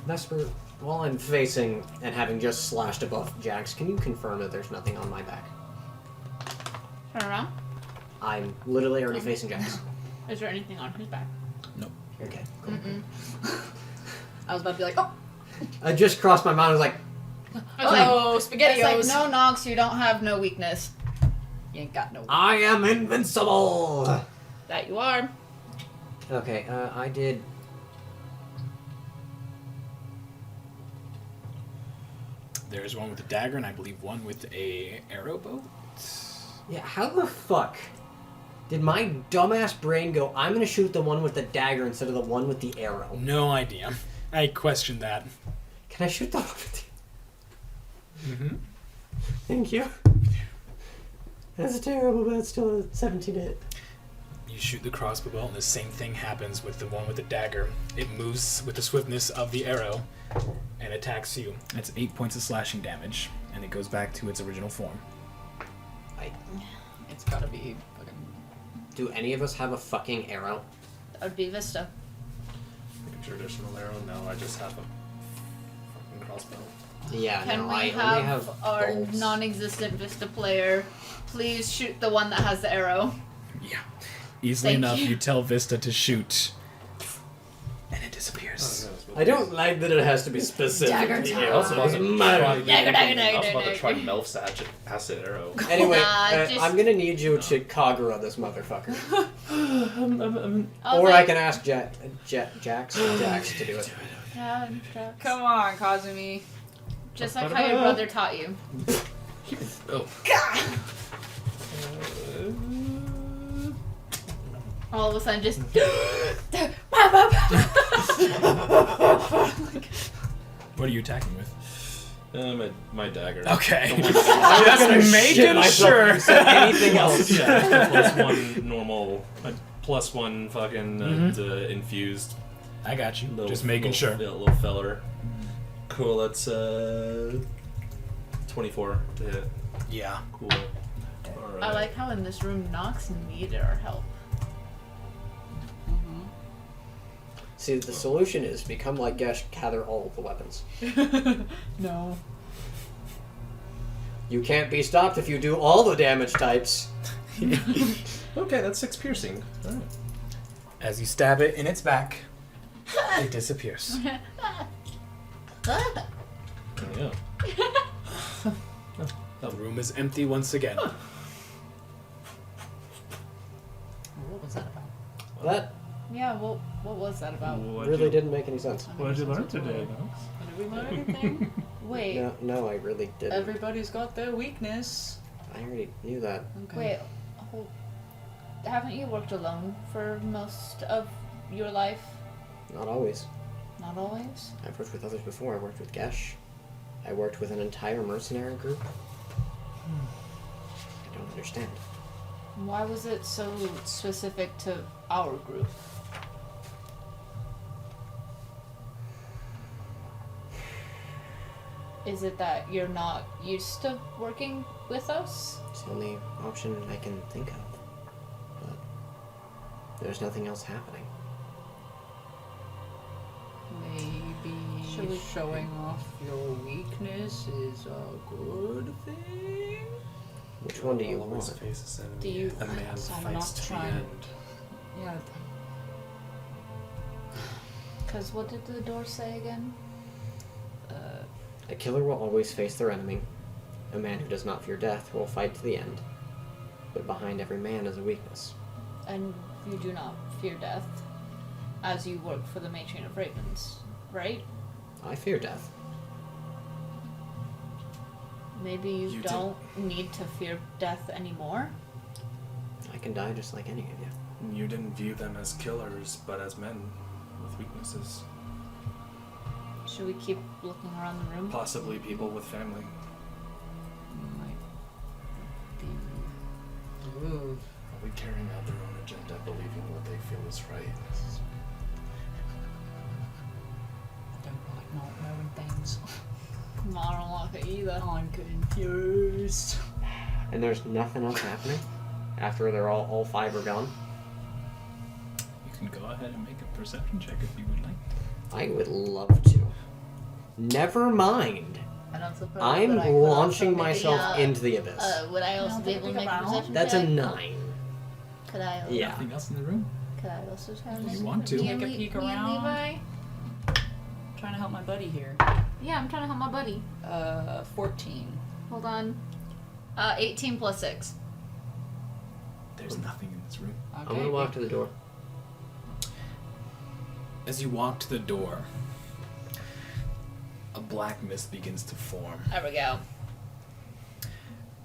Vesper, while I'm facing and having just slashed above Jax, can you confirm that there's nothing on my back? Turn around. I'm literally already facing Jax. Is there anything on his back? Nope. Okay, cool. I was about to be like, oh, I just crossed my mind. I was like, oh, SpaghettiOs. It's like, no, Nox, you don't have no weakness. You ain't got no. I am invincible! That you are. Okay, I did. There's one with a dagger, and I believe one with a arrow bow. Yeah, how the fuck did my dumbass brain go, I'm gonna shoot the one with the dagger instead of the one with the arrow? No idea. I questioned that. Can I shoot the one with the... Mm-hmm. Thank you. That's terrible, but it's still a 17 hit. You shoot the crossbow bolt, and the same thing happens with the one with the dagger. It moves with the swiftness of the arrow and attacks you. That's 8 points of slashing damage, and it goes back to its original form. It's gotta be fucking. Do any of us have a fucking arrow? That would be Vista. Like a traditional arrow? No, I just have a fucking crossbow. Yeah, Can no, we I have, only have our bolts. non-existent Vista player please shoot the one that has the arrow? Yeah. Easily Thank enough, you. you tell Vista to shoot, and it disappears. I don't like that it has to be specific. Dagger to the time. arrow. I was about to Dagger, dagger, I was about dagger, to try dagger. Melf's acid arrow. Anyway, just- I'm gonna need you to Kagura this motherfucker. I'll Or I take- can ask Jax to do it. Yeah, Jax. Come on, Kazumi. Just like how your brother taught you. Oh. All of a sudden, just. What are you attacking with? My dagger. Okay. I'm gonna Just shit making myself sure. if you said anything else. Yeah, +1 normal, +1 fucking infused. I got you. Little, Just making sure. Little feller. Cool. That's 24 to hit. Yeah. Cool. All right. I like how in this room Nox needed our help. See, the solution is become like Gesh, gather all of the weapons. No. You can't be stopped if you do all the damage types. Okay, that's 6 piercing. All right. As you stab it in its back, it disappears. Yeah. The room is empty once again. What was that about? That Yeah, well, what was that about? really didn't make any sense. What did you learn today, Did we learn anything? Wait, No, I really didn't. Everybody's got their weakness. I already knew that. Okay. wait, hold. Haven't you worked alone for most of your life? Not always. Not always? I've worked with others before. I worked with Gesh. I worked with an entire mercenary group. I don't understand. Why was it so specific to our group? Is it that you're not used to working with us? It's the only option I can think of. But there's nothing else happening. Maybe Should we- showing off your weakness is a good thing. Which one do you Always want? face this enemy. Do you- A man I'm fights not to the trying- end. Yeah. Because what did the door say again? A killer will always face their enemy. A man who does not fear death will fight to the end. But behind every man is a weakness. And you do not fear death, as you work for the Matron of Ravens, right? I fear death. Maybe you You don't need to fear death anymore? I can die just like any of you. You didn't view them as killers, but as men with weaknesses. Should we keep looking around the room? Possibly people with family. Probably carrying out their own agenda, believing what they feel is right. Don't like not knowing things. I don't like it either. I'm confused. And there's nothing else happening after they're all 5 are gone. You can go ahead and make a perception check if you would like. I would love to. Never mind. I don't suppose I'm that I could launching also myself maybe, into the abyss. would I also No, be able to make a around. perception That's a check? 9. Could I? Yeah. Nothing else in the room? Could I also try to You make want to. Me Take and a Le- peek me and around. Levi? Trying to help my buddy here. Yeah, I'm trying to help my buddy. 14. Hold on. 18 plus 6. There's nothing in this room. Okay. I'm gonna walk to the door. As you walk to the door, a black mist begins to form. There we go.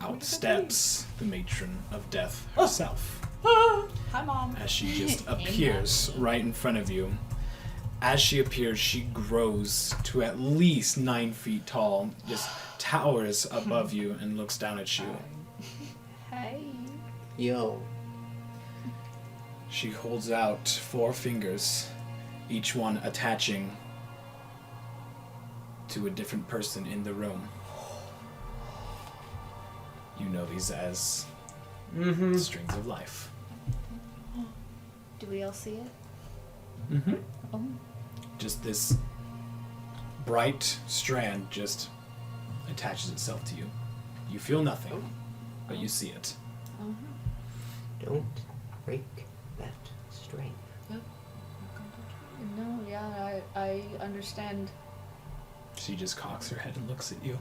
Out steps the matron of death herself. Hi, Mom. As she just appears right in front of you. As she appears, she grows to at least 9 feet tall, just towers above you and looks down at you. Hey. Yo. She holds out 4 fingers, each one attaching to a different person in the room. You know these as strings of life. Do we all see it? Mm-hmm. Oh. Just this bright strand just attaches itself to you. You feel nothing, but you see it. Don't break that string. No, yeah, I understand. She just cocks her head and looks at you.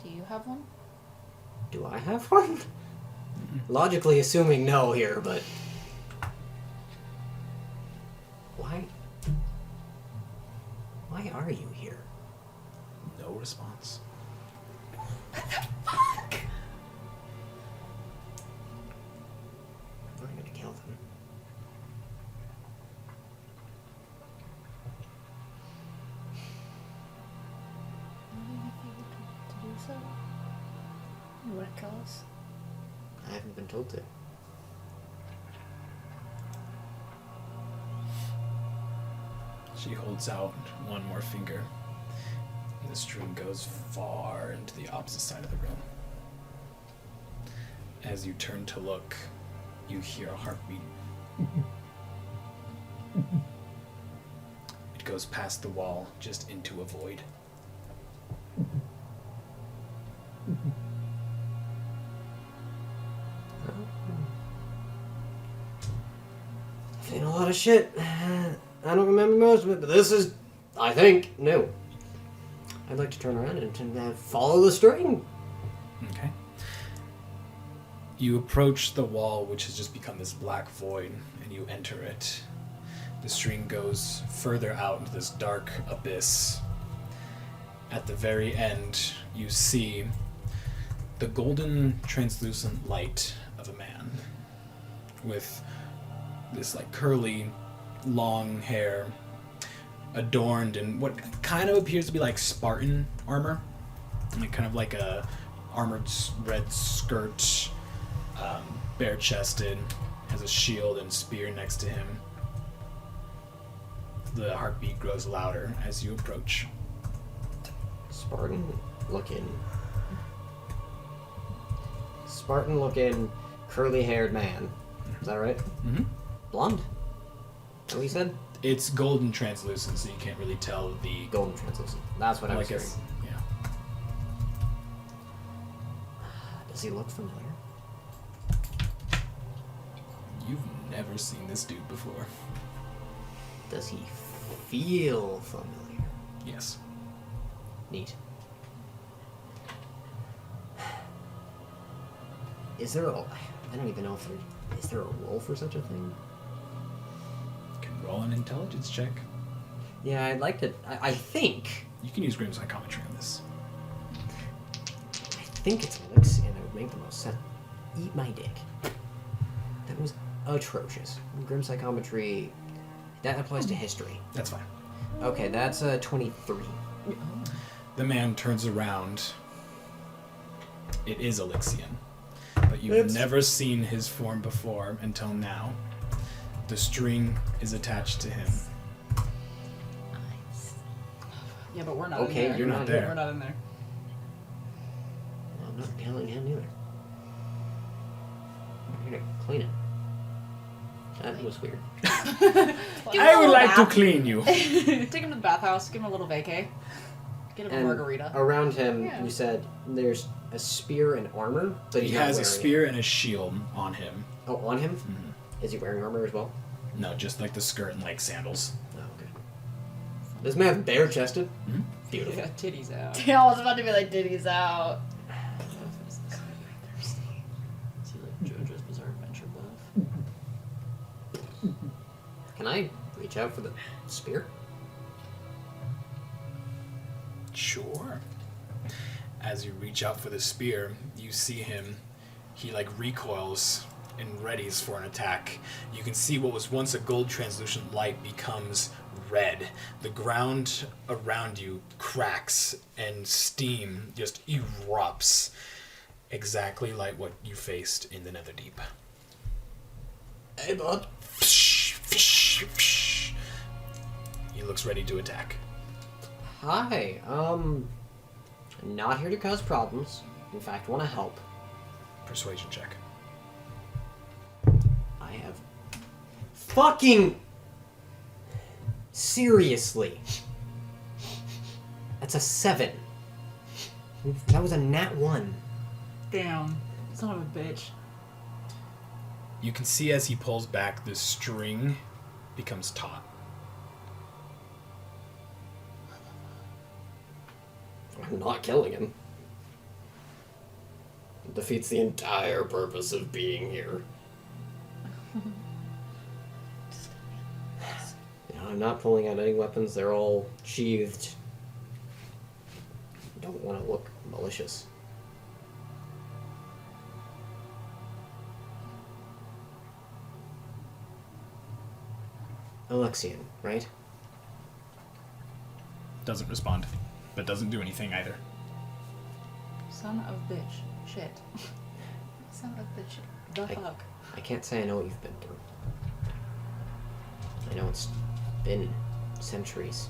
Do you have one? Do I have one? Logically assuming no here, but... Why are you here? No response. I'm going to kill them. To do so? You want to kill us? I haven't been told to. She holds out one more finger. And the string goes far into the opposite side of the room. As you turn to look, you hear a heartbeat. It goes past the wall, just into a void. I've seen a lot of shit. I don't remember most of it, but this is, I think, new. I'd like to turn around and follow the string. Okay. You approach the wall, which has just become this black void, and you enter it. The string goes further out into this dark abyss. At the very end, you see the golden, translucent light of a man with this like curly, long hair, adorned in what kind of appears to be like Spartan armor, like kind of like a armored red skirt, bare-chested, has a shield and spear next to him. The heartbeat grows louder as you approach. Spartan looking, curly-haired man. Is that right? Mm-hmm. Blonde? Is that what you said? It's golden translucent, so you can't really tell the Golden translucent. That's what I was hearing. Yeah. Does he look familiar? You've never seen this dude before. Does he feel familiar? Yes. Neat. Is there a... I don't even know if there... Is there a roll for such a thing? Can roll an intelligence check. Yeah, I'd like to... I think... You can use Grim Psychometry on this. I think it's Alyxian that would make the most sense. Eat my dick. That was atrocious. Grim psychometry, that applies to history. That's fine. Okay, that's 23. The man turns around. It is Alyxian, but you've never seen his form before until now. The string is attached to him. Yeah, but we're not Okay, in there. you're not there. We're not in there. Well, I'm not killing him either. I'm here to clean it. That was weird. I would like to clean you. Take him to the bathhouse. Give him a little vacay. Get him a And margarita. around him, Yeah. you said there's a spear and armor, but He he's not has a wearing spear and a shield on him. It. Oh, on him? Is he wearing armor as well? No, just like the skirt and like sandals. Oh, okay. This man's bare chested. Mhm. Beautiful. Yeah, titties out. Yeah, I was about to be like, Diddy's out. Is he like JoJo's Bizarre Adventure buff? Can I reach out for the spear? Sure. As you reach out for the spear, you see him. He like recoils and readies for an attack. You can see what was once a gold translucent light becomes red. The ground around you cracks and steam just erupts, exactly like what you faced in the Netherdeep. Hey, bud. He looks ready to attack. Hi. Not here to cause problems. In fact, want to help. Persuasion check. I have fucking seriously. That's a 7. That was a nat 1. Damn. Son of a bitch. You can see as he pulls back, the string becomes taut. I'm not killing him. It defeats the entire purpose of being here. I'm not pulling out any weapons. They're all sheathed. I don't want to look malicious. Alyxian, right? Doesn't respond, but doesn't do anything either. Son of bitch. Shit. Son of bitch. The fuck. I can't say I know what you've been through. I know it's been centuries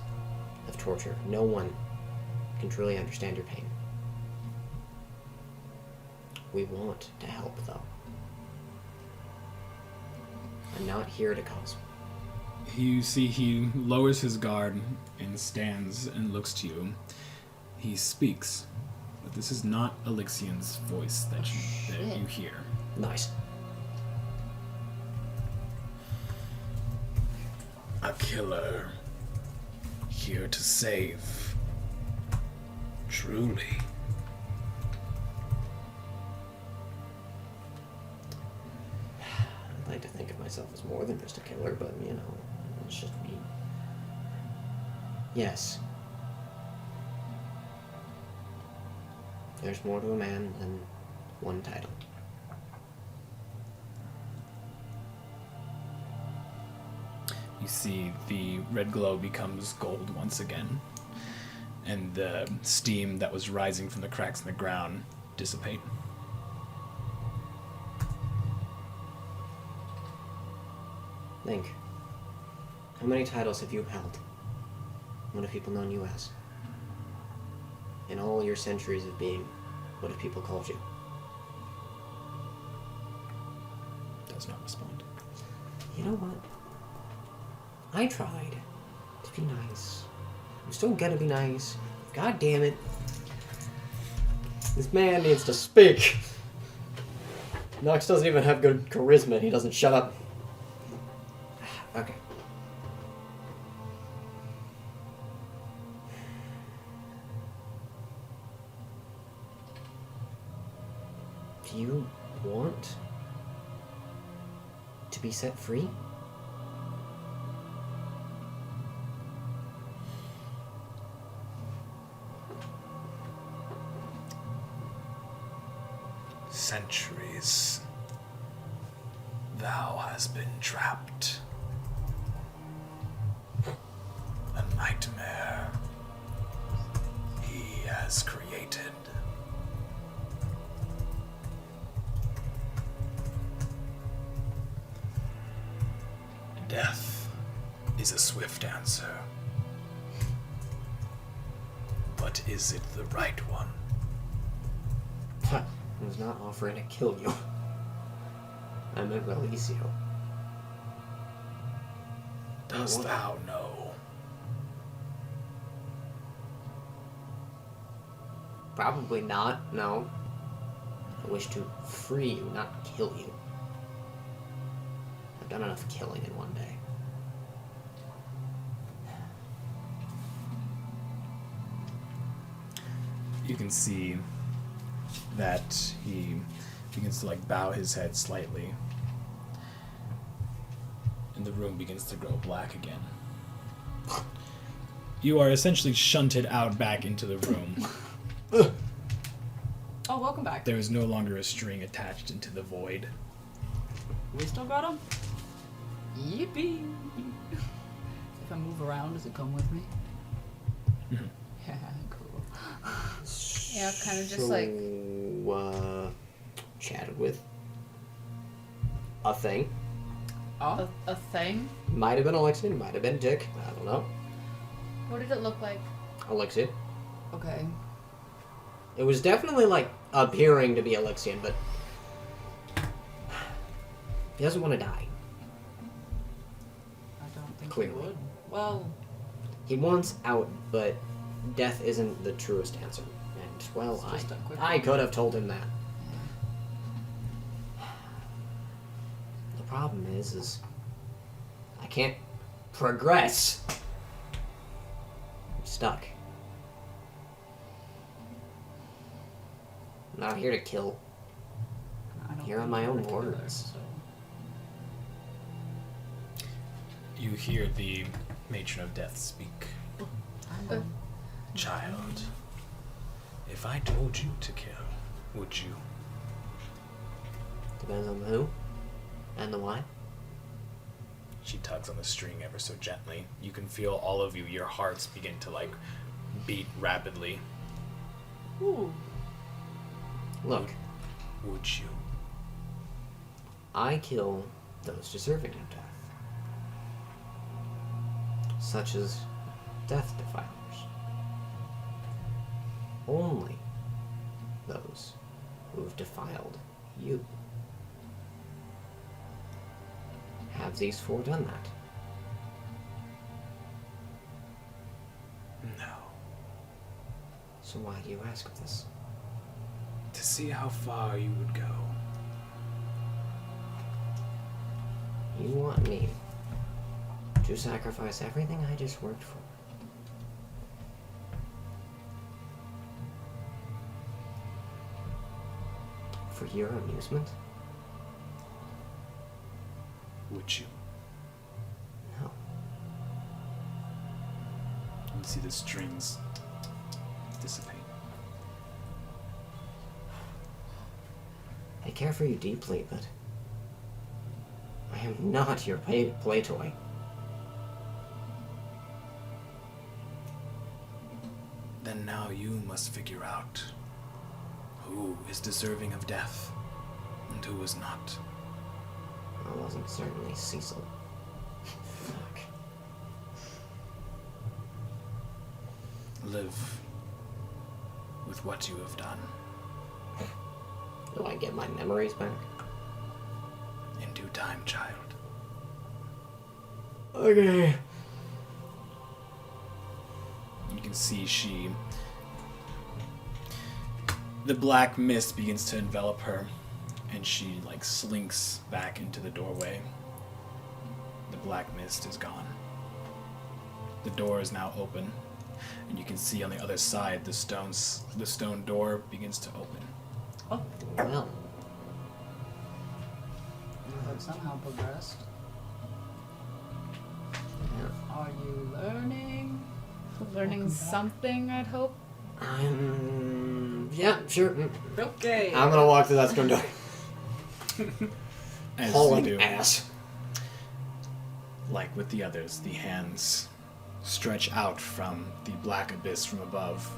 of torture. No one can truly understand your pain. We want to help, though. I'm not here to cause. You see he lowers his guard and stands and looks to you. He speaks, but this is not Alyxian's voice that you hear. Nice. A killer, here to save. Truly. I'd like to think of myself as more than just a killer, but, you know, it's just me. Yes. There's more to a man than one title. You see the red glow becomes gold once again, and the steam that was rising from the cracks in the ground dissipate. Think. How many titles have you held? What have people known you as? In all your centuries of being, what have people called you? Does not respond. You know what? I tried to be nice. I'm still gonna be nice. God damn it. This man needs to speak. Nox doesn't even have good charisma. He doesn't shut up. Okay. Do you want to be set free? Centuries. Thou hast been trapped. A nightmare he has created. Death is a swift answer. But is it the right one? I was not offering to kill you. I meant release you. Dost thou know? Probably not, no. I wish to free you, not kill you. I've done enough killing in one day. You can see that he begins to like bow his head slightly, and the room begins to grow black again. You are essentially shunted out back into the room. Oh, welcome back. There is no longer a string attached into the void. We still got him? Yippee! If I move around, does it come with me? Yeah, cool. Yeah, kind of just like. Chatted with a thing. Oh, A thing? Might have been Alyxian, might have been Dick. I don't know. What did it look like? Alyxian. okay. It was definitely like appearing to be Alyxian, but he doesn't want to die. I don't think Clearly. he would. Well, He wants out, but death isn't the truest answer. And well, It's just a quick I could have told him that. The problem is I can't progress. I'm stuck. I'm not here to kill. I don't Here think are my we own work together, words. so- You hear the matron of death speak. Child, if I told you to kill, would you? Depends on the who and the why. She tugs on the string ever so gently. You can feel all of you, your hearts begin to like beat rapidly. Ooh. Look, Would you? I kill those deserving of death, such as death defilers. Only those who have defiled you. Have these four done that? No. So why do you ask this? To see how far you would go. You want me to sacrifice everything I just worked for? For your amusement? Would you? No. You see the strings dissipate. I care for you deeply, but I am not your play toy. Then now you must figure out who is deserving of death and who is not. I wasn't certainly Cecil. Fuck. Live with what you have done. Do I get my memories back? In due time, child. Okay. You can see the black mist begins to envelop her, and she like slinks back into the doorway. The black mist is gone. The door is now open, and you can see on the other side the stone door begins to open. Oh, Well, you have somehow progressed. yeah. Are you learning? Learning something, I'd hope. Yeah, sure. Okay. I'm gonna walk through that stone door. As Hauling you do. ass. Like with the others, the hands stretch out from the black abyss from above.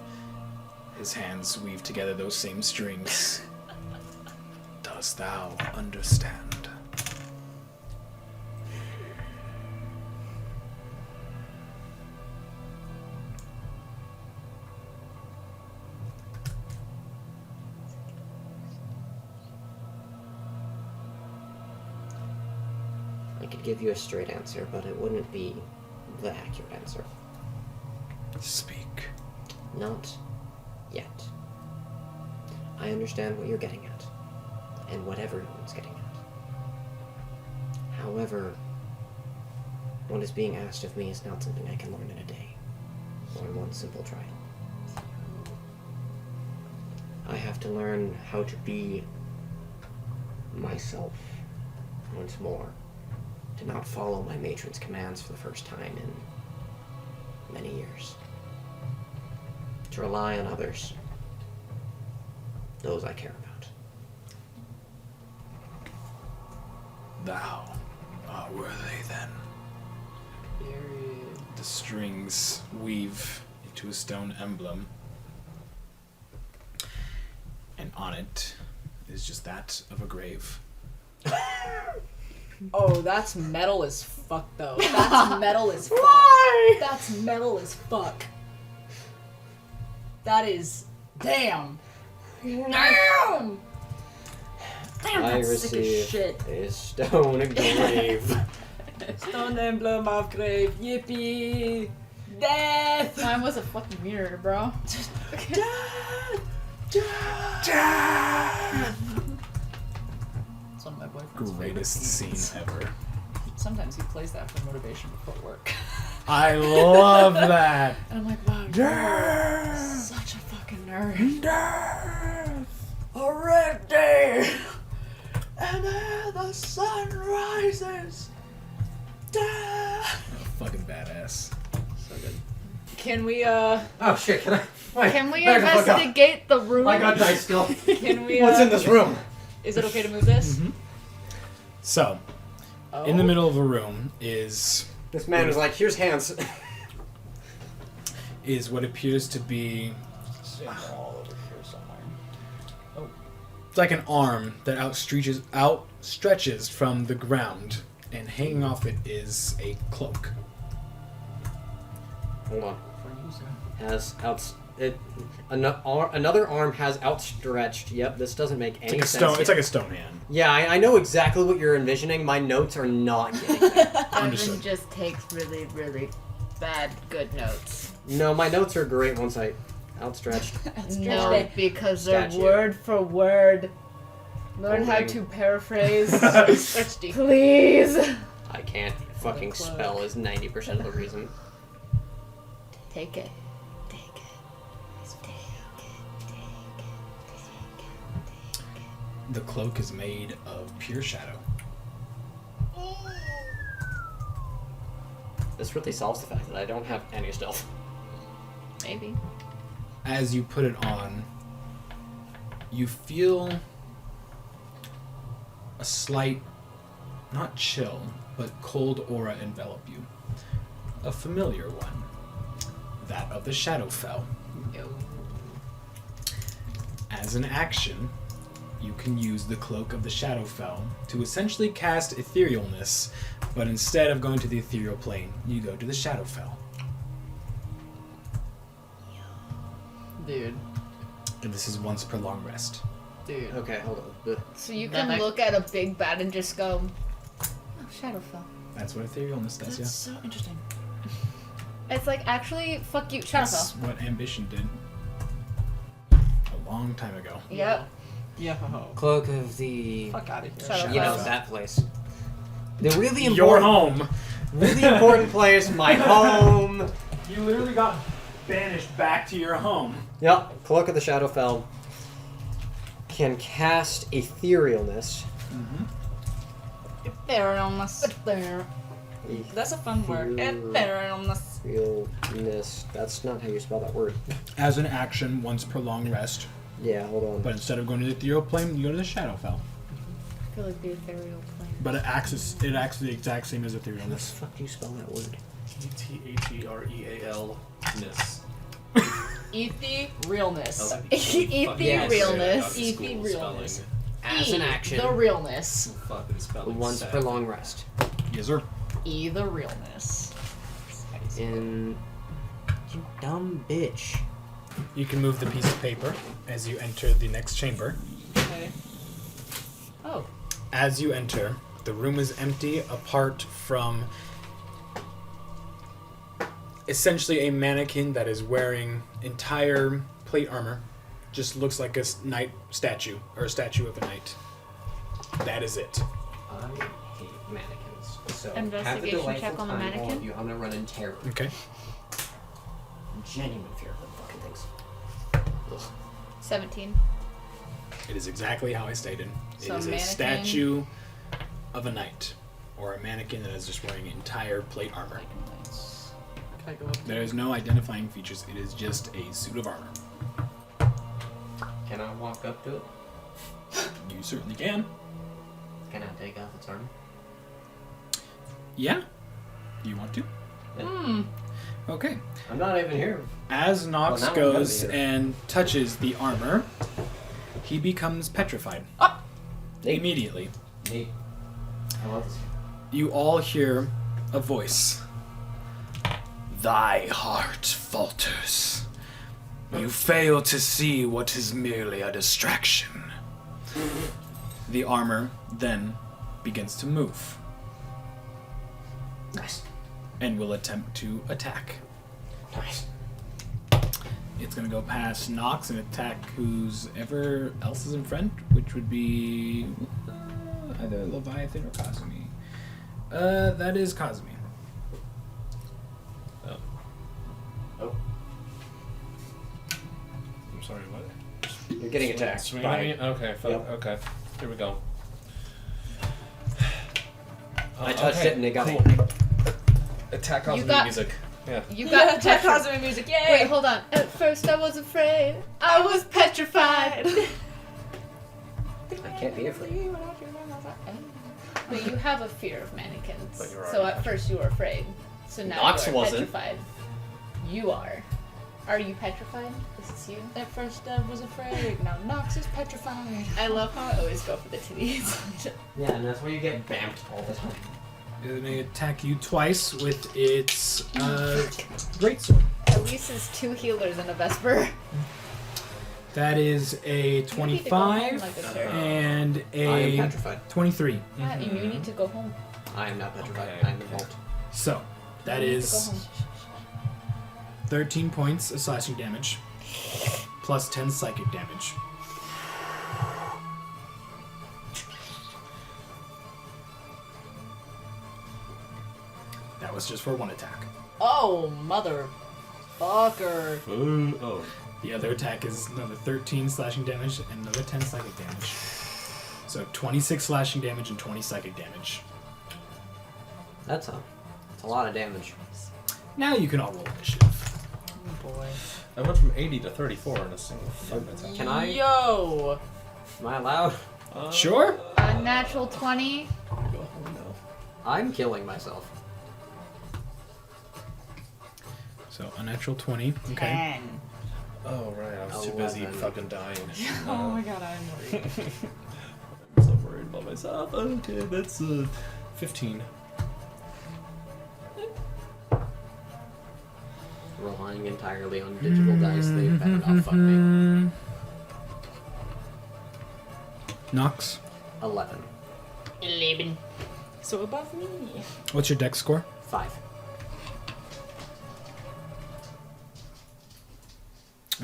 His hands weave together those same strings. Dost thou understand? I could give you a straight answer, but it wouldn't be the accurate answer. Speak. Not yet. I understand what you're getting at, and what everyone's getting at. However, what is being asked of me is not something I can learn in a day, or in one simple trial. I have to learn how to be myself once more, to not follow my matron's commands for the first time in many years. To rely on others, those I care about. Thou art worthy then. The strings weave into a stone emblem. And on it is just that of a grave. Oh, that's metal as fuck, though. That's metal as fuck. Why? That's metal as fuck. That is... Damn. Damn! Damn, I that's sick as receive shit. a stone grave. Stone emblem of grave. Yippee! Death! Mine was a fucking mirror, bro. It's one of my boyfriend's Greatest favorite scene scenes. ever. Sometimes he plays that for motivation before work. I love that. And I'm like, wow, you're such a fucking nerd. A red day, and then the sun rises. Fucking badass. So good. Can we, Oh shit, can I? Wait, Can we back the fuck up. investigate the room? I got dice still. can we, What's in this room? Is it okay to move this? So, Oh. in the middle of a room is This man was like, here's hands. what appears to be All over here somewhere. it's like an arm that outstretches from the ground, and hanging off it is a cloak. Hold on. Another arm has outstretched. Yep, this doesn't make any It's like a sense. stone. It's like a stone hand. Yeah, I know exactly what you're envisioning. My notes are not getting there. Understood. Evan just takes really, really bad good notes. No, my notes are great once I outstretched. No, because they're Statue. word for word. Learn how Holding. to paraphrase. Please. I can't fucking cloak. spell is 90% of the reason. Take it. The cloak is made of pure shadow. This really solves the fact that I don't have any stealth. Maybe. As you put it on, you feel a slight, not chill, but cold aura envelop you. A familiar one. That of the Shadowfell. As an action, you can use the Cloak of the Shadowfell to essentially cast etherealness, but instead of going to the ethereal plane, you go to the Shadowfell. Dude. And this is once per long rest. Dude. Okay, hold on. So you can Then I- look at a big bat and just go, oh, Shadowfell. That's what etherealness does, That's so interesting. It's like, actually, fuck you, That's Shadowfell. what Ambition did a long time ago. Yep. Yeah. Cloak of the... Fuck out of here. Shadowfell. You know, that place. The really Your important... home. Really important place, my home. You literally got banished back to your home. Yep, Cloak of the Shadowfell can cast etherealness. Etherealness. That's a fun word. Etherealness. Etherealness. That's not how you spell that word. As an action, once per long rest. Yeah, hold on. But instead of going to the ethereal plane, you go to the Shadowfell. I feel like the ethereal plane but it acts the exact same as How the etherealness. fuck do you spell that word? Etherealness. Ethy realness. Ethy realness. Ethy realness. As an action. The realness. Fucking spelling. Once per long rest. Yes, sir. The realness. In. You dumb bitch. You can move the piece of paper as you enter the next chamber. Okay. Oh. As you enter, the room is empty apart from essentially a mannequin that is wearing entire plate armor. Just looks like a knight statue, or a statue of a knight. That is it. I hate mannequins. So have a Investigation delightful check on the time, all mannequin? of you. I'm gonna run in terror. Okay. Genuine fear of them fucking things. Ugh. 17. It is exactly how I stated. So It is a mannequin- statue of a knight, or a mannequin that is just wearing entire plate armor. Can I go up to There is no identifying features. It is just a suit of armor. Can I walk up to it? You certainly can. Can I take off its armor? Yeah. You want to? Okay. I'm not even here. As Nox Well, now I'm gonna goes be here. and touches the armor, he becomes petrified. Neat. Immediately. Neat. I love this. You all hear a voice. Thy heart falters. You fail to see what is merely a distraction. The armor then begins to move Nice. and will attempt to attack. Nice. It's going to go past Nox and attack who's ever else is in front, which would be either Leviathan or Kazumi. That is Kazumi. Oh, I'm sorry, what? you're getting attacked. Swing by- at me? Okay, fuck. Yep. Okay. Here we go. I touched Okay, it and it got cool. me. Attack You off the got- music. Yeah. You got Attack petrified. Cosmic music, Wait, yay! hold on. At first I was afraid. I was petrified. I can't be afraid. But you have a fear of mannequins. But you're So already at first you were afraid. So now Nox you are wasn't. petrified. You are. Are you petrified? Is this you? At first I was afraid, now Nox is petrified. I love how I always go for the titties. Yeah, and that's where you get bamped all the time. It may attack you twice with its greatsword. At least it's 2 healers and a Vesper. That is a You need to go home 25 like this, Eric. and I am a petrified. 23. Yeah, you need to go home. I am not petrified. Okay. I am involved. So, that You need to is go home. 13 points of slashing damage, plus 10 psychic damage. That was just for one attack. Oh, motherfucker. Oh. The other attack is another 13 slashing damage and another 10 psychic damage. So 26 slashing damage and 20 psychic damage. That's a lot of damage. Now you can all roll initiative. Oh boy. I went from 80 to 34 in a single fucking attack. Can I? Yo! Am I allowed? Sure? A natural 20. Go home now. I'm killing myself. So a natural 20. Okay. 10. Oh, right. I was too busy 11. fucking dying. Oh my god, I'm worried. I'm so worried about myself. Okay, that's 15. Relying entirely on digital dice, they better not fuck me. Nox, 11. 11. So above me. what's your dex score? 5.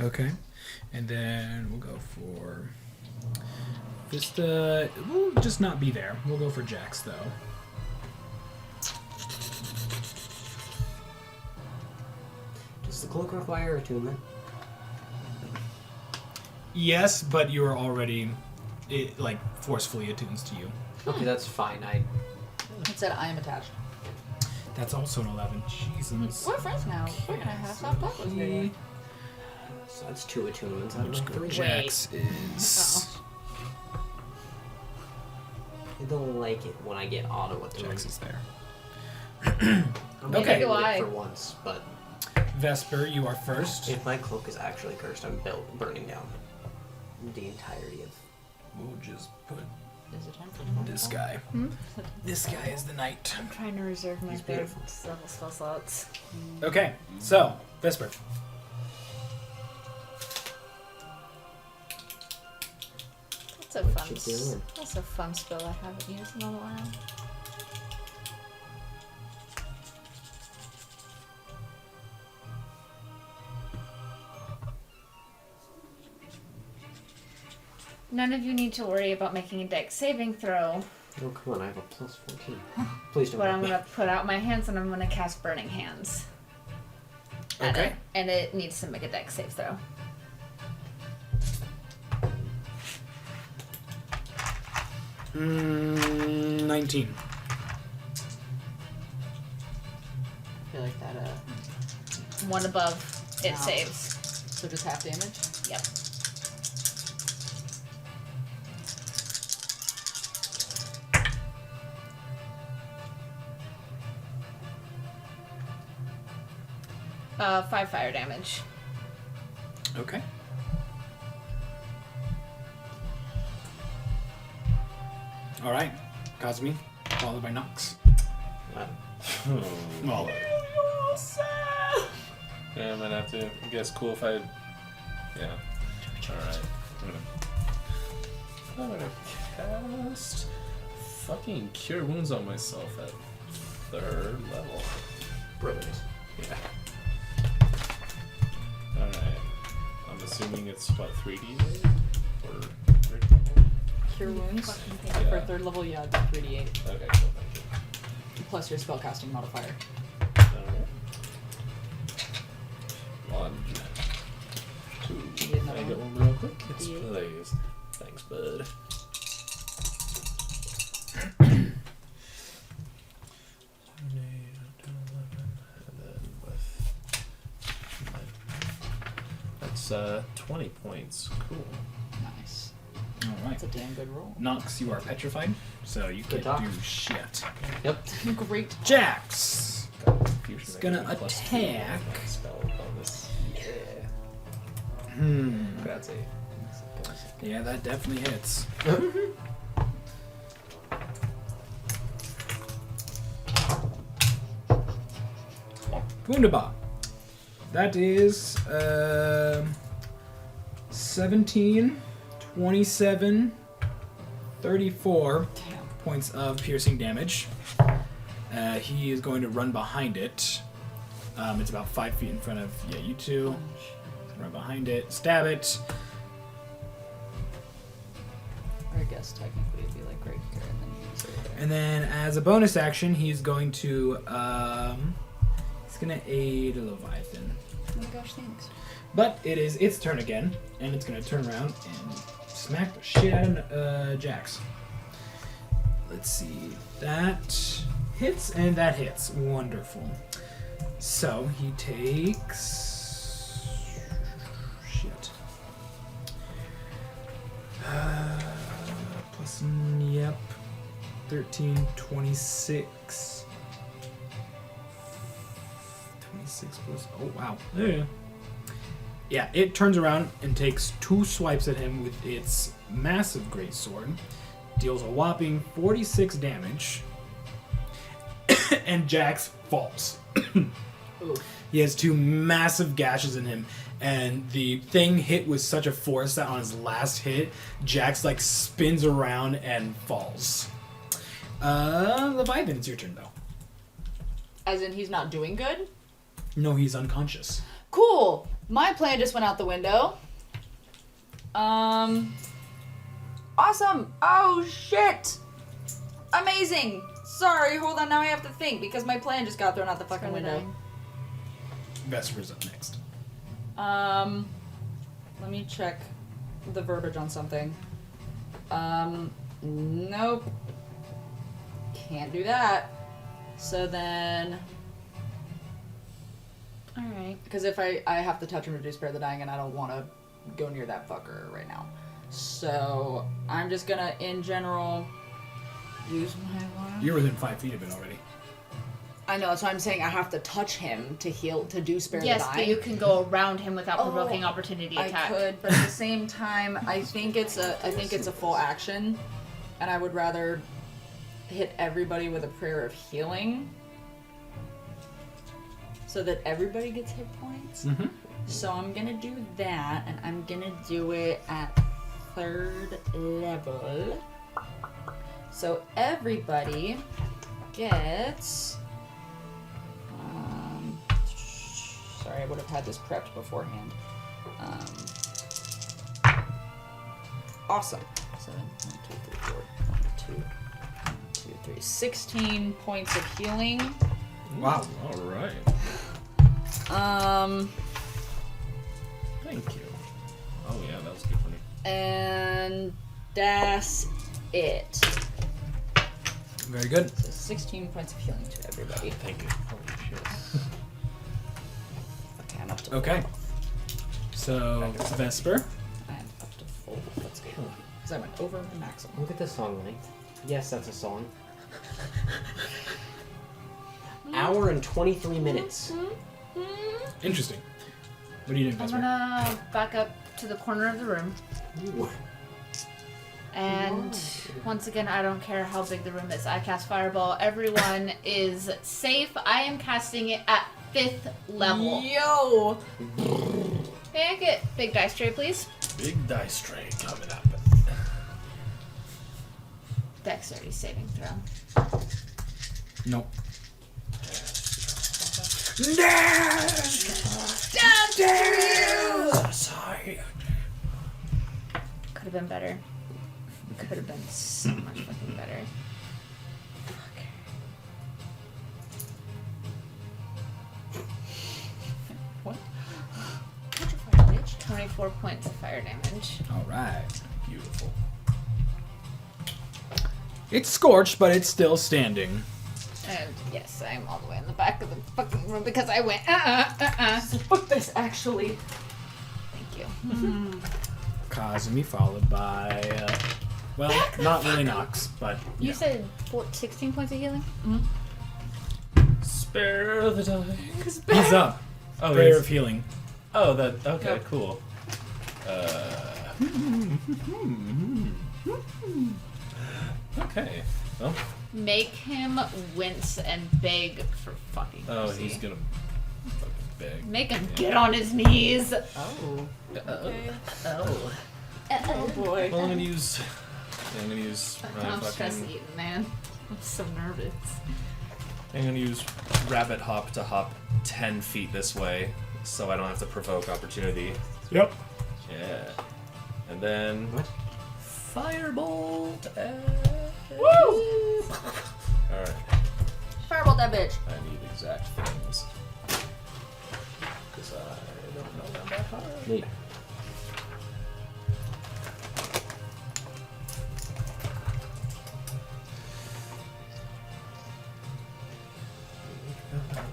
Okay. And then we'll go for Vista. We'll just not be there. We'll go for Jax though. Does the cloak require attunement? Yes, but you are already like forcefully attunes to you. Okay, that's fine. It said I am attached. That's also an 11. Jesus. We're friends now. We're gonna have soft talk with me. So that's 2 attunements out of Just go 3. Jax is I don't like it when I get auto at the Jax is there. I'm Okay. okay with Why? it for once, but Vesper, you are first. if my cloak is actually cursed, I'm burning down the entirety of. We'll just put Is it time for this guy. This guy is the knight. I'm trying to reserve my He's third beautiful. level spell slots. Okay, so Vesper. That's a What fun. you doing? That's a fun spell I haven't used in a while. None of you need to worry about making a dex saving throw, Oh come on, I have a plus 14. Please don't. but hurt I'm me. gonna put out my hands and I'm gonna cast Burning Hands. at Okay. it, and it needs to make a dex save throw. Mm, 19. I feel like that, One above, it Wow. saves. so just half damage? Yep. Five fire damage. Okay. All right. Cosme, followed by Nox. Well, Yeah, I'm gonna have to guess cool if I. Yeah. Alright. I'm gonna cast fucking Cure Wounds on myself at 3rd level. Brothers. Yeah. Alright. I'm assuming it's what, 3D or 3rd level? Cure wounds. Yeah. For 3rd level, yeah, it'd be 3d8. Okay, cool, thank you. Plus your spellcasting modifier. Alright. 1, 2. You get Can I another get one? one real quick? Yes, D8. please. Thanks, bud. That's 20 points. Cool. Nice. all right. That's a damn good roll. Nox, you are petrified, so you Good can't talk. do shit. Yep. Great. Jax. Confusion It's that gonna gives me plus 2 attack. on my spell bonus. Yeah. Hmm. That's a. Yeah, that definitely hits. Wunderbar. That is 17, 27, 34 Damn. points of piercing damage. He is going to run behind it. It's about 5 feet in front of you two. Run behind it, stab it. Or I guess technically it'd be like right here and then you use it there. And then as a bonus action, he's going to aid Leviathan. Oh my gosh, thanks. But it is its turn again, and it's gonna turn around and smack the shit out of Jax. Let's see. That hits and that hits. Wonderful. So he takes shit. Plus, yep. 13, 26. 26 plus. Oh, wow. Yeah. Yeah, it turns around and takes 2 swipes at him with its massive greatsword. Deals a whopping 46 damage. And Jax falls. Oof. He has 2 massive gashes in him, and the thing hit with such a force that on his last hit, Jax like spins around and falls. Leviathan, it's your turn though. As in he's not doing good? No, he's unconscious. Cool. My plan just went out the window. Awesome. Oh shit. Amazing. Sorry, hold on. Now I have to think because my plan just got thrown out the fucking window. Vesper's up next. Let me check the verbiage on something. Nope. Can't do that. So then, Alright. because if I have to touch and reduce Spare the Dying, and I don't want to go near that fucker right now. So I'm just gonna, in general, use my last. You're within 5 feet of it already. I know, so I'm saying I have to touch him to heal, to do spare Yes, the dying. but you can go around him without provoking opportunity attack. I could, but at the same time, I think it's a full action, and I would rather hit everybody with a prayer of healing, so that everybody gets hit points. Mm-hmm. So I'm gonna do that, and I'm gonna do it at 3rd level. So everybody gets. Sorry, I would have had this prepped beforehand. Awesome. 7, 1, 2, 3, 4. 1, 2, 1, 2, 3. 16 points of healing. Wow. All right. Thank you. Oh yeah, that was good for me. And that's it. Very good. So 16 points of healing to everybody. Thank you. Holy shit. Okay, I'm up to Okay. full. So, Vesper. I am up to full. Let's go. Because I went over the maximum. Look at the song length. Yes, that's a song. Hour and 23 minutes. Interesting. What are you doing, I'm Vesper? gonna back up to the corner of the room. Ooh. And once again, I don't care how big the room is. I cast Fireball. Everyone is safe. I am casting it at 5th level. Yo! May I get big dice tray, please? Big dice tray coming up. Dexterity saving throw. Nope. Sorry. Could have been better. Could have been so much fucking better. What? 24 points of fire damage. All right. Beautiful. It's scorched, but it's still standing. And yes, I'm all the way in the back of the fucking room because I went, So fuck this, actually. Thank you. Kazumi followed by, well, not really Nox, but You said 16 points of healing? Spare the dying. he's up. Oh, Prayer he's- of healing. Oh, that. Okay, Yep. cool. Okay. Well. Make him wince and beg for fucking Oh, mercy. he's gonna fucking beg. Make him get on his knees. Oh. Okay. Oh. Oh boy. Well, I'm gonna use my I'm stress fucking. eating, man. I'm so nervous. I'm gonna use rabbit hop to hop 10 feet this way, so I don't have to provoke opportunity. Yep. Yeah. And then What? firebolt. Woo! All right. Firebolt that bitch. I need exact things because I don't know them by heart. Neat.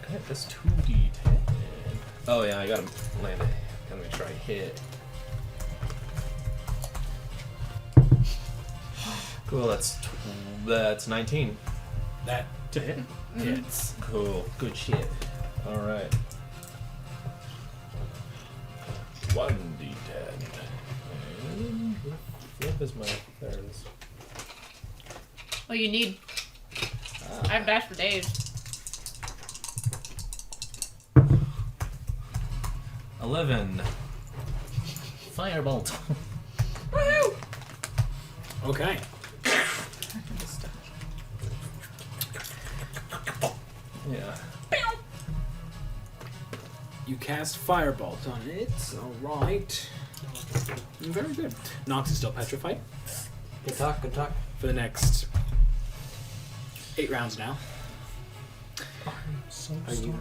Okay, that's 2d10. Oh yeah, I gotta land it. Gotta make sure I hit. Cool, that's 19. That To hit. hits. Cool, good shit. All right. 1d10. And flip is my. There it is. Well, you need. I have dash for days. 11. Firebolt. Woo! Okay. Yeah. You cast Firebolt on it. All right. Very good. Nox is still petrified Good talk, good talk. for the next 8 rounds now. So Are you-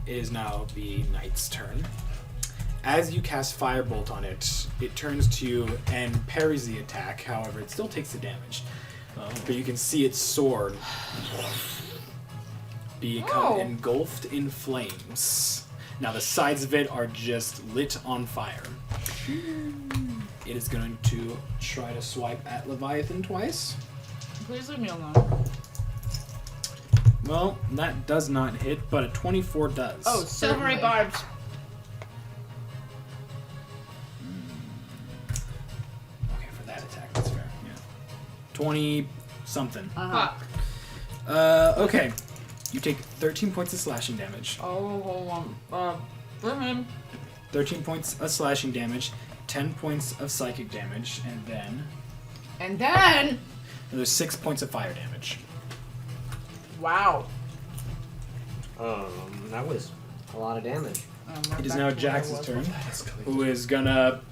It is now the knight's turn. As you cast Firebolt on it, it turns to you and parries the attack. However, it still takes the damage. But you can see its sword become engulfed in flames. Now the sides of it are just lit on fire. It is going to try to swipe at Leviathan twice. Please leave me alone. Well, that does not hit, but a 24 does. Oh, Silvery certainly. barbs. Okay, for that attack, that's fair. Yeah. 20 something. Uh-huh. Fuck. Okay. You take 13 points of slashing damage. Oh, hold on. For him. 13 points of slashing damage, 10 points of psychic damage, and then there's 6 points of fire damage. Wow. That was a lot of damage. It is now Jax's turn, who is gonna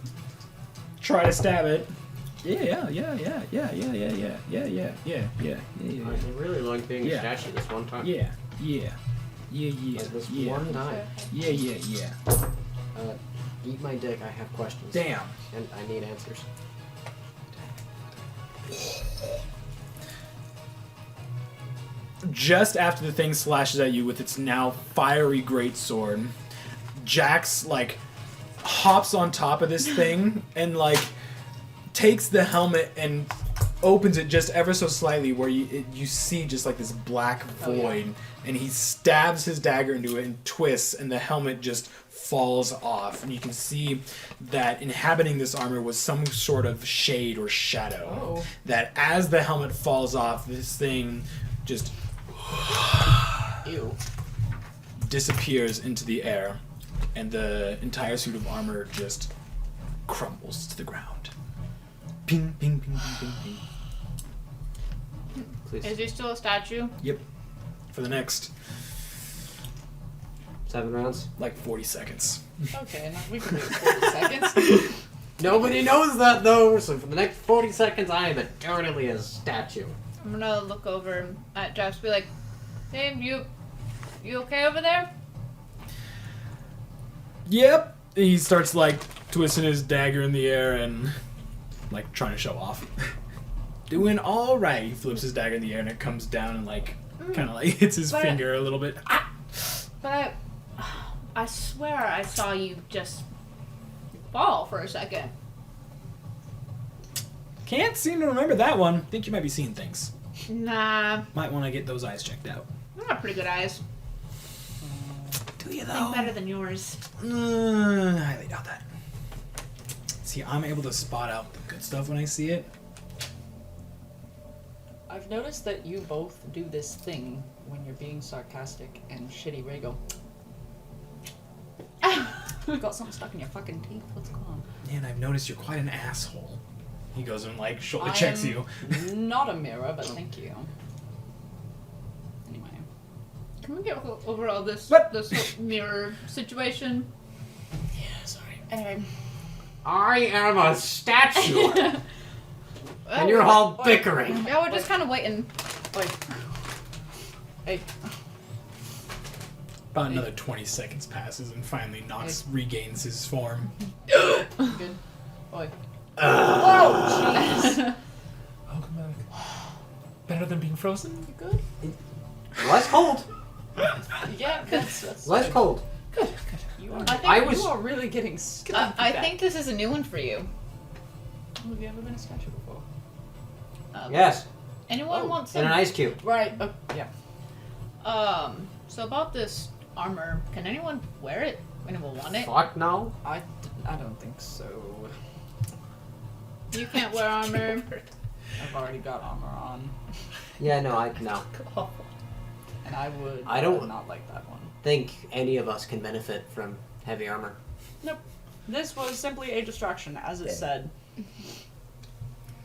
try to stab it. Yeah. I really like being a statue this one time. Yeah. Like this one time. Yeah. Eat my dick, I have questions. Damn. And I need answers. Just after the thing slashes at you with its now fiery greatsword, Jax like hops on top of this thing and like takes the helmet and opens it just ever so slightly, where you see just like this black void, and he stabs his dagger into it and twists, and the helmet just falls off, and you can see that inhabiting this armor was some sort of shade or shadow. That as the helmet falls off, this thing just disappears into the air, and the entire suit of armor just crumbles to the ground. Ping, ping, ping, ping, ping, ping. Please. Is he still a statue? Yep. For the next 7 rounds. like 40 seconds. Okay, now we can do 40 seconds. Nobody knows that though, so for the next 40 seconds I am eternally a statue. I'm gonna look over at Jax and be like, hey, you okay over there? Yep. He starts like twisting his dagger in the air and like trying to show off. Doing all right. He flips his dagger in the air and it comes down and like kind of like hits his But- finger a little bit. But I swear I saw you just fall for a second. Can't seem to remember that one. Think you might be seeing things. Nah, Might want to get those eyes checked out. I got pretty good eyes. Do you I think better than yours. Highly doubt that. See, I'm able to spot out the good stuff when I see it. I've noticed that you both do this thing when you're being sarcastic and shitty, where you go, you got something stuck in your fucking teeth? What's going on? Man, I've noticed you're quite an asshole. He goes and like shoulder checks you. Not a mirror, but thank you. Anyway. Can we get over all this What? this whole mirror situation? Yeah, sorry. Anyway. I am a statue! And you're all bickering. Yeah, we're just kind of waiting. Like, hey, About another 20 seconds passes and finally Nox regains his form. good. Oi. Welcome back. Better than being frozen? You good? Less cold. Yeah, that's Less cold. you are. I think You are really getting scuffed. I think this is a new one for you. Have you ever been a statue before? Yes. Anyone want In some? an ice cube. Right. Yeah. So about this armor, can anyone wear it? Anyone want it? Fuck no. I don't think so. You can't wear armor. I've already got armor on, Yeah, no. and I would. I don't- not like that one. Think any of us can benefit from heavy armor. Nope. This was simply a distraction, as it said.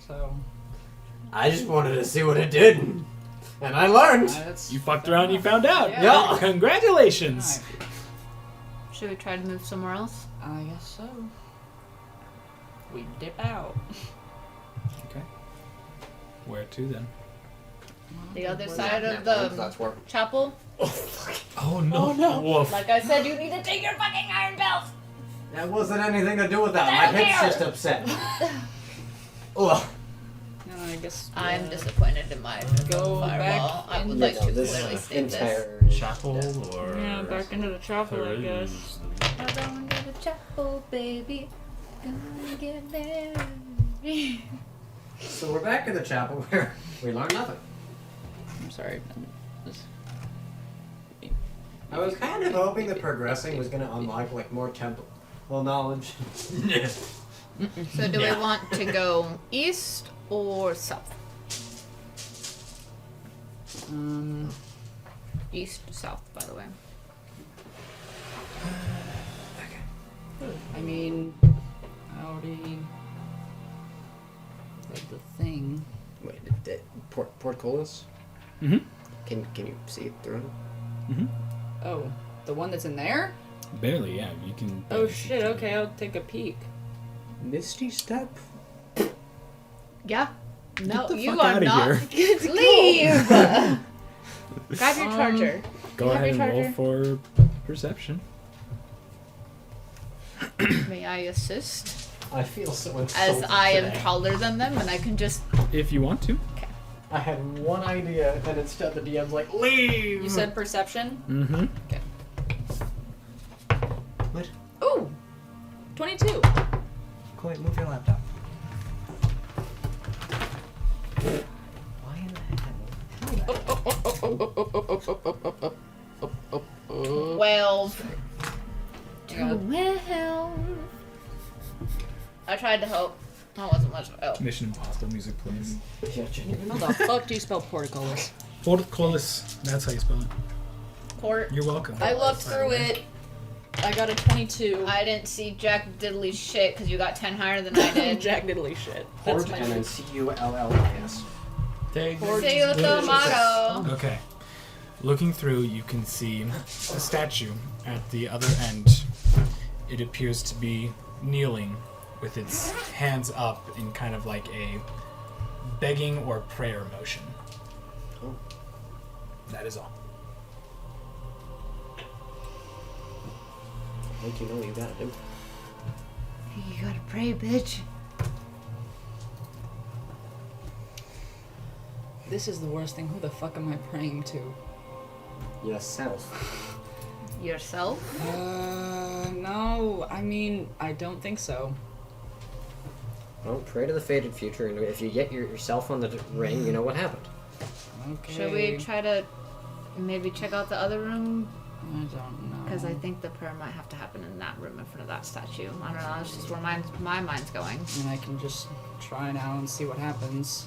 So. I just wanted to see what it did. And I learned. That's You fucked around and you found out. Yeah. Congratulations. Alright. Should we try to move somewhere else? I guess so. We dip out. Okay. Where to then? The other side of the That's where. chapel? Oh no. no. Woof. Like I said, you need to take your fucking iron belt! That wasn't anything to do with that. I My don't head's care. just upset. Ugh. No, I guess. I'm disappointed in my Go fireball. back I would in- like to this clearly state this. entire Chapel or Yeah, back into the chapel, I guess. I'm going to the chapel, baby. Gonna get married. So we're back in the chapel where we learned nothing. I'm sorry. I was kind of hoping that progressing was going to unlock like more temple knowledge. So do we want to go east or south? East, south, by the way. I mean, I already read the thing. Wait, portcullis? Mm-hmm. Can you see it through? Mm-hmm. Oh, the one that's in there? Barely, yeah. You can. Oh shit, okay, I'll take a peek. Misty step? Yeah. No, the you fuck are outta not. here. Leave! Grab your charger. Go Have ahead your and roll charger? for perception. May I assist? I feel so As insulted I am today. taller than them and I can just. If you want to. I had one idea, and instead the DM's like, leave! You said perception? Mm-hmm. Okay. What? Ooh! 22. Wait, move your laptop. Why in the hell? 12. God. 12. I tried to help. That wasn't much help. Mission Impossible music plays. Yeah, genuinely. How the fuck do you spell portcullis? Portcullis. That's how you spell it. Port. You're welcome. I looked through it. I got a 22. I didn't see Jack Diddley shit because you got 10 higher than I did. Jack Diddley shit. Port That's my and then C-U-L-L-I-S. See you with the motto. Okay. Looking through, you can see a statue at the other end. It appears to be kneeling with its hands up in kind of like a begging or prayer motion. Oh. That is all. I think you know what you gotta do. You gotta pray, bitch. This is the worst thing. Who the fuck am I praying to? Yourself. Yourself? No. I mean, I don't think so. Well, pray to the fated future, and if you get yourself on the ring, you know what happened. Okay. Should we try to maybe check out the other room? I don't know. Because I think the prayer might have to happen in that room in front of that statue. I don't know. It's just where my mind's going. And I can just try now and see what happens.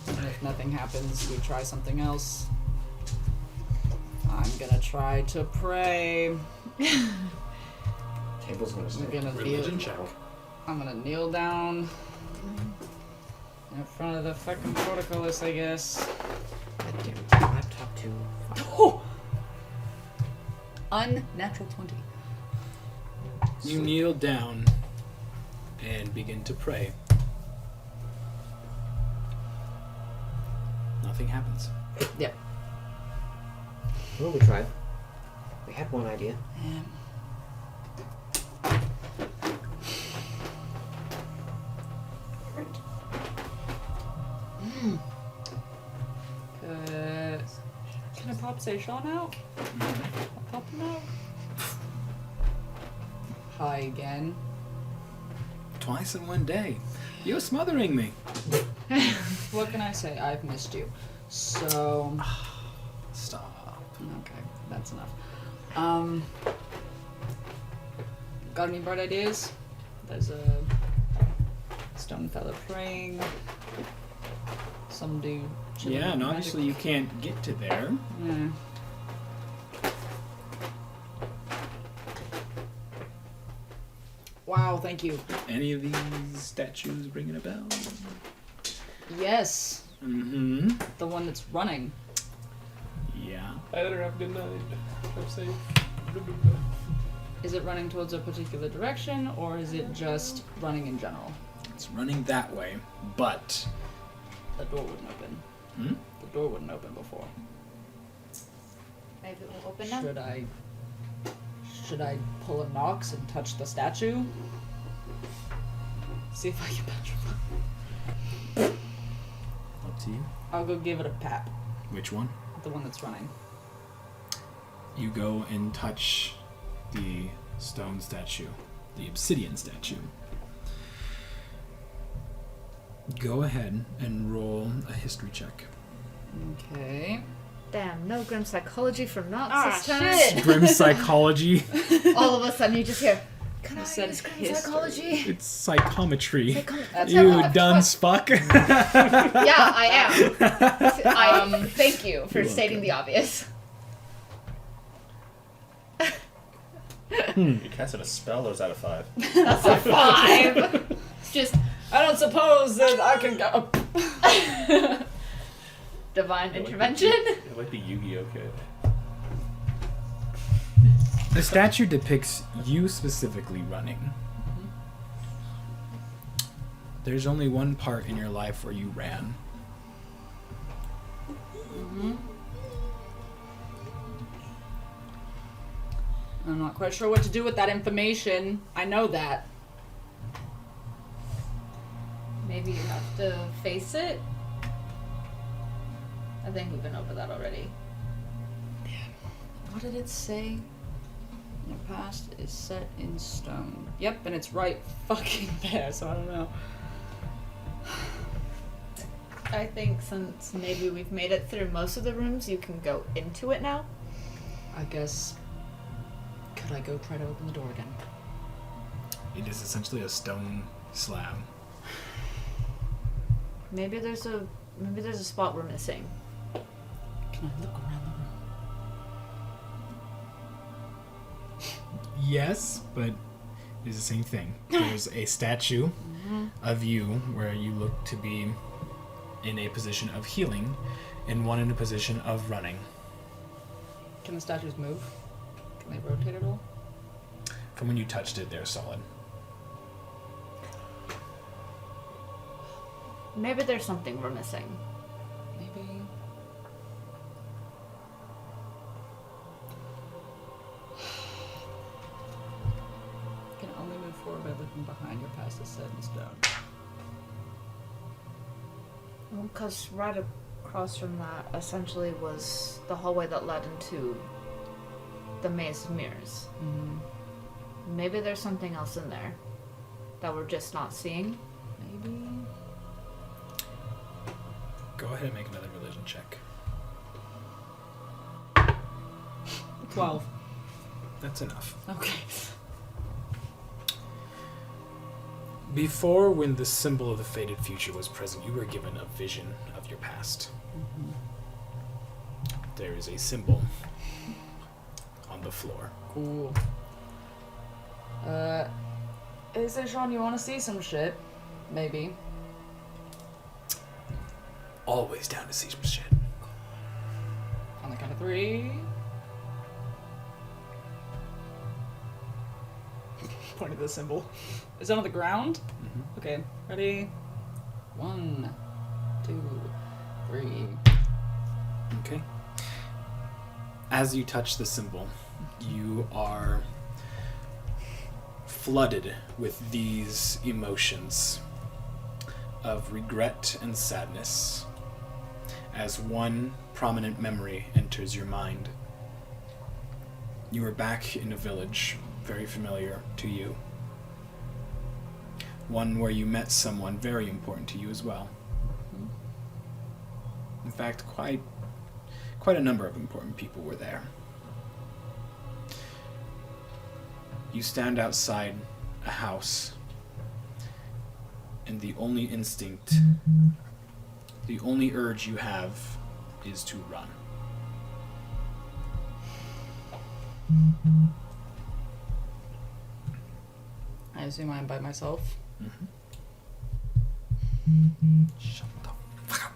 And if nothing happens, we try something else. I'm gonna try to pray. Table's gonna I'm stay. gonna Religion kneel. check. I'm gonna kneel down in front of the fucking portcullis, I guess. God damn it. Laptop too. Oh! Unnatural 20. You kneel down and begin to pray. Nothing happens. Yep. Well, we tried. We had one idea. Can I pop Sean out? I'll pop him out. Hi again. Twice in one day. You're smothering me. What can I say? I've missed you. So. Stop. Okay, that's enough. Got any bright ideas? There's a stone fella praying. Some dude. chilling Yeah, with and magic. obviously you can't get to there. Yeah. Wow, thank you. Any of these statues ringing a bell? Yes, Mm-hmm. the one that's running. Yeah. I let her have a good night. I'm safe. Is it running towards a particular direction, or is it just running in general? It's running that way, but... The door wouldn't open. Hmm? The door wouldn't open before. Maybe we'll open now. Should I pull a Nox and touch the statue? See if I can petrify. Up to you. I'll go give it a pat. Which one? The one that's running. You go and touch the stone statue, the obsidian statue. Go ahead and roll a history check. Okay. Damn, no grim psychology from Knox Ah, this time. shit. Grim psychology. All of a sudden you just hear, can I said use grim history. psychology? It's psychometry. That's You what- dunce fuck. Yeah, I am. Thank you for stating the obvious. You casted a spell, or is that a 5? That's a 5. Just I don't suppose that I can go. divine intervention. It might be Yu-Gi-Oh kid. The statue depicts you specifically running. There's only one part in your life where you ran. I'm not quite sure what to do with that information. I know that. Maybe you have to face it. I think we've been over that already. What did it say? Your past is set in stone. Yep, and it's right fucking there, so I don't know. I think since maybe we've made it through most of the rooms, you can go into it now. I guess. Could I go try to open the door again? It is essentially a stone slab. Maybe there's a spot we're missing. Can I look around the room? Yes, but it's the same thing. There's a statue of you where you look to be in a position of healing and one in a position of running. Can the statues move? Can they rotate at all? From when you touched it, they're solid. Maybe there's something we're missing. Maybe. Can only move forward by looking behind. Your past is set in stone. Because right across from that essentially was the hallway that led into the maze of mirrors. Mm-hmm. Maybe there's something else in there that we're just not seeing. Maybe. Go ahead and make another religion check. 12. That's enough. Okay. Before, when the symbol of the fated future was present, you were given a vision of your past. There is a symbol on the floor. Cool. Hey, say, Sean, you want to see some shit? Maybe. Always down to see some shit. On the count of 3. Point to the symbol. Is that on the ground? Mm-hmm. Okay, ready? 1, 2, 3. Okay. As you touch the symbol, you are flooded with these emotions of regret and sadness as one prominent memory enters your mind. You are back in a village very familiar to you. One where you met someone very important to you as well. In fact, quite a number of important people were there. You stand outside a house, and the only instinct, the only urge you have is to run. I assume I'm by myself. Shut the fuck up.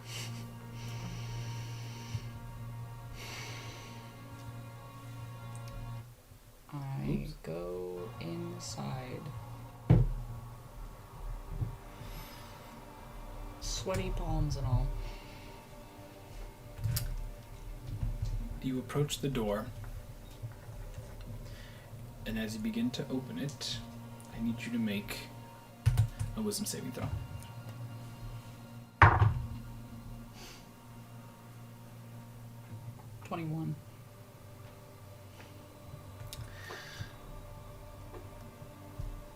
I go inside. Sweaty palms and all. You approach the door, and as you begin to open it, I need you to make a wisdom saving throw. $21.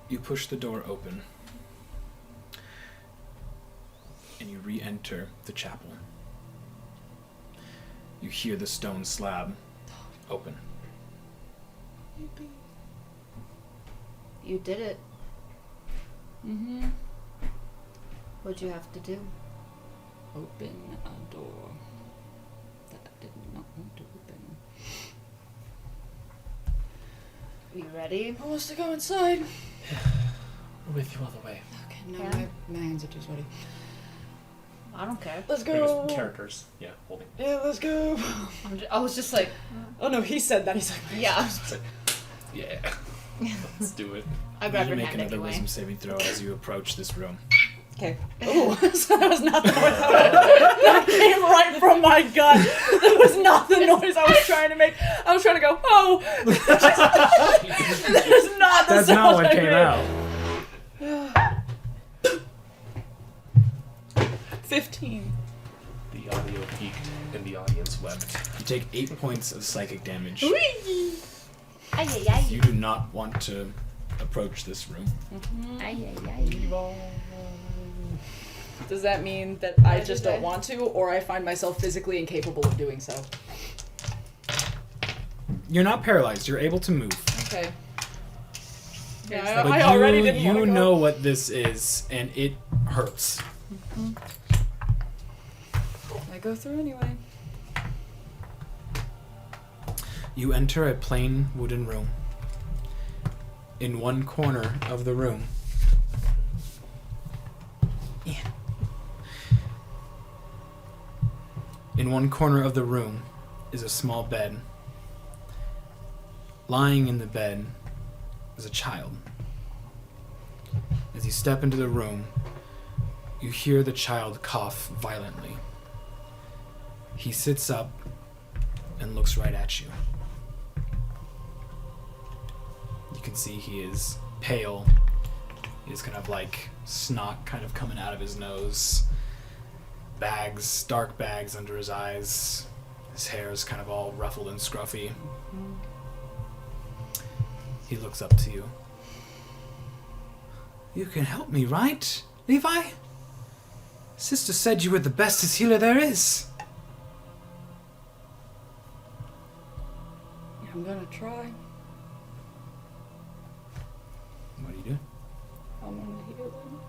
You push the door open. re-enter the chapel. You hear the stone slab open. You did it. Mm-hmm. What'd you have to do? Open a door that I did not want to open. You ready? Who wants to go inside? We're with you all the way. Okay, no, Yeah. my hands are too sweaty. I don't care. Let's We're go. just characters. Yeah, holding. Yeah, let's go. I was just like, Oh no, he said that. He's like, yeah. Yeah. Let's do it. I grabbed You your make hand another anyway. wisdom saving throw as you approach this room. okay. Oh, so that was not the noise that came right from my gut. That was not the noise I was trying to make. I was trying to go, oh. That is not the That's sound not what I came made. out. 15. The audio peaked and the audience wept. You take 8 points of psychic damage. Ay, ay, ay. You do not want to approach this room. Ay, ay, ay. Does that mean that I just don't want to, or I find myself physically incapable of doing so? You're not paralyzed. You're able to move. Okay. But Yeah, But I already didn't you want to go. know what this is, and it hurts. I go through anyway. You enter a plain wooden room. In one corner of the room. In one corner of the room is a small bed. Lying in the bed is a child. As you step into the room, you hear the child cough violently. He sits up and looks right at you. You can see he is pale. He has kind of like snot kind of coming out of his nose. Bags, dark bags under his eyes. His hair is kind of all ruffled and scruffy. He looks up to you. You can help me, right, Levi? Sister said you were the bestest healer there is. I'm gonna try. What do you do? I'm gonna heal him.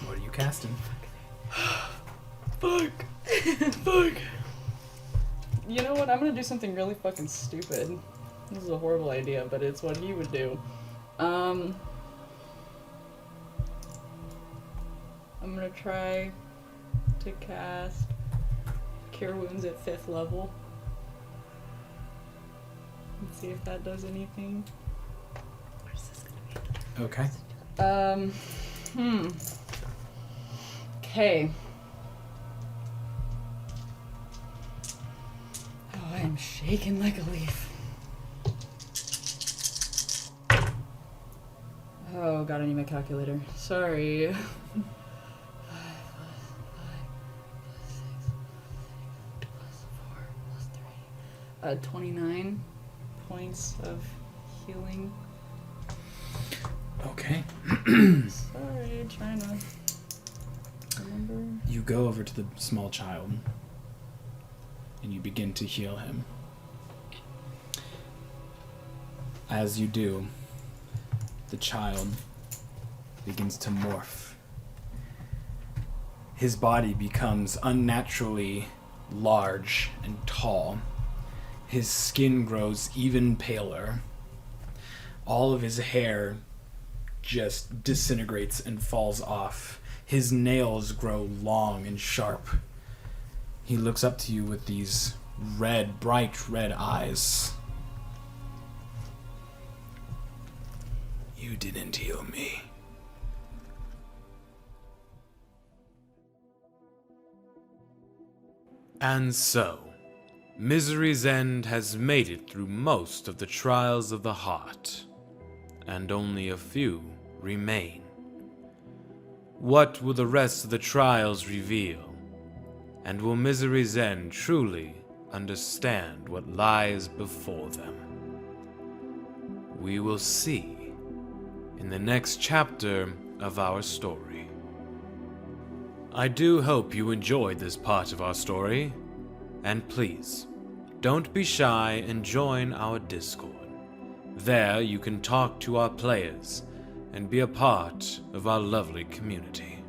What are you casting? Fuck. Fuck. You know what? I'm gonna do something really fucking stupid. This is a horrible idea, but it's what he would do. I'm gonna try to cast Cure Wounds at 5th level. Let's see if that does anything. Okay. Okay. Oh, I am shaking like a leaf. Oh god, I need my calculator. Sorry. 29 points of healing. Okay. Sorry, trying to remember. You go over to the small child and you begin to heal him. As you do, the child begins to morph. His body becomes unnaturally large and tall. His skin grows even paler. All of his hair just disintegrates and falls off. His nails grow long and sharp. He looks up to you with these red, bright red eyes. You didn't heal me. And so, Misery's End has made it through most of the trials of the heart, and only a few remain. What will the rest of the trials reveal? And will Misery's End truly understand what lies before them? We will see in the next chapter of our story. I do hope you enjoyed this part of our story, and please, don't be shy and join our Discord. There you can talk to our players and be a part of our lovely community.